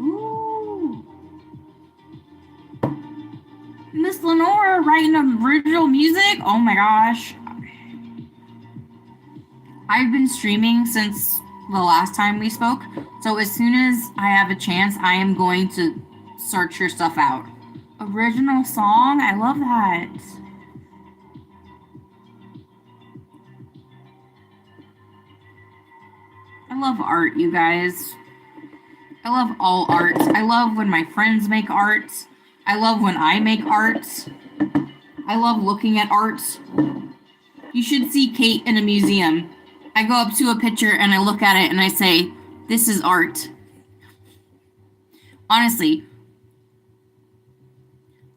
Ooh. Miss Lenora writing original music? Oh my gosh. I've been streaming since the last time we spoke, so as soon as I have a chance, I am going to search your stuff out. Original song? I love that. I love art, you guys. I love all art. I love when my friends make art. I love when I make art. I love looking at art. You should see Kate in a museum. I go up to a picture and I look at it and I say, this is art. Honestly,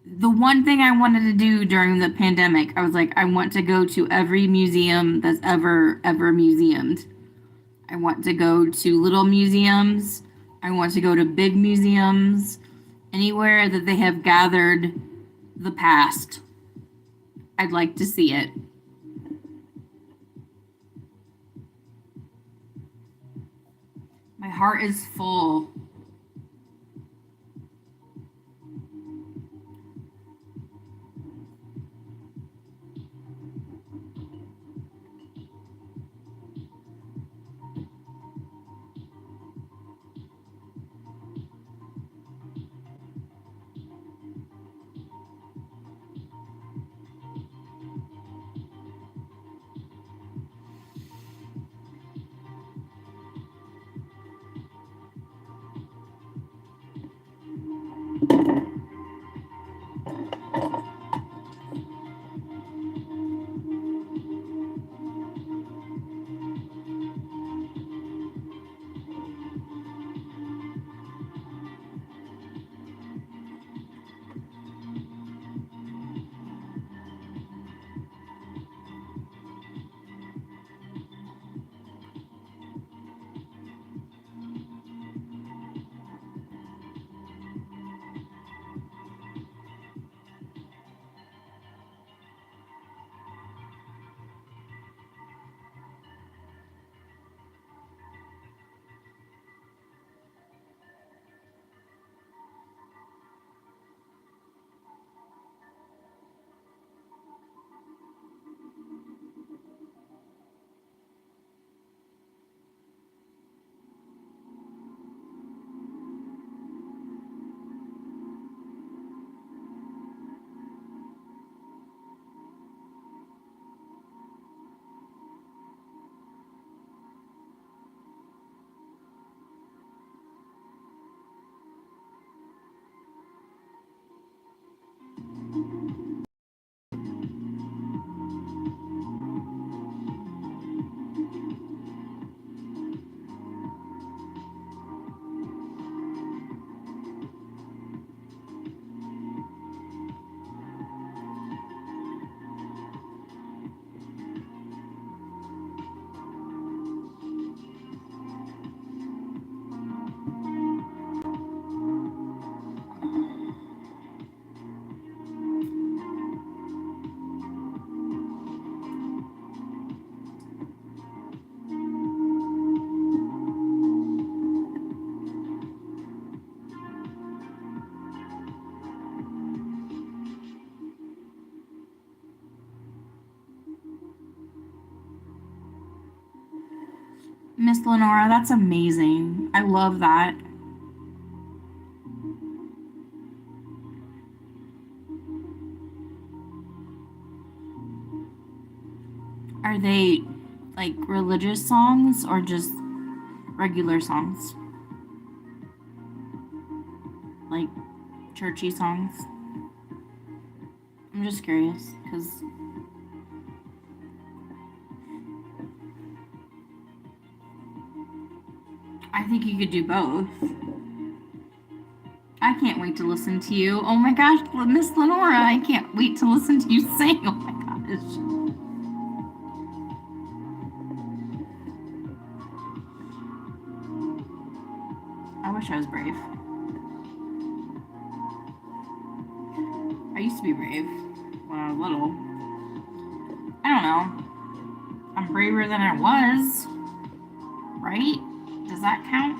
the one thing I wanted to do during the pandemic, I was like, I want to go to every museum that's ever museumed. I want to go to little museums. I want to go to big museums. Anywhere that they have gathered the past. I'd like to see it. My heart is full. Miss Lenora, that's amazing. I love that. Are they like religious songs or just regular songs? Like churchy songs? I'm just curious because I think you could do both. I can't wait to listen to you. Oh my gosh, Miss Lenora, I can't wait to listen to you sing. Oh my gosh. I wish I was brave. I used to be brave when I was little. I don't know. I'm braver than I was. Right? Does that count?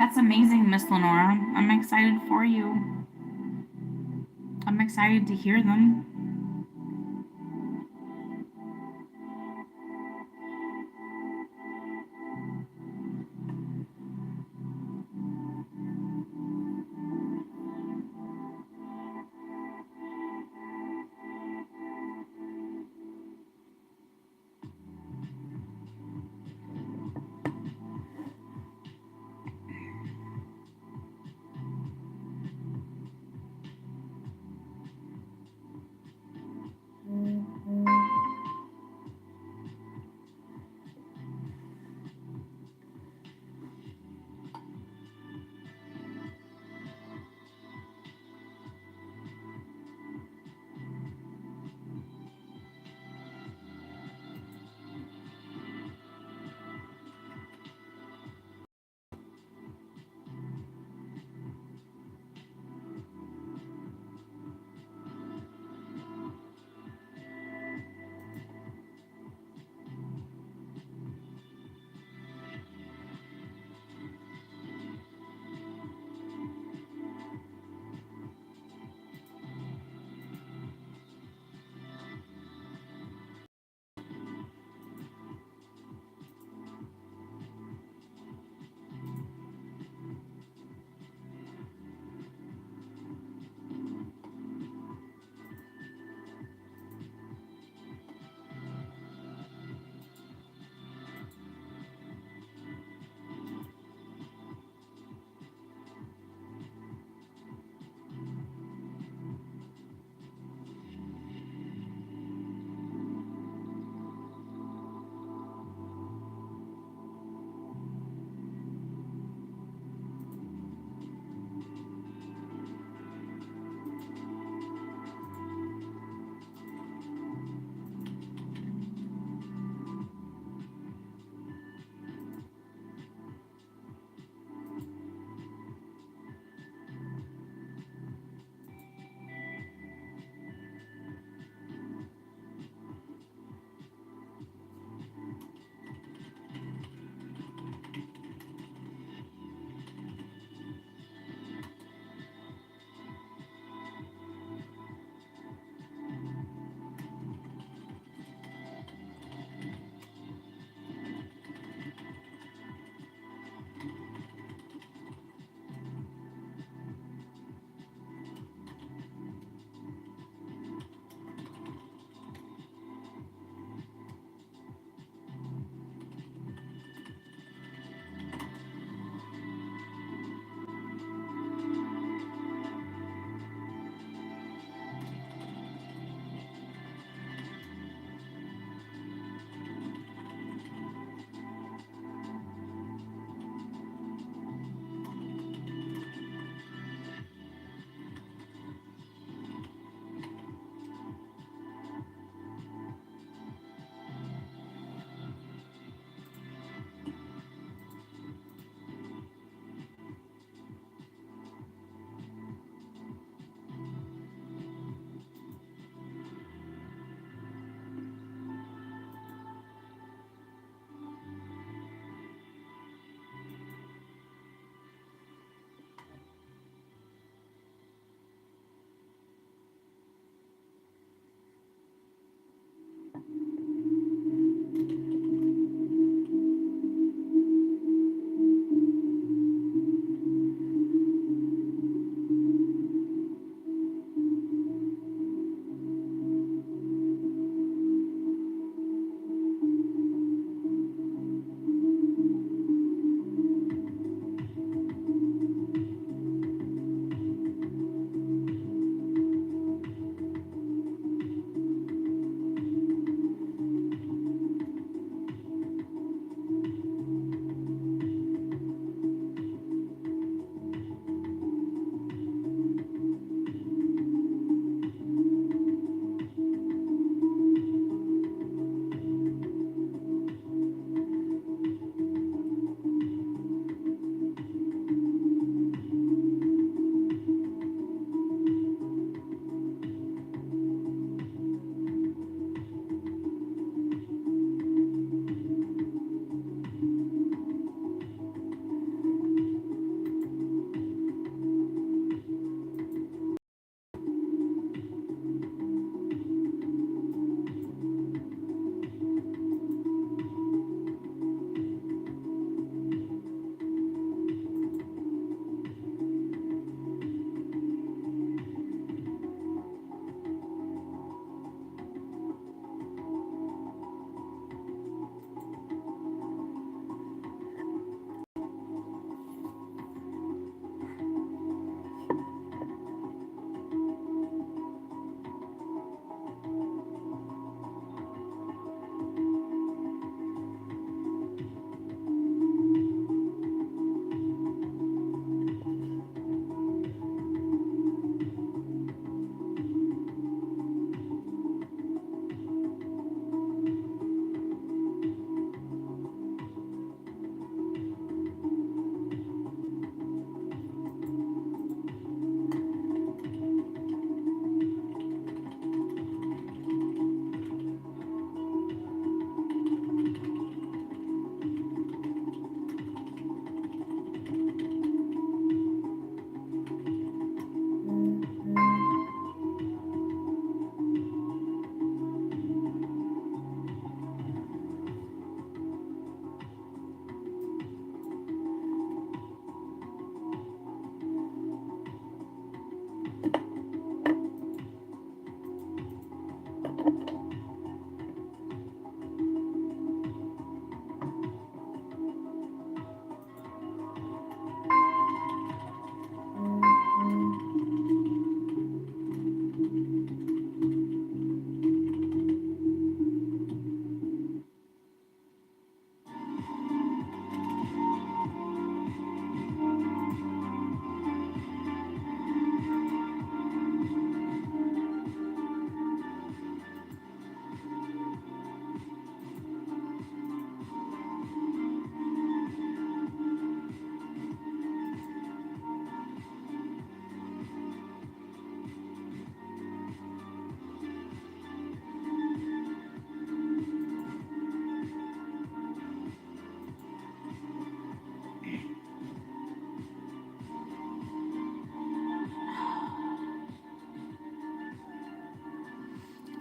That's amazing, Miss Lenora. I'm excited for you. I'm excited to hear them.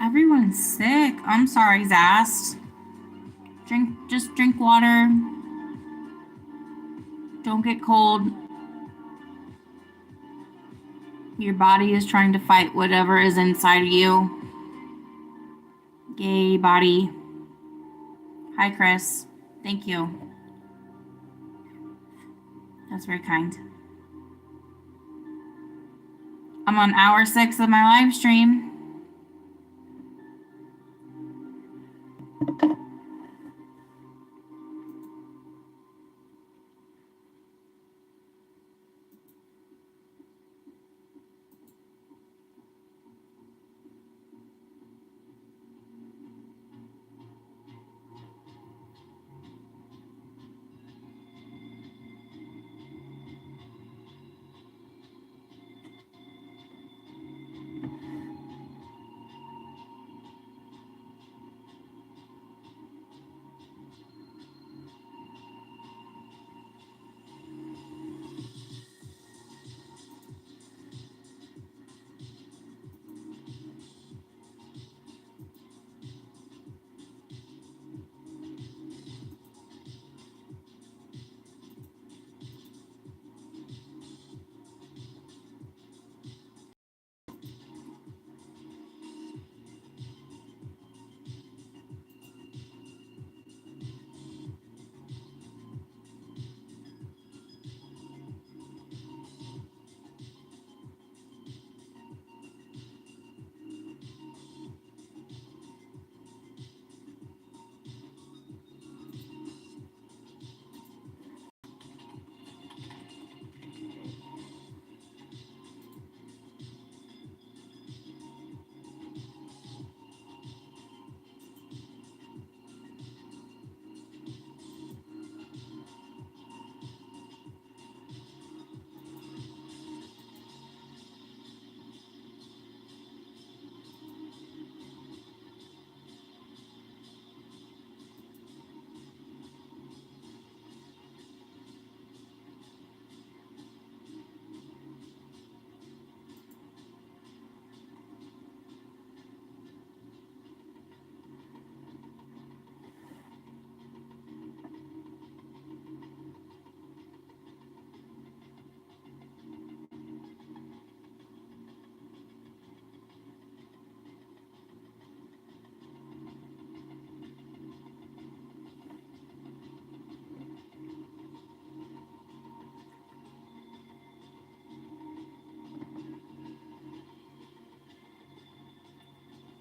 Everyone's sick. I'm sorry, Zast. Just drink water. Don't get cold. Your body is trying to fight whatever is inside of you. Yay, body. Hi, Chris. Thank you. That's very kind. I'm on hour 6 of my live stream.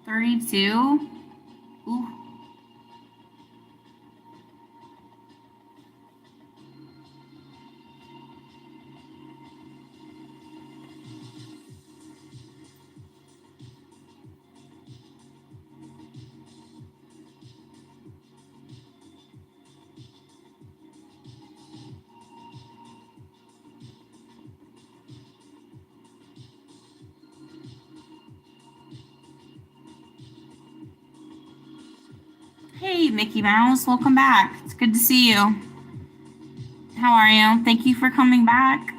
$32. Ooh. Hey, Mickey Mouse, welcome back. It's good to see you. How are you? Thank you for coming back.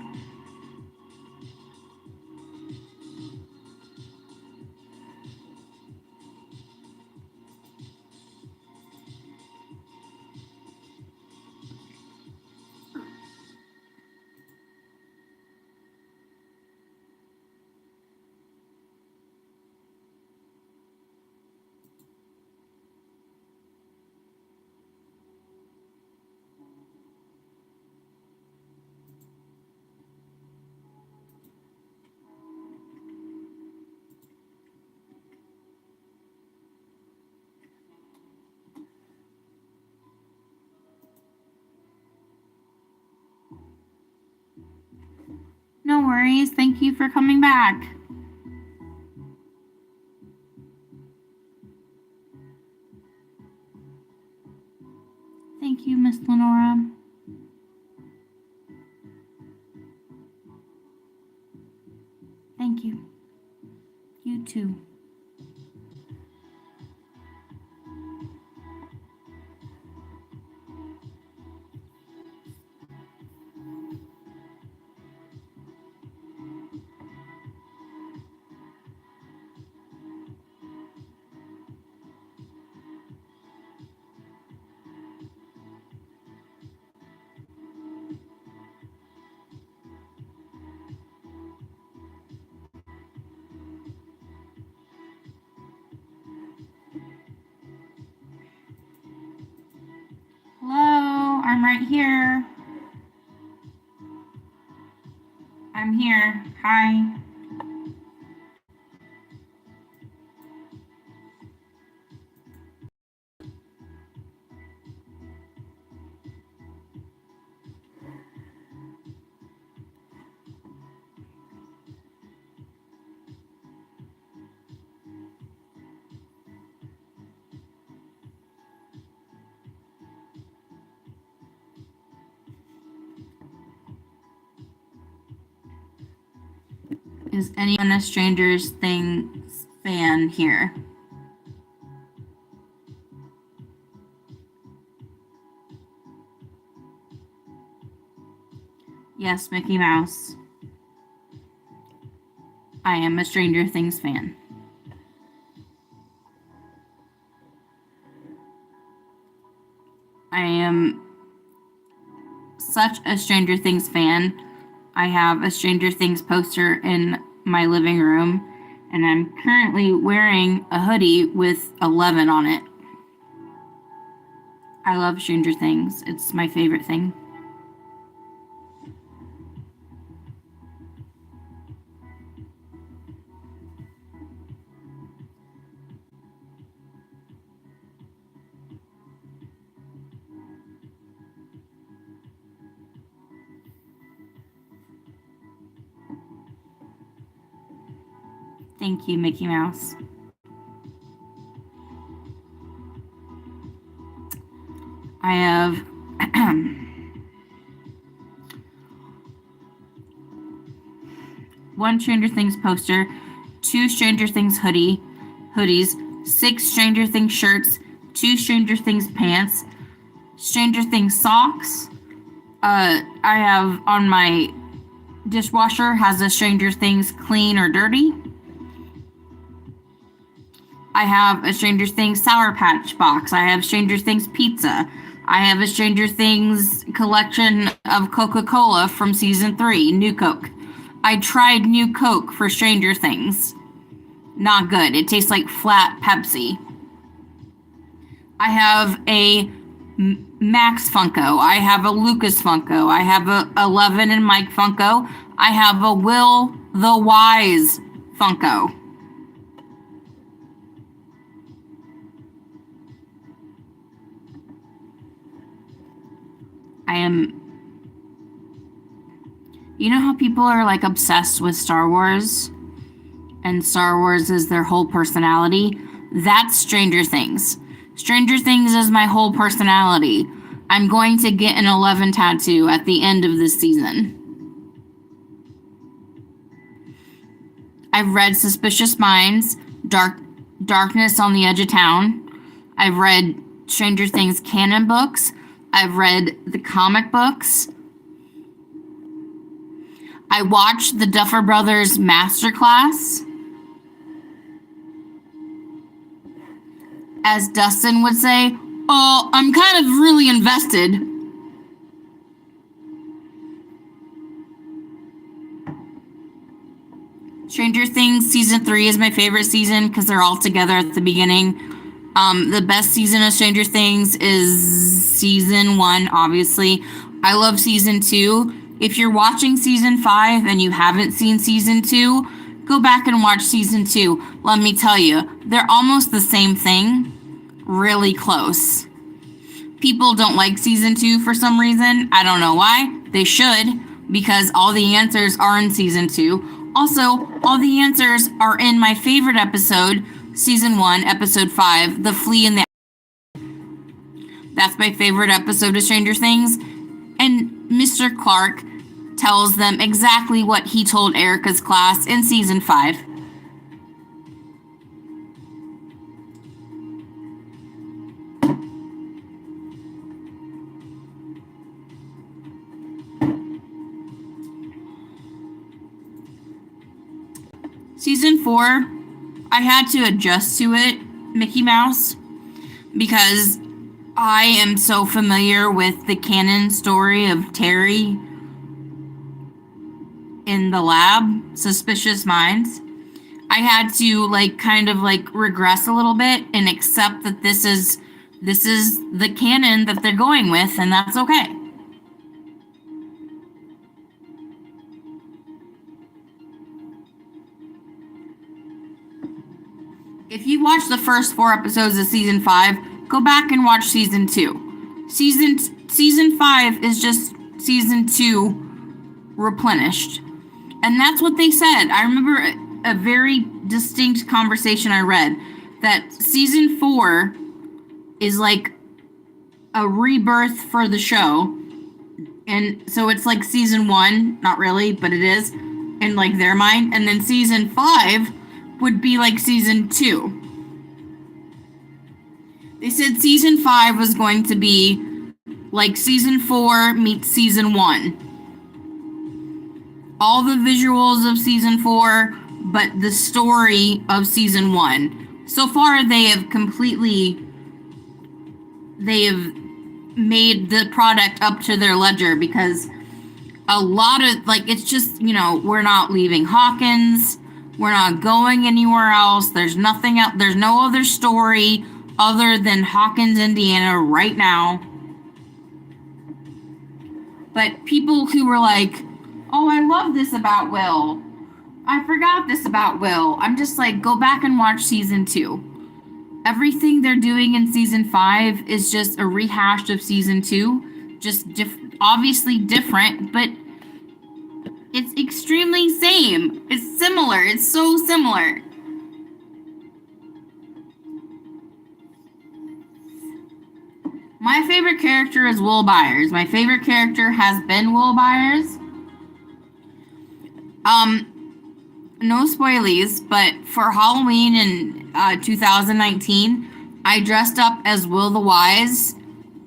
No worries. Thank you for coming back. Thank you, Miss Lenora. Thank you. You too. I'm right here. I'm here. Hi. Is anyone a Stranger Things fan here? Yes, Mickey Mouse. I am a Stranger Things fan. I am such a Stranger Things fan. I have a Stranger Things poster in my living room, and I'm currently wearing a hoodie with 11 on it. I love Stranger Things. It's my favorite thing. Thank you, Mickey Mouse. I have one Stranger Things poster, 2 Stranger Things hoodies, 6 Stranger Things shirts, 2 Stranger Things pants, Stranger Things socks. I have on my dishwasher has a Stranger Things clean or dirty. I have a Stranger Things Sour Patch box. I have Stranger Things pizza. I have a Stranger Things collection of Coca-Cola from season 3, New Coke. I tried New Coke for Stranger Things. Not good. It tastes like flat Pepsi. I have a Max Funko. I have a Lucas Funko. I have a 11 and Mike Funko. I have a Will the Wise Funko. You know how people are like obsessed with Star Wars? And Star Wars is their whole personality? That's Stranger Things. Stranger Things is my whole personality. I'm going to get an 11 tattoo at the end of this season. I've read Suspicious Minds, Darkness on the Edge of Town. I've read Stranger Things canon books. I've read the comic books. I watched the Duffer Brothers Masterclass. As Dustin would say, oh, I'm kind of really invested. Stranger Things season 3 is my favorite season because they're all together at the beginning. The best season of Stranger Things is season 1, obviously. I love season 2. If you're watching season 5 and you haven't seen season 2, go back and watch season 2. Let me tell you, they're almost the same thing. Really close. People don't like season 2 for some reason. I don't know why. They should, because all the answers are in season 2. Also, all the answers are in my favorite episode, season 1, episode 5, The Flea and the... That's my favorite episode of Stranger Things. And Mr. Clark tells them exactly what he told Erica's class in season 5. Season 4, I had to adjust to it, Mickey Mouse, because I am so familiar with the canon story of Terry in the lab, Suspicious Minds. I had to kind of regress a little bit and accept that this is this is the canon that they're going with, and that's okay. If you watch the first 4 episodes of season 5, go back and watch season 2. Season 5 is just season 2 replenished. And that's what they said. I remember a very distinct conversation I read that season 4 is like a rebirth for the show. And so it's like season 1, not really, but it is in like their mind. And then season 5 would be like season 2. They said season 5 was going to be like season 4 meets season 1. All the visuals of season 4, but the story of season 1. So far, they have made the product up to their ledger, because a lot of, like, it's just, we're not leaving Hawkins. We're not going anywhere else. There's nothing else. There's no other story other than Hawkins, Indiana right now. But people who were like, oh, I love this about Will. I forgot this about Will. I'm just like, go back and watch season 2. Everything they're doing in season 5 is just a rehash of season 2. Just obviously different, but it's extremely same. It's similar. It's so similar. My favorite character is Will Byers. My favorite character has been Will Byers. No spoilies, but for Halloween in 2019, I dressed up as Will the Wise,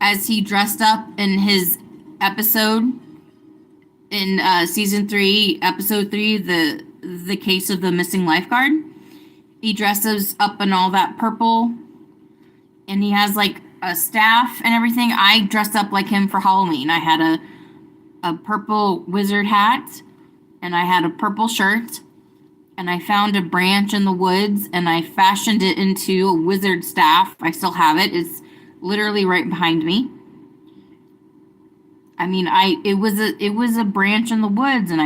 as he dressed up in his episode in season 3, episode 3, the case of the missing lifeguard. He dresses up in all that purple, and he has like a staff and everything. I dressed up like him for Halloween. I had a purple wizard hat, and I had a purple shirt, and I found a branch in the woods, and I fashioned it into a wizard staff. I still have it. It's literally right behind me. I mean, it was a branch in the woods, and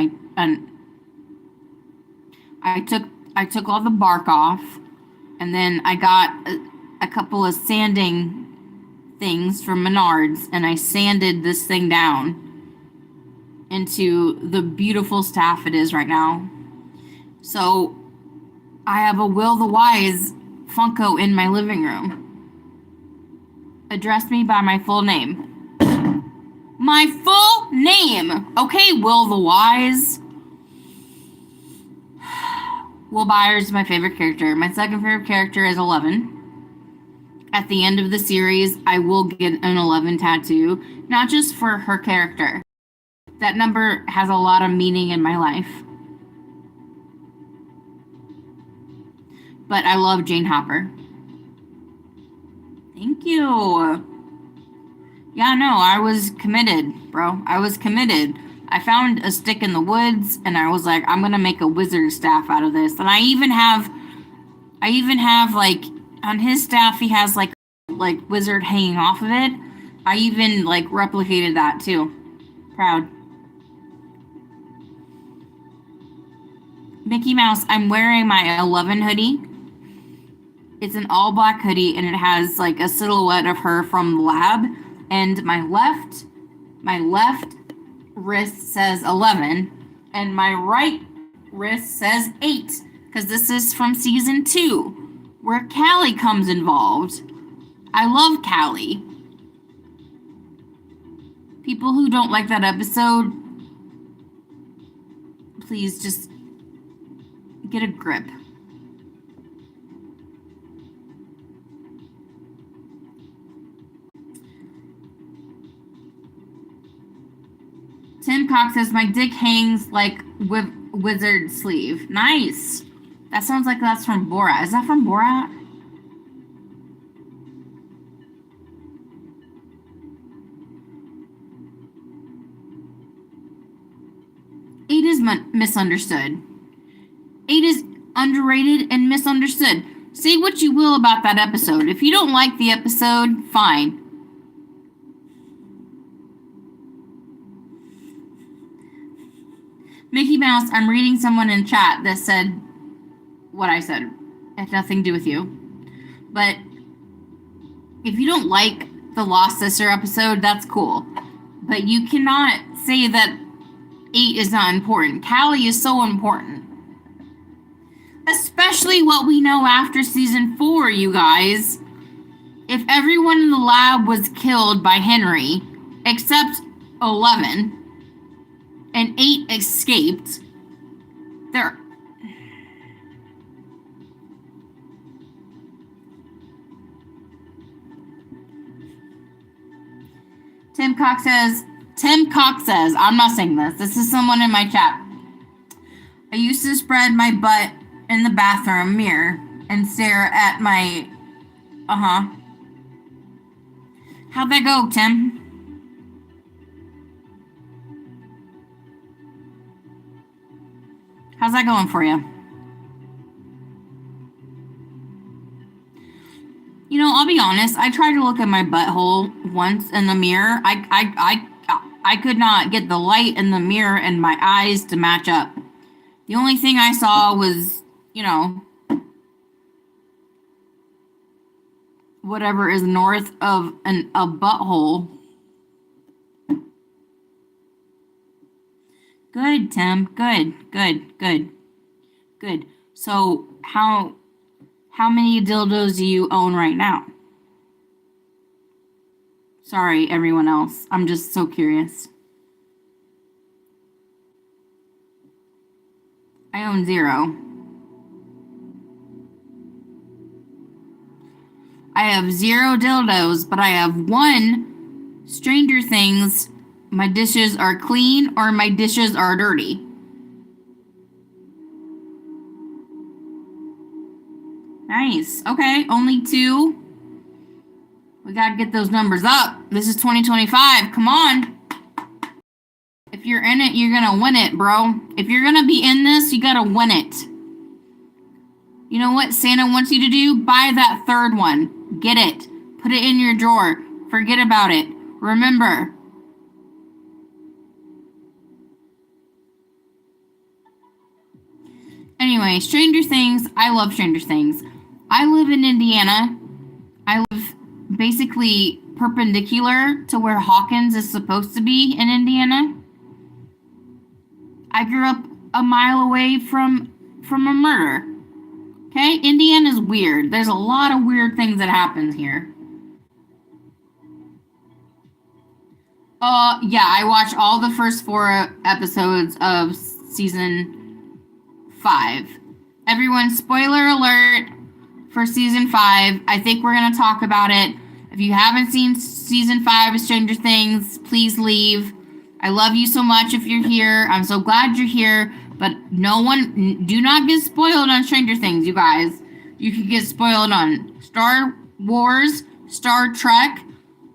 I took all the bark off, and then I got a couple of sanding things from Menards, and I sanded this thing down into the beautiful staff it is right now. So I have a Will the Wise Funko in my living room. Address me by my full name. My full name! Okay, Will the Wise. Will Byers is my favorite character. My second favorite character is 11. At the end of the series, I will get an 11 tattoo, not just for her character. That number has a lot of meaning in my life. But I love Jane Hopper. Thank you. Yeah, no, I was committed, bro. I was committed. I found a stick in the woods, and I was like, I'm gonna make a wizard staff out of this. And I even have like, on his staff, he has like wizard hanging off of it. I even like replicated that too. Proud. Mickey Mouse, I'm wearing my 11 hoodie. It's an all black hoodie, and it has like a silhouette of her from the lab. And my left wrist says 11, and my right wrist says 8, because this is from season 2, where Callie comes involved. I love Callie. People who don't like that episode, please just get a grip. Tim Cox says, my dick hangs like wizard sleeve. Nice. That sounds like that's from Borat. Is that from Borat? It is misunderstood. It is underrated and misunderstood. Say what you will about that episode. If you don't like the episode, fine. Mickey Mouse, I'm reading someone in chat that said what I said. It had nothing to do with you. But if you don't like the Lost Sister episode, that's cool. But you cannot say that 8 is not important. Callie is so important. Especially what we know after season 4, you guys. If everyone in the lab was killed by Henry, except 11, and 8 escaped, there... Tim Cox says, I'm not saying this. This is someone in my chat. I used to spread my butt in the bathroom mirror and stare at my... How'd that go, Tim? How's that going for you? You know, I'll be honest. I tried to look at my butthole once in the mirror. I could not get the light in the mirror and my eyes to match up. The only thing I saw was, you know, whatever is north of a butthole. Good, Tim. Good. So how many dildos do you own right now? Sorry, everyone else. I'm just so curious. I own 0. I have 0 dildos, but I have 1 Stranger Things. My dishes are clean or my dishes are dirty. Nice. Okay, only 2. We gotta get those numbers up. This is 2025. Come on. If you're in it, you're gonna win it, bro. If you're gonna be in this, you gotta win it. You know what Santa wants you to do? Buy that 3rd one. Get it. Put it in your drawer. Forget about it. Remember. Anyway, Stranger Things. I love Stranger Things. I live in Indiana. I live basically perpendicular to where Hawkins is supposed to be in Indiana. I grew up a mile away from a murder. Okay? Indiana's weird. There's a lot of weird things that happen here. Yeah, I watched all the first 4 episodes of season 5. Everyone, spoiler alert for season 5. I think we're going to talk about it. If you haven't seen season 5 of Stranger Things, please leave. I love you so much if you're here. I'm so glad you're here. But do not get spoiled on Stranger Things, you guys. You can get spoiled on Star Wars, Star Trek,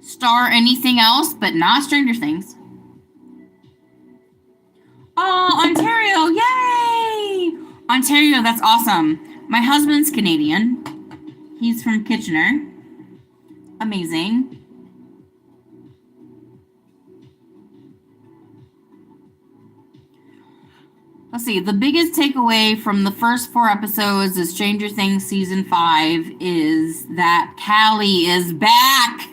Star anything else, but not Stranger Things. Oh, Ontario, yay! Ontario, that's awesome. My husband's Canadian. He's from Kitchener. Amazing. Let's see. The biggest takeaway from the first 4 episodes of Stranger Things season 5 is that Callie is back.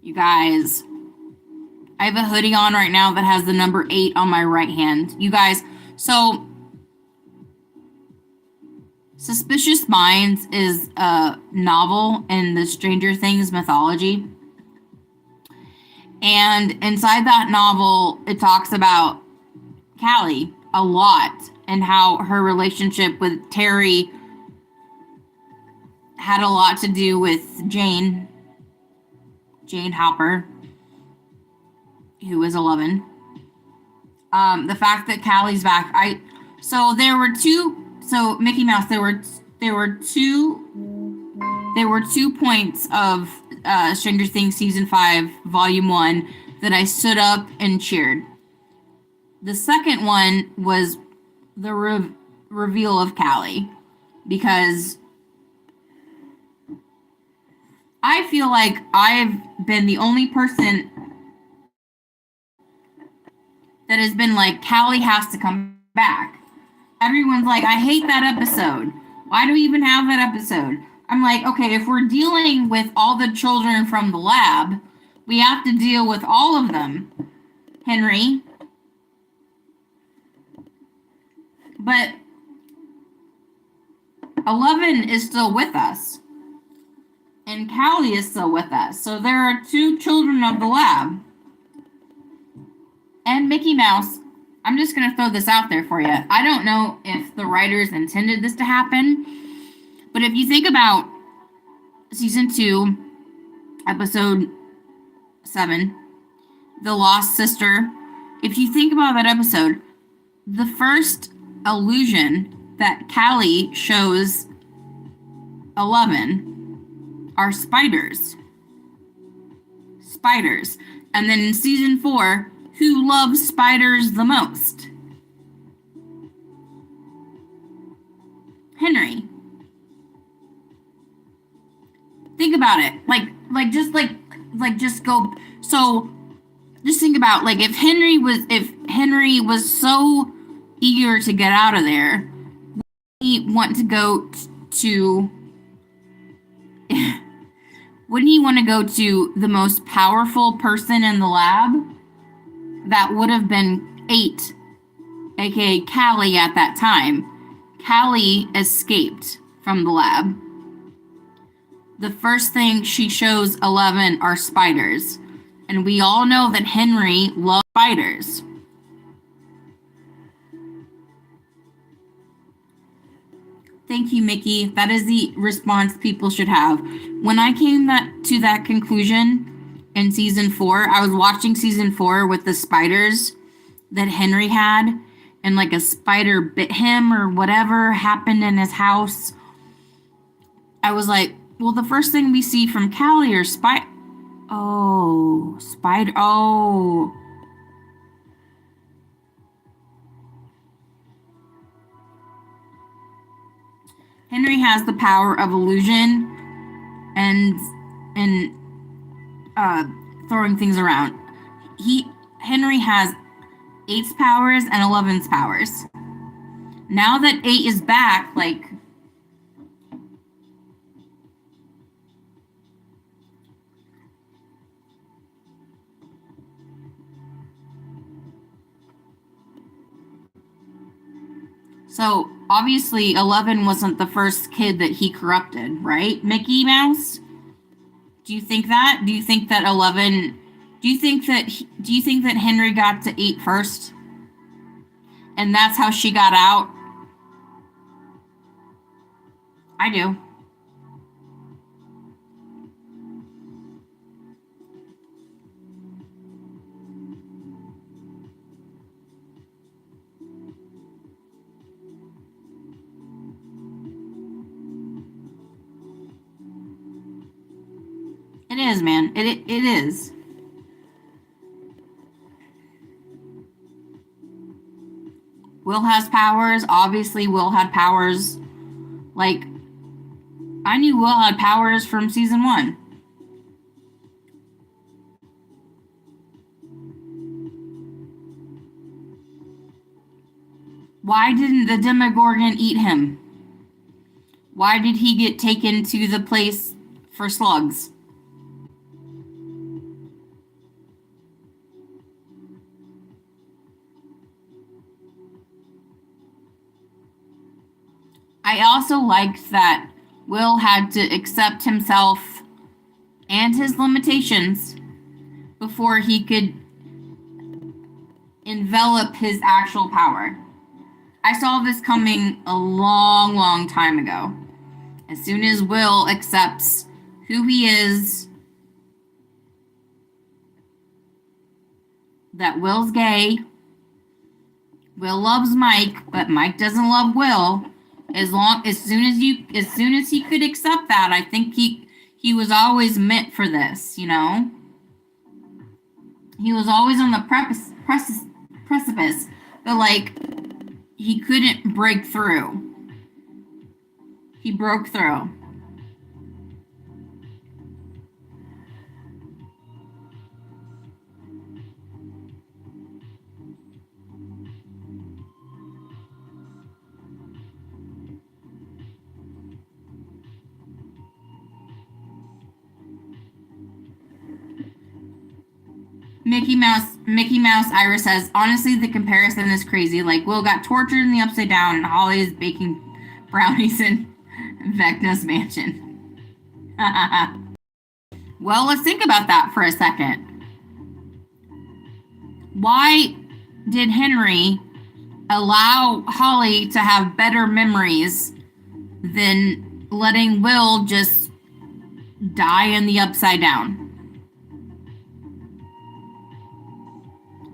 You guys, I have a hoodie on right now that has the number 8 on my right hand. You guys, so Suspicious Minds is a novel in the Stranger Things mythology. And inside that novel, it talks about Callie a lot and how her relationship with Terry had a lot to do with Jane Hopper, who is 11. The fact that Callie's back, Mickey Mouse, there were two points of Stranger Things season 5 volume 1 that I stood up and cheered. The second one was the reveal of Callie, because I feel like I've been the only person that has been like, Callie has to come back. Everyone's like, I hate that episode. Why do we even have that episode? I'm like, okay, if we're dealing with all the children from the lab, we have to deal with all of them, Henry. But 11 is still with us. And Callie is still with us. So there are 2 children of the lab. And Mickey Mouse. I'm just going to throw this out there for you. I don't know if the writers intended this to happen. But if you think about season 2, episode 7, The Lost Sister. If you think about that episode, the first illusion that Callie shows 11 are spiders. Spiders. And then in season 4, who loves spiders the most? Henry. Think about it. Just go. So just think about, like, if Henry was so eager to get out of there, would he want to go to wouldn't he want to go to the most powerful person in the lab? That would have been 8, aka Callie at that time. Callie escaped from the lab. The first thing she shows 11 are spiders. And we all know that Henry loves spiders. Thank you, Mickey. That is the response people should have. When I came to that conclusion in season 4, I was watching season 4 with the spiders that Henry had, and like a spider bit him or whatever happened in his house. I was like, well, the first thing we see from Callie are spider. Henry has the power of illusion and throwing things around. Henry has 8's powers and 11's powers. Now that 8 is back, like, so obviously 11 wasn't the first kid that he corrupted, right? Mickey Mouse? Do you think that? Do you think that Henry got to 8 first? And that's how she got out? I do. It is, man. It is. Will has powers. Obviously, Will had powers. Like, I knew Will had powers from season 1. Why didn't the Demogorgon eat him? Why did he get taken to the place for slugs? I also liked that Will had to accept himself and his limitations before he could envelop his actual power. I saw this coming a long, long time ago. As soon as Will accepts who he is, that Will's gay, Will loves Mike, but Mike doesn't love Will. As soon as he could accept that, I think he was always meant for this, you know? He was always on the precipice, but like, he couldn't break through. He broke through. Mickey Mouse Iris says, honestly, the comparison is crazy. Like, Will got tortured in the Upside Down, and Holly is baking brownies in Vecna's mansion. Well, let's think about that for a second. Why did Henry allow Holly to have better memories than letting Will just die in the Upside Down?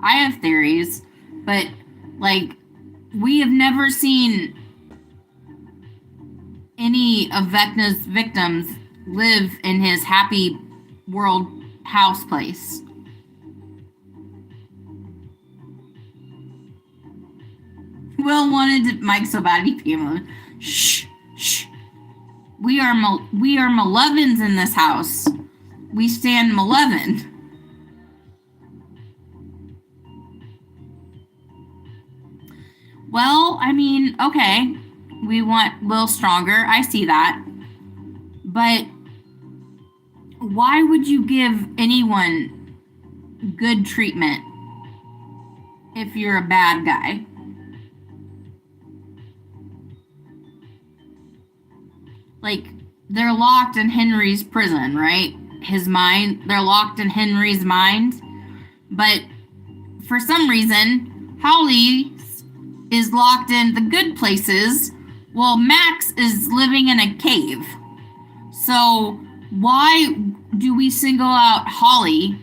I have theories, but like, we have never seen any of Vecna's victims live in his happy world house place. Will wanted Mike so bad he became a shh. We are Malevins in this house. We stand Malevin. Well, I mean, okay, we want Will stronger. I see that. But why would you give anyone good treatment if you're a bad guy? Like, they're locked in Henry's prison, right? His mind. They're locked in Henry's mind. But for some reason, Holly is locked in the good places while Max is living in a cave. So why do we single out Holly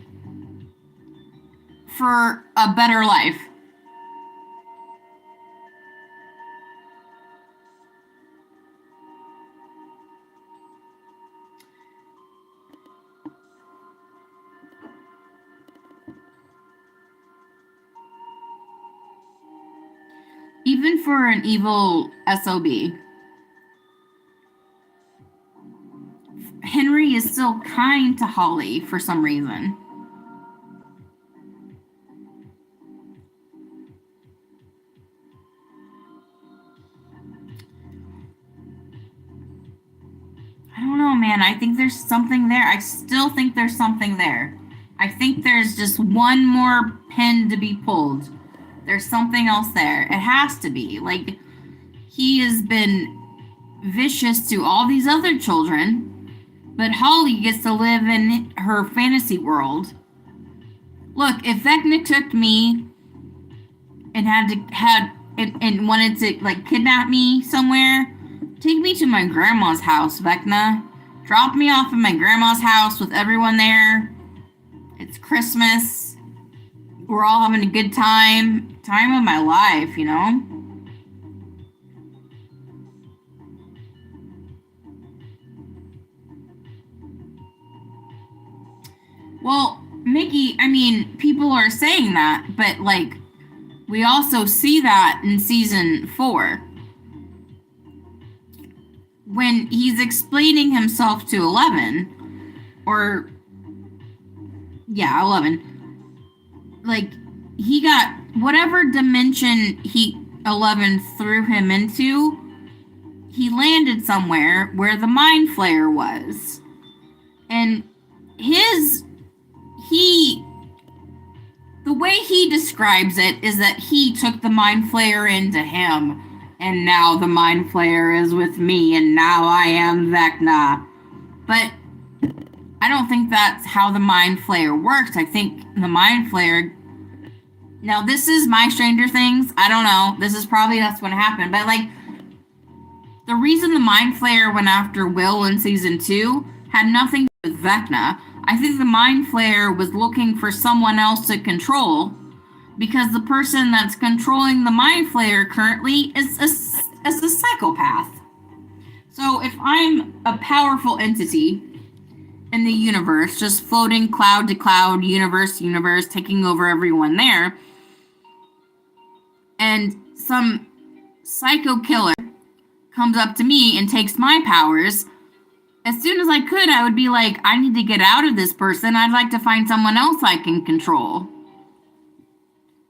for a better life? Even for an evil SOB, Henry is still kind to Holly for some reason. I don't know, man. I think there's something there. I still think there's something there. I think there's just one more pin to be pulled. There's something else there. It has to be. Like, he has been vicious to all these other children, but Holly gets to live in her fantasy world. Look, if Vecna took me and and wanted to like kidnap me somewhere, take me to my grandma's house, Vecna. Drop me off at my grandma's house with everyone there. It's Christmas. We're all having a good time. Time of my life, you know? Well, Mickey, I mean, people are saying that, but like, we also see that in season 4. When he's explaining himself to 11, or, yeah, 11, like, he got whatever dimension 11 threw him into, he landed somewhere where the Mind Flayer was. And the way he describes it is that he took the Mind Flayer into him, and now the Mind Flayer is with me, and now I am Vecna. But I don't think that's how the Mind Flayer works. I think the Mind Flayer... Now, this is my Stranger Things. I don't know. This is probably that's what happened. But, like, the reason the Mind Flayer went after Will in season 2 had nothing to do with Vecna. I think the Mind Flayer was looking for someone else to control, because the person that's controlling the Mind Flayer currently is a psychopath. So if I'm a powerful entity in the universe, just floating cloud to cloud, universe, taking over everyone there, and some psycho killer comes up to me and takes my powers, as soon as I could, I would be like, I need to get out of this person. I'd like to find someone else I can control.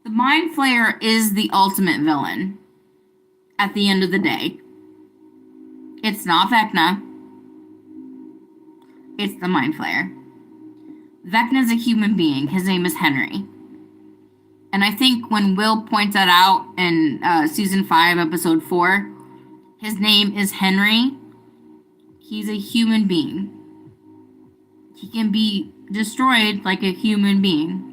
The Mind Flayer is the ultimate villain at the end of the day. It's not Vecna. It's the Mind Flayer. Vecna's a human being. His name is Henry. And I think when Will points that out in season 5, episode 4, his name is Henry. He's a human being. He can be destroyed like a human being.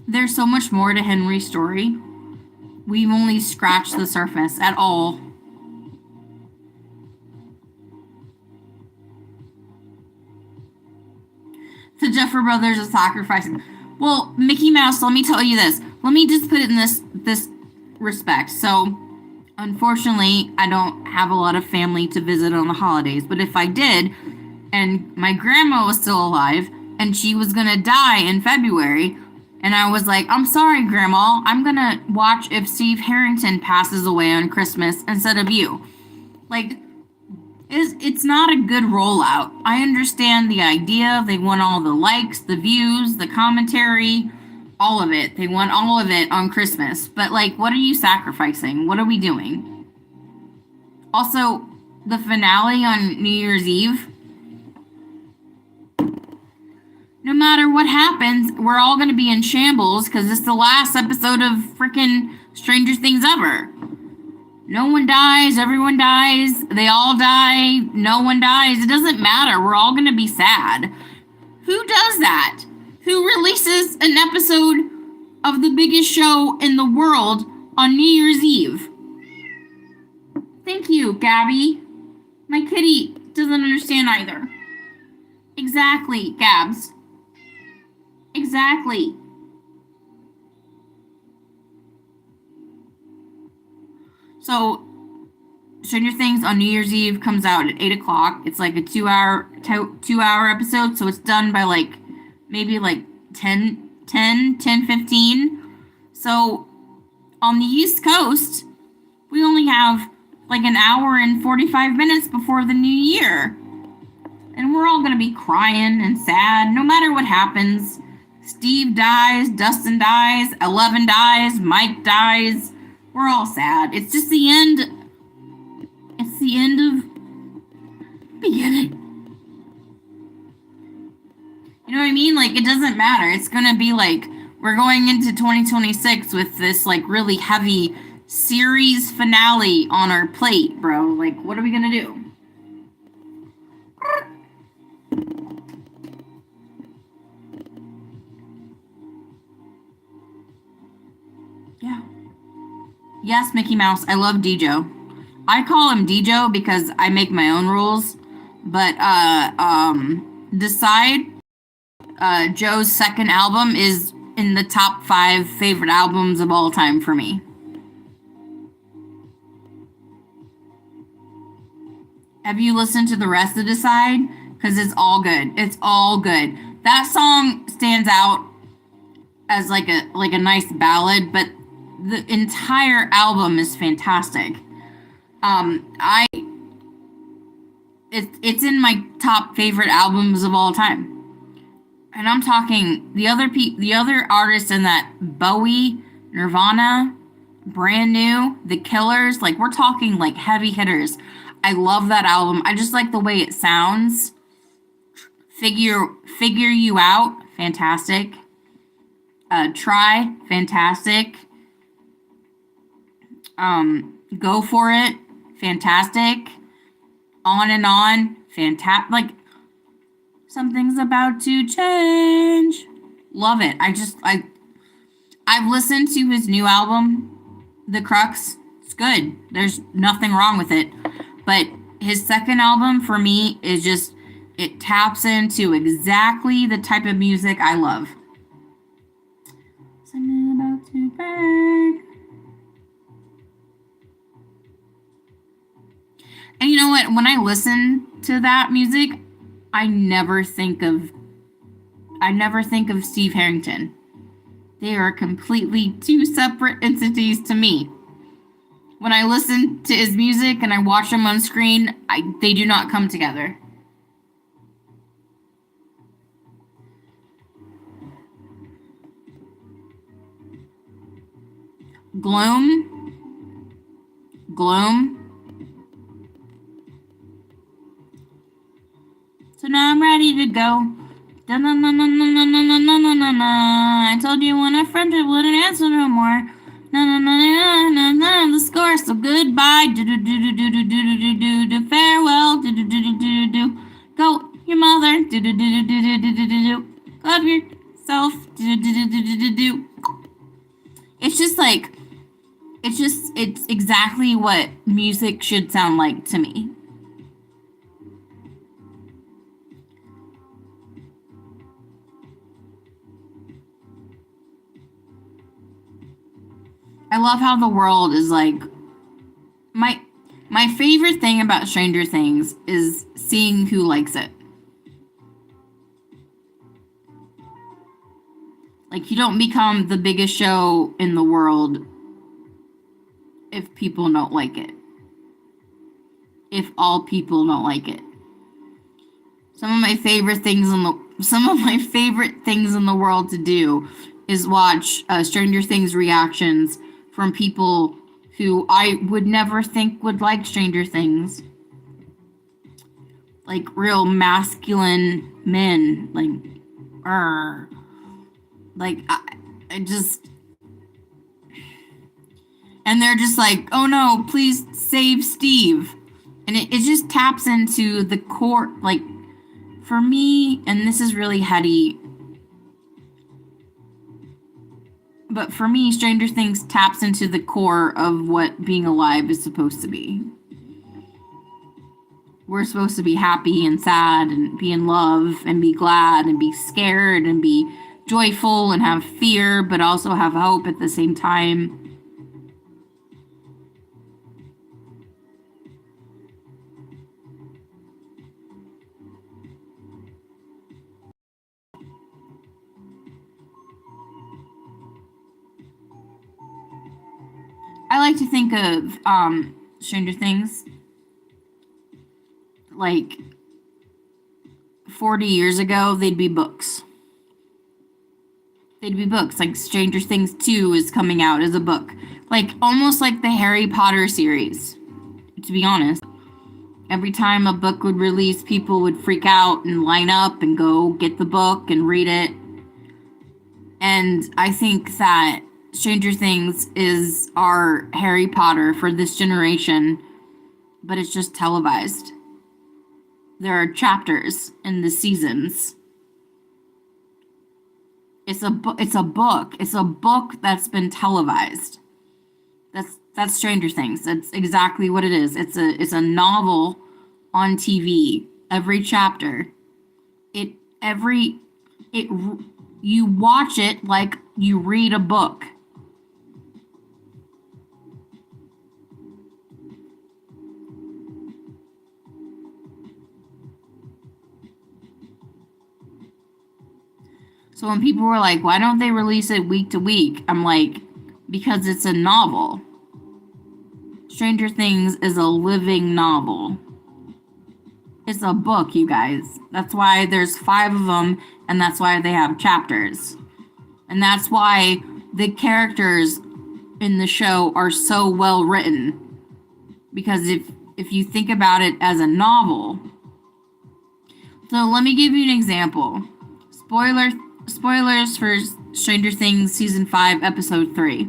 There's so much more to Henry's story. We've only scratched the surface at all. The Duffer Brothers are sacrificing. Well, Mickey Mouse, let me tell you this. Let me just put it in this respect. So, unfortunately, I don't have a lot of family to visit on the holidays. But if I did, and my grandma was still alive, and she was going to die in February, and I was like, I'm sorry, Grandma, I'm going to watch if Steve Harrington passes away on Christmas instead of you. Like, it's not a good rollout. I understand the idea. They want all the likes, the views, the commentary, all of it. They want all of it on Christmas. But, like, what are you sacrificing? What are we doing? Also, the finale on New Year's Eve, no matter what happens, we're all going to be in shambles because it's the last episode of freaking Stranger Things ever. No one dies, everyone dies, they all die, no one dies. It doesn't matter. We're all going to be sad. Who does that? Who releases an episode of the biggest show in the world on New Year's Eve? Thank you, Gabby. My kitty doesn't understand either. Exactly, Gabs. Exactly. So, Stranger Things on New Year's Eve comes out at 8 o'clock. It's like a 2-hour episode, so it's done by like maybe like 10:15. So, on the East Coast, we only have like an hour and 45 minutes before the new year. And we're all going to be crying and sad no matter what happens. Steve dies, Dustin dies, Eleven dies, Mike dies. We're all sad. It's just the end. It's the end of beginning. You know what I mean? Like, it doesn't matter. It's going to be like, we're going into 2026 with this, like, really heavy series finale on our plate, bro. Like, what are we going to do? Yeah. Yes, Mickey Mouse. I love Dejo. I call him Dejo because I make my own rules. But Decide, Joe's second album is in the top 5 favorite albums of all time for me. Have you listened to the rest of Decide? Because it's all good. It's all good. That song stands out as like a nice ballad, but the entire album is fantastic. It's in my top favorite albums of all time. And I'm talking the other artists in that: Bowie, Nirvana, Brand New, The Killers. Like, we're talking like heavy hitters. I love that album. I just like the way it sounds. Figure You Out, fantastic. Try, fantastic. Go For It, fantastic. On and On, fantastic. Like, something's about to change. Love it. I've listened to his new album, The Crux. It's good. There's nothing wrong with it. But his second album, for me, is just, it taps into exactly the type of music I love. Something about to burn. And you know what? When I listen to that music, I never think of Steve Harrington. They are completely two separate entities to me. When I listen to his music and I watch him on screen, they do not come together. Gloom, gloom. So now I'm ready to go. I told you when I friended wouldn't answer no more. The score. So goodbye. Farewell. Go your mother. Love yourself. It's just like it's exactly what music should sound like to me. I love how the world is like my favorite thing about Stranger Things is seeing who likes it. Like, you don't become the biggest show in the world if people don't like it. If all people don't like it. Some of my favorite things in the world to do is watch Stranger Things reactions from people who I would never think would like Stranger Things. Like real masculine men, like, I just, and they're just like, oh no, please save Steve. And it just taps into the core, like, for me, and this is really heady, but for me, Stranger Things taps into the core of what being alive is supposed to be. We're supposed to be happy and sad and be in love and be glad and be scared and be joyful and have fear, but also have hope at the same time. I like to think of Stranger Things like 40 years ago, they'd be books. They'd be books. Like Stranger Things 2 is coming out as a book. Like almost like the Harry Potter series, to be honest. Every time a book would release, people would freak out and line up and go get the book and read it. And I think that Stranger Things is our Harry Potter for this generation, but it's just televised. There are chapters in the seasons. It's a book. It's a book that's been televised. That's Stranger Things. That's exactly what it is. It's a novel on TV. Every chapter, it you watch it like you read a book. So when people were like, why don't they release it week to week? I'm like, because it's a novel. Stranger Things is a living novel. It's a book, you guys. That's why there's 5 of them, and that's why they have chapters. And that's why the characters in the show are so well written. Because if you think about it as a novel. So let me give you an example. Spoilers for Stranger Things Season 5, Episode 3.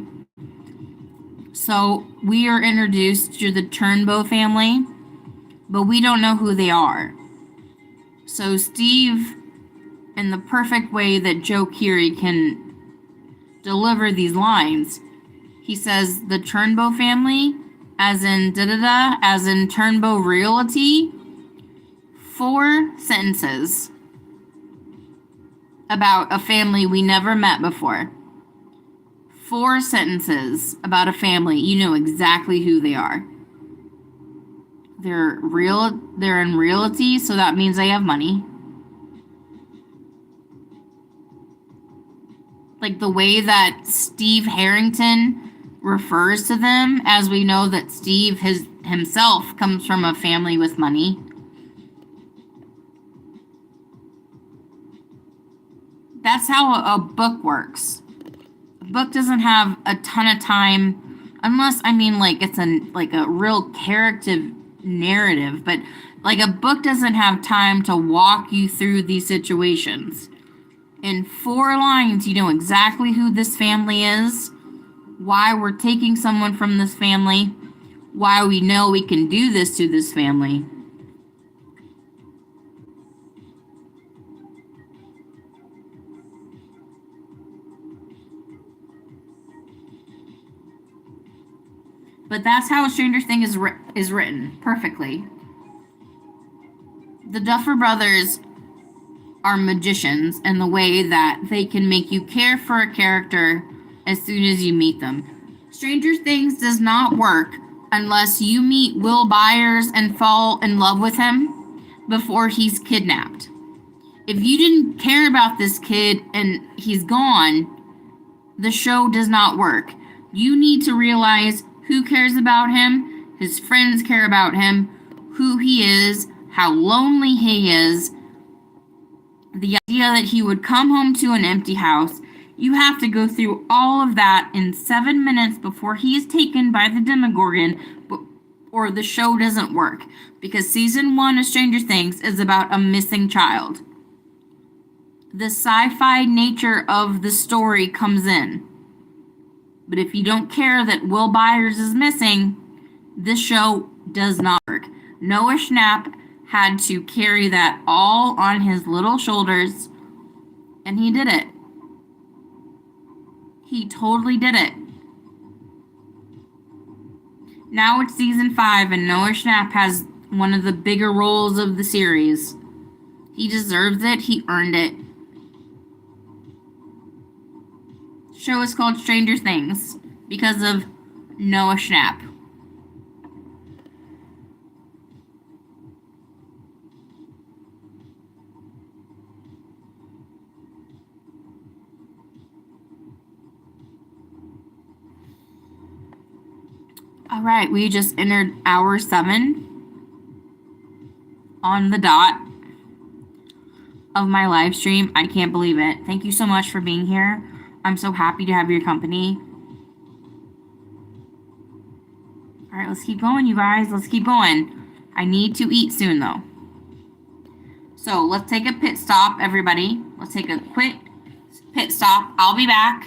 So we are introduced to the Turnbow family, but we don't know who they are. So Steve, in the perfect way that Joe Keery can deliver these lines, he says the Turnbow family, as in da-da-da, as in Turnbow Realty, 4 sentences about a family we never met before. 4 sentences about a family. You know exactly who they are. They're in realty, so that means they have money. Like the way that Steve Harrington refers to them, as we know that Steve himself comes from a family with money. That's how a book works. book doesn't have a ton of time, unless I mean like it's a real character narrative, but like a book doesn't have time to walk you through these situations. In 4 lines, you know exactly who this family is, why we're taking someone from this family, why we know we can do this to this family. But that's how Stranger Things is written perfectly. The Duffer Brothers are magicians in the way that they can make you care for a character as soon as you meet them. Stranger Things does not work unless you meet Will Byers and fall in love with him before he's kidnapped. If you didn't care about this kid and he's gone, the show does not work. You need to realize who cares about him, his friends care about him, who he is, how lonely he is, the idea that he would come home to an empty house. You have to go through all of that in 7 minutes before he is taken by the Demogorgon, or the show doesn't work. Because season 1 of Stranger Things is about a missing child. The sci-fi nature of the story comes in. But if you don't care that Will Byers is missing, this show does not work. Noah Schnapp had to carry that all on his little shoulders, and he did it. He totally did it. Now it's season 5, and Noah Schnapp has one of the bigger roles of the series. He deserves it. He earned it. The show is called Stranger Things because of Noah Schnapp. All right, we just entered hour 7 on the dot of my live stream. I can't believe it. Thank you so much for being here. I'm so happy to have your company. All right, let's keep going, you guys. Let's keep going. I need to eat soon, though. So let's take a pit stop, everybody. Let's take a quick pit stop. I'll be back.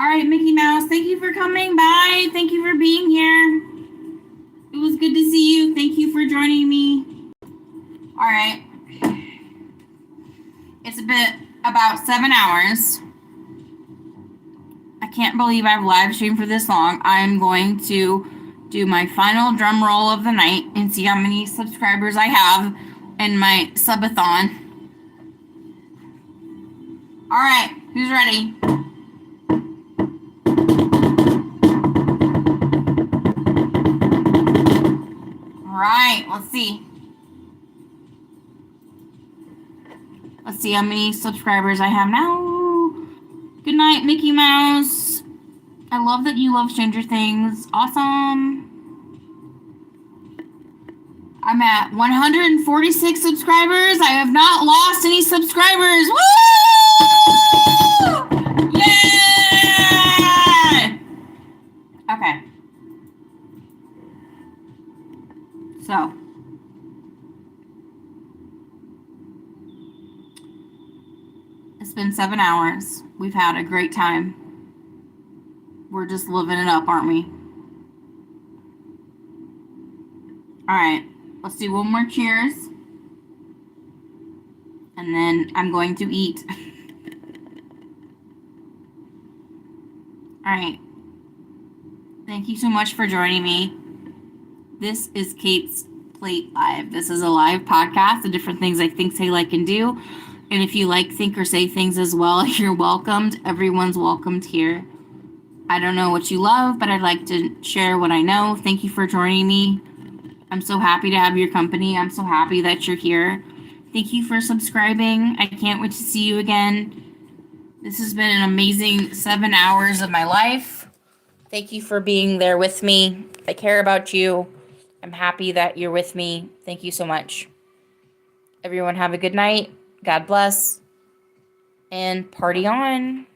All right, Mickey Mouse, thank you for coming by. Thank you for being here. It was good to see you. Thank you for joining me. All right. It's been about 7 hours. I can't believe I've live streamed for this long. I'm going to do my final drum roll of the night and see how many subscribers I have in my Sub-A-Thon. All right, who's ready? All right, let's see. Let's see how many subscribers I have now. Good night, Mickey Mouse. I love that you love Stranger Things. Awesome. I'm at 146 subscribers. I have not lost any subscribers. Woo! Yeah! Okay. So. It's been 7 hours. We've had a great time. We're just living it up, aren't we? All right. Let's do one more cheers. And then I'm going to eat. All right. Thank you so much for joining me. This is Kate's Plate Live. This is a live podcast of different things I think, say, like, and do. And if you like, think, or say things as well, you're welcomed. Everyone's welcomed here. I don't know what you love, but I'd like to share what I know. Thank you for joining me. I'm so happy to have your company. I'm so happy that you're here. Thank you for subscribing. I can't wait to see you again. This has been an amazing 7 hours of my life. Thank you for being there with me. I care about you. I'm happy that you're with me. Thank you so much. Everyone have a good night. God bless. And party on.